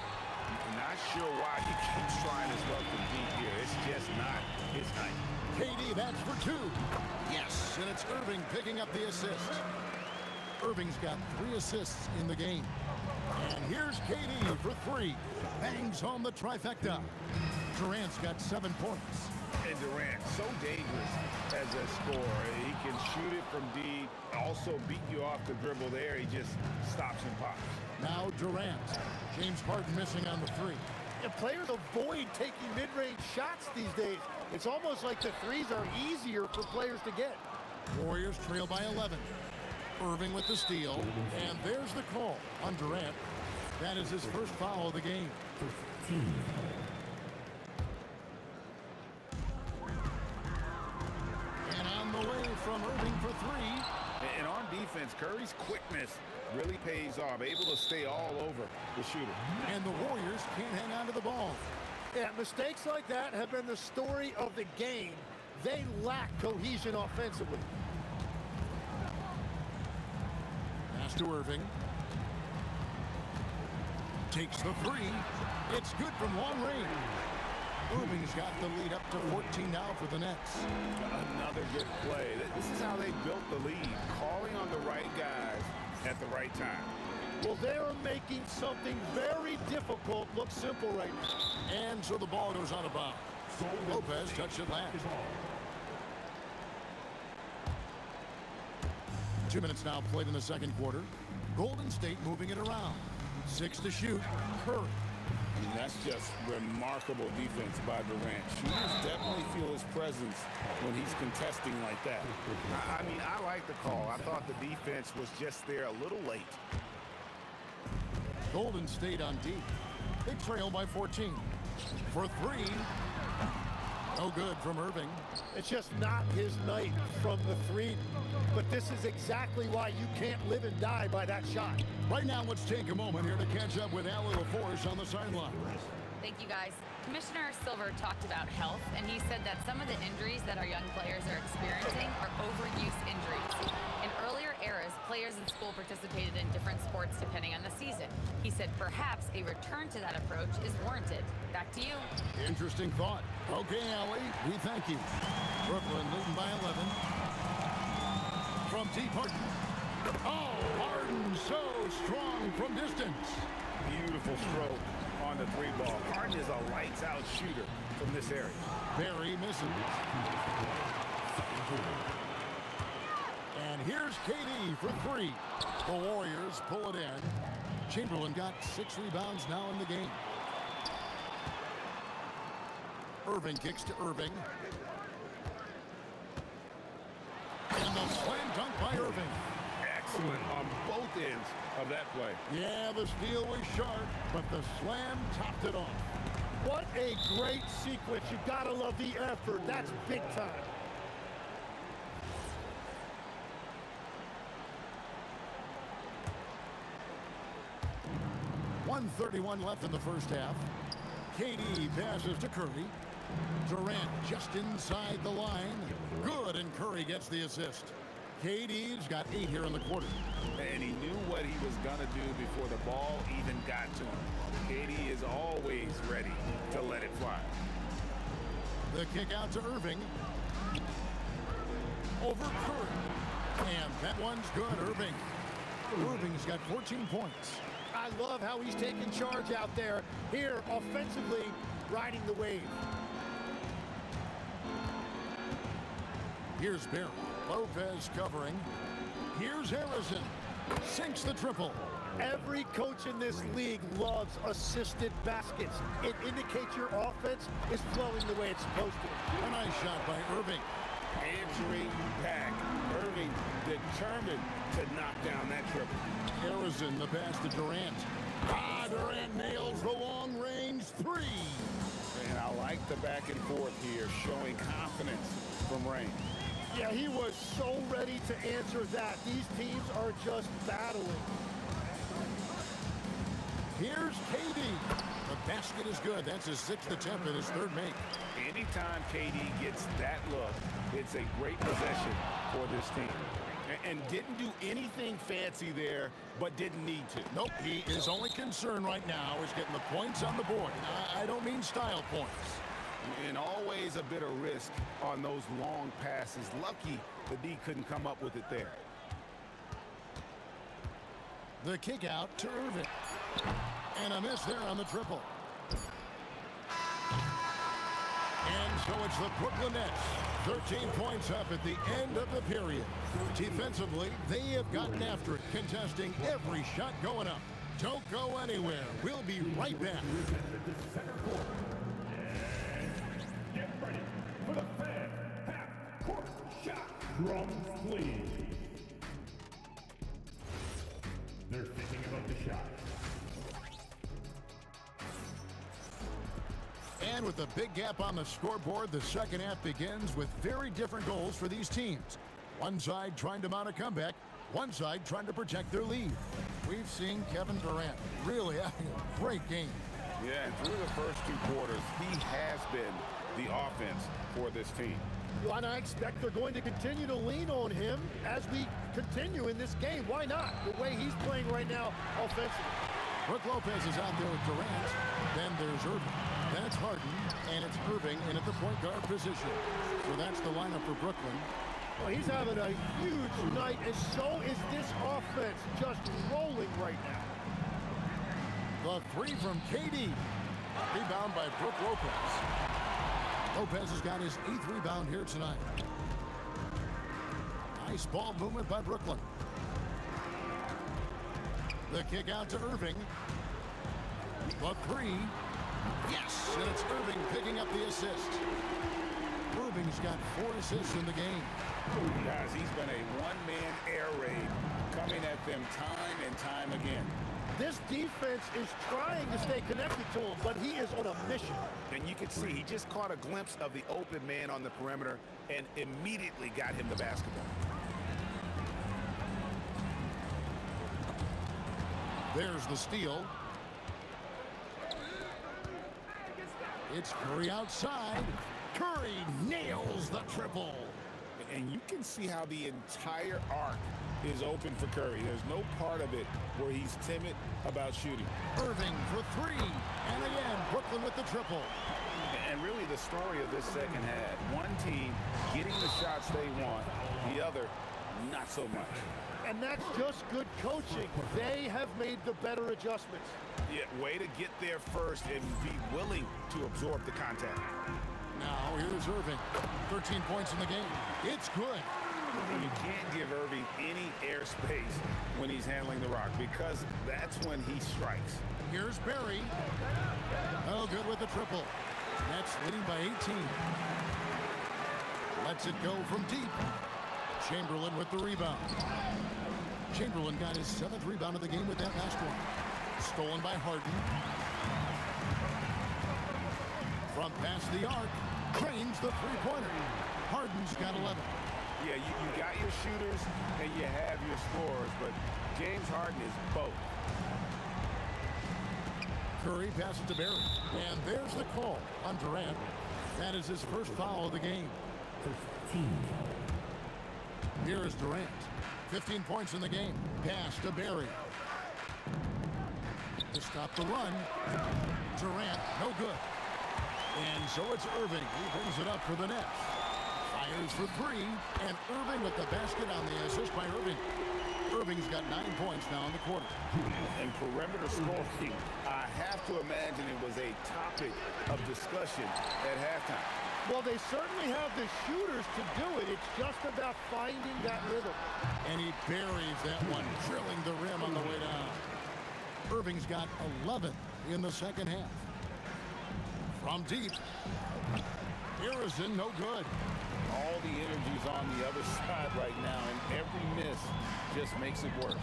Not sure why he keeps trying his luck from deep here. It's just not his night. KD, that's for 2. Yes, and it's Irving picking up the assist. Irving's got 3 assists in the game. And here's KD for 3. Bangs home the trifecta. Durant's got 7 points. And Durant, so dangerous as a scorer. He can shoot it from deep, also beat you off the dribble there. He just stops and pops. Now Durant. James Harden missing on the 3. And players avoid taking mid-range shots these days. It's almost like the threes are easier for players to get. Warriors trail by 11. Irving with the steal. And there's the call on Durant. That is his first foul of the game. And on the way from Irving for three. And on defense, Curry's quickness really pays off, able to stay all over the shooter. And the Warriors can't hang on to the ball. Yeah, mistakes like that have been the story of the game. They lack cohesion offensively. Pass to Irving. Takes the three. It's good from long range. Irving's got the lead up to 14 now for the Nets. Another good play. This is how they built the lead, calling on the right guys at the right time. Well, they're making something very difficult look simple right now. And so the ball goes out of bounds. Lopez touched it last. 2 minutes now played in the second quarter. Golden State moving it around. 6 to shoot. Curry. And that's just remarkable defense by Durant. Shooters definitely feel his presence when he's contesting like that. I mean, I like the call. I thought the defense was just there a little late. Golden State on deep. They trail by 14. For three. No good from Irving. It's just not his night from the three. But this is exactly why you can't live and die by that shot. Right now, let's take a moment here to catch up with Allie LaForce on the sideline. Thank you, guys. Commissioner Silver talked about health, and he said that some of the injuries that our young players are experiencing are overuse injuries. In earlier eras, players in school participated in different sports depending on the season. He said perhaps a return to that approach is warranted. Back to you. Interesting thought. Okay, Allie, we thank you. Brooklyn leading by 11. From deep, Harden. Oh, Harden so strong from distance. Beautiful stroke on the three ball. Harden is a lights-out shooter from this area. Barry missing. And here's KD for three. The Warriors pull it in. Chamberlain got 6 rebounds now in the game. Irving kicks to Irving. And the slam dunk by Irving. Excellent on both ends of that play. Yeah, the steal was sharp, but the slam topped it off. What a great sequence. You gotta love the effort. That's big time. .131 left in the first half. KD passes to Curry. Durant just inside the line. Good, and Curry gets the assist. KD's got 8 here in the quarter. And he knew what he was going to do before the ball even got to him. KD is always ready to let it fly. The kick out to Irving. Over Curry. And that one's good, Irving. Irving's got 14 points. I love how he's taking charge out there. Here, offensively, riding the wave. Here's Barry. Lopez covering. Here's Harrison. Sinks the triple. Every coach in this league loves assisted baskets. It indicates your offense is flowing the way it's supposed to. A nice shot by Irving. Answering back. Irving determined to knock down that triple. Harrison, the pass to Durant. Durant nails the long-range three. And I like the back and forth here, showing confidence from Rain. Yeah, he was so ready to answer that. These teams are just battling. Here's KD. The basket is good. That's his 6th attempt and his 3rd make. Anytime KD gets that look, it's a great possession for this team. And didn't do anything fancy there, but didn't need to. Nope, his only concern right now is getting the points on the board. I don't mean style points. And always a bit of risk on those long passes. Lucky the D couldn't come up with it there. The kick out to Irving. And a miss there on the triple. And so it's the Brooklyn Nets. 13 points up at the end of the period. Defensively, they have gotten after it, contesting every shot going up. Don't go anywhere. We'll be right back. Get ready for the fan half-court shot. Drums, please. And with a big gap on the scoreboard, the second half begins with very different goals for these teams. One side trying to mount a comeback, one side trying to protect their lead. We've seen Kevin Durant really having a great game. Yeah, and through the first two quarters, he has been the offense for this team. Well, and I expect they're going to continue to lean on him as we continue in this game. Why not? The way he's playing right now offensively. Brook Lopez is out there with Durant. Then there's Irving. Then it's Harden, and it's Irving in at the point guard position. So that's the lineup for Brooklyn. Well, he's having a huge night, and so is this offense, just rolling right now. The three from KD. Rebound by Brook Lopez. Lopez has got his 8th rebound here tonight. Nice ball movement by Brooklyn. The kick out to Irving. The three. Yes, and it's Irving picking up the assist. Irving's got 4 assists in the game. Guys, he's been a one-man air raid coming at them time and time again. This defense is trying to stay connected to him, but he is on a mission. And you can see he just caught a glimpse of the open man on the perimeter and immediately got him the basketball. There's the steal. It's Curry outside. Curry nails the triple. And you can see how the entire arc is open for Curry. There's no part of it where he's timid about shooting. Irving for 3. And again, Brooklyn with the triple. And really the story of this second half, one team getting the shots they want, the other not so much. And that's just good coaching. They have made the better adjustments. Yeah, way to get there first and be willing to absorb the contact. Now here's Irving. 13 points in the game. It's good. You can't give Irving any airspace when he's handling the rock because that's when he strikes. Here's Barry. Oh, good with the triple. Nets leading by 18. Lets it go from deep. Chamberlain with the rebound. Chamberlain got his 7th rebound of the game with that last one. Stolen by Harden. From past the arc. Cranes the three-pointer. Harden's got 11. Yeah, you got your shooters and you have your scorers, but James Harden is both. Curry passes to Barry. And there's the call on Durant. That is his first foul of the game. 15. Here is Durant. 15 points in the game. Pass to Barry. To stop the run. Durant, no good. And so it's Irving. He brings it up for the Nets. Fires for 3. And Irving with the basket on the assist by Irving. Irving's got 9 points now in the quarter. And perimeter scoring, I have to imagine it was a topic of discussion at halftime. Well, they certainly have the shooters to do it. It's just about finding that rhythm. And he buries that one, drilling the rim on the way down. Irving's got 11 in the second half. From deep. Harrison, no good. All the energy's on the other side right now, and every miss just makes it worse.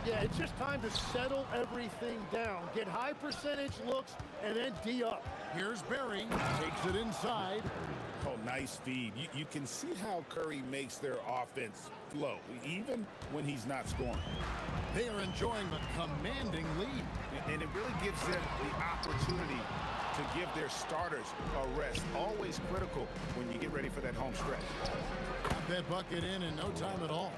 Yeah, it's just time to settle everything down. Get high percentage looks, and then D up. Here's Barry. Takes it inside. Oh, nice feed. You can see how Curry makes their offense flow, even when he's not scoring. They are enjoying the commanding lead. And it really gives them the opportunity to give their starters a rest. Always critical when you get ready for that home stretch. Got that bucket in no time at all.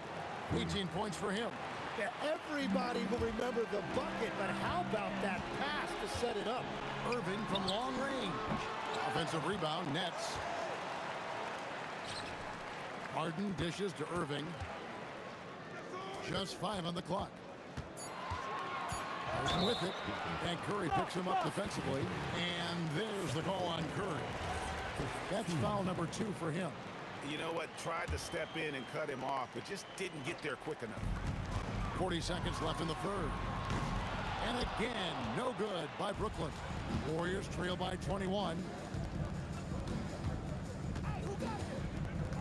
18 points for him. Yeah, everybody will remember the bucket, but how about that pass to set it up? Irving from long range. Offensive rebound, Nets. Harden dishes to Irving. Just 5 on the clock. Harden with it. And Curry picks him up defensively. And there's the call on Curry. That's foul number 2 for him. You know what? Tried to step in and cut him off, but just didn't get there quick enough. 40 seconds left in the third. And again, no good by Brooklyn. Warriors trail by 21.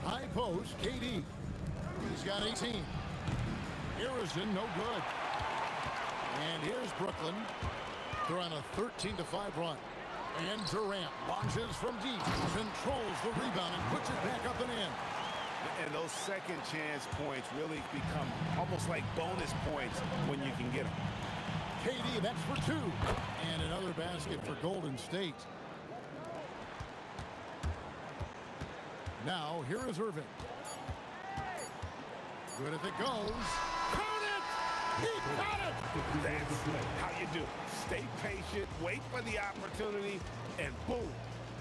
High post, KD. He's got 18. Harrison, no good. And here's Brooklyn. They're on a 13-5 run. And Durant launches from deep, controls the rebound, and puts it back up and in. And those second chance points really become almost like bonus points when you can get them. KD, that's for two. And another basket for Golden State. Now, here is Irving. Good if it goes. Count it! He got it! That's how you do it. Stay patient, wait for the opportunity, and boom.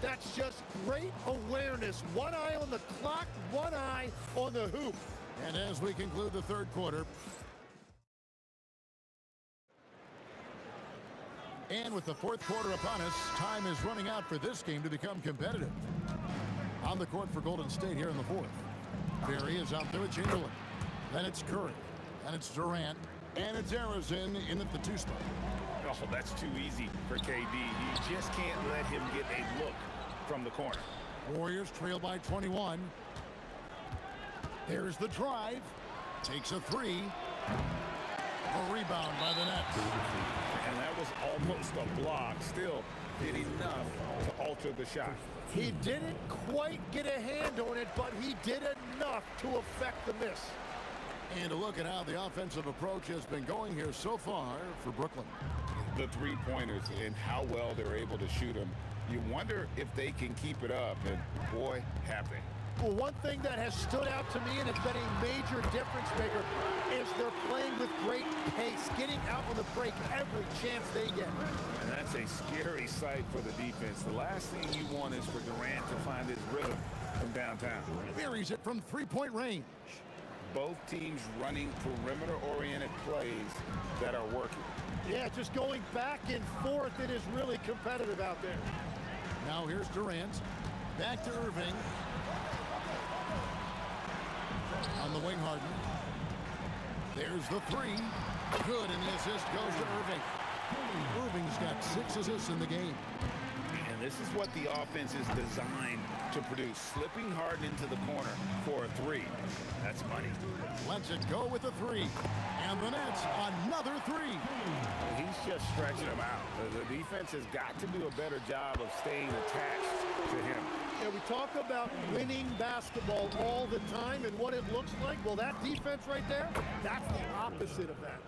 That's just great awareness. One eye on the clock, one eye on the hoop. And as we conclude the third quarter, and with the fourth quarter upon us, time is running out for this game to become competitive. On the court for Golden State here in the fourth. Barry is out there with Chamberlain. Then it's Curry. Then it's Durant. And it's Arizona in at the two spot. Oh, that's too easy for KD. You just can't let him get a look from the corner. Warriors trail by 21. There's the drive. Takes a three. A rebound by the Nets. And that was almost a block. Still did enough to alter the shot. He didn't quite get a hand on it, but he did enough to affect the miss. And to look at how the offensive approach has been going here so far for Brooklyn. The three-pointers and how well they're able to shoot them. You wonder if they can keep it up, and boy, have they. Well, one thing that has stood out to me, and it's been a major difference maker, is they're playing with great pace, getting out on the break every chance they get. And that's a scary sight for the defense. The last thing you want is for Durant to find his rhythm from downtown. Buries it from three-point range. Both teams running perimeter-oriented plays that are working. Yeah, just going back and forth, it is really competitive out there. Now here's Durant. Back to Irving. On the wing, Harden. There's the three. Good, and the assist goes to Irving. Irving's got 6 assists in the game. And this is what the offense is designed to produce. Slipping Harden into the corner for a three. That's money. Lets it go with a three. And the Nets, another three. He's just stretching them out. The defense has got to do a better job of staying attached to him. Yeah, we talk about winning basketball all the time and what it looks like. Well, that defense right there, that's the opposite of that.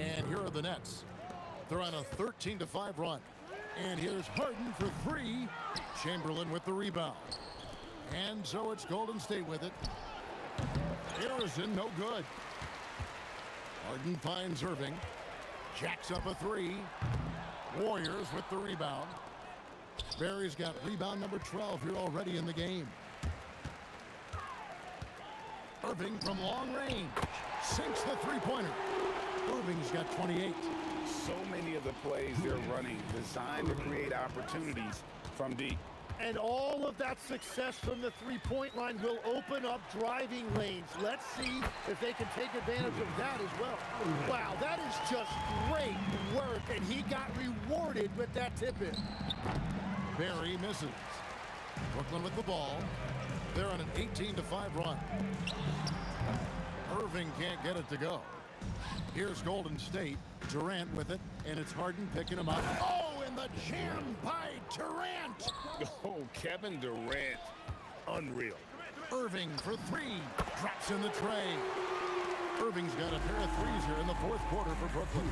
And here are the Nets. They're on a 13-5 run. And here's Harden for three. Chamberlain with the rebound. And so it's Golden State with it. Harrison, no good. Harden finds Irving. Jacks up a three. Warriors with the rebound. Barry's got rebound number 12 here already in the game. Irving from long range. Sinks the three-pointer. Irving's got 28. So many of the plays they're running designed to create opportunities from deep. And all of that success from the three-point line will open up driving lanes. Let's see if they can take advantage of that as well. Wow, that is just great work, and he got rewarded with that tip-in. Barry misses. Brooklyn with the ball. They're on an 18-5 run. Irving can't get it to go. Here's Golden State. Durant with it, and it's Harden picking him up. Oh, and the jam by Durant! Oh, Kevin Durant, unreal. Irving for three, drops in the tray. Irving's got a pair of threes here in the fourth quarter for Brooklyn.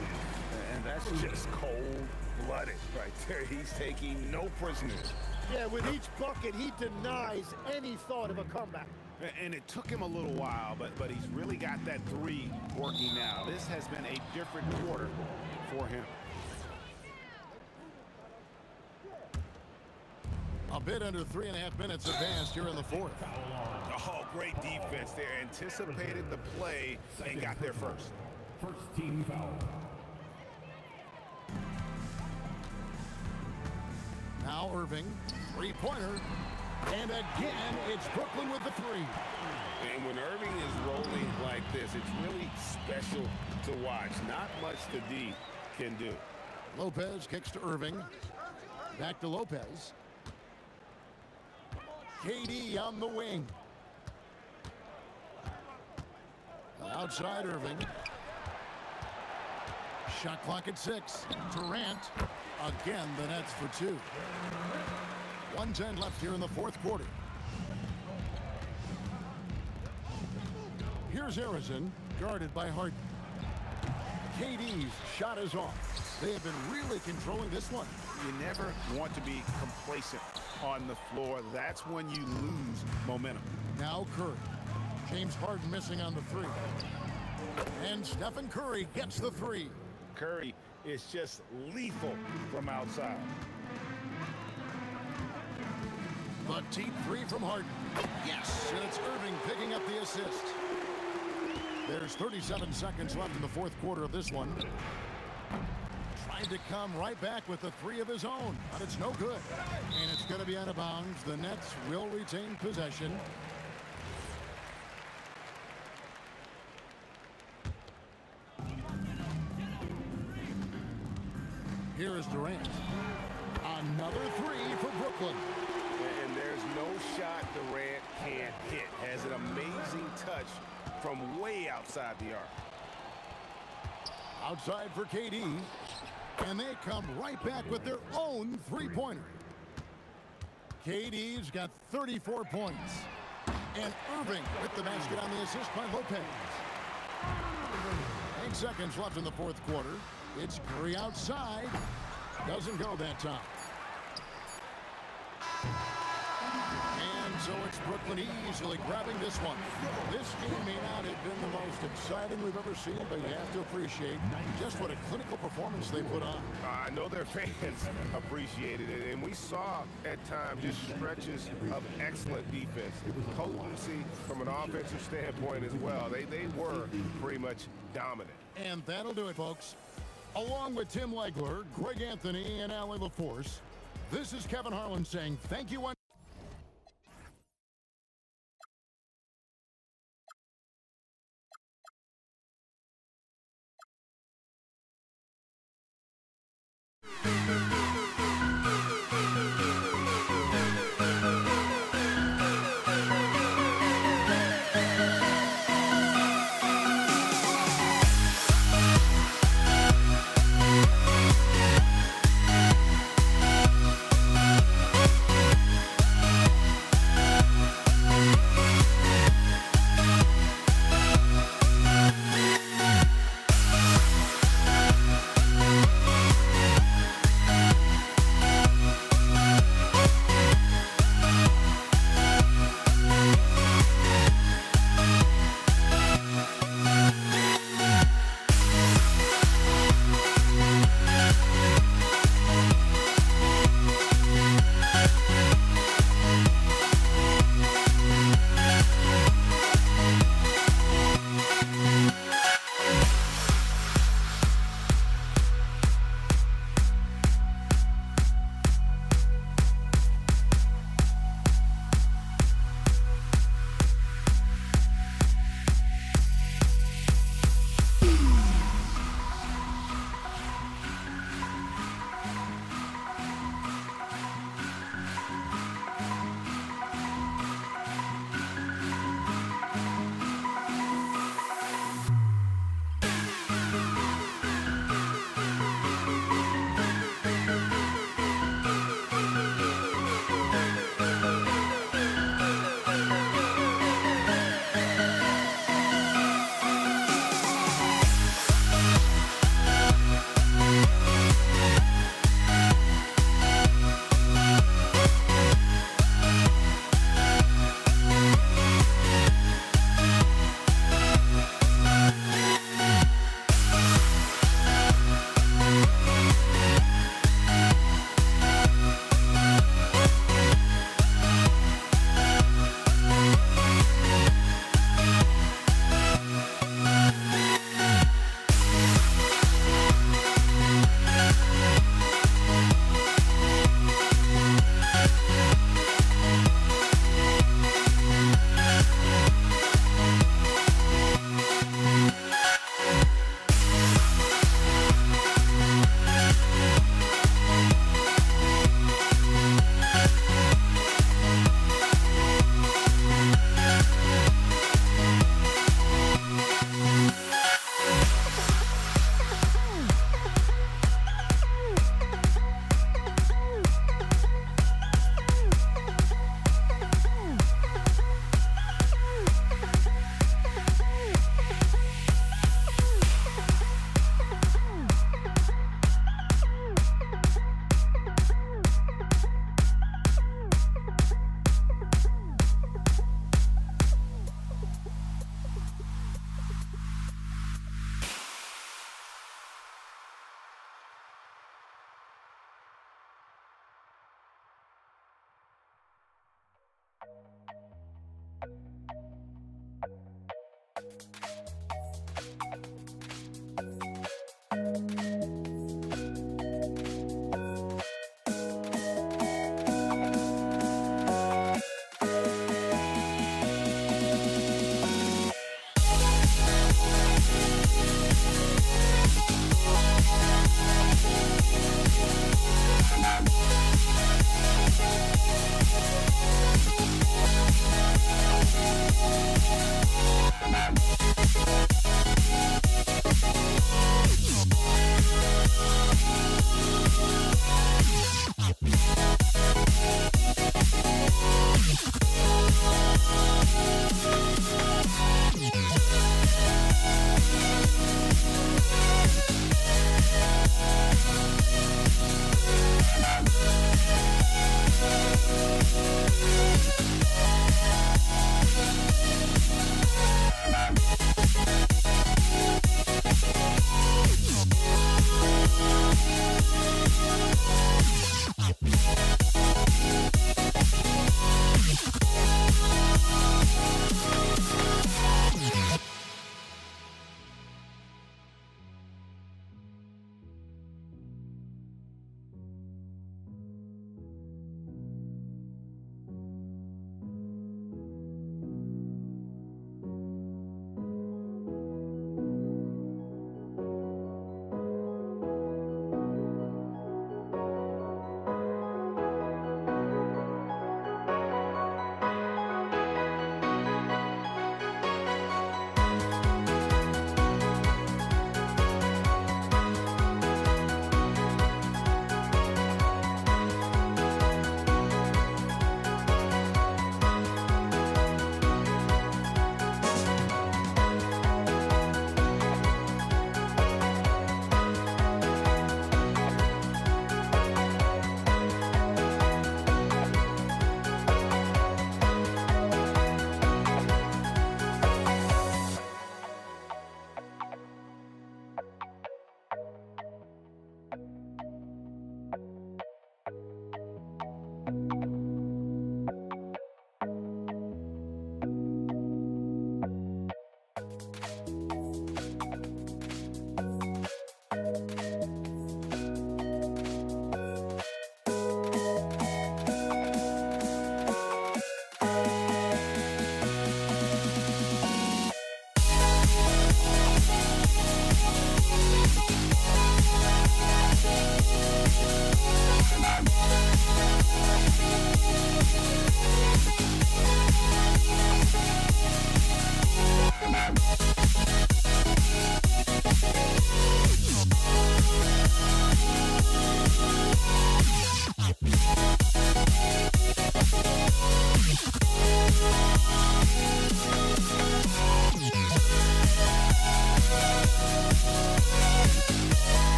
And that's just cold-blooded right there. He's taking no prisoners. Yeah, with each bucket, he denies any thought of a comeback. And it took him a little while, but he's really got that three working now. This has been a different quarter for him. A bit under 3.5 minutes advanced here in the fourth. Oh, great defense there. Anticipated the play and got there first. First team foul. Now Irving, three-pointer. And again, it's Brooklyn with the three. And when Irving is rolling like this, it's really special to watch. Not much the D can do. Lopez kicks to Irving. Back to Lopez. KD on the wing. Outside Irving. Shot clock at 6. Durant. Again, the Nets for 2. 1:10 left here in the fourth quarter. Here's Harrison, guarded by Harden. KD's shot is off. They have been really controlling this one. You never want to be complacent on the floor. That's when you lose momentum. Now Curry. James Harden missing on the 3. And Stephen Curry gets the 3. Curry is just lethal from outside. The deep 3 from Harden. Yes, and it's Irving picking up the assist. There's 37 seconds left in the fourth quarter of this one. Tried to come right back with the 3 of his own, but it's no good. And it's going to be out of bounds. The Nets will retain possession. Here is Durant. Another 3 for Brooklyn. And there's no shot Durant can't hit. Has an amazing touch from way outside the arc. Outside for KD. And they come right back with their own 3-pointer. KD's got 34 points. And Irving with the basket on the assist by Lopez. 8 seconds left in the fourth quarter. It's Curry outside. Doesn't go that time. And so it's Brooklyn easily grabbing this one. This game may not have been the most exciting we've ever seen, but you have to appreciate just what a clinical performance they put on. I know their fans appreciated it, and we saw at times just stretches of excellent defense. Potency from an offensive standpoint as well. They were pretty much dominant. And that'll do it, folks. Along with Tim Legler, Greg Anthony, and Allie LaForce, this is Kevin Harlan saying thank you.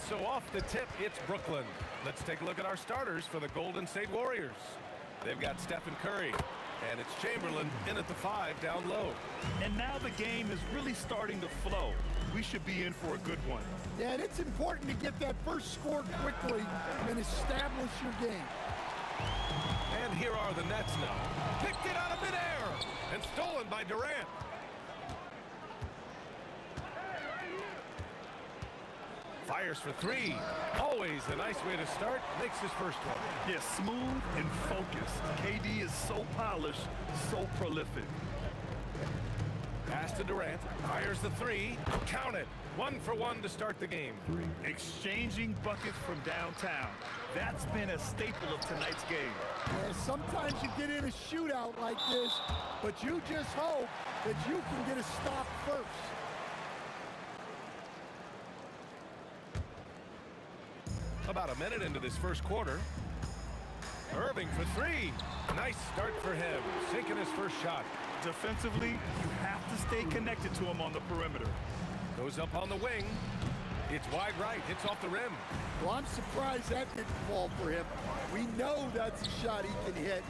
so off the tip, it's Brooklyn. Let's take a look at our starters for the Golden State Warriors. They've got Stephen Curry, and it's Chamberlain in at the 5 down low. And now the game is really starting to flow. We should be in for a good one. Yeah, and it's important to get that first score quickly and establish your game. And here are the Nets now. Picked it out of midair and stolen by Durant. Fires for 3. Always a nice way to start. Makes his first one. Yeah, smooth and focused. KD is so polished, so prolific. Pass to Durant. Fires the 3. Count it. 1 for 1 to start the game. Exchanging buckets from downtown. That's been a staple of tonight's game. Yeah, sometimes you get in a shootout like this, but you just hope that you can get a stop first. About a minute into this first quarter. Irving for 3. Nice start for him. Sinking his first shot. Defensively, you have to stay connected to him on the perimeter. Goes up on the wing. It's wide right. Hits off the rim. Well, I'm surprised that didn't fall for him. We know that's a shot he can hit,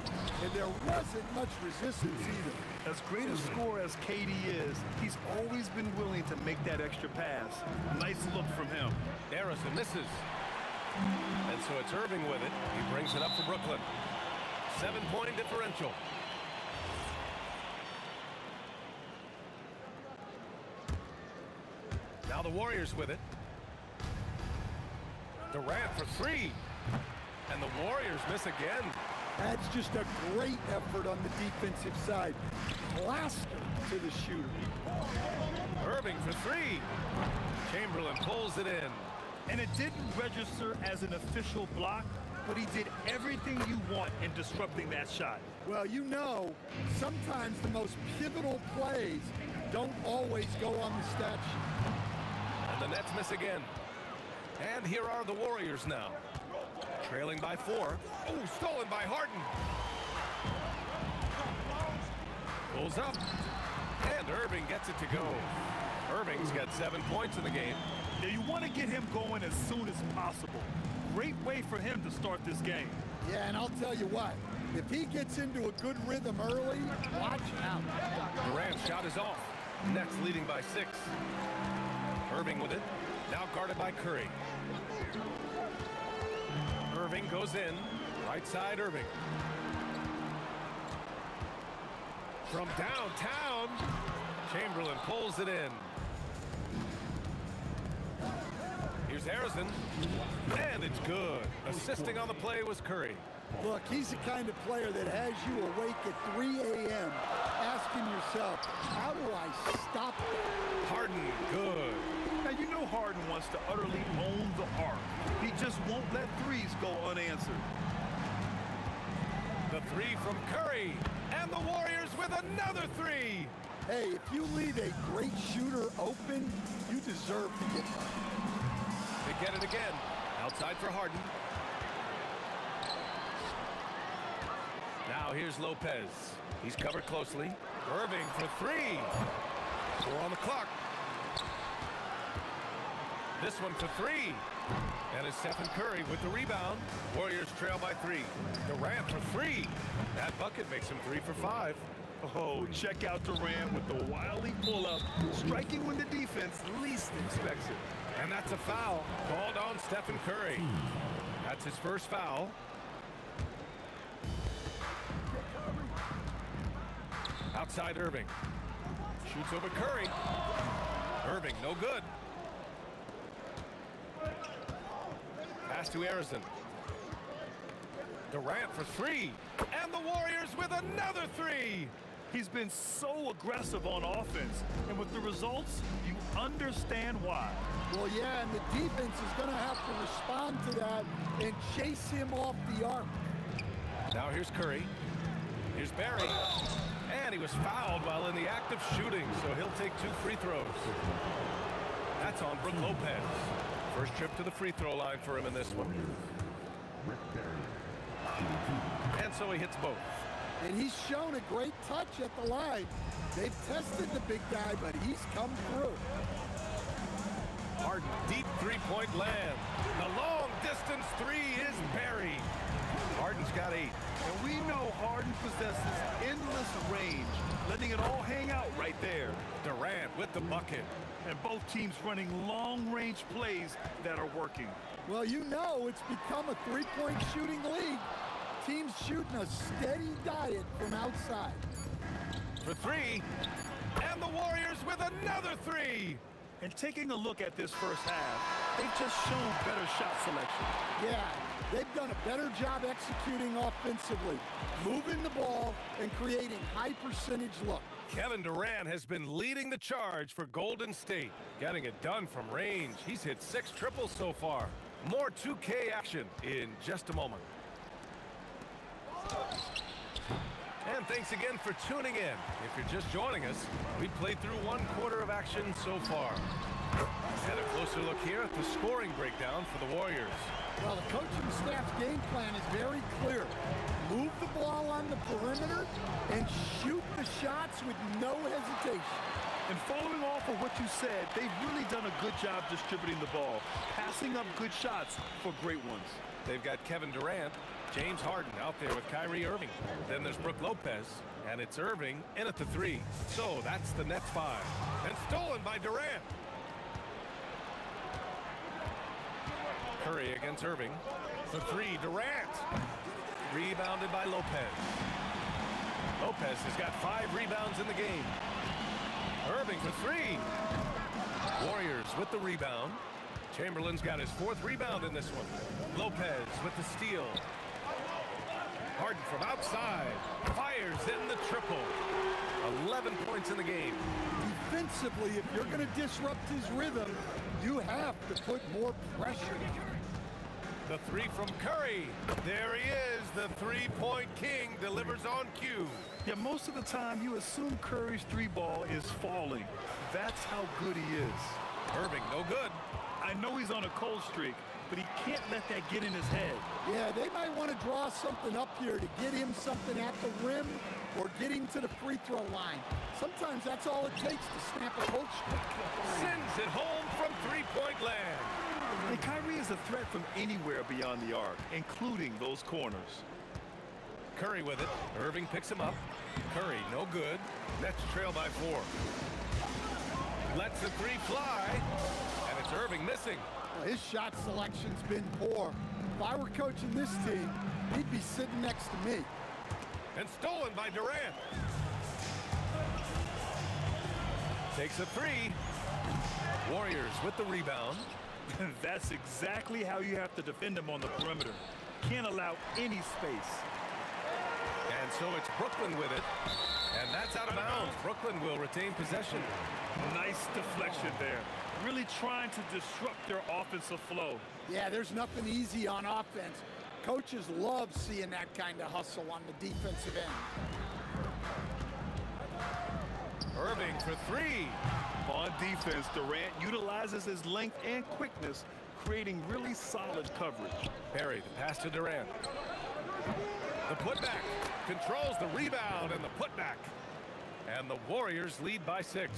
and there wasn't much resistance either. As great a scorer as KD is, he's always been willing to make that extra pass. Nice look from him. Harrison misses. And so it's Irving with it. He brings it up for Brooklyn. 7-point differential. Now the Warriors with it. Durant for 3. And the Warriors miss again. That's just a great effort on the defensive side. Plaster to the shooter. Irving for 3. Chamberlain pulls it in. And it didn't register as an official block, but he did everything you want in disrupting that shot. Well, you know, sometimes the most pivotal plays don't always go on the stat sheet. And the Nets miss again. And here are the Warriors now. Trailing by 4. Oh, stolen by Harden. Pulls up. And Irving gets it to go. Irving's got 7 points in the game. Now you want to get him going as soon as possible. Great way for him to start this game. Yeah, and I'll tell you what, if he gets into a good rhythm early, watch out. Durant's shot is off. Nets leading by 6. Irving with it. Now guarded by Curry. Irving goes in. Right side, Irving. From downtown, Chamberlain pulls it in. Here's Harrison, and it's good. Assisting on the play was Curry. Look, he's the kind of player that has you awake at 3 a.m. asking yourself, how do I stop it? Harden, good. Now, you know Harden wants to utterly own the arc. He just won't let threes go unanswered. The 3 from Curry, and the Warriors with another 3. Hey, if you leave a great shooter open, you deserve to get one. They get it again. Outside for Harden. Now here's Lopez. He's covered closely. Irving for 3. 4 on the clock. This one for 3. And it's Stephen Curry with the rebound. Warriors trail by 3. Durant for 3. That bucket makes him 3 for 5. Oh, check out Durant with the wily pull-up, striking when the defense least expects it. And that's a foul called on Stephen Curry. That's his first foul. Outside Irving. Shoots over Curry. Irving, no good. Pass to Harrison. Durant for 3. And the Warriors with another 3. He's been so aggressive on offense, and with the results, you understand why. Well, yeah, and the defense is going to have to respond to that and chase him off the arc. Now here's Curry. Here's Barry. And he was fouled while in the act of shooting, so he'll take 2 free throws. That's on Brook Lopez. First trip to the free throw line for him in this one. And so he hits both. And he's shown a great touch at the line. They've tested the big guy, but he's come through. Harden, deep three-point three-point land. The long-distance three is buried. Harden's got 8. And we know Harden possesses endless range, letting it all hang out right there. Durant with the bucket. And both teams running long-range plays that are working. Well, you know it's become a three-point shooting league. Teams shooting a steady diet from outside. For 3. And the Warriors with another 3. And taking a look at this first half, they've just shown better shot selection. Yeah, they've done a better job executing offensively, moving the ball and creating high-percentage looks. Kevin Durant has been leading the charge for Golden State, getting it done from range. He's hit 6 triples so far. More 2K action in just a moment. And thanks again for tuning in. If you're just joining us, we played through 1 quarter of action so far. And a closer look here at the scoring breakdown for the Warriors. Well, the coaching staff's game plan is very clear. Move the ball on the perimeter and shoot the shots with no hesitation. And following off of what you said, they've really done a good job distributing the ball, passing up good shots for great ones. They've got Kevin Durant, James Harden out there with Kyrie Irving. Then there's Brook Lopez, and it's Irving in at the 3. So that's the Nets 5. And stolen by Durant. Curry against Irving. The 3, Durant. Rebounded by Lopez. Lopez has got 5 rebounds in the game. Irving for 3. Warriors with the rebound. Chamberlain's got his 4th rebound in this one. Lopez with the steal. Harden from outside. Fires in the triple. 11 points in the game. Defensively, if you're going to disrupt his rhythm, you have to put more pressure. The 3 from Curry. There he is. The three-point king delivers on cue. Yeah, most of the time you assume Curry's 3 ball is falling. That's how good he is. Irving, no good. I know he's on a cold streak, but he can't let that get in his head. Yeah, they might want to draw something up here to get him something at the rim or get him to the free throw line. Sometimes that's all it takes to snap a cold streak. Sends it home from three-point land. And Kyrie is a threat from anywhere beyond the arc, including those corners. Curry with it. Irving picks him up. Curry, no good. Nets trail by 4. Lets the 3 fly. And it's Irving missing. Well, his shot selection's been poor. If I were coaching this team, he'd be sitting next to me. And stolen by Durant. Takes a 3. Warriors with the rebound. That's exactly how you have to defend him on the perimeter. Can't allow any space. And so it's Brooklyn with it. And that's out of bounds. Brooklyn will retain possession. Nice deflection there. Really trying to disrupt their offensive flow. Yeah, there's nothing easy on offense. Coaches love seeing that kind of hustle on the defensive end. Irving for 3. On defense, Durant utilizes his length and quickness, creating really solid coverage. Perry, the pass to Durant. The putback controls the rebound and the putback. And the Warriors lead by 6.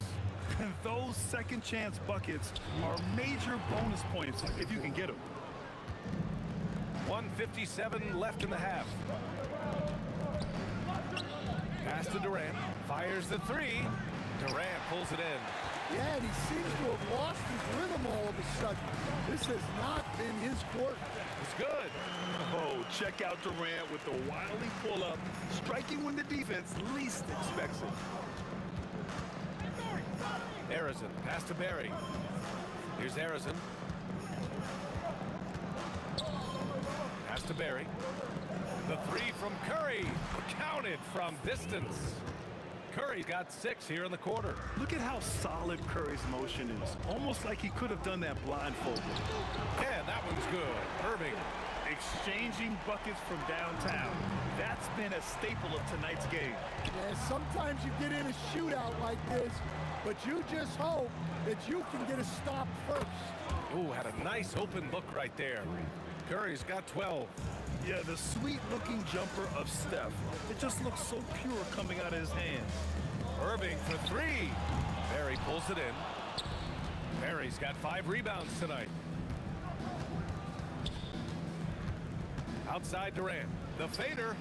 Those second chance buckets are major bonus points if you can get them. 1:57 left in the half. Pass to Durant. Fires the 3. Durant pulls it in. Yeah, and he seems to have lost his rhythm all of a sudden. This has not been his quarter. It's good. Oh, check out Durant with the wildly pull-up, striking when the defense least expects it. Harrison, pass to Barry. Here's Harrison. Pass to Barry. The 3 from Curry. Counted from distance. Curry got 6 here in the quarter. Look at how solid Curry's motion is. Almost like he could have done that blindfolded. Yeah, that one's good. Irving. Exchanging buckets from downtown. That's been a staple of tonight's game. Yeah, sometimes you get in a shootout like this, but you just hope that you can get a stop first. Ooh, had a nice open look right there. Curry's got 12. Yeah, the sweet-looking jumper of Steph. It just looks so pure coming out of his hands. Irving for 3. Barry pulls it in. Barry's got 5 rebounds tonight. Outside Durant. The fader.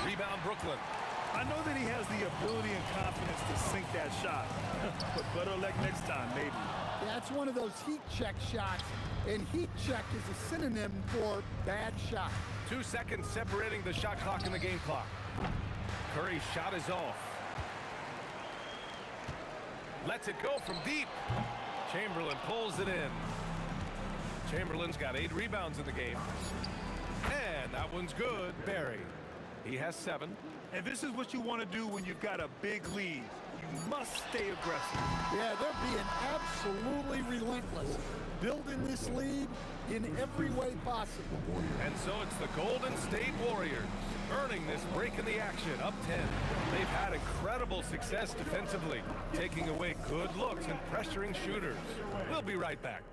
Rebound Brooklyn. I know that he has the ability and confidence to sink that shot. But better luck next time, maybe. That's one of those heat check shots, and heat check is a synonym for bad shot. 2 seconds separating the shot clock and the game clock. Curry's shot is off. Lets it go from deep. Chamberlain pulls it in. Chamberlain's got 8 rebounds in the game. And that one's good. Barry. He has 7. And this is what you want to do when you've got a big lead. You must stay aggressive. Yeah, they're being absolutely relentless, building this lead in every way possible. And so it's the Golden State Warriors earning this break in the action, up 10. They've had incredible success defensively, taking away good looks and pressuring shooters. We'll be right back.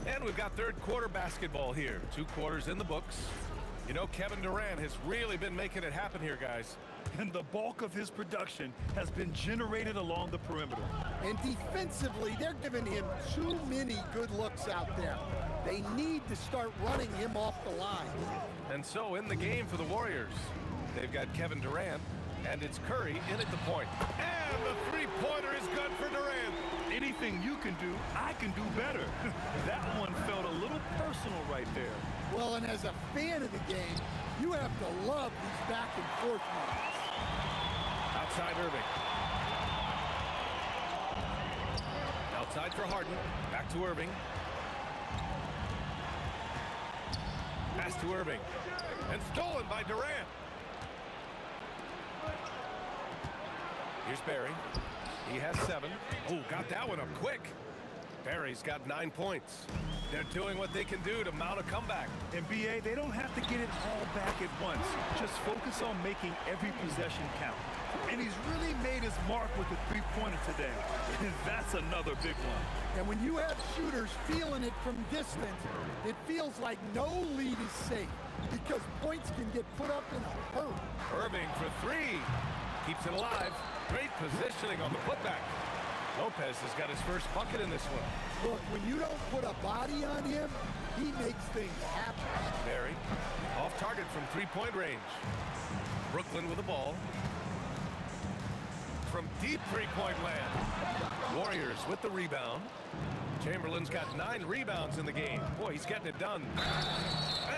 And we've got third quarter basketball here. 2 quarters in the books. You know, Kevin Durant has really been making it happen here, guys. And the bulk of his production has been generated along the perimeter. And defensively, they're giving him too many good looks out there. They need to start running him off the line. And so in the game for the Warriors, they've got Kevin Durant, and it's Curry in at the point. And the three-pointer is good for Durant. Anything you can do, I can do better. That one felt a little personal right there. Well, and as a fan of the game, you have to love these back and forth moments. Outside Irving. Outside for Harden. Back to Irving. Pass to Irving. And stolen by Durant. Here's Barry. He has 7. Oh, got that one up quick. Barry's got 9 points. They're doing what they can do to mount a comeback. And BA, they don't have to get it all back at once. Just focus on making every possession count. And he's really made his mark with the three-pointer today. And that's another big one. And when you have shooters feeling it from distance, it feels like no lead is safe because points can get put up in a hurry. Irving for 3. Keeps it alive. Great positioning on the putback. Lopez has got his first bucket in this one. Look, when you don't put a body on him, he makes things happen. Barry, off target from three-point range. Brooklyn with the ball. From deep three-point land. Warriors with the rebound. Chamberlain's got 9 rebounds in the game. Boy, he's getting it done.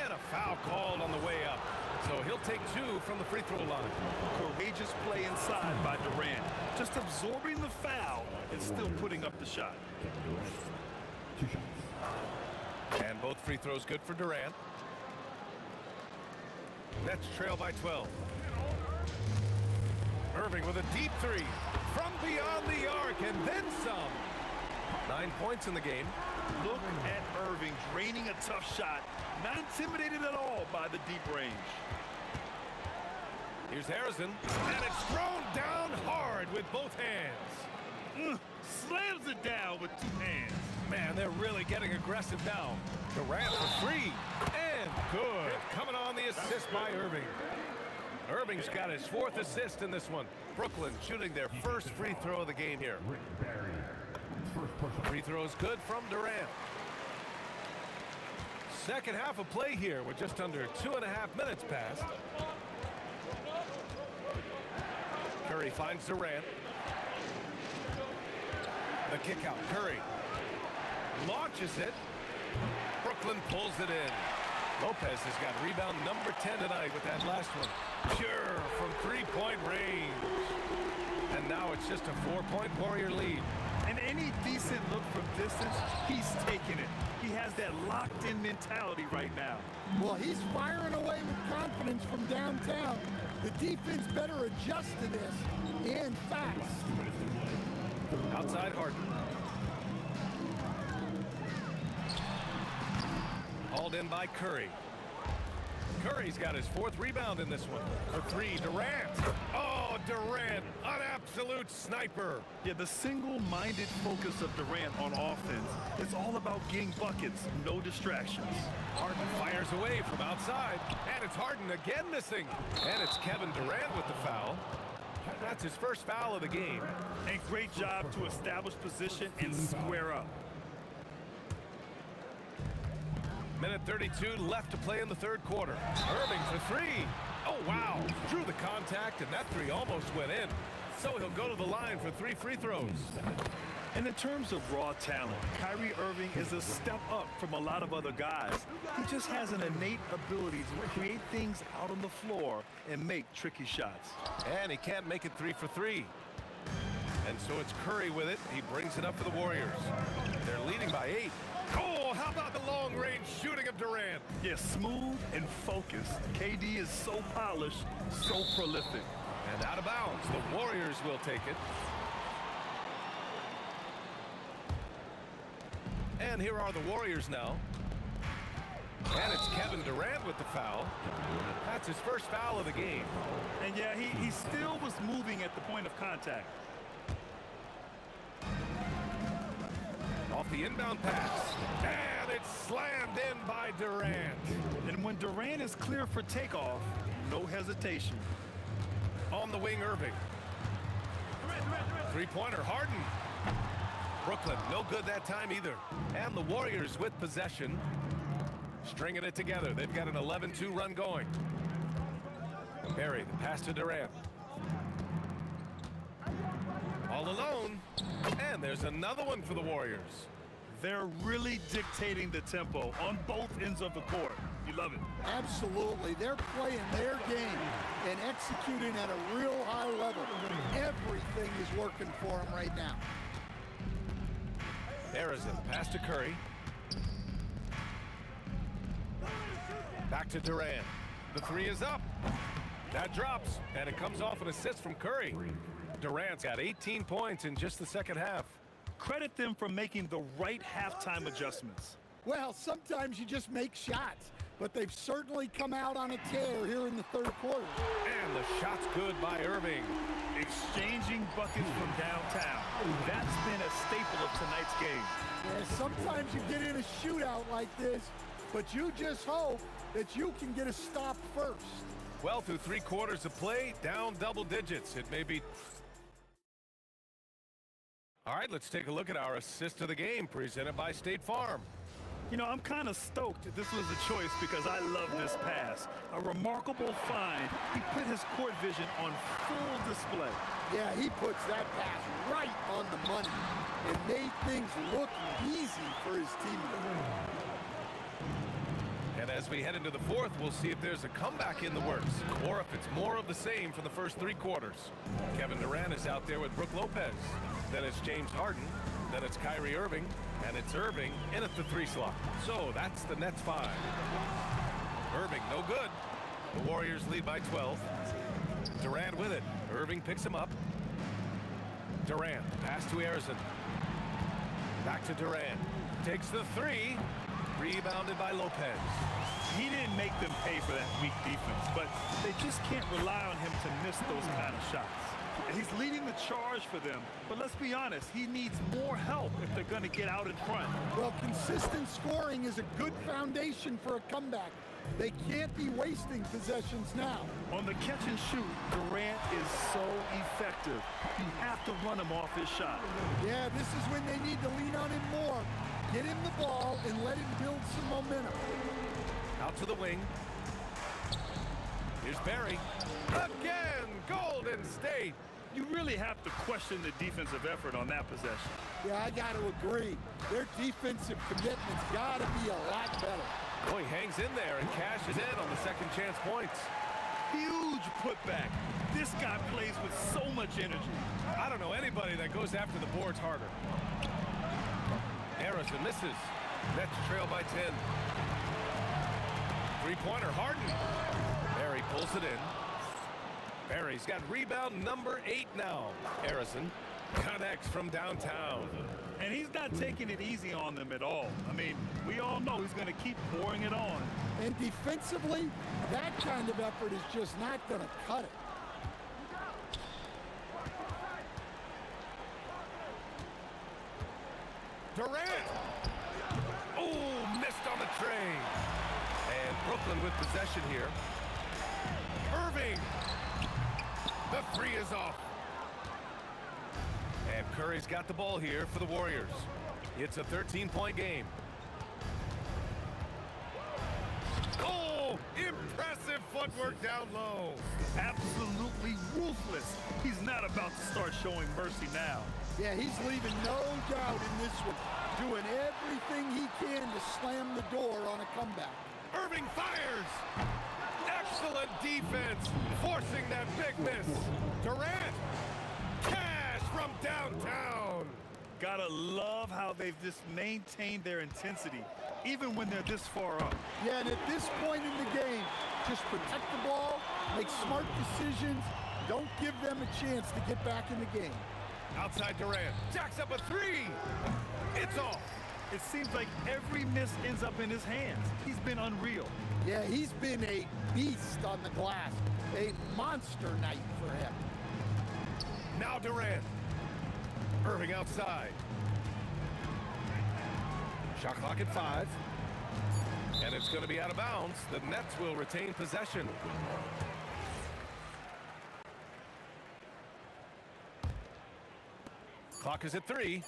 And a foul called on the way up. So he'll take 2 from the free throw line. Courageous play inside by Durant. Just absorbing the foul and still putting up the shot. 2 shots. And both free throws good for Durant. Nets trail by 12. Irving with a deep 3 from beyond the arc and then some. 9 points in the game. Look at Irving draining a tough shot. Not intimidated at all by the deep range. Here's Harrison, and it's thrown down hard with both hands. Slams it down with 2 hands. Man, they're really getting aggressive now. Durant for 3, and good. Coming on the assist by Irving. Irving's got his 4th assist in this one. Brooklyn shooting their first free throw of the game here. Free throw is good from Durant. Second half of play here with just under 2.5 minutes passed. Curry finds Durant. The kick out. Curry launches it. Brooklyn pulls it in. Lopez has got rebound number 10 tonight with that last one. Pure from three-point range. And now it's just a 4-point Warrior lead. And any decent look from distance, he's taking it. He has that locked-in mentality right now. Well, he's firing away with confidence from downtown. The defense better adjust to this, and fast. Outside Harden. Hauled in by Curry. Curry's got his 4th rebound in this one. For 3, Durant. Oh, Durant, an absolute sniper. Yeah, the single-minded focus of Durant on offense is all about getting buckets, no distractions. Harden fires away from outside, and it's Harden again missing. And it's Kevin Durant with the foul. That's his first foul of the game. And great job to establish position and square up. Minute 32 left to play in the third quarter. Irving for three. Oh, wow. Drew the contact, and that three almost went in. So he'll go to the line for 3 free throws. And in terms of raw talent, Kyrie Irving is a step up from a lot of other guys. He just has an innate ability to create things out on the floor and make tricky shots. And he can't make it 3 for 3. And so it's Curry with it. He brings it up for the Warriors. They're leading by 8. Oh, how about the long-range shooting of Durant? Yeah, smooth and focused. KD is so polished, so prolific. And out of bounds, the Warriors will take it. And here are the Warriors now. And it's Kevin Durant with the foul. That's his first foul of the game. And yeah, he still was moving at the point of contact. Off the inbound pass. And it's slammed in by Durant. And when Durant is clear for takeoff, no hesitation. On the wing, Irving. Three-pointer, Harden. Brooklyn, no good that time either. And the Warriors with possession. Stringing it together. They've got an 11-2 run going. Barry, the pass to Durant. All alone. And there's another one for the Warriors. They're really dictating the tempo on both ends of the court. You love it. Absolutely. They're playing their game and executing at a real high level. Everything is working for them right now. Harrison, pass to Curry. Back to Durant. The three is up. That drops, and it comes off an assist from Curry. Durant's got 18 points in just the second half. Credit them for making the right halftime adjustments. Well, sometimes you just make shots, but they've certainly come out on a tear here in the third quarter. And the shot's good by Irving. Exchanging buckets from downtown. That's been a staple of tonight's game. Yeah, sometimes you get in a shootout like this, but you just hope that you can get a stop first. Well, through 3 quarters of play, down double digits. It may be... All right, let's take a look at our assist of the game, presented by State Farm. You know, I'm kind of stoked this was a choice because I love this pass. A remarkable find. He put his court vision on full display. Yeah, he puts that pass right on the money and made things look easy for his teammates. And as we head into the fourth, we'll see if there's a comeback in the works or if it's more of the same for the first 3 quarters. Kevin Durant is out there with Brook Lopez. Then it's James Harden. Then it's Kyrie Irving. And it's Irving in at the 3 slot. So that's the Nets 5. Irving, no good. The Warriors lead by 12. Durant with it. Irving picks him up. Durant, pass to Harrison. Back to Durant. Takes the 3. Rebounded by Lopez. He didn't make them pay for that weak defense, but they just can't rely on him to miss those kind of shots. And he's leading the charge for them, but let's be honest, he needs more help if they're going to get out in front. Well, consistent scoring is a good foundation for a comeback. They can't be wasting possessions now. On the catch and shoot, Durant is so effective. You have to run him off his shot. Yeah, this is when they need to lean on him more. Get him the ball and let him build some momentum. Out to the wing. Here's Barry. Again, Golden State. You really have to question the defensive effort on that possession. Yeah, I got to agree. Their defensive commitment's got to be a lot better. Boy, he hangs in there and cashes in on the second chance points. Huge putback. This guy plays with so much energy. I don't know anybody that goes after the boards harder. Harrison misses. Nets trail by 10. Three-pointer, Harden. Barry pulls it in. Barry's got rebound number 8 now. Harrison connects from downtown. And he's not taking it easy on them at all. I mean, we all know he's going to keep pouring it on. And defensively, that kind of effort is just not going to cut it. Durant! Oh, missed on the tray. And Brooklyn with possession here. Irving! The 3 is is off. And Curry's got the ball here for the Warriors. It's a 13-point game. Oh, impressive footwork down low. Absolutely ruthless. He's not about to start showing mercy now. Yeah, he's leaving no doubt in this one. Doing everything he can to slam the door on a comeback. Irving fires. Excellent defense, forcing that big miss. Durant, cash from downtown. Gotta love how they've just maintained their intensity, even when they're this far up. Yeah, and at this point in the game, just protect the ball, make smart decisions, don't give them a chance to get back in the game. Outside Durant, jacks up a three. It's off. It seems like every miss ends up in his hands. He's been unreal. Yeah, he's been a beast on the glass. A monster night for him. Now Durant. Irving outside. Shot clock at 5. And it's going to be out of bounds. The Nets will retain possession. Clock is at 3.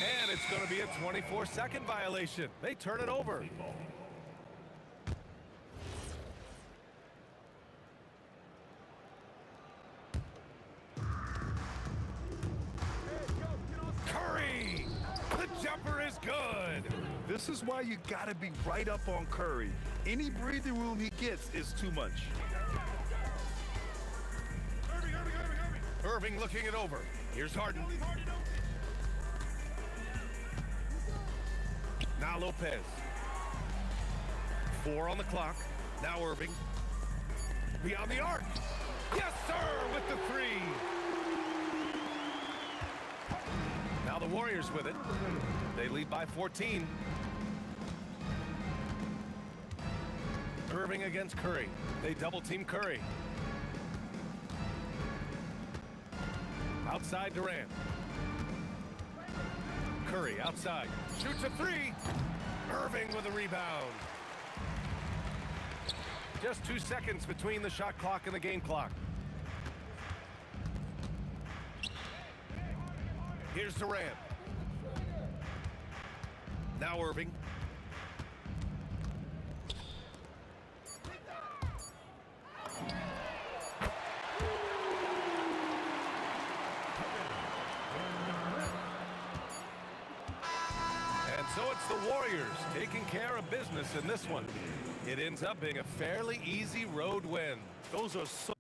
And it's going to be a 24-second violation. They turn it over. Curry! The jumper is good. This is why you gotta be right up on Curry. Any breathing room he gets is too much. Irving looking it over. Here's Harden. Now Lopez. 4 on the clock. Now Irving. Beyond the arc. Yes, sir, with the 3. Now the Warriors with it. They lead by 14. Irving against Curry. They double team Curry. Outside Durant. Curry outside. Shoots a 3. Irving with a rebound. Just 2 seconds between the shot clock and the game clock. Here's Durant. Now Irving. And so it's the Warriors taking care of business in this one. It ends up being a fairly easy road win. Those are so